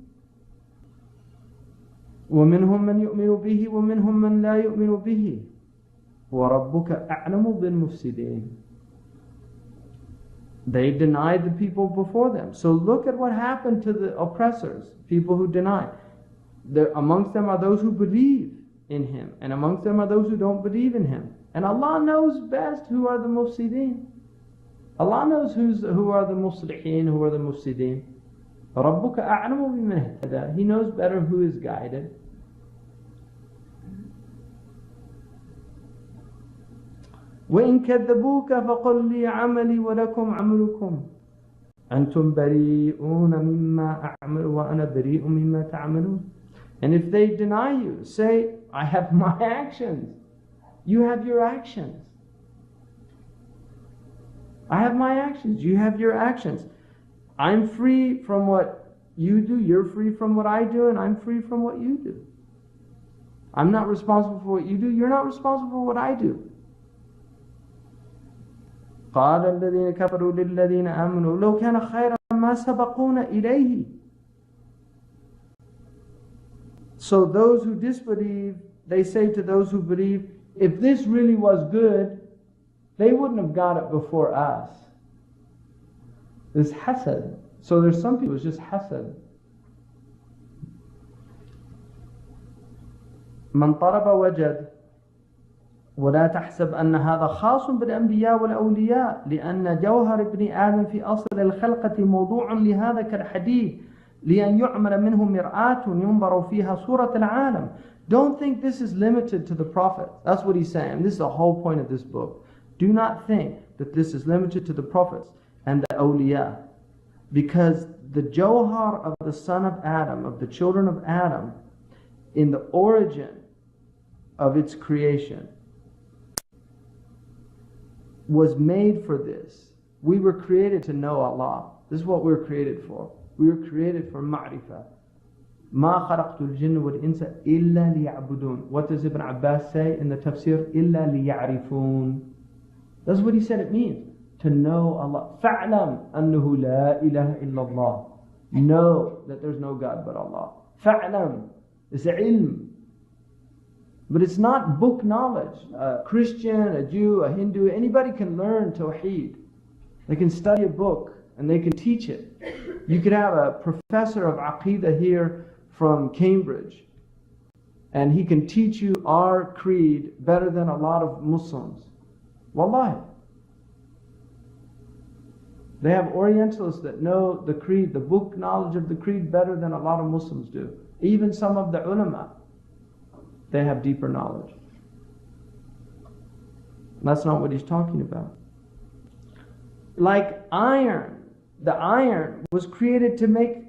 ومنهم من يؤمن به ومنهم من لا يؤمن به وربك أعلم بالمفسدين. They denied the people before them. So look at what happened to the oppressors, people who deny. Amongst them are those who believe in Him, and amongst them are those who don't believe in Him. And Allah knows best who are the mufsideen. Allah knows who are the muslihin, who are the mufsideen. رَبُّكَ أَعْلَمُ بِمَنْ اهْتَدَى. He knows better who is guided. وَإِنْ كَذَّبُوكَ فَقُلْ لِي عَمَلِي وَلَكُمْ عَمَلُكُمْ أَنْتُمْ بَرِيئُونَ مِمَّا أَعْمَلُ وَأَنَا بَرِيءٌ مِمَّا تَعْمَلُونَ. And if they deny you, say, I have my actions. You have your actions. I have my actions. You have your actions. I'm free from what you do. You're free from what I do. And I'm free from what you do. I'm not responsible for what you do. You're not responsible for what I do. قال الذين كفروا للذين آمنوا لو كان خيرا ما سبقونا إليه. So those who disbelieve, they say to those who believe, if this really was good, they wouldn't have got it before us. This hasad. So there's some people, it's just hasad. من طلب وجد. ولا تحسب أن هذا خاص بالأنبياء والأولياء لأن جوهر ابن آدم في أصل الخلقة موضوع لهذا كالحديد لأن يعمل منه مرآة ينظر فيها صورة العالم. Don't think this is limited to the Prophet. That's what he's saying. This is the whole point of this book. Do not think that this is limited to the prophets and the awliya. Because the jawhar of the son of Adam, of the children of Adam, in the origin of its creation, was made for this. We were created to know Allah. This is what we were created for. We were created for ma'rifah. ما خلقت الجن والإنس إلا ليعبدون. What does Ibn Abbas say in the tafsir? إلا ليعرفون. That's what he said it means. To know Allah. فَاعْلَمْ أَنَّهُ لَا إِلَهَ إِلَّا اللَّهِ. Know that there's no God but Allah. Fa'lam. It's ilm. But it's not book knowledge. A Christian, a Jew, a Hindu, anybody can learn Tawheed. They can study a book and they can teach it. You could have a professor of Aqidah here from Cambridge, and he can teach you our creed better than a lot of Muslims. Wallahi. They have Orientalists that know the creed, the book knowledge of the creed better than a lot of Muslims do. Even some of the ulama, they have deeper knowledge. That's not what he's talking about. Like iron, the iron was created to make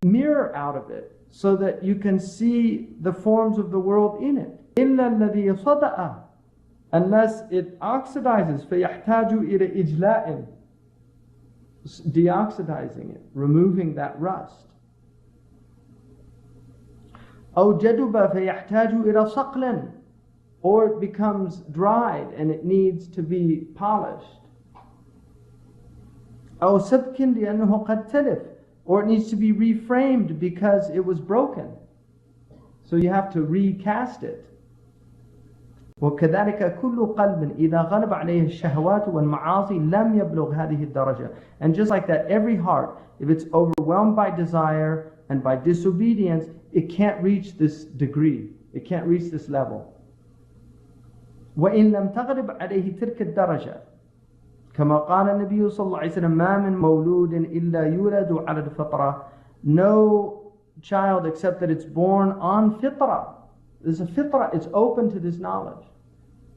mirror out of it so that you can see the forms of the world in it. إِلَّا الَّذِي صَدَأَ, unless it oxidizes, فَيَحْتَاجُ إِلَى إِجْلَاءٍ, deoxidizing it, removing that rust. أَوْ جَدُبَ فَيَحْتَاجُ إِلَى صَقْلٍ, or it becomes dried and it needs to be polished. أَوْ سَبْكٍ لِأَنَّهُ قَدْ تَلِفْ, or it needs to be reframed because it was broken. So you have to recast it. وكذلك كل قلب إذا غلب عليه الشهوات والمعاصي لم يبلغ هذه الدرجة. And just like that, every heart, if it's overwhelmed by desire and by disobedience, it can't reach this degree. It can't reach this level. وإن لم تغلب عليه تلك الدرجة كما قال النبي صلى الله عليه وسلم ما من مولود إلا يولد على الفطرة. No child except that it's born on fitrah. There's a fitrah, it's open to this knowledge.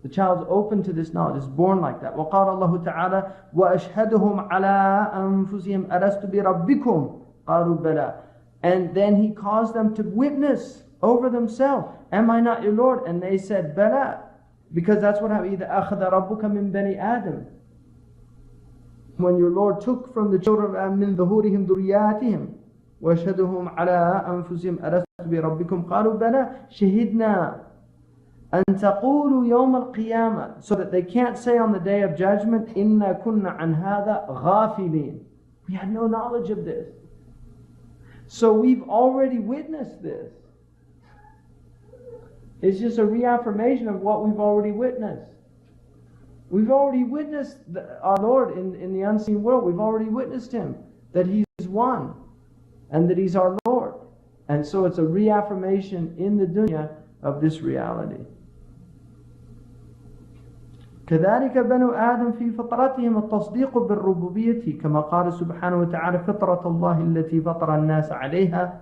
The child's open to this knowledge, it's born like that. وقال الله تعالى وأشهدهم على أنفسهم ألست بربكم قالوا بلى. And then he caused them to witness over themselves, am I not your Lord? And they said بلى, because that's what happened. إذا أخذ ربك من بني آدم, when your Lord took from the children of Adam من ظهورهم ذرياتهم وأشهدهم على أنفسهم ألست بربكم قالوا بلى شهدنا أن تقولوا يوم القيامة, so that they can't say on the day of judgment إنا كنا عن هذا غافلين, we had no knowledge of this. So we've already witnessed this. It's just a reaffirmation of what we've already witnessed. We've already witnessed our Lord in the unseen world. We've already witnessed Him, that He's one and that He's our Lord. And so it's a reaffirmation in the dunya of this reality. كذلك بنو آدم في فطرتهم التصديق بالربوبية كما قال سبحانه وتعالى فطرة الله التي فطر الناس عليها.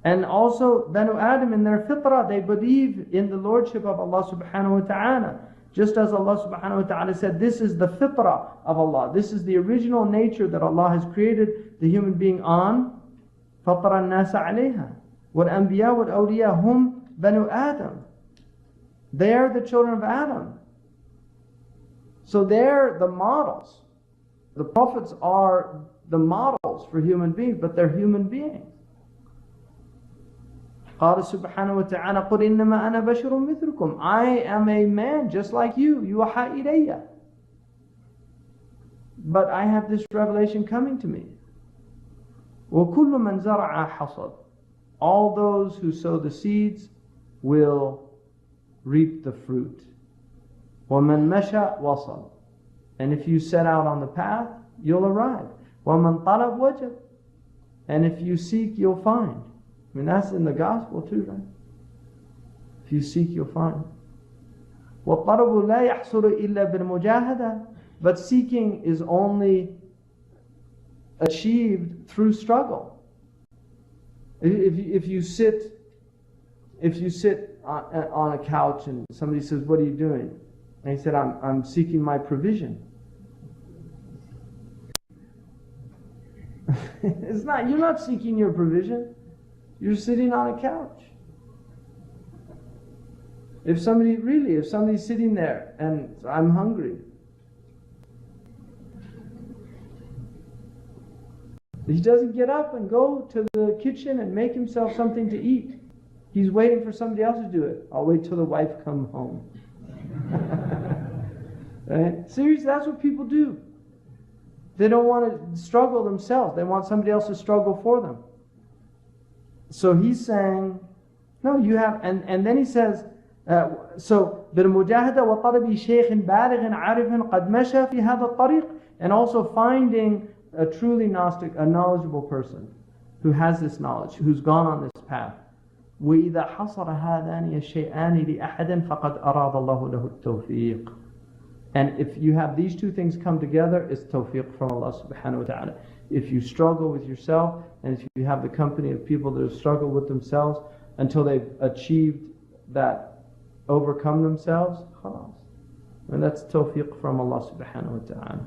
And also Banu Adam in their fitrah, they believe in the lordship of Allah subhanahu wa ta'ala. Just as Allah subhanahu wa ta'ala said, this is the fitrah of Allah. This is the original nature that Allah has created the human being on. فطر الناس عليها. والأنبياء والأولياء هم بنو آدم. They are the children of Adam. So they're the models. The prophets are the models for human beings, but they're human beings. قال سبحانه وتعالى قل إنما أنا بشر مثلكم, I am a man just like you, يوحى إلي, but I have this revelation coming to me. وكل من زرع حصد, all those who sow the seeds will reap the fruit. ومن مشى وصل, and if you set out on the path, you'll arrive. ومن طلب وجد, and if you seek, you'll find. I mean, that's in the gospel too, right? If you seek, you'll find. وَالطَّلَبُ لَا يَحْصُلُ إِلَّا بِالْمُجَاهَدَةِ, but seeking is only achieved through struggle. If you sit on a couch and somebody says, "What are you doing?" and he said, "I'm seeking my provision." It's not. You're not seeking your provision. You're sitting on a couch. If somebody's sitting there and I'm hungry, he doesn't get up and go to the kitchen and make himself something to eat. He's waiting for somebody else to do it. I'll wait till the wife comes home. Right? Seriously, that's what people do. They don't want to struggle themselves. They want somebody else to struggle for them. So he's saying, no, you have, and then he says, so بالمجاهدة وطلب شيخ بالغ عارف قد مشى في هذا الطريق, and also finding a truly Gnostic, a knowledgeable person who has this knowledge, who's gone on this path. وإذا حصر هذان الشيئان لأحد فقد أراد الله له التوفيق. And if you have these two things come together, it's tawfiq from Allah subhanahu wa ta'ala. If you struggle with yourself, and if you have the company of people that have struggled with themselves until they've achieved that, overcome themselves, khalas. And that's tawfiq from Allah subhanahu wa ta'ala.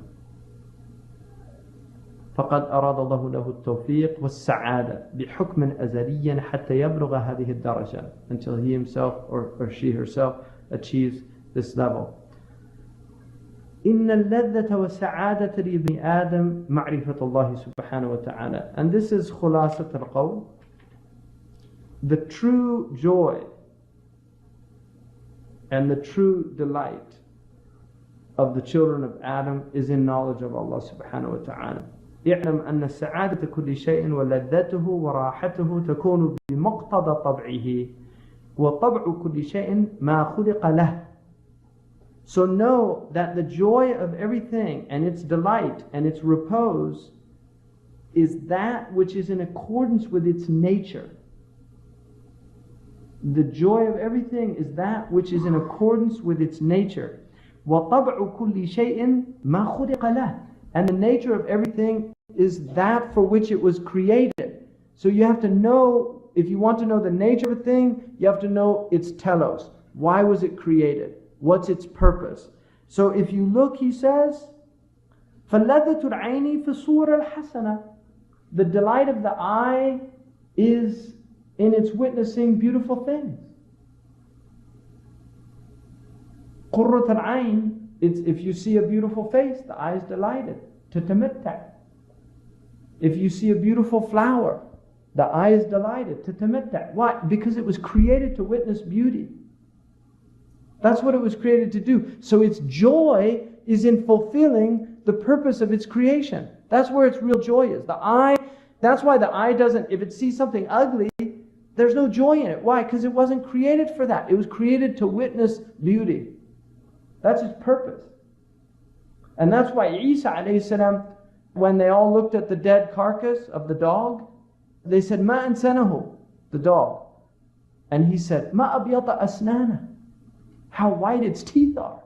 فقد أراد الله له التوفيق والسعادة بحكم أزلي حتى يبلغ هذه الدرجة, until he himself or she herself achieves this level. إن اللذة والسعادة لابن آدم معرفة الله سبحانه وتعالى. And this is خلاصة القول. The true joy and the true delight of the children of Adam is in knowledge of Allah subhanahu wa ta'ala. اعلم أن السعادة كل شيء ولذته وراحته تكون بمقتضى طبعه وطبع كل شيء ما خلق له. So know that the joy of everything and its delight and its repose is that which is in accordance with its nature. The joy of everything is that which is in accordance with its nature. وَطَبْعُ كُلِّ شَيْءٍ مَا خُلِقَ لَهُ. And the nature of everything is that for which it was created. So you have to know, if you want to know the nature of a thing, you have to know its telos. Why was it created? What's its purpose? So if you look, he says, فَلَذَّةُ الْعَيْنِ فِي الصُّورِ الْحَسَنَةِ. The delight of the eye is in its witnessing beautiful things. قُرَّةُ الْعَيْنِ, if you see a beautiful face, the eye is delighted. تَتَمَتَّعْ. If you see a beautiful flower, the eye is delighted. تَتَمَتَّعْ. Why? Because it was created to witness beauty. That's what it was created to do. So its joy is in fulfilling the purpose of its creation. That's where its real joy is. The eye, that's why the eye doesn't, if it sees something ugly, there's no joy in it. Why? Because it wasn't created for that. It was created to witness beauty. That's its purpose. And that's why Isa alayhi salam, when they all looked at the dead carcass of the dog, they said, مَا أَنْسَنَهُ, the dog. And he said, مَا أَبْيَطَ أَسْنَانَهُ, how white its teeth are.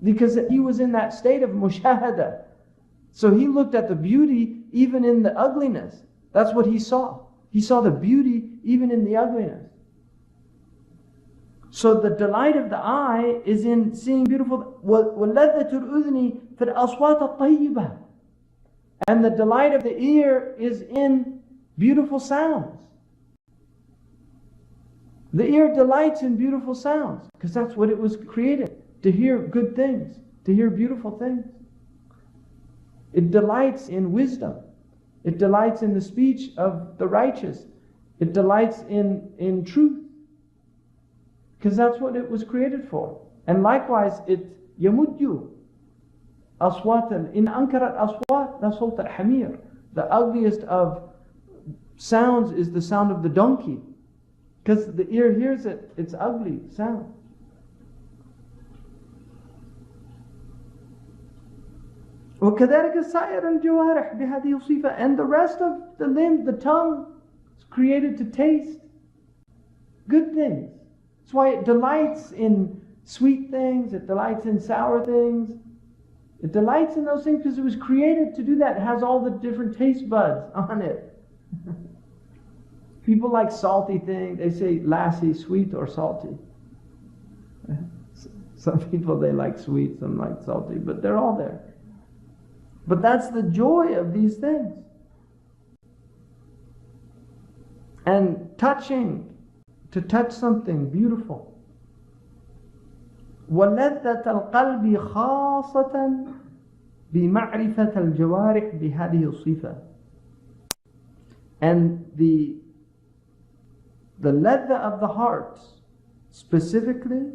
Because he was in that state of mushahada. So he looked at the beauty even in the ugliness. That's what he saw. He saw the beauty even in the ugliness. So the delight of the eye is in seeing beautiful. وَلَذَّةُ الْأُذْنِ فِي الْأَصْوَاتِ الطَّيِّبَةِ. And the delight of the ear is in beautiful sounds. The ear delights in beautiful sounds because that's what it was created, to hear good things, to hear beautiful things. It delights in wisdom. It delights in the speech of the righteous. It delights in truth because that's what it was created for. And likewise, it يمد أصوات إن أنكرت أصوات لصوت الحمير. The ugliest of sounds is the sound of the donkey. Because the ear hears it, it's ugly sound. وكذلك سائر الجوارح بهذه الصفة. And the rest of the limbs, the tongue, is created to taste good things. That's why it delights in sweet things, it delights in sour things. It delights in those things because it was created to do that. It has all the different taste buds on it. People like salty things. They say, lassie, sweet or salty. Some people, they like sweet, some like salty, but they're all there. But that's the joy of these things. And touching, to touch something beautiful. وَلَذَّةَ الْقَلْبِ خَاصَةً بِمَعْرِفَةَ الْجَوَارِحِ بِهَذِهِ الصِّفَةِ. And the ladha of the heart specifically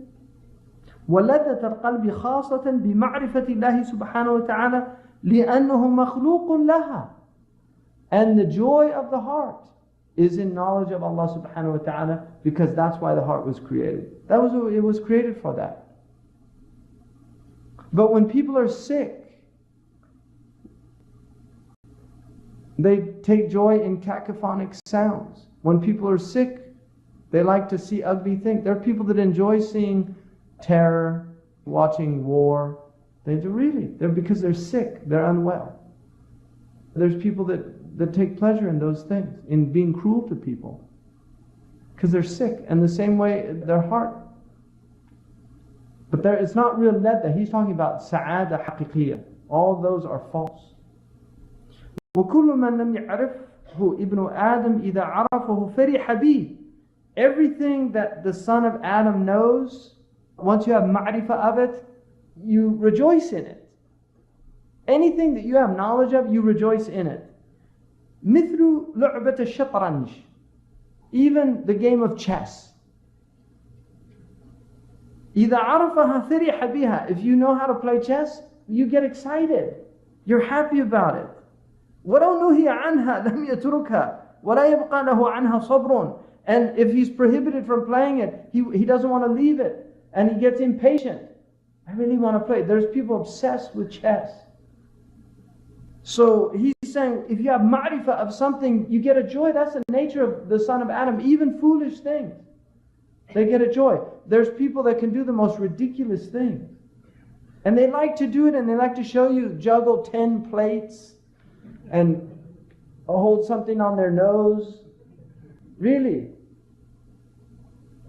وَلَذَّةَ الْقَلْبِ خَاصَةً بِمَعْرِفَةِ اللَّهِ سُبْحَانَهُ وَتَعَالَى لأنه مخلوق لها. And the joy of the heart is in knowledge of Allah subhanahu wa ta'ala, because that's why the heart was created. It was created for that. But when people are sick, they take joy in cacophonic sounds. When people are sick, they like to see ugly things. There are people that enjoy seeing terror, watching war. They do really. Because they're sick, they're unwell. There's people that take pleasure in those things, in being cruel to people, because they're sick. And the same way, their heart. But it's not real ladda. He's talking about sa'ada haqiqiyya. All those are false. وَكُلُّ مَنْ لَمْ يَعْرِفْهُ ابْنُ آدَمْ إِذَا عَرَفَهُ فَرِحَ بِهِ. Everything that the son of Adam knows, once you have ma'rifah of it, you rejoice in it. Anything that you have knowledge of, you rejoice in it. مثل لعبة الشطرنج. Even the game of chess. إذا عرفها فرح بها. If you know how to play chess, you get excited. You're happy about it. ولو نهي عنها لم يتركها ولا يبقى له عنها صبر. And if he's prohibited from playing it, he doesn't want to leave it. And he gets impatient. I really want to play. There's people obsessed with chess. So he's saying, if you have ma'rifah of something, you get a joy. That's the nature of the son of Adam. Even foolish things, they get a joy. There's people that can do the most ridiculous things. And they like to do it, and they like to show you juggle 10 plates and hold something on their nose. Really.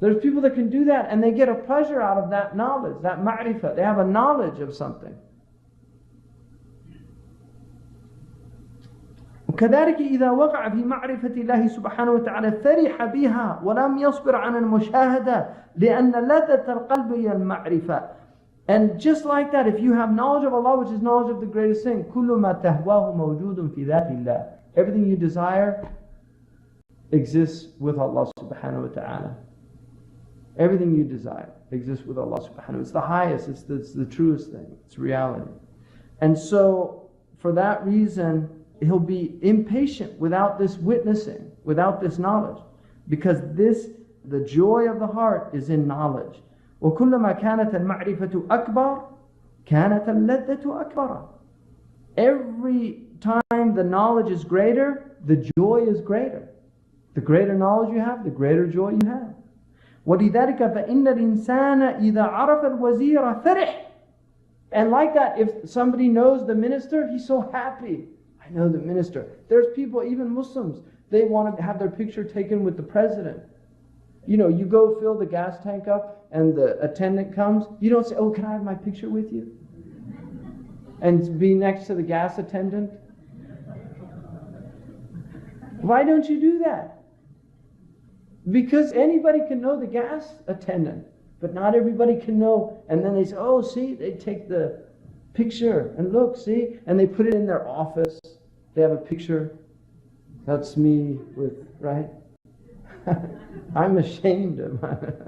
There's people that can do that, and they get a pleasure out of that knowledge, that ma'rifah. They have a knowledge of something. وكذلك إذا وقع في معرفة الله سبحانه وتعالى فرح بها ولم يصبر عن المشاهدة لأن لذة القلب هي المعرفة. And just like that, if you have knowledge of Allah, which is knowledge of the greatest thing, كل ما تهواه موجود في ذات الله. Everything you desire exists with Allah subhanahu wa ta'ala. Everything you desire exists with Allah subhanahu wa ta'ala. It's the highest, it's the truest thing, it's reality. And so, for that reason, he'll be impatient without this witnessing, without this knowledge. Because the joy of the heart is in knowledge. وَكُلَّمَا كَانَتَ الْمَعْرِفَةُ أَكْبَرُ كَانَتَ اللَّذَّةُ أَكْبَرَ. Every time the knowledge is greater, the joy is greater. The greater knowledge you have, the greater joy you have. وَلِذَلِكَ فَإِنَّ الْإِنسَانَ إِذَا عَرَفَ الْوَزِيرَ فَرِحْ. And like that, if somebody knows the minister, he's so happy. I know the minister. There's people, even Muslims, they want to have their picture taken with the president. You know, you go fill the gas tank up and the attendant comes. You don't say, oh, can I have my picture with you? And be next to the gas attendant. Why don't you do that? Because anybody can know the gas attendant, but not everybody can know. And then they say, oh, see, they take the picture and look, see, and they put it in their office. They have a picture. That's me with, right? I'm ashamed of it.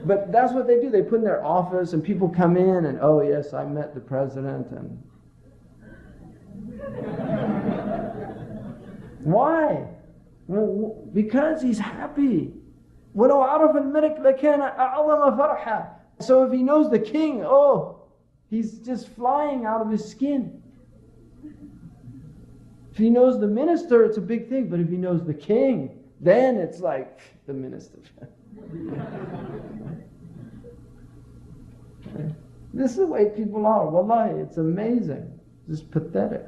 But that's what they do. They put in their office, and people come in, and oh yes, I met the president. And why? Well, because he's happy. وَلَوْ عَرَفَ الْمَلِكَ لَكَانَ أَعْظَمَ فَرْحًا. So if he knows the king, oh, he's just flying out of his skin. If he knows the minister, it's a big thing. But if he knows the king, then it's like the minister. This is the way people are. Wallahi, it's amazing. It's pathetic.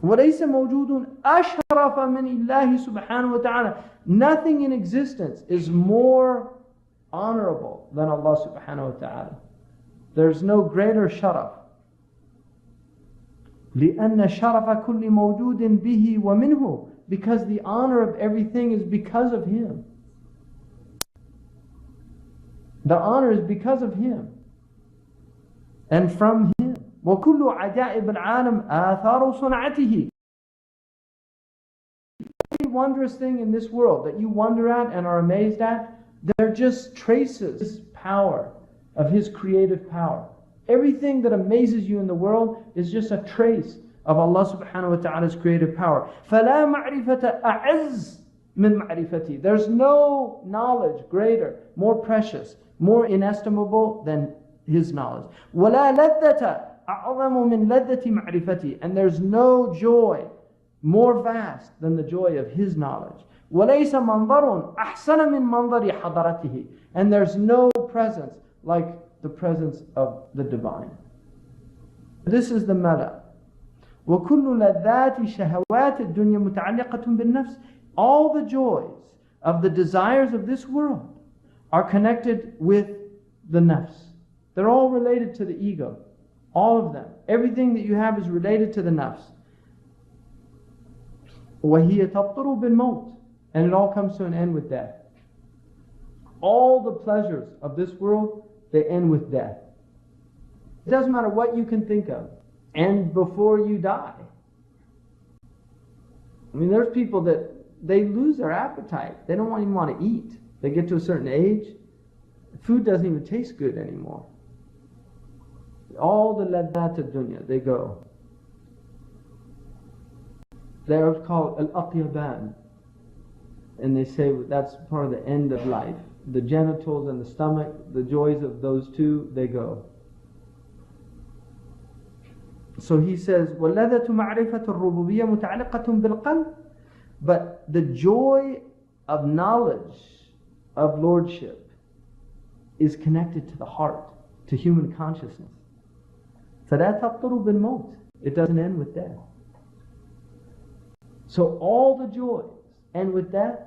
وَلَيْسَ مَوْجُودٌ أَشْرَفَ مِنِ اللَّهِ سُبْحَانَهُ وَتَعَالَى. Nothing in existence is more honorable than Allah subhanahu wa ta'ala. There's no greater sharaf. لِأَنَّ شَرَفَ كُلِّ مَوْجُودٍ بِهِ وَمِنْهُ. Because the honor of everything is because of Him. The honor is because of Him and from Him. وَكُلُّ عَجَائِبِ الْعَالَمِ آثَارُ صُنْعَتِهِ. Every wondrous thing in this world that you wonder at and are amazed at, they're just traces of His power, of His creative power. Everything that amazes you in the world is just a trace of Allah subhanahu wa ta'ala's creative power. فَلَا مَعْرِفَةَ أَعَزْ مِنْ مَعْرِفَتِي. There's no knowledge greater, more precious, more inestimable than His knowledge. وَلَا لَذَّةَ أَعْظَمُ مِنْ لَذَّةِ مَعْرِفَتِي. And there's no joy more vast than the joy of His knowledge. وَلَيْسَ مَنْظَرٌ أَحْسَنَ مِنْ مَنْظَرِ حَضَرَتِهِ. And there's no presence like the presence of the divine. This is the mala. وَكُلُّ لَذَّاتِ شَهَوَاتِ الدُّنْيَا مُتَعَلِّقَةٌ بِالنَّفْسِ. All the joys of the desires of this world are connected with the nafs. They're all related to the ego. All of them. Everything that you have is related to the nafs. وَهِيَ تَبْطُرُ بِالْمَوْتِ. And it all comes to an end with death. All the pleasures of this world, they end with death. It doesn't matter what you can think of. And before you die. I mean, there's people that they lose their appetite. They don't even want to eat. They get to a certain age, food doesn't even taste good anymore. All the laddat of dunya, they go. They're called al-atyaban. And they say that's part of the end of life. The genitals and the stomach, the joys of those two, they go. So he says, وَاللَّذَةُ مَعْرِفَةُ الرُّبُوبِيَّةِ مُتَعَلِّقَةٌ بِالْقَلْبِ. But the joy of knowledge of lordship is connected to the heart, to human consciousness. فَلَا تَبْطُرُ بِالْمَوْتِ. It doesn't end with death. So all the joys end with death,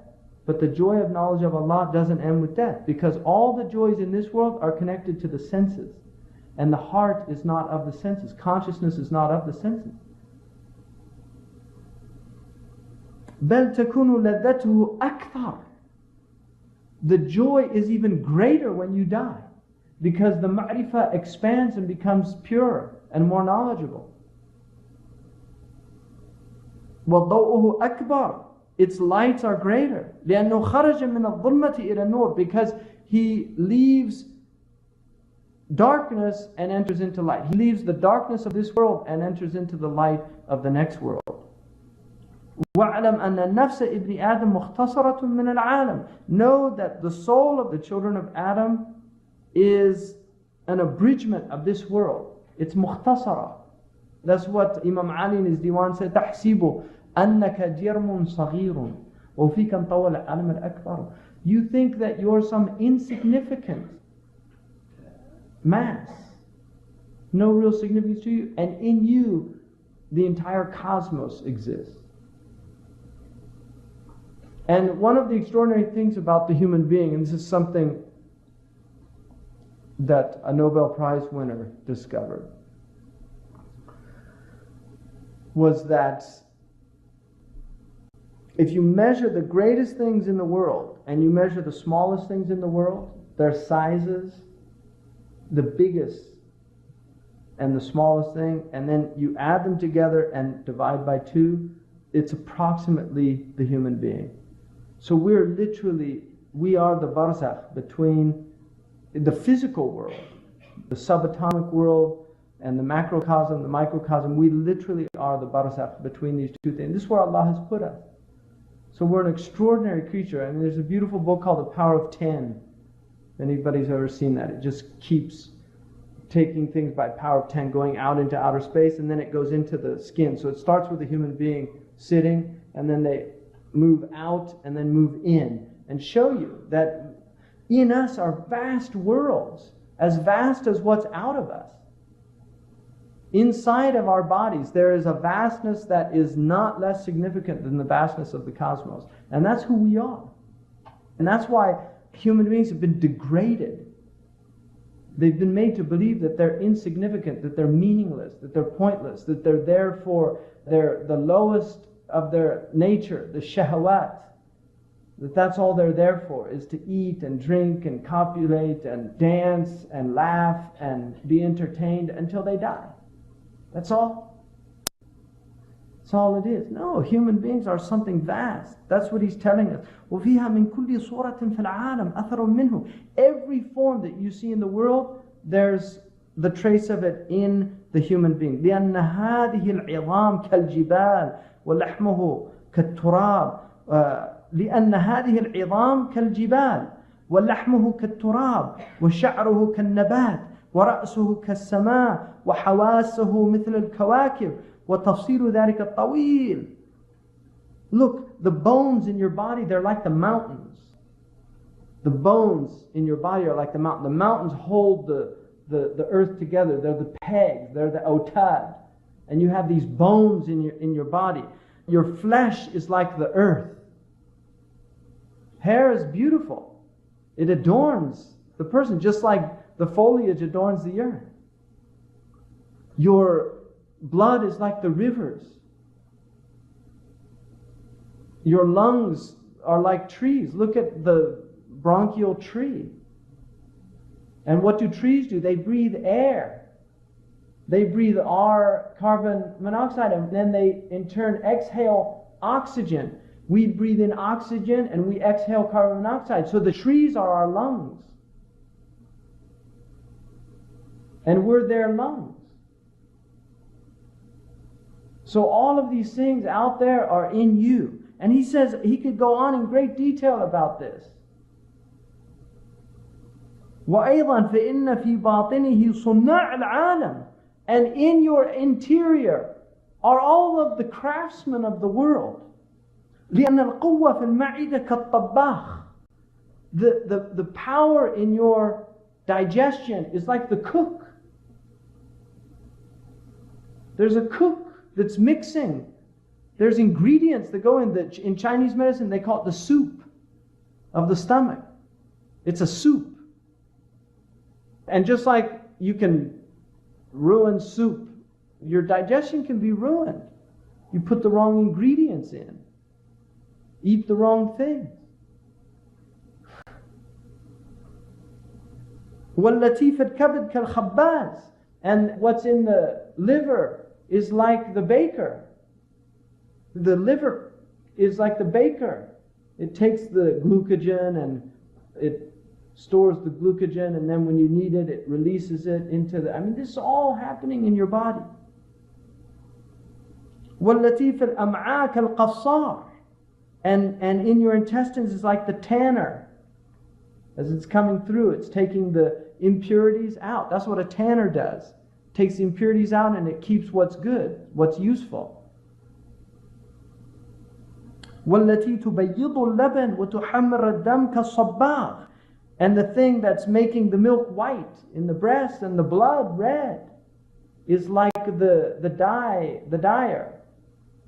but the joy of knowledge of Allah doesn't end with death, because all the joys in this world are connected to the senses. And the heart is not of the senses. Consciousness is not of the senses. بَلْ تَكُونُ لَذَّتُهُ أَكْثَرُ. The joy is even greater when you die, because the ma'rifah expands and becomes pure and more knowledgeable. وَضَوْءُهُ أَكْبَرُ. Its lights are greater. لِأَنَّهُ خَرَجَ مِنَ الظُّلْمَةِ إِلَى النُّورِ. Because he leaves darkness and enters into light. He leaves the darkness of this world and enters into the light of the next world. وَاعْلَمْ أَنَّ النَّفْسَ إِبْنِ آدَمْ مُخْتَصَرَةٌ مِنَ الْعَالَمِ. Know that the soul of the children of Adam is an abridgment of this world. It's mukhtasara. That's what Imam Ali in his diwan said, تَحْسِبُ أَنَّكَ جِرْمٌ صَغِيرٌ وَفِيكَ انْطَوَلَ الْعَالَمَ الْأَكْبَرُ. You think that you're some insignificant mass, no real significance to you, and in you the entire cosmos exists. And one of the extraordinary things about the human being, and this is something that a Nobel Prize winner discovered, was that if you measure the greatest things in the world and you measure the smallest things in the world, their sizes, the biggest and the smallest thing, and then you add them together and divide by 2, it's approximately the human being. So we are the barzakh between the physical world, the subatomic world, and the macrocosm, the microcosm. We literally are the barzakh between these two things. This is where Allah has put us. So we're an extraordinary creature. I mean, there's a beautiful book called The Power of 10. If anybody's ever seen that, it just keeps taking things by power of 10, going out into outer space, and then it goes into the skin. So it starts with a human being sitting, and then they move out and then move in, and show you that in us are vast worlds, as vast as what's out of us. Inside of our bodies, there is a vastness that is not less significant than the vastness of the cosmos. And that's who we are. And that's why human beings have been degraded. They've been made to believe that they're insignificant, that they're meaningless, that they're pointless, that they're there for the lowest of their nature, the shahawat. That's all they're there for, is to eat and drink and copulate and dance and laugh and be entertained until they die. That's all. That's all it is. No, human beings are something vast. That's what he's telling us. وَفِيهَا مِن كُلِّ صُورَةٍ فِي الْعَالَمِ أَثَرٌ مِّنْهُ. Every form that you see in the world, there's the trace of it in the human being. لأن هذه العظام كالجبال ولحمه كالتراب لأن هذه العظام كالجبال ولحمه كالتراب وشعره كالنبات ورأسه كالسماء وحواسه مثل الكواكب وتفصيل ذلك الطويل. Look, the bones in your body, they're like the mountains. The bones in your body are like the mountain. The mountains hold the earth together. They're the pegs, they're the autad. And you have these bones in your body. Your flesh is like the earth. Hair is beautiful. It adorns the person just like the foliage adorns the earth. Your blood is like the rivers. Your lungs are like trees. Look at the bronchial tree. And what do trees do? They breathe air. They breathe carbon monoxide, and then they in turn exhale oxygen. We breathe in oxygen and we exhale carbon monoxide. So the trees are our lungs. And we're their lungs. So all of these things out there are in you. And he says, he could go on in great detail about this. وَأَيْضًا فَإِنَّ فِي بَاطِنِهِ صُنَّاعَ الْعَالَمِ. And in your interior are all of the craftsmen of the world. لأن القوة في المعدة كالطباخ. The power in your digestion is like the cook. There's a cook that's mixing. There's ingredients that go in Chinese medicine, they call it the soup of the stomach. It's a soup. And just like you can ruin soup, your digestion can be ruined. You put the wrong ingredients in. Eat the wrong things. وَالَّتِي فِي الْكَبِدِ كَالْخَبَّازِ. And what's in the liver is like the baker. The liver is like the baker. It takes the glucogen and it stores the glucogen, and then when you need it, it releases it into the... this is all happening in your body. وَالَّتِي فِي الْأَمْعَاءِ كَالْقَصَّارِ. And in your intestines is like the tanner. As it's coming through, it's taking the impurities out. That's what a tanner does. It takes the impurities out and it keeps what's good, what's useful. وَالَّتِي تُبَيِّضُ اللَّبَنِ وَتُحَمِّرَ الدَّمْ كَالصَّبَّاغِ. And the thing that's making the milk white in the breast and the blood red is like the dyer.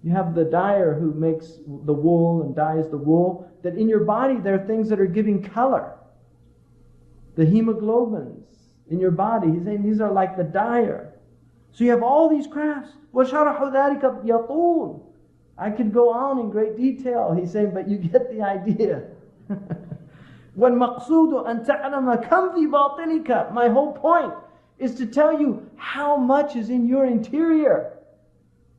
You have the dyer who makes the wool and dyes the wool. That in your body there are things that are giving color. The hemoglobins in your body, he's saying these are like the dyer. So you have all these crafts. وَشَرَحُ ذَلِكَ يَطُولُ. I could go on in great detail. He's saying, but you get the idea. وَالْمَقْصُودُ أَن تَعْلَمَ كَمْ فِي بَاطِنِكَ. My whole point is to tell you how much is in your interior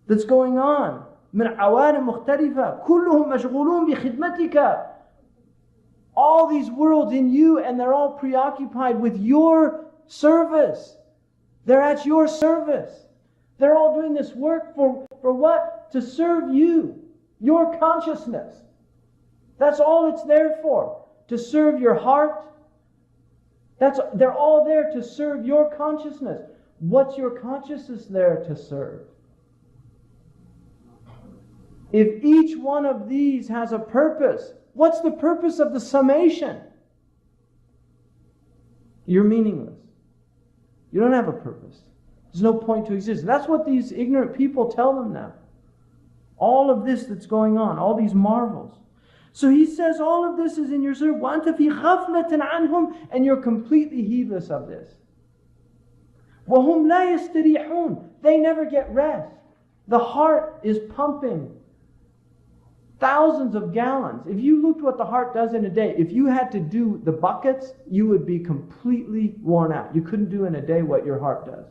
that's going on. مِنْ عَوَالِمْ مُخْتَلِفَةٍ كُلُّهُمْ مَشْغُولُونَ بِخِدْمَتِكَ. All these worlds in you, and they're all preoccupied with your service. They're at your service. They're all doing this work for what? To serve you, your consciousness. That's all it's there for. To serve your heart. They're all there to serve your consciousness. What's your consciousness there to serve? If each one of these has a purpose, what's the purpose of the summation? You're meaningless. You don't have a purpose. There's no point to exist. That's what these ignorant people tell them now. All of this that's going on, all these marvels. So he says all of this is in your service. وَأَنْتَ فِي غَفْلَةٍ عَنْهُمْ. And you're completely heedless of this. وَهُمْ لَا يَسْتَرِيحُونَ. They never get rest. The heart is pumping thousands of gallons. If you looked what the heart does in a day, if you had to do the buckets, you would be completely worn out. You couldn't do in a day what your heart does.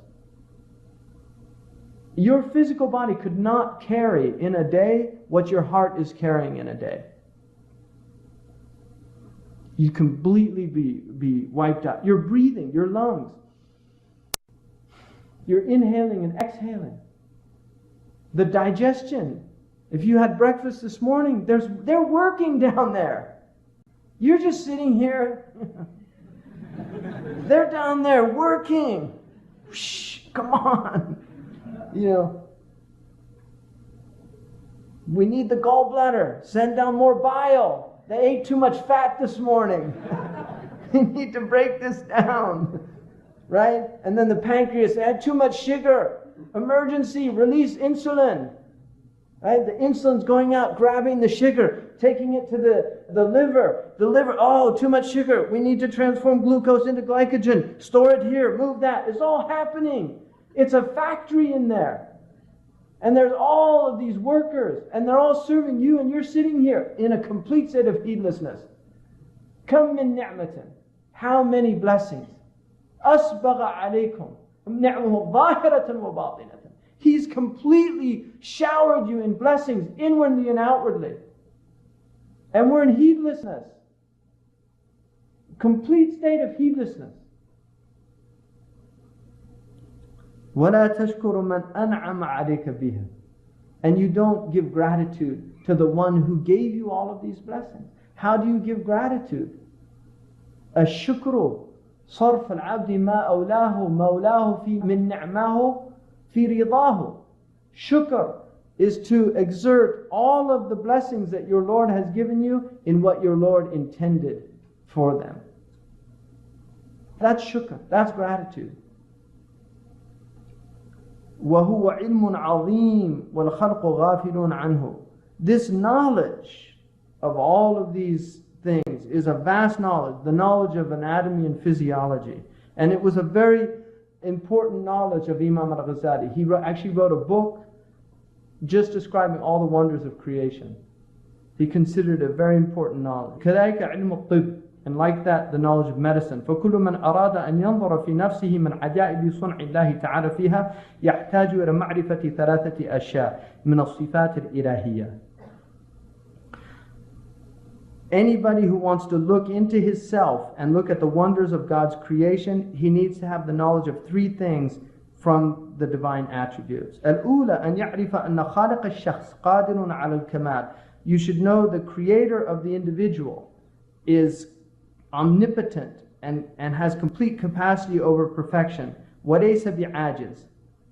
Your physical body could not carry in a day what your heart is carrying in a day. You completely be wiped out. Your breathing, your lungs. You're inhaling and exhaling. The digestion. If you had breakfast this morning, they're working down there. You're just sitting here. They're down there working. Shh, come on. We need the gallbladder. Send down more bile. They ate too much fat this morning. We need to break this down. Right? And then the pancreas, they had too much sugar. Emergency, release insulin. Right? The insulin's going out, grabbing the sugar, taking it to the liver. The liver, oh, too much sugar. We need to transform glucose into glycogen. Store it here, move that. It's all happening. It's a factory in there. And there's all of these workers, and they're all serving you, and you're sitting here in a complete state of heedlessness. Kam min ni'matin. How many blessings. Asbagha alaykum. Ni'mahu zahiratan wa batinatan. He's completely showered you in blessings, inwardly and outwardly. And we're in heedlessness. Complete state of heedlessness. وَلَا تَشْكُرُ مَنْ أَنْعَمَ عَلَيْكَ بِهَا. And you don't give gratitude to the one who gave you all of these blessings. How do you give gratitude? الشكر صرف العبد ما أولاه مولاه في من نعمه في رضاه. Shukr is to exert all of the blessings that your Lord has given you in what your Lord intended for them. That's shukr, that's gratitude. وَهُوَ عِلْمٌ عَظِيمٌ وَالْخَلْقُ غَافِلٌ عَنْهُ. This knowledge of all of these things is a vast knowledge, the knowledge of anatomy and physiology. And it was a very important knowledge of Imam al-Ghazali. He actually wrote a book just describing all the wonders of creation. He considered it a very important knowledge. كَذَلِكَ عِلْمُ الطِّبِّ. And like that, the knowledge of medicine. فَكُلُّ مَنْ أَرَادَ أَنْ يَنْظُرَ فِي نَفْسِهِ مِنْ عَجَائِبِ صُنْعِ اللَّهِ تَعَالَى فِيهَا يَحْتَاجُ إِلَى مَعْرِفَةِ ثَلَاثَةِ أَشْيَاءٍ مِنَ الصِّفَاتِ الْإِلَهِيَّةِ. Anybody who wants to look into his self and look at the wonders of God's creation, he needs to have the knowledge of three things from the divine attributes. الأولى أن يعرف أن خالق الشخص قادر على الكمال. You should know the creator of the individual is omnipotent and has complete capacity over perfection. وَلَيْسَ بِعَاجِزٍ.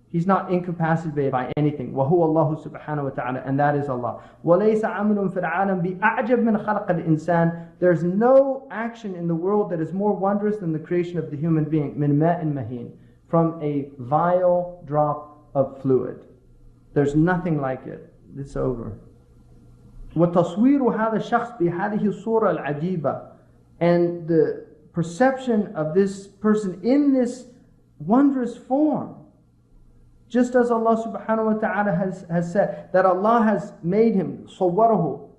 He's not incapacitated by anything. وَهُوَ اللَّهُ سُبْحَانَهُ وَتَعَالَى. And that is Allah. وَلَيْسَ عَمْلٌ فِي الْعَالَمِ بِأَعْجَبْ مِنْ خَلْقِ الْإِنسَانِ. There's no action in the world that is more wondrous than the creation of the human being. مِنْ مَاءٍ مَهِينٍ. From a vile drop of fluid. There's nothing like it. It's over. وَتَصْوِيرُ هَذَا الشَّخْص بِهَذِهِ الصُّورَةِ الْعَجِيبَةِ. And the perception of this person in this wondrous form. Just as Allah subhanahu wa ta'ala has said that Allah has made him صَوَّرَهُ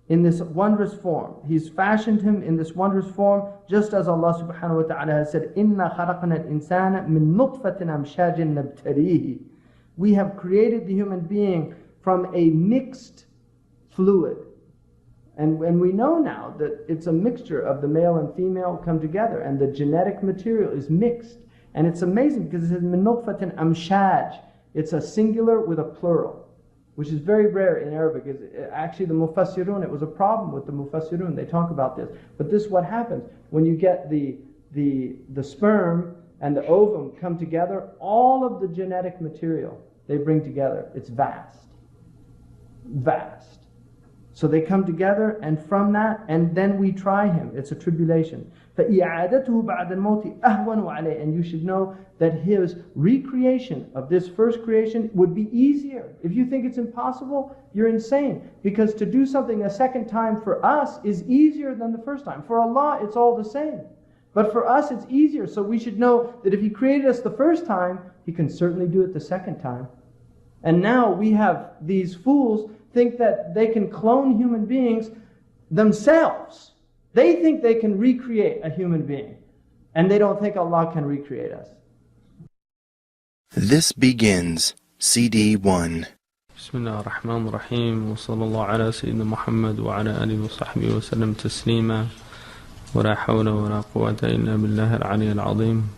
in this wondrous form. He's fashioned him in this wondrous form, just as Allah subhanahu wa ta'ala has said, إِنَّا خَلَقْنَا الْإِنسَانَ مِن نُطْفَةٍ أَمْشَاجٍ نَبْتَلِيهِ. We have created the human being from a mixed fluid. And we know now that it's a mixture of the male and female come together, and the genetic material is mixed. And it's amazing because it says min nutfatin amshaj. It's a singular with a plural, which is very rare in Arabic. Actually, the mufassirun, it was a problem with the mufassirun. They talk about this. But this is what happens when you get the sperm and the ovum come together. All of the genetic material they bring together. It's vast. Vast. So they come together, and from that, and then we try him. It's a tribulation. فَإِعَادَتُهُ بَعْدَ الْمَوْتِ أَهْوَنُ عَلَيْهِ. And you should know that his recreation of this first creation would be easier. If you think it's impossible, you're insane. Because to do something a second time for us is easier than the first time. For Allah, it's all the same. But for us, it's easier. So we should know that if He created us the first time, He can certainly do it the second time. And now we have these fools think that they can clone human beings themselves. They think they can recreate a human being. And they don't think Allah can recreate us. This begins CD 1. Bismillah ar-Rahman ar-Rahim. Wa sallallahu ala Sayyidina Muhammad wa ala alihi wa sahbihi wa sallam taslima. Wa la hawla wa la quwwata illa billahi al-ali al-azim.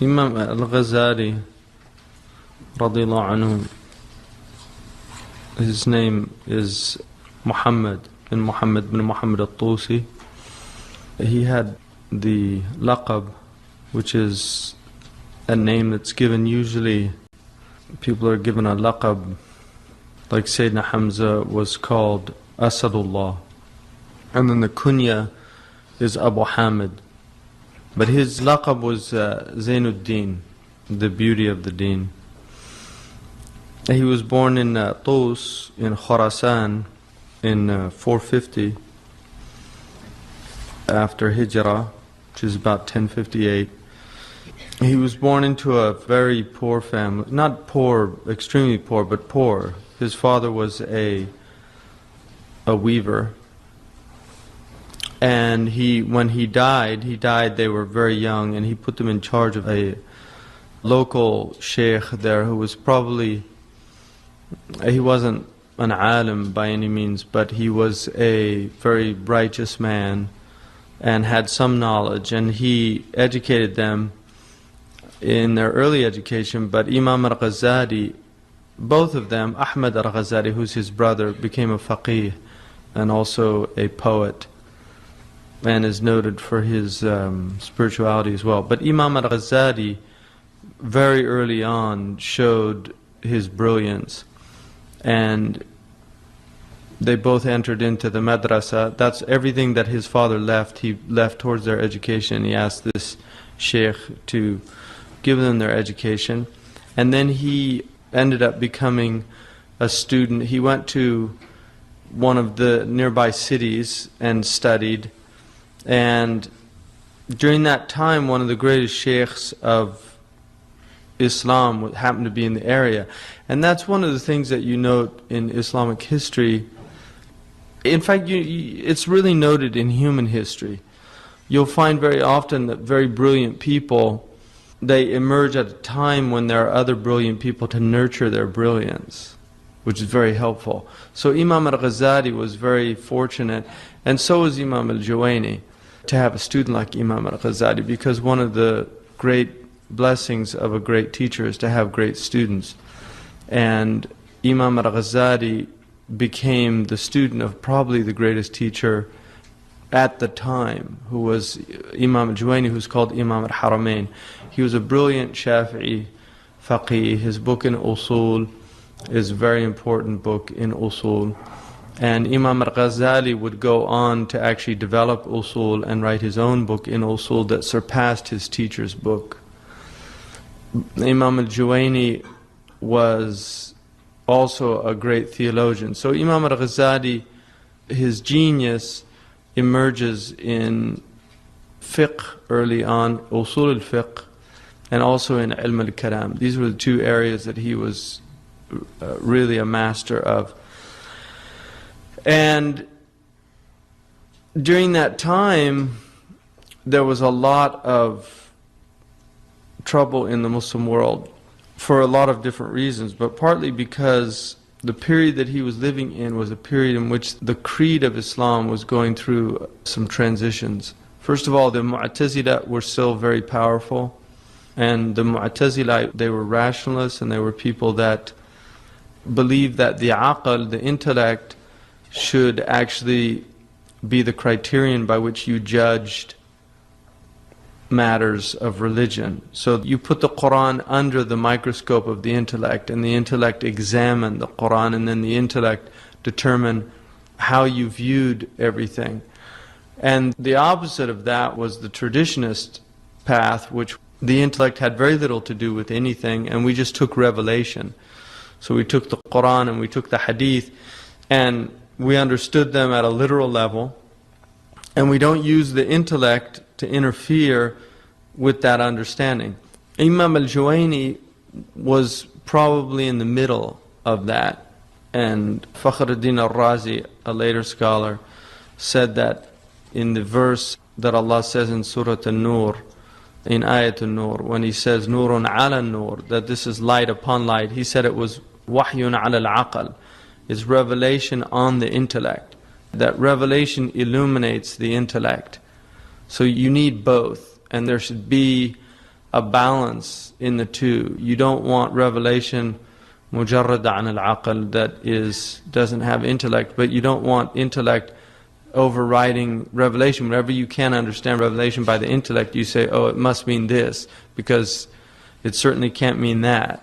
Imam Al-Ghazali, radiallahu anhu, his name is Muhammad bin Muhammad al-Tusi. He had the laqab, which is a name that's given usually, people are given a laqab, like Sayyidina Hamza was called Asadullah. And then the kunya is Abu Hamid. But his laqab was Zainuddin, the beauty of the deen. He was born in Tus, in Khurasan, in 450 after Hijrah, which is about 1058. He was born into a very poor family, not poor, extremely poor, but poor. His father was a weaver. And when he died, they were very young, and he put them in charge of a local Shaykh there who was probably, he wasn't an alim by any means, but he was a very righteous man and had some knowledge, and he educated them in their early education. But Imam al-Ghazali, both of them, Ahmad al-Ghazali, who's his brother, became a faqih and also a poet, and is noted for his spirituality as well. But Imam al-Ghazali very early on showed his brilliance, and they both entered into the madrasa. That's everything that his father left. He left towards their education. He asked this sheikh to give them their education, and then he ended up becoming a student. He went to one of the nearby cities and studied. And during that time, one of the greatest sheikhs of Islam happened to be in the area. And that's one of the things that you note in Islamic history. In fact, it's really noted in human history. You'll find very often that very brilliant people, they emerge at a time when there are other brilliant people to nurture their brilliance, which is very helpful. So Imam al-Ghazali was very fortunate, and so was Imam al-Juwayni, to have a student like Imam al-Ghazali, because one of the great blessings of a great teacher is to have great students. And Imam al-Ghazali became the student of probably the greatest teacher at the time, who was Imam al-Juwayni, who's called Imam al-Haramain. He was a brilliant Shafi'i faqih. His book in Usul is a very important book in Usul. And Imam al-Ghazali would go on to actually develop Usul and write his own book in Usul that surpassed his teacher's book. Imam al-Juwayni was also a great theologian. So Imam al-Ghazali, his genius emerges in fiqh early on, Usul al-fiqh, and also in ilm al-kalam. These were the two areas that he was really a master of. And during that time, there was a lot of trouble in the Muslim world for a lot of different reasons, but partly because the period that he was living in was a period in which the creed of Islam was going through some transitions. First of all, the Mu'tazila were still very powerful, and the Mu'tazila, they were rationalists, and they were people that believed that the aql, the intellect, should actually be the criterion by which you judged matters of religion. So you put the Quran under the microscope of the intellect, and the intellect examined the Quran, and then the intellect determined how you viewed everything. And the opposite of that was the traditionist path, which the intellect had very little to do with anything, and we just took revelation. So we took the Quran and we took the Hadith, and we understood them at a literal level, and we don't use the intellect to interfere with that understanding. Imam al-Juwayni was probably in the middle of that, and Fakhruddin al-Razi, a later scholar, said that in the verse that Allah says in Surah An-Nur, in Ayat An-Nur, when He says Nurun ala Nur, that this is light upon light, He said it was Wahyun ala al-Aql. It's revelation on the intellect. That revelation illuminates the intellect. So you need both, and there should be a balance in the two. You don't want revelation mujarrad an al-aql, that doesn't have intellect, but you don't want intellect overriding revelation. Whenever you can't understand revelation by the intellect, you say, oh, it must mean this, because it certainly can't mean that.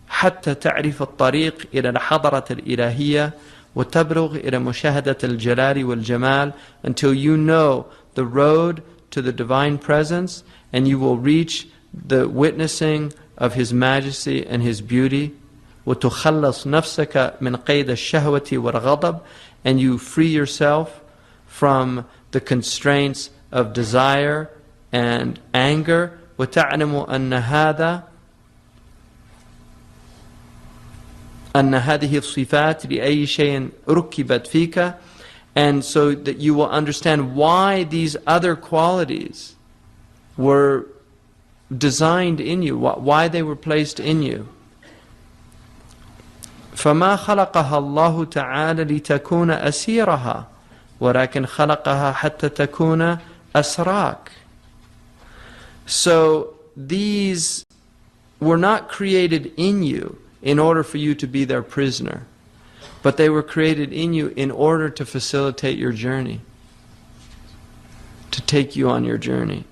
حتى تعرف الطريق إلى الحضرة الإلهية وتبلغ إلى مشاهدة الجلال والجمال, until you know the road to the divine presence, and you will reach the witnessing of His majesty and His beauty. وتخلص نفسك من قيد الشهوة والغضب, and you free yourself from the constraints of desire and anger. وتعلم أن هذه الصفات لأي شيء ركبت فيك, and so that you will understand why these other qualities were designed in you, why they were placed in you. فما خلقها الله تعالى لتكون أسيرها ولكن خلقها حتى تكون أسراك. So these were not created in you in order for you to be their prisoner, but they were created in you in order to facilitate your journey, to take you on your journey.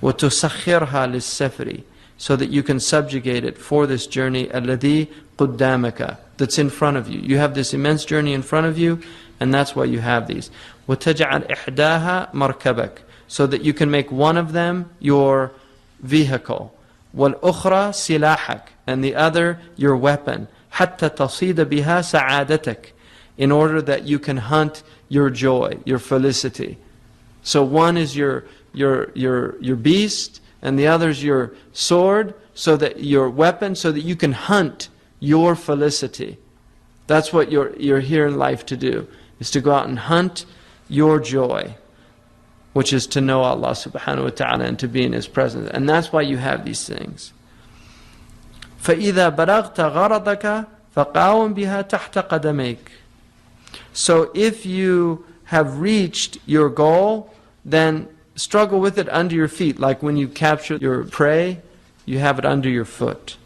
وتسخرها للسفر, so that you can subjugate it for this journey الذي قدامك, that's in front of you. You have this immense journey in front of you, and that's why you have these. وتجعل إحداها مركبك, so that you can make one of them your vehicle. والأخرى سلاحك, and the other your weapon. حتى تصيد بها سعادتك, in order that you can hunt your joy, your felicity. So one is your beast, and the other is your sword, so that your weapon, so that you can hunt your felicity. That's what you're here in life to do, is to go out and hunt your joy, which is to know Allah subhanahu wa ta'ala and to be in His presence. And that's why you have these things. فَإِذَا بَلَغْتَ غَرَضَكَ فَقَاوَمْ بِهَا تَحْتَ قَدَمَيْكَ. So if you have reached your goal, then struggle with it under your feet. Like when you capture your prey, you have it under your foot.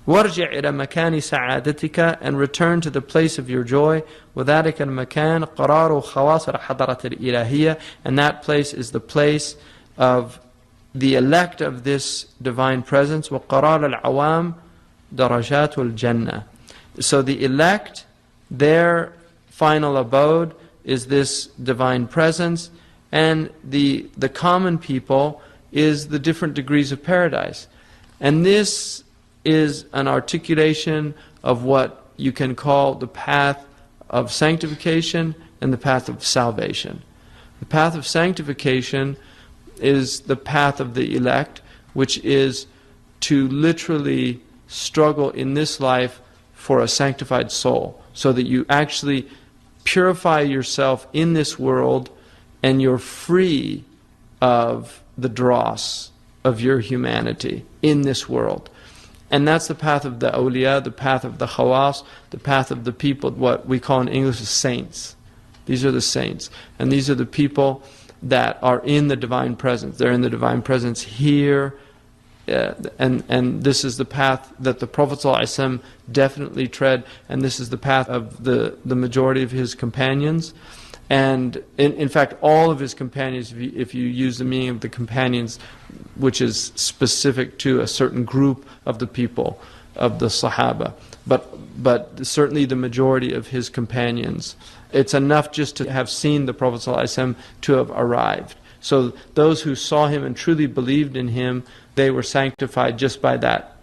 وَارْجِعْ إِلَى مَكَانِ سَعَادَتِكَ, and return to the place of your joy. وَذَلِكَ الْمَكَانِ قَرَارُ خَوَاصَ الْحَضَرَةِ الْإِلَهِيَّةِ, and that place is the place of the elect of this divine presence. وَقَرَارُ الْعَوَامِ دَرَجَاتُ الْجَنَّةِ. So the elect, their final abode is this divine presence, and the common people is the different degrees of paradise. And this is an articulation of what you can call the path of sanctification and the path of salvation. The path of sanctification is the path of the elect, which is to literally struggle in this life for a sanctified soul, so that you actually purify yourself in this world and you're free of the dross of your humanity in this world. And that's the path of the awliya, the path of the khawas, the path of the people, what we call in English the saints. These are the saints. And these are the people that are in the divine presence. They're in the divine presence here. And this is the path that the Prophet ﷺ definitely tread. And this is the path of the majority of his companions. And in fact, all of his companions, if you use the meaning of the companions, which is specific to a certain group of the people, of the Sahaba, but certainly the majority of his companions, it's enough just to have seen the Prophet ﷺ to have arrived. So those who saw him and truly believed in him, they were sanctified just by that,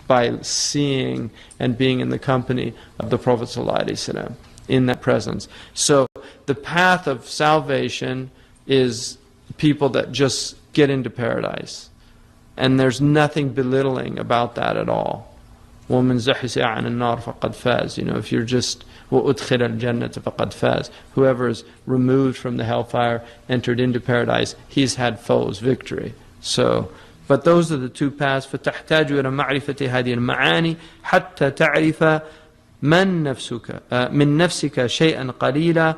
by seeing and being in the company of the Prophet ﷺ, in that presence. So the path of salvation is people that just get into paradise. And there's nothing belittling about that at all. وَمَنْ زَحْزِحَ عَنِ النَّارِ فَقَدْ فَازَ. You know, if you're just وَأُدْخِلَ الْجَنَّةَ فَقَدْ فَازَ. Whoever is removed from the hellfire, entered into paradise, he's had foes, victory. So, but those are the two paths. فَتَحْتَاجُ إِلَى مَعْرِفَةِ هَذِهِ الْمَعَانِ حَتَّى تَعْرِفَ من نفسك شيئا قليلا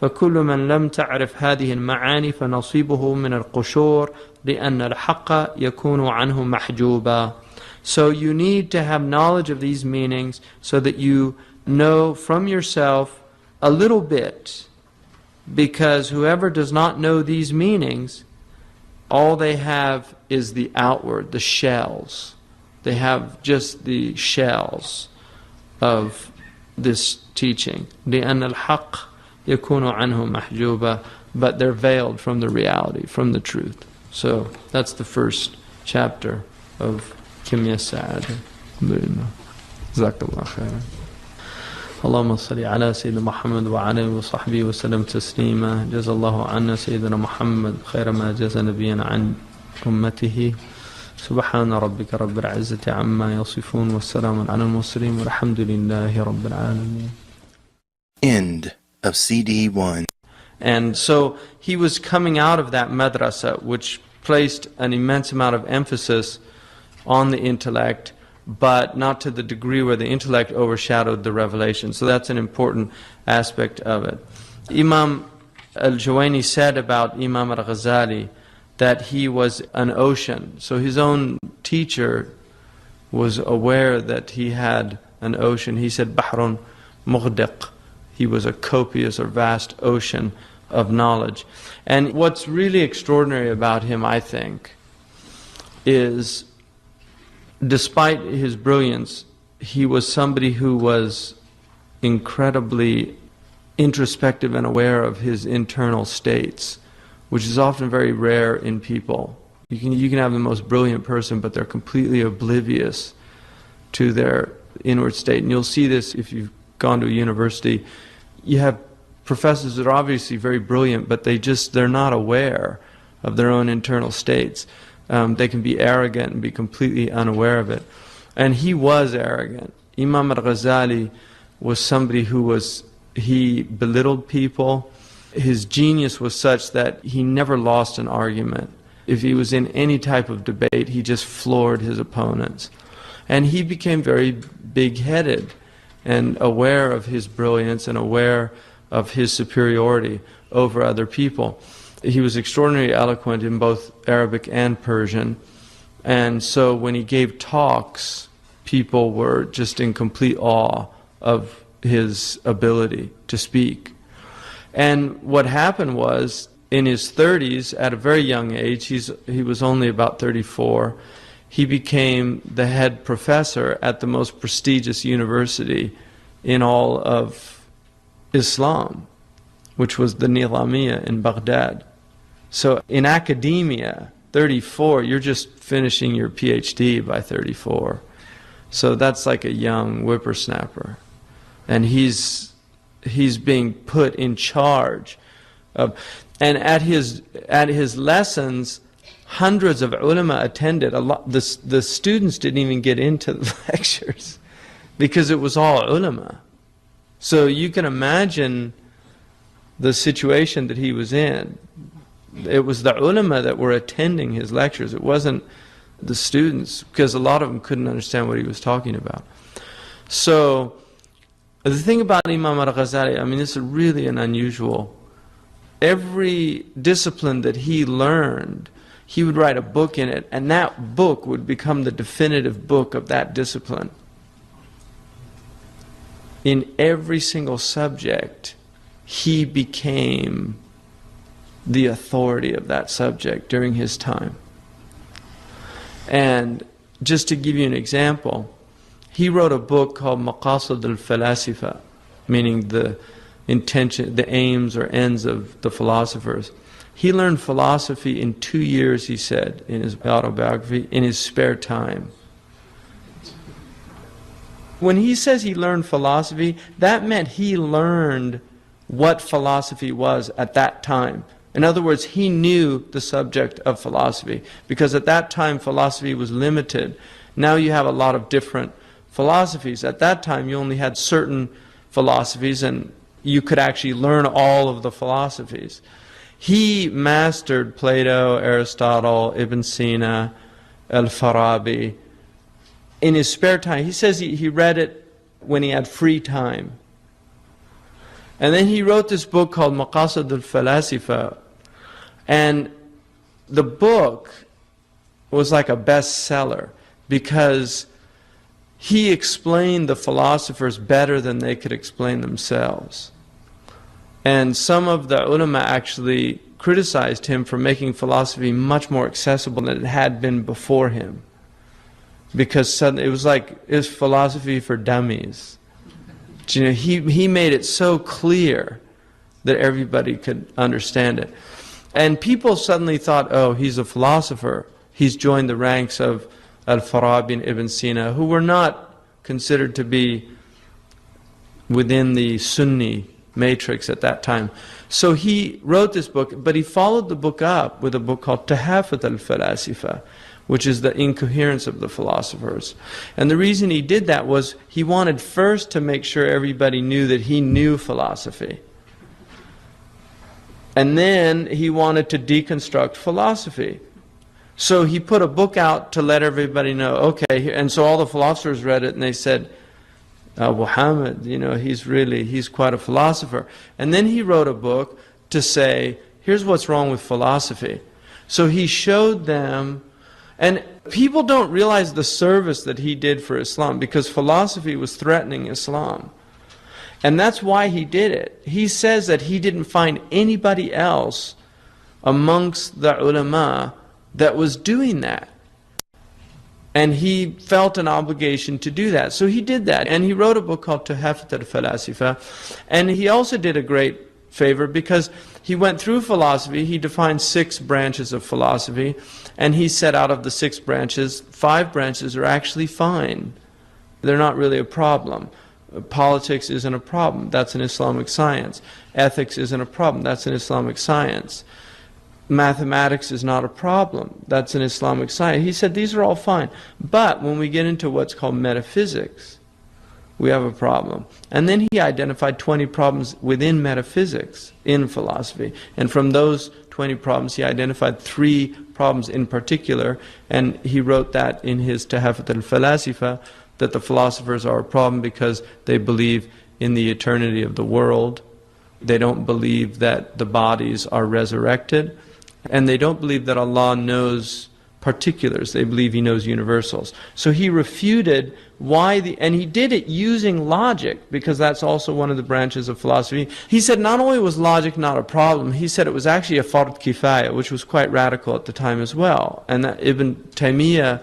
فكل من لم تعرف هذه المعاني فنصيبه من القشور لأن الحق يكون عنه محجوبا. So you need to have knowledge of these meanings so that you know from yourself a little bit, because whoever does not know these meanings, all they have is the outward, the shells. They have just the shells of this teaching. لأن الحق يكون عنه محجوبا, but they're veiled from the reality, from the truth. So that's the first chapter of Kimya Sa'ada. Jazakallah khairan. اللهم صل على سيدنا محمد وعلى آله وصحبه وسلم تسليما. جزا الله عنا سيدنا محمد خير ما جزى نبينا عن أمته. سبحان ربك رب العزة عما يصفون والسلام على المرسلين والحمد لله رب العالمين. End of CD 1. And so he was coming out of that madrasa, which placed an immense amount of emphasis on the intellect, but not to the degree where the intellect overshadowed the revelation. So that's an important aspect of it. Imam al-Juwayni said about Imam al-Ghazali that he was an ocean. So his own teacher was aware that he had an ocean. He said, Bahrun Mughdiq. He was a copious or vast ocean of knowledge. And what's really extraordinary about him, I think, is despite his brilliance, he was somebody who was incredibly introspective and aware of his internal states, which is often very rare in people. You can have the most brilliant person, but they're completely oblivious to their inward state. And you'll see this if you've gone to a university. You have professors that are obviously very brilliant, but they're not aware of their own internal states. They can be arrogant and be completely unaware of it. And he was arrogant. Imam al-Ghazali was somebody he belittled people. His genius was such that he never lost an argument. If he was in any type of debate, he just floored his opponents. And he became very big-headed and aware of his brilliance and aware of his superiority over other people. He was extraordinarily eloquent in both Arabic and Persian. And so when he gave talks, people were just in complete awe of his ability to speak. And what happened was, in his 30s, at a very young age, he was only about 34, he became the head professor at the most prestigious university in all of Islam, which was the Nizamiya in Baghdad. So in academia, 34, you're just finishing your PhD by 34. So that's like a young whippersnapper. And he's being put in charge of, and at his lessons, hundreds of ulama attended. The students didn't even get into the lectures because it was all ulama. So you can imagine the situation that he was in. It was the ulama that were attending his lectures. It wasn't the students, because a lot of them couldn't understand what he was talking about. So the thing about Imam al-Ghazali, I mean, this is really an unusual. Every discipline that he learned, he would write a book in it, and that book would become the definitive book of that discipline. In every single subject, he became the authority of that subject during his time. And just to give you an example, he wrote a book called Maqasid al-Falasifa, meaning the intention, the aims or ends of the philosophers. He learned philosophy in 2 years, he said, in his autobiography, in his spare time. When he says he learned philosophy, that meant he learned what philosophy was at that time. In other words, he knew the subject of philosophy, because at that time philosophy was limited. Now you have a lot of different philosophies. At that time you only had certain philosophies, and you could actually learn all of the philosophies. He mastered Plato, Aristotle, Ibn Sina, Al-Farabi in his spare time. He says he read it when he had free time. And then he wrote this book called Maqasid al-Falasifa, and the book was like a bestseller because he explained the philosophers better than they could explain themselves. And some of the ulama actually criticized him for making philosophy much more accessible than it had been before him, because suddenly it was philosophy for dummies. You know, he made it so clear that everybody could understand it. And people suddenly thought, oh, he's a philosopher. He's joined the ranks of Al-Farabi and Ibn Sina, who were not considered to be within the Sunni matrix at that time. So he wrote this book, but he followed the book up with a book called Tahafut al-Falasifa, which is the incoherence of the philosophers. And the reason he did that was he wanted first to make sure everybody knew that he knew philosophy. And then he wanted to deconstruct philosophy. So he put a book out to let everybody know, okay, and so all the philosophers read it and they said, Muhammad, you know, he's quite a philosopher. And then he wrote a book to say, here's what's wrong with philosophy. So he showed them. And people don't realize the service that he did for Islam, because philosophy was threatening Islam. And that's why he did it. He says that he didn't find anybody else amongst the ulama that was doing that. And he felt an obligation to do that. So he did that. And he wrote a book called Tuhafat al-Falasifa. And he also did a great favor because he went through philosophy. He defined 6 branches of philosophy. And he said out of the 6 branches, 5 branches are actually fine. They're not really a problem. Politics isn't a problem. That's an Islamic science. Ethics isn't a problem. That's an Islamic science. Mathematics is not a problem. That's an Islamic science. He said these are all fine. But when we get into what's called metaphysics, we have a problem. And then he identified 20 problems within metaphysics in philosophy. And from those 20 problems, he identified 3 problems in particular. And he wrote that in his Tahafut al-Falasifa, that the philosophers are a problem because they believe in the eternity of the world. They don't believe that the bodies are resurrected. And they don't believe that Allah knows particulars. They believe He knows universals. So he refuted and he did it using logic, because that's also one of the branches of philosophy. He said not only was logic not a problem, he said it was actually a fard kifaya, which was quite radical at the time as well. And that Ibn Taymiyyah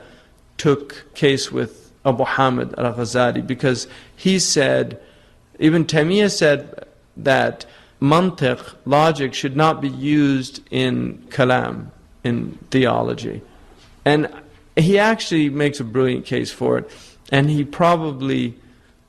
took case with Abu Hamid al-Ghazali, because Ibn Taymiyyah said that mantiq, logic, should not be used in kalam, in theology. And he actually makes a brilliant case for it. And he probably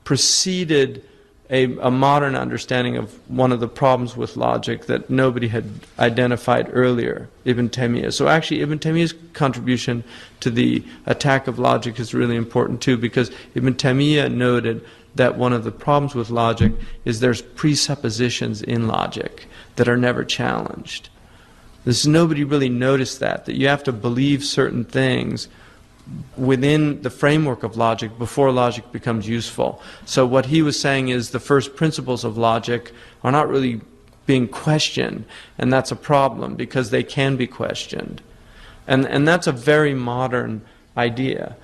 preceded a modern understanding of one of the problems with logic that nobody had identified earlier, Ibn Taymiyyah. So actually Ibn Taymiyyah's contribution to the attack of logic is really important too, because Ibn Taymiyyah noted that one of the problems with logic is there's presuppositions in logic that are never challenged. Nobody really noticed that you have to believe certain things within the framework of logic before logic becomes useful. So what he was saying is the first principles of logic are not really being questioned, and that's a problem because they can be questioned. And that's a very modern idea.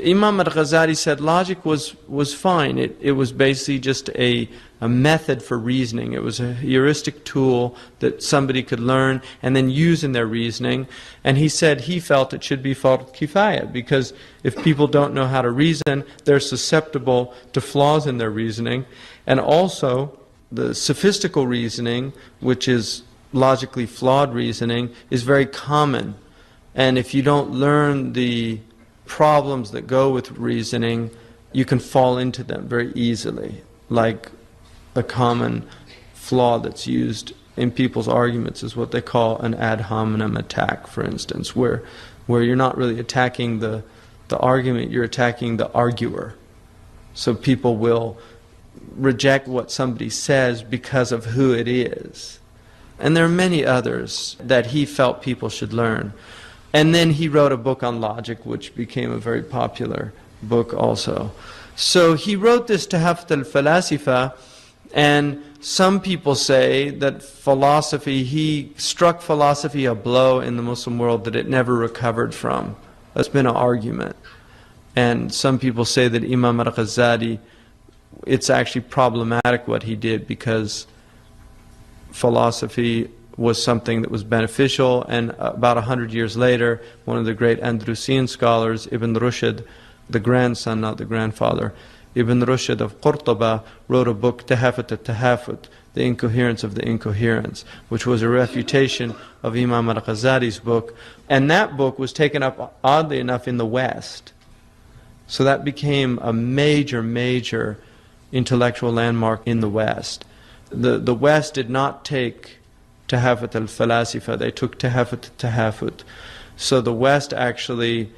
Imam al-Ghazali said logic was fine. It was basically just a method for reasoning. It was a heuristic tool that somebody could learn and then use in their reasoning. And he said he felt it should be fard kifaya, because if people don't know how to reason, they're susceptible to flaws in their reasoning. And also, the sophistical reasoning, which is logically flawed reasoning, is very common. And if you don't learn the problems that go with reasoning, you can fall into them very easily. Like a common flaw that's used in people's arguments is what they call an ad hominem attack, for instance, where you're not really attacking the argument, you're attacking the arguer. So people will reject what somebody says because of who it is. And there are many others that he felt people should learn. And then he wrote a book on logic, which became a very popular book also. So he wrote this Tahafut al-Falasifa, And some people say that philosophy, he struck philosophy a blow in the Muslim world that it never recovered from. That's been an argument. And some people say that Imam al-Ghazali, it's actually problematic what he did, because philosophy was something that was beneficial, and about 100 years later, one of the great Andalusian scholars, Ibn Rushd, the grandson, not the grandfather, Ibn Rushd of Qurtuba, wrote a book, Tahafut al-Tahafut, The Incoherence of the Incoherence, which was a refutation of Imam al-Ghazali's book. And that book was taken up, oddly enough, in the West. So that became a major, major intellectual landmark in the West. The West did not take Tahafut al-Falasifa, they took Tahafut al-Tahafut. So the West actually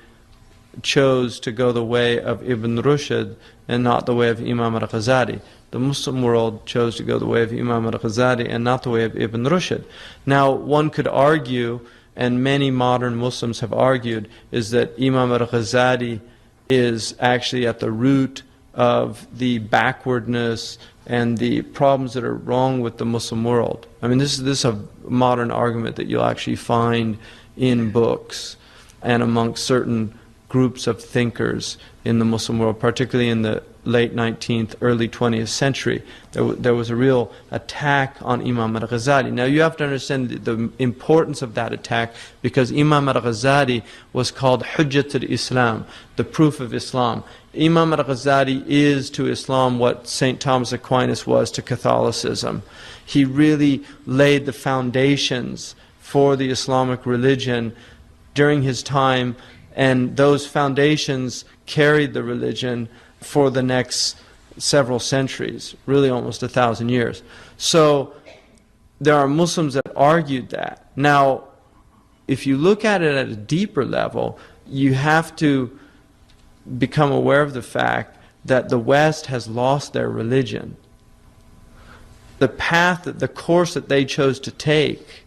chose to go the way of Ibn Rushd and not the way of Imam al-Ghazali. The Muslim world chose to go the way of Imam al-Ghazali and not the way of Ibn Rushd. Now, one could argue, and many modern Muslims have argued, is that Imam al-Ghazali is actually at the root of the backwardness and the problems that are wrong with the Muslim world. I mean, this is a modern argument that you'll actually find in books and amongst certain groups of thinkers in the Muslim world, particularly in the late 19th, early 20th century. There was a real attack on Imam al-Ghazali. Now you have to understand the importance of that attack, because Imam al-Ghazali was called Hujjat al-Islam, the proof of Islam. Imam al-Ghazali is to Islam what St. Thomas Aquinas was to Catholicism. He really laid the foundations for the Islamic religion during his time, and those foundations carried the religion for the next several centuries, really almost 1,000 years. So there are Muslims that argued that. Now, if you look at it at a deeper level, you have to become aware of the fact that the West has lost their religion. The path, the course that they chose to take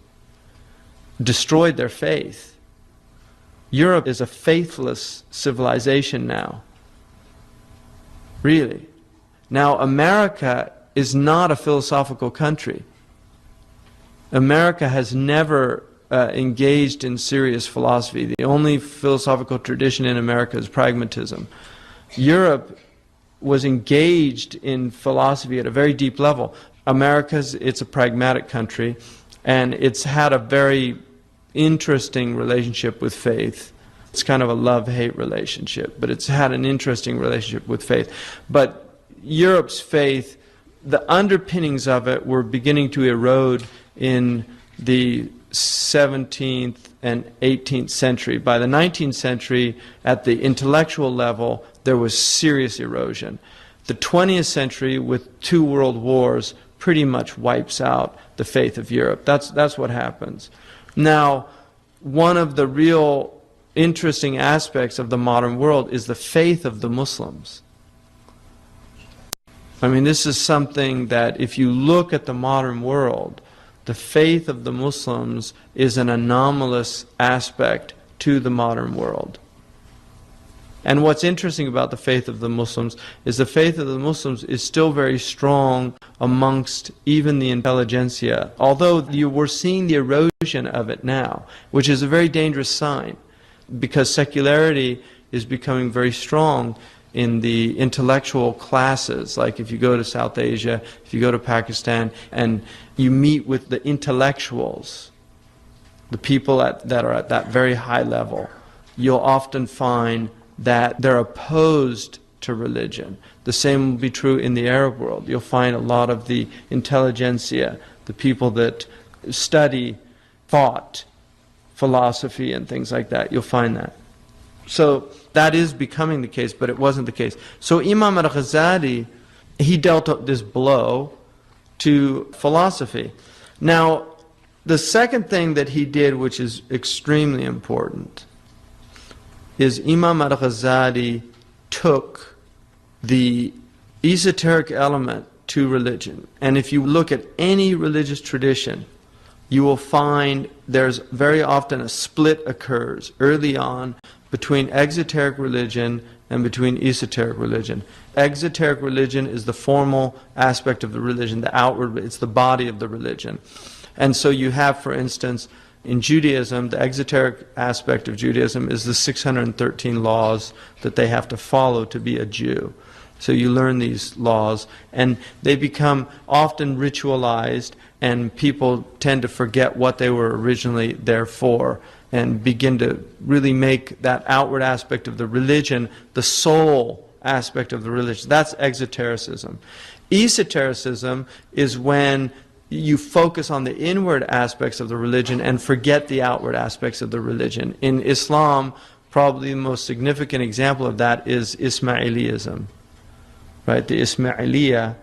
destroyed their faith. Europe is a faithless civilization now. Really. Now, America is not a philosophical country. America has never engaged in serious philosophy. The only philosophical tradition in America is pragmatism. Europe was engaged in philosophy at a very deep level. It's a pragmatic country, and it's had a very interesting relationship with faith. It's kind of a love-hate relationship, but it's had an interesting relationship with faith. But Europe's faith, the underpinnings of it were beginning to erode in the 17th and 18th century. By the 19th century, at the intellectual level, there was serious erosion. The 20th century, with 2 world wars, pretty much wipes out the faith of Europe. That's what happens. Now, one of the real interesting aspects of the modern world is the faith of the Muslims. I mean, this is something that if you look at the modern world, the faith of the Muslims is an anomalous aspect to the modern world. And what's interesting about the faith of the Muslims is the faith of the Muslims is still very strong amongst even the intelligentsia, although we're seeing the erosion of it now, which is a very dangerous sign, because secularity is becoming very strong in the intellectual classes. Like if you go to South Asia, if you go to Pakistan, and you meet with the intellectuals, the people that are at that very high level, you'll often find that they're opposed to religion. The same will be true in the Arab world. You'll find a lot of the intelligentsia, the people that study thought, philosophy and things like that. You'll find that. So that is becoming the case, but it wasn't the case. So Imam al-Ghazali, he dealt this blow to philosophy. Now, the second thing that he did, which is extremely important, is Imam al-Ghazali took the esoteric element to religion. And if you look at any religious tradition, you will find there's very often a split occurs early on between exoteric religion and between esoteric religion. Exoteric religion is the formal aspect of the religion, the outward, it's the body of the religion. And so you have, for instance, in Judaism, the exoteric aspect of Judaism is the 613 laws that they have to follow to be a Jew. So you learn these laws, and they become often ritualized, and people tend to forget what they were originally there for, and begin to really make that outward aspect of the religion the sole aspect of the religion. That's exotericism. Esotericism is when you focus on the inward aspects of the religion and forget the outward aspects of the religion. In Islam, probably the most significant example of that is Ismailism. Right? The Ismailiyah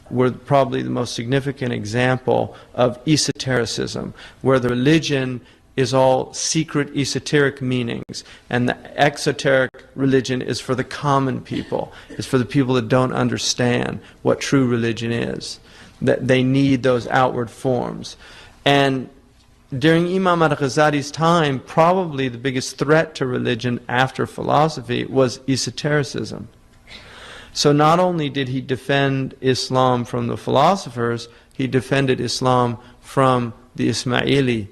were probably the most significant example of esotericism, where the religion is all secret esoteric meanings, and the exoteric religion is for the common people. It's for the people that don't understand what true religion is, that they need those outward forms. And during Imam al-Ghazali's time, probably the biggest threat to religion after philosophy was esotericism. So not only did he defend Islam from the philosophers, he defended Islam from the Ismaili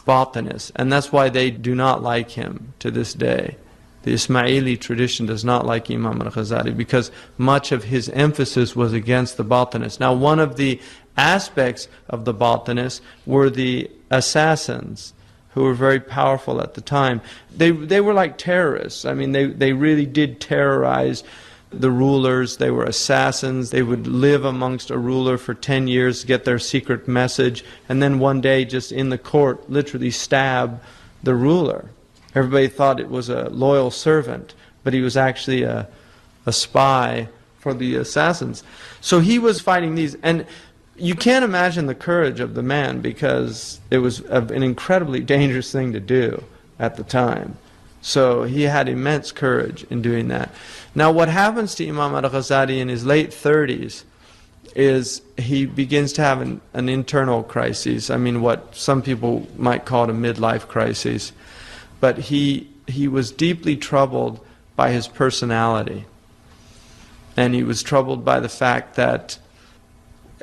Batinists. And that's why they do not like him to this day. The Ismaili tradition does not like Imam al-Ghazali because much of his emphasis was against the Batinists. Now, one of the aspects of the Batinists were the assassins, who were very powerful at the time. They were like terrorists. I mean, they really did terrorize the rulers. They were assassins. They would live amongst a ruler for 10 years to get their secret message, and then one day just in the court literally stab the ruler. Everybody thought it was a loyal servant, but he was actually a spy for the assassins. So he was fighting these, and you can't imagine the courage of the man, because it was an incredibly dangerous thing to do at the time. So he had immense courage in doing that. Now what happens to Imam al-Ghazali in his late 30s is he begins to have an internal crisis. I mean, what some people might call a midlife crisis. But he was deeply troubled by his personality. And he was troubled by the fact that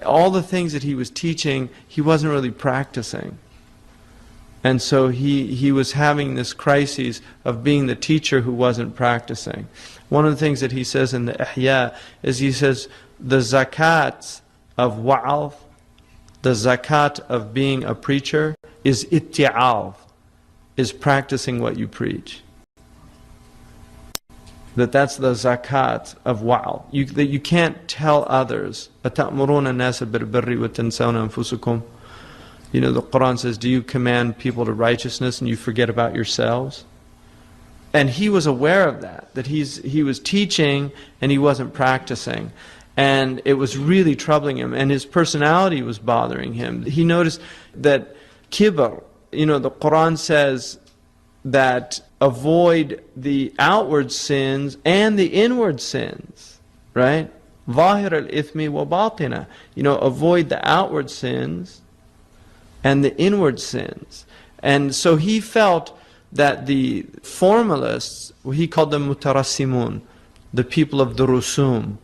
all the things that he was teaching, he wasn't really practicing. And so he was having this crisis of being the teacher who wasn't practicing. One of the things that he says in the Ihya is he says, the zakat of wa'al, the zakat of being a preacher, is itti'al, is practicing what you preach. That's the zakat of wa'al. That you can't tell others, أَتَأْمُرُونَ النَّاسَ بِالْبِرِّ وَتَنْسَوْنَ أَنفُسَكُمْ. You know, the Quran says, do you command people to righteousness and you forget about yourselves? And he was aware of that he was teaching and he wasn't practicing. And it was really troubling him, and his personality was bothering him. He noticed that kibr, you know, the Quran says that avoid the outward sins and the inward sins, right? ظاهر الإثم وباطنه. You know, avoid the outward sins and the inward sins. And so he felt that the formalists, he called them mutarassimun, the people of the rusum,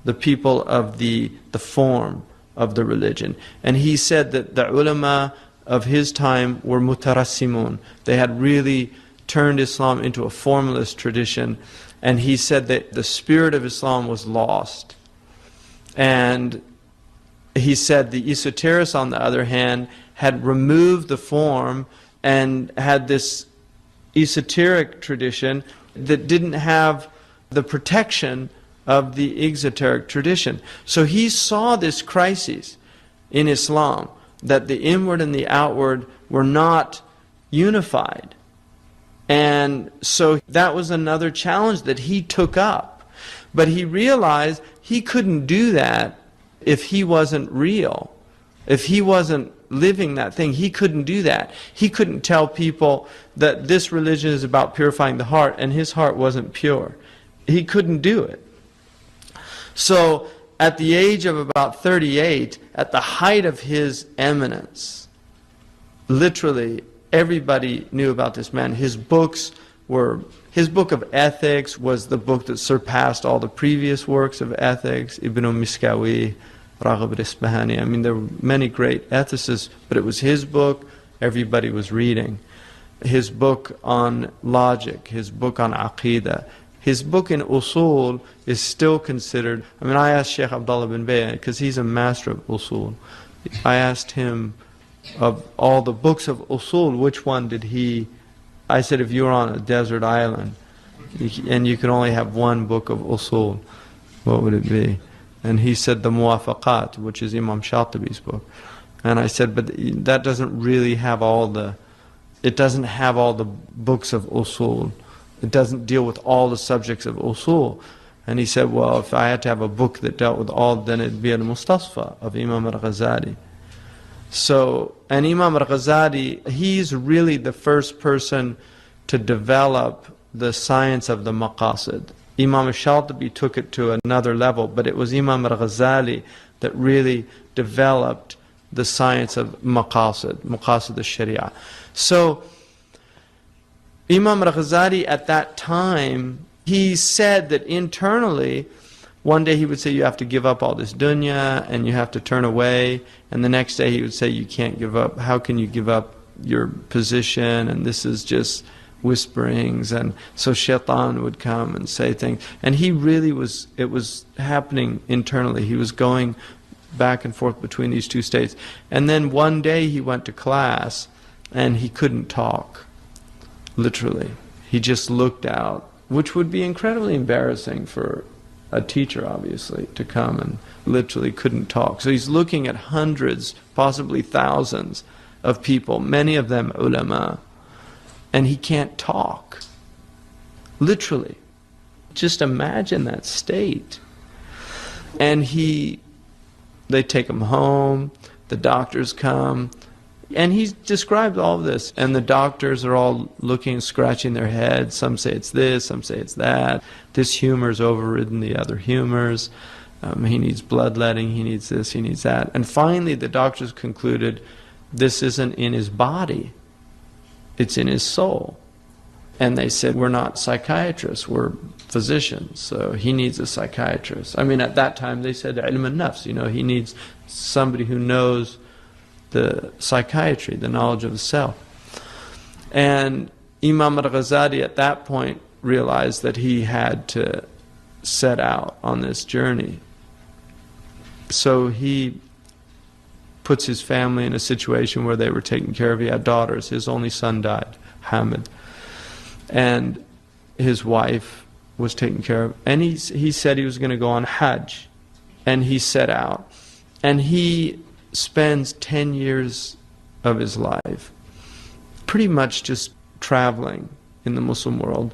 the people of the form of the religion. And he said that the ulama of his time were mutarassimun. They had really turned Islam into a formalist tradition. And he said that the spirit of Islam was lost. And he said the esoterics, on the other hand, had removed the form and had this esoteric tradition that didn't have the protection of the exoteric tradition. So he saw this crisis in Islam, that the inward and the outward were not unified. And so that was another challenge that he took up. But he realized he couldn't do that if he wasn't real. If he wasn't living that thing, he couldn't do that. He couldn't tell people that this religion is about purifying the heart, and his heart wasn't pure. He couldn't do it. So at the age of about 38, at the height of his eminence, literally everybody knew about this man. His books were, his book of ethics was the book that surpassed all the previous works of ethics, Ibn Miskawi, Raghib al-Isbahani. I mean, there were many great ethicists, but it was his book everybody was reading. His book on logic, his book on aqidah, his book in usul is still considered. I mean, I asked Shaykh Abdullah bin Bayy, because he's a master of usul, I asked him, of all the books of usul, which one did he, I said, if you were on a desert island and you could only have one book of usul, what would it be? And he said the Muwafaqat, which is Imam Shatibi's book. And I said, but that doesn't really have all the, it doesn't have all the books of usul. It doesn't deal with all the subjects of usul. And he said, well, if I had to have a book that dealt with all, then it'd be al-Mustasfa of Imam al-Ghazali. So, and Imam al-Ghazali, he's really the first person to develop the science of the maqasid. Imam al-Shatibi took it to another level, but it was Imam al-Ghazali that really developed the science of maqasid al-Sharia. So, Imam al-Ghazali at that time, he said that internally, one day he would say, you have to give up all this dunya and you have to turn away. And the next day he would say, you can't give up. How can you give up your position? And this is just whisperings. And so shaitan would come and say things. And he really was, it was happening internally. He was going back and forth between these two states. And then one day he went to class and he couldn't talk. Literally. He just looked out, which would be incredibly embarrassing for a teacher, obviously, to come and literally couldn't talk. So he's looking at hundreds, possibly thousands of people, many of them ulama, and he can't talk. Literally. Just imagine that state. And they take him home, the doctors come, and he's described all of this, and the doctors are all looking, scratching their heads. Some say it's this, some say it's that. This humor's overridden the other humors. He needs bloodletting, he needs this, he needs that. And finally the doctors concluded this isn't in his body, it's in his soul. And they said, we're not psychiatrists, we're physicians, so he needs a psychiatrist. I mean, at that time they said ilm al-nafs, he needs somebody who knows the psychiatry, the knowledge of the self. And Imam al-Ghazali at that point realized that he had to set out on this journey. So he puts his family in a situation where they were taken care of. He had daughters. His only son died, Hamid. And his wife was taken care of. And he said he was going to go on Hajj. And he set out. And he spends 10 years of his life pretty much just traveling in the Muslim world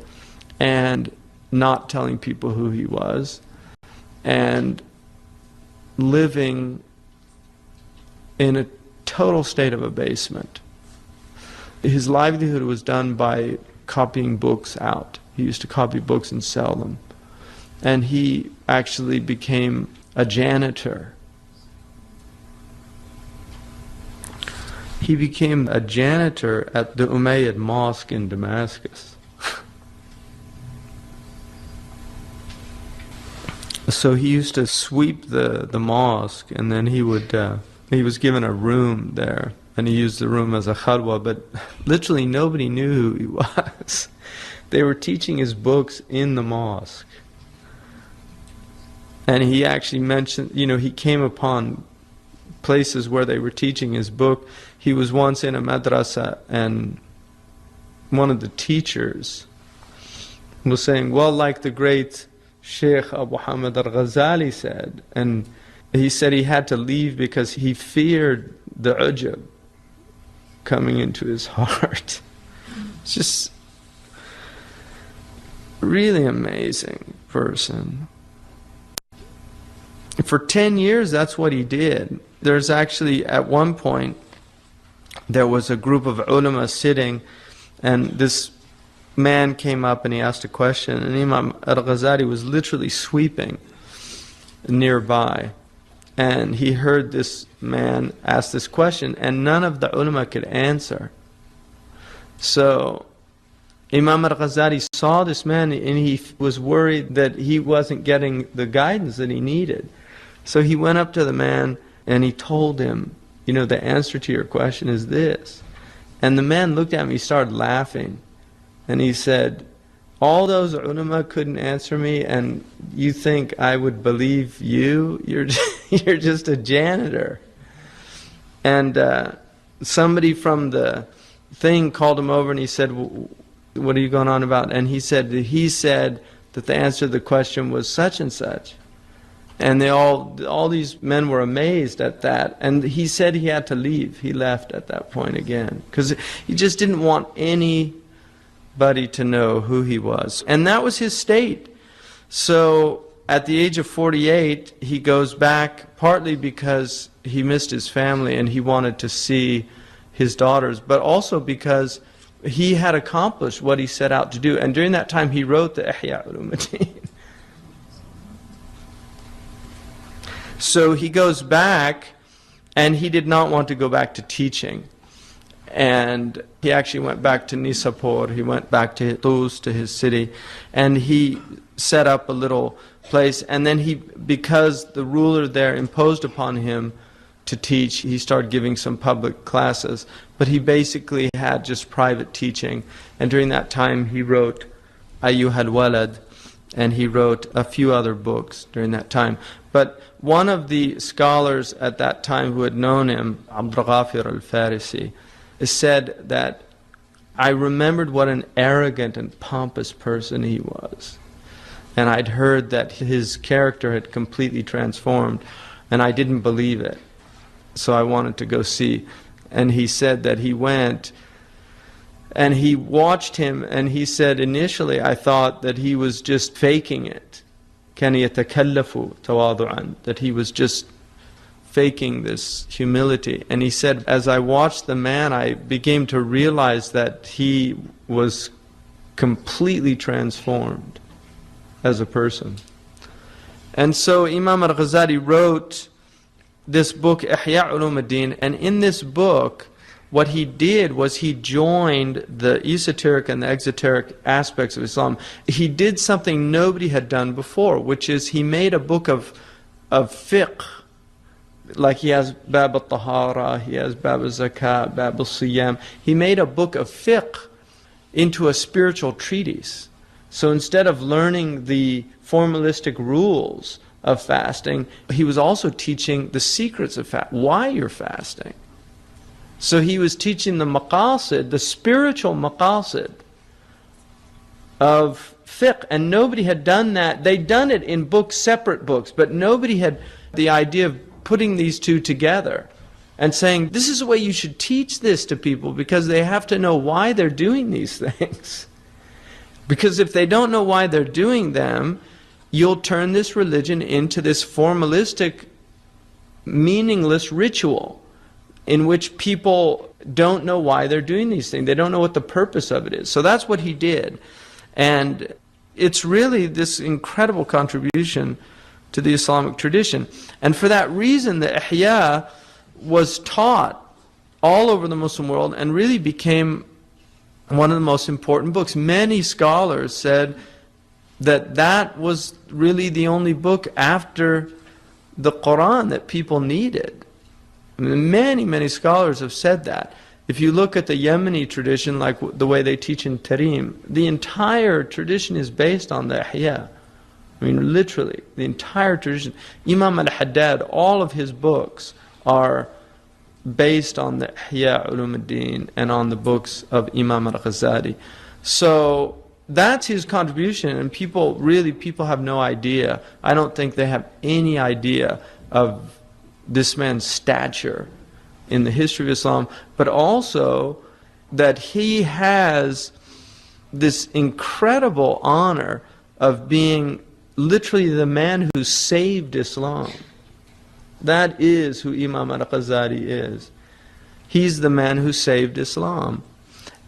and not telling people who he was and living in a total state of abasement. His livelihood was done by copying books out. He used to copy books and sell them. And he actually became a janitor. He became a janitor at the Umayyad Mosque in Damascus. So he used to sweep the mosque, and then he was given a room there, and he used the room as a khalwa, but literally nobody knew who he was. They were teaching his books in the mosque. And he actually mentioned, he came upon places where they were teaching his book. He was once in a madrasa, and one of the teachers was saying, well, like the great Shaykh Abu Hamid al-Ghazali said, and he said he had to leave because he feared the ujab coming into his heart. It's just really amazing person. For 10 years, that's what he did. There's actually, at one point, there was a group of ulama sitting, and this man came up and he asked a question, and Imam al-Ghazali was literally sweeping nearby, and he heard this man ask this question, and none of the ulama could answer. So Imam al-Ghazali saw this man and he was worried that he wasn't getting the guidance that he needed. So he went up to the man and he told him, you know, the answer to your question is this. And the man looked at me, he started laughing. And he said, all those ulama couldn't answer me, and you think I would believe you? You're just a janitor. And somebody from the thing called him over and he said, what are you going on about? And he said that the answer to the question was such and such. And all these men were amazed at that. And he said he had to leave. He left at that point again, because he just didn't want anybody to know who he was. And that was his state. So at the age of 48, he goes back, partly because he missed his family and he wanted to see his daughters, but also because he had accomplished what he set out to do. And during that time, he wrote the Ihya Ulumuddin. So he goes back, and he did not want to go back to teaching. And he actually went back to Nisapur, he went back to Tus, to his city, and he set up a little place. And then because the ruler there imposed upon him to teach, he started giving some public classes. But he basically had just private teaching. And during that time he wrote Ayyuhal Walad, and he wrote a few other books during that time. But one of the scholars at that time who had known him, Abdul Ghafir al-Farisi, said that I remembered what an arrogant and pompous person he was. And I'd heard that his character had completely transformed, and I didn't believe it. So I wanted to go see. And he said that he went, and he watched him, and he said, initially I thought that he was just faking it. كان يتكلف تواضعا, that he was just faking this humility. And he said, as I watched the man, I began to realize that he was completely transformed as a person. And so Imam al-Ghazali wrote this book, Ihya Ulumuddin, and in this book, what he did was he joined the esoteric and the exoteric aspects of Islam. He did something nobody had done before, which is he made a book of fiqh. Like he has Bab al-Tahara, he has Bab al-Zakat, Bab al-Siyam. He made a book of fiqh into a spiritual treatise. So instead of learning the formalistic rules of fasting, he was also teaching the secrets of fasting, why you're fasting. So he was teaching the maqasid, the spiritual maqasid of fiqh, and nobody had done that. They'd done it in books, separate books, but nobody had the idea of putting these two together and saying, this is the way you should teach this to people, because they have to know why they're doing these things. Because if they don't know why they're doing them, you'll turn this religion into this formalistic, meaningless ritual in which people don't know why they're doing these things. They don't know what the purpose of it is. So that's what he did. And it's really this incredible contribution to the Islamic tradition. And for that reason, the Ihya was taught all over the Muslim world and really became one of the most important books. Many scholars said that that was really the only book after the Quran that people needed. I mean, many scholars have said that. If you look at the Yemeni tradition, like the way they teach in Tarim, the entire tradition is based on the Ihya. I mean, literally, the entire tradition. Imam al-Haddad, all of his books are based on the Ihya Ulumuddin and on the books of Imam al-Ghazali. So that's his contribution, and people have no idea. I don't think they have any idea of this man's stature in the history of Islam, but also that he has this incredible honor of being literally the man who saved Islam. That is who Imam al-Ghazali is. He's the man who saved Islam.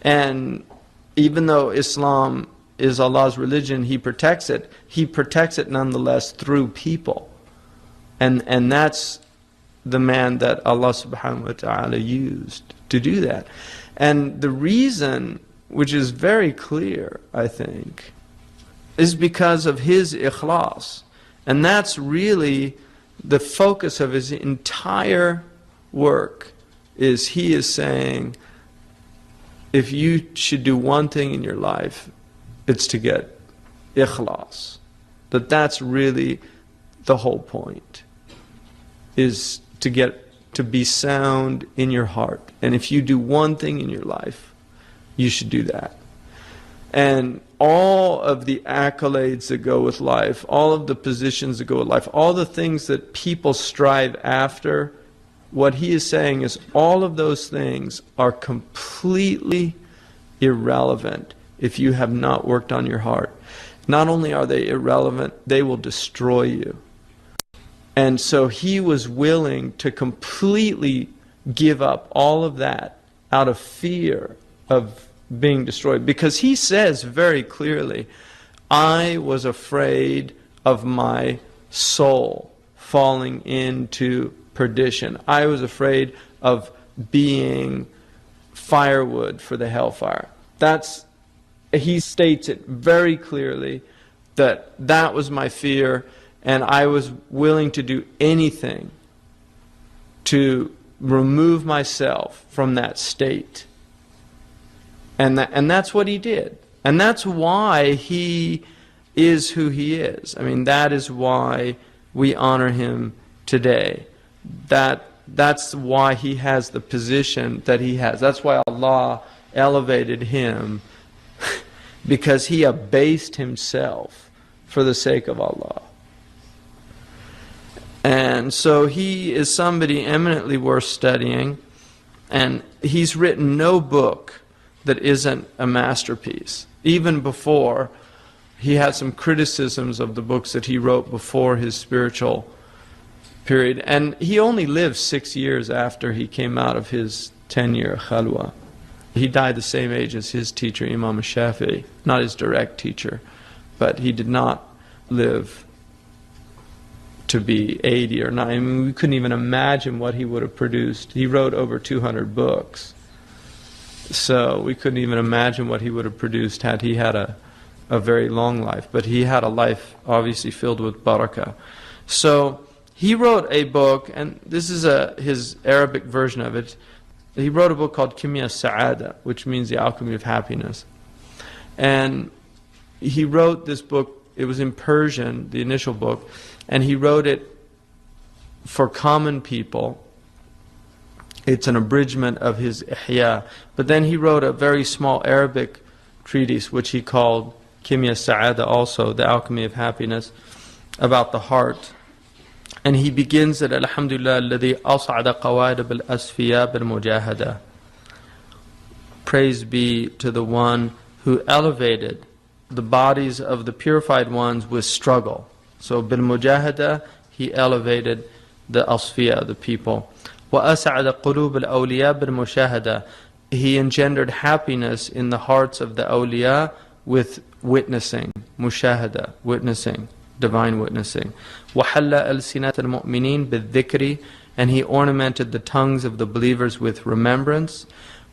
And even though Islam is Allah's religion, He protects it nonetheless through people. And that's the man that Allah subhanahu wa ta'ala used to do that. And the reason which is very clear, I think, is because of his ikhlas. And that's really the focus of his entire work, is he is saying, if you should do one thing in your life, it's to get ikhlas. That's really the whole point, is to be sound in your heart. And if you do one thing in your life, you should do that. And all of the accolades that go with life, all of the positions that go with life, all the things that people strive after, what he is saying is all of those things are completely irrelevant if you have not worked on your heart. Not only are they irrelevant, they will destroy you. And so he was willing to completely give up all of that out of fear of being destroyed. Because he says very clearly, I was afraid of my soul falling into perdition. I was afraid of being firewood for the hellfire. He states it very clearly that was my fear, and I was willing to do anything to remove myself from that state. And that's what he did. And that's why he is who he is. I mean, that is why we honor him today. That's why he has the position that he has. That's why Allah elevated him, because he abased himself for the sake of Allah. And so he is somebody eminently worth studying, and he's written no book that isn't a masterpiece. Even before, he had some criticisms of the books that he wrote before his spiritual period. And he only lived 6 years after he came out of his 10-year khalwa. He died the same age as his teacher, Imam Shafi'i, not his direct teacher, but he did not live to be 80 or 90. I mean, we couldn't even imagine what he would have produced. He wrote over 200 books. So we couldn't even imagine what he would have produced had he had a very long life. But he had a life obviously filled with barakah. So he wrote a book, and this is his Arabic version of it. He wrote a book called Kimya Sa'ada, which means the alchemy of happiness. And he wrote this book, it was in Persian, the initial book, and he wrote it for common people. It's an abridgment of his Ihya. But then he wrote a very small Arabic treatise, which he called Kimya Sa'ada, also, the alchemy of happiness, about the heart. And he begins it, Alhamdulillah, الذي أصعد قواعد بالأسفياء بالمجاهدة. Praise be to the one who elevated the bodies of the purified ones with struggle. So بالمجاهدة, he elevated the asfiya, the people. وأسعد قلوب الأولياء بالمشاهدة. He engendered happiness in the hearts of the awliya with witnessing, mushahada, witnessing, divine witnessing. وحل ألسنة المؤمنين بالذكر. And he ornamented the tongues of the believers with remembrance.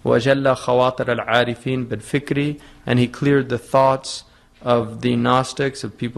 وجل خواطر العارفين بالفكر. And he cleared the thoughts of the Gnostics, of people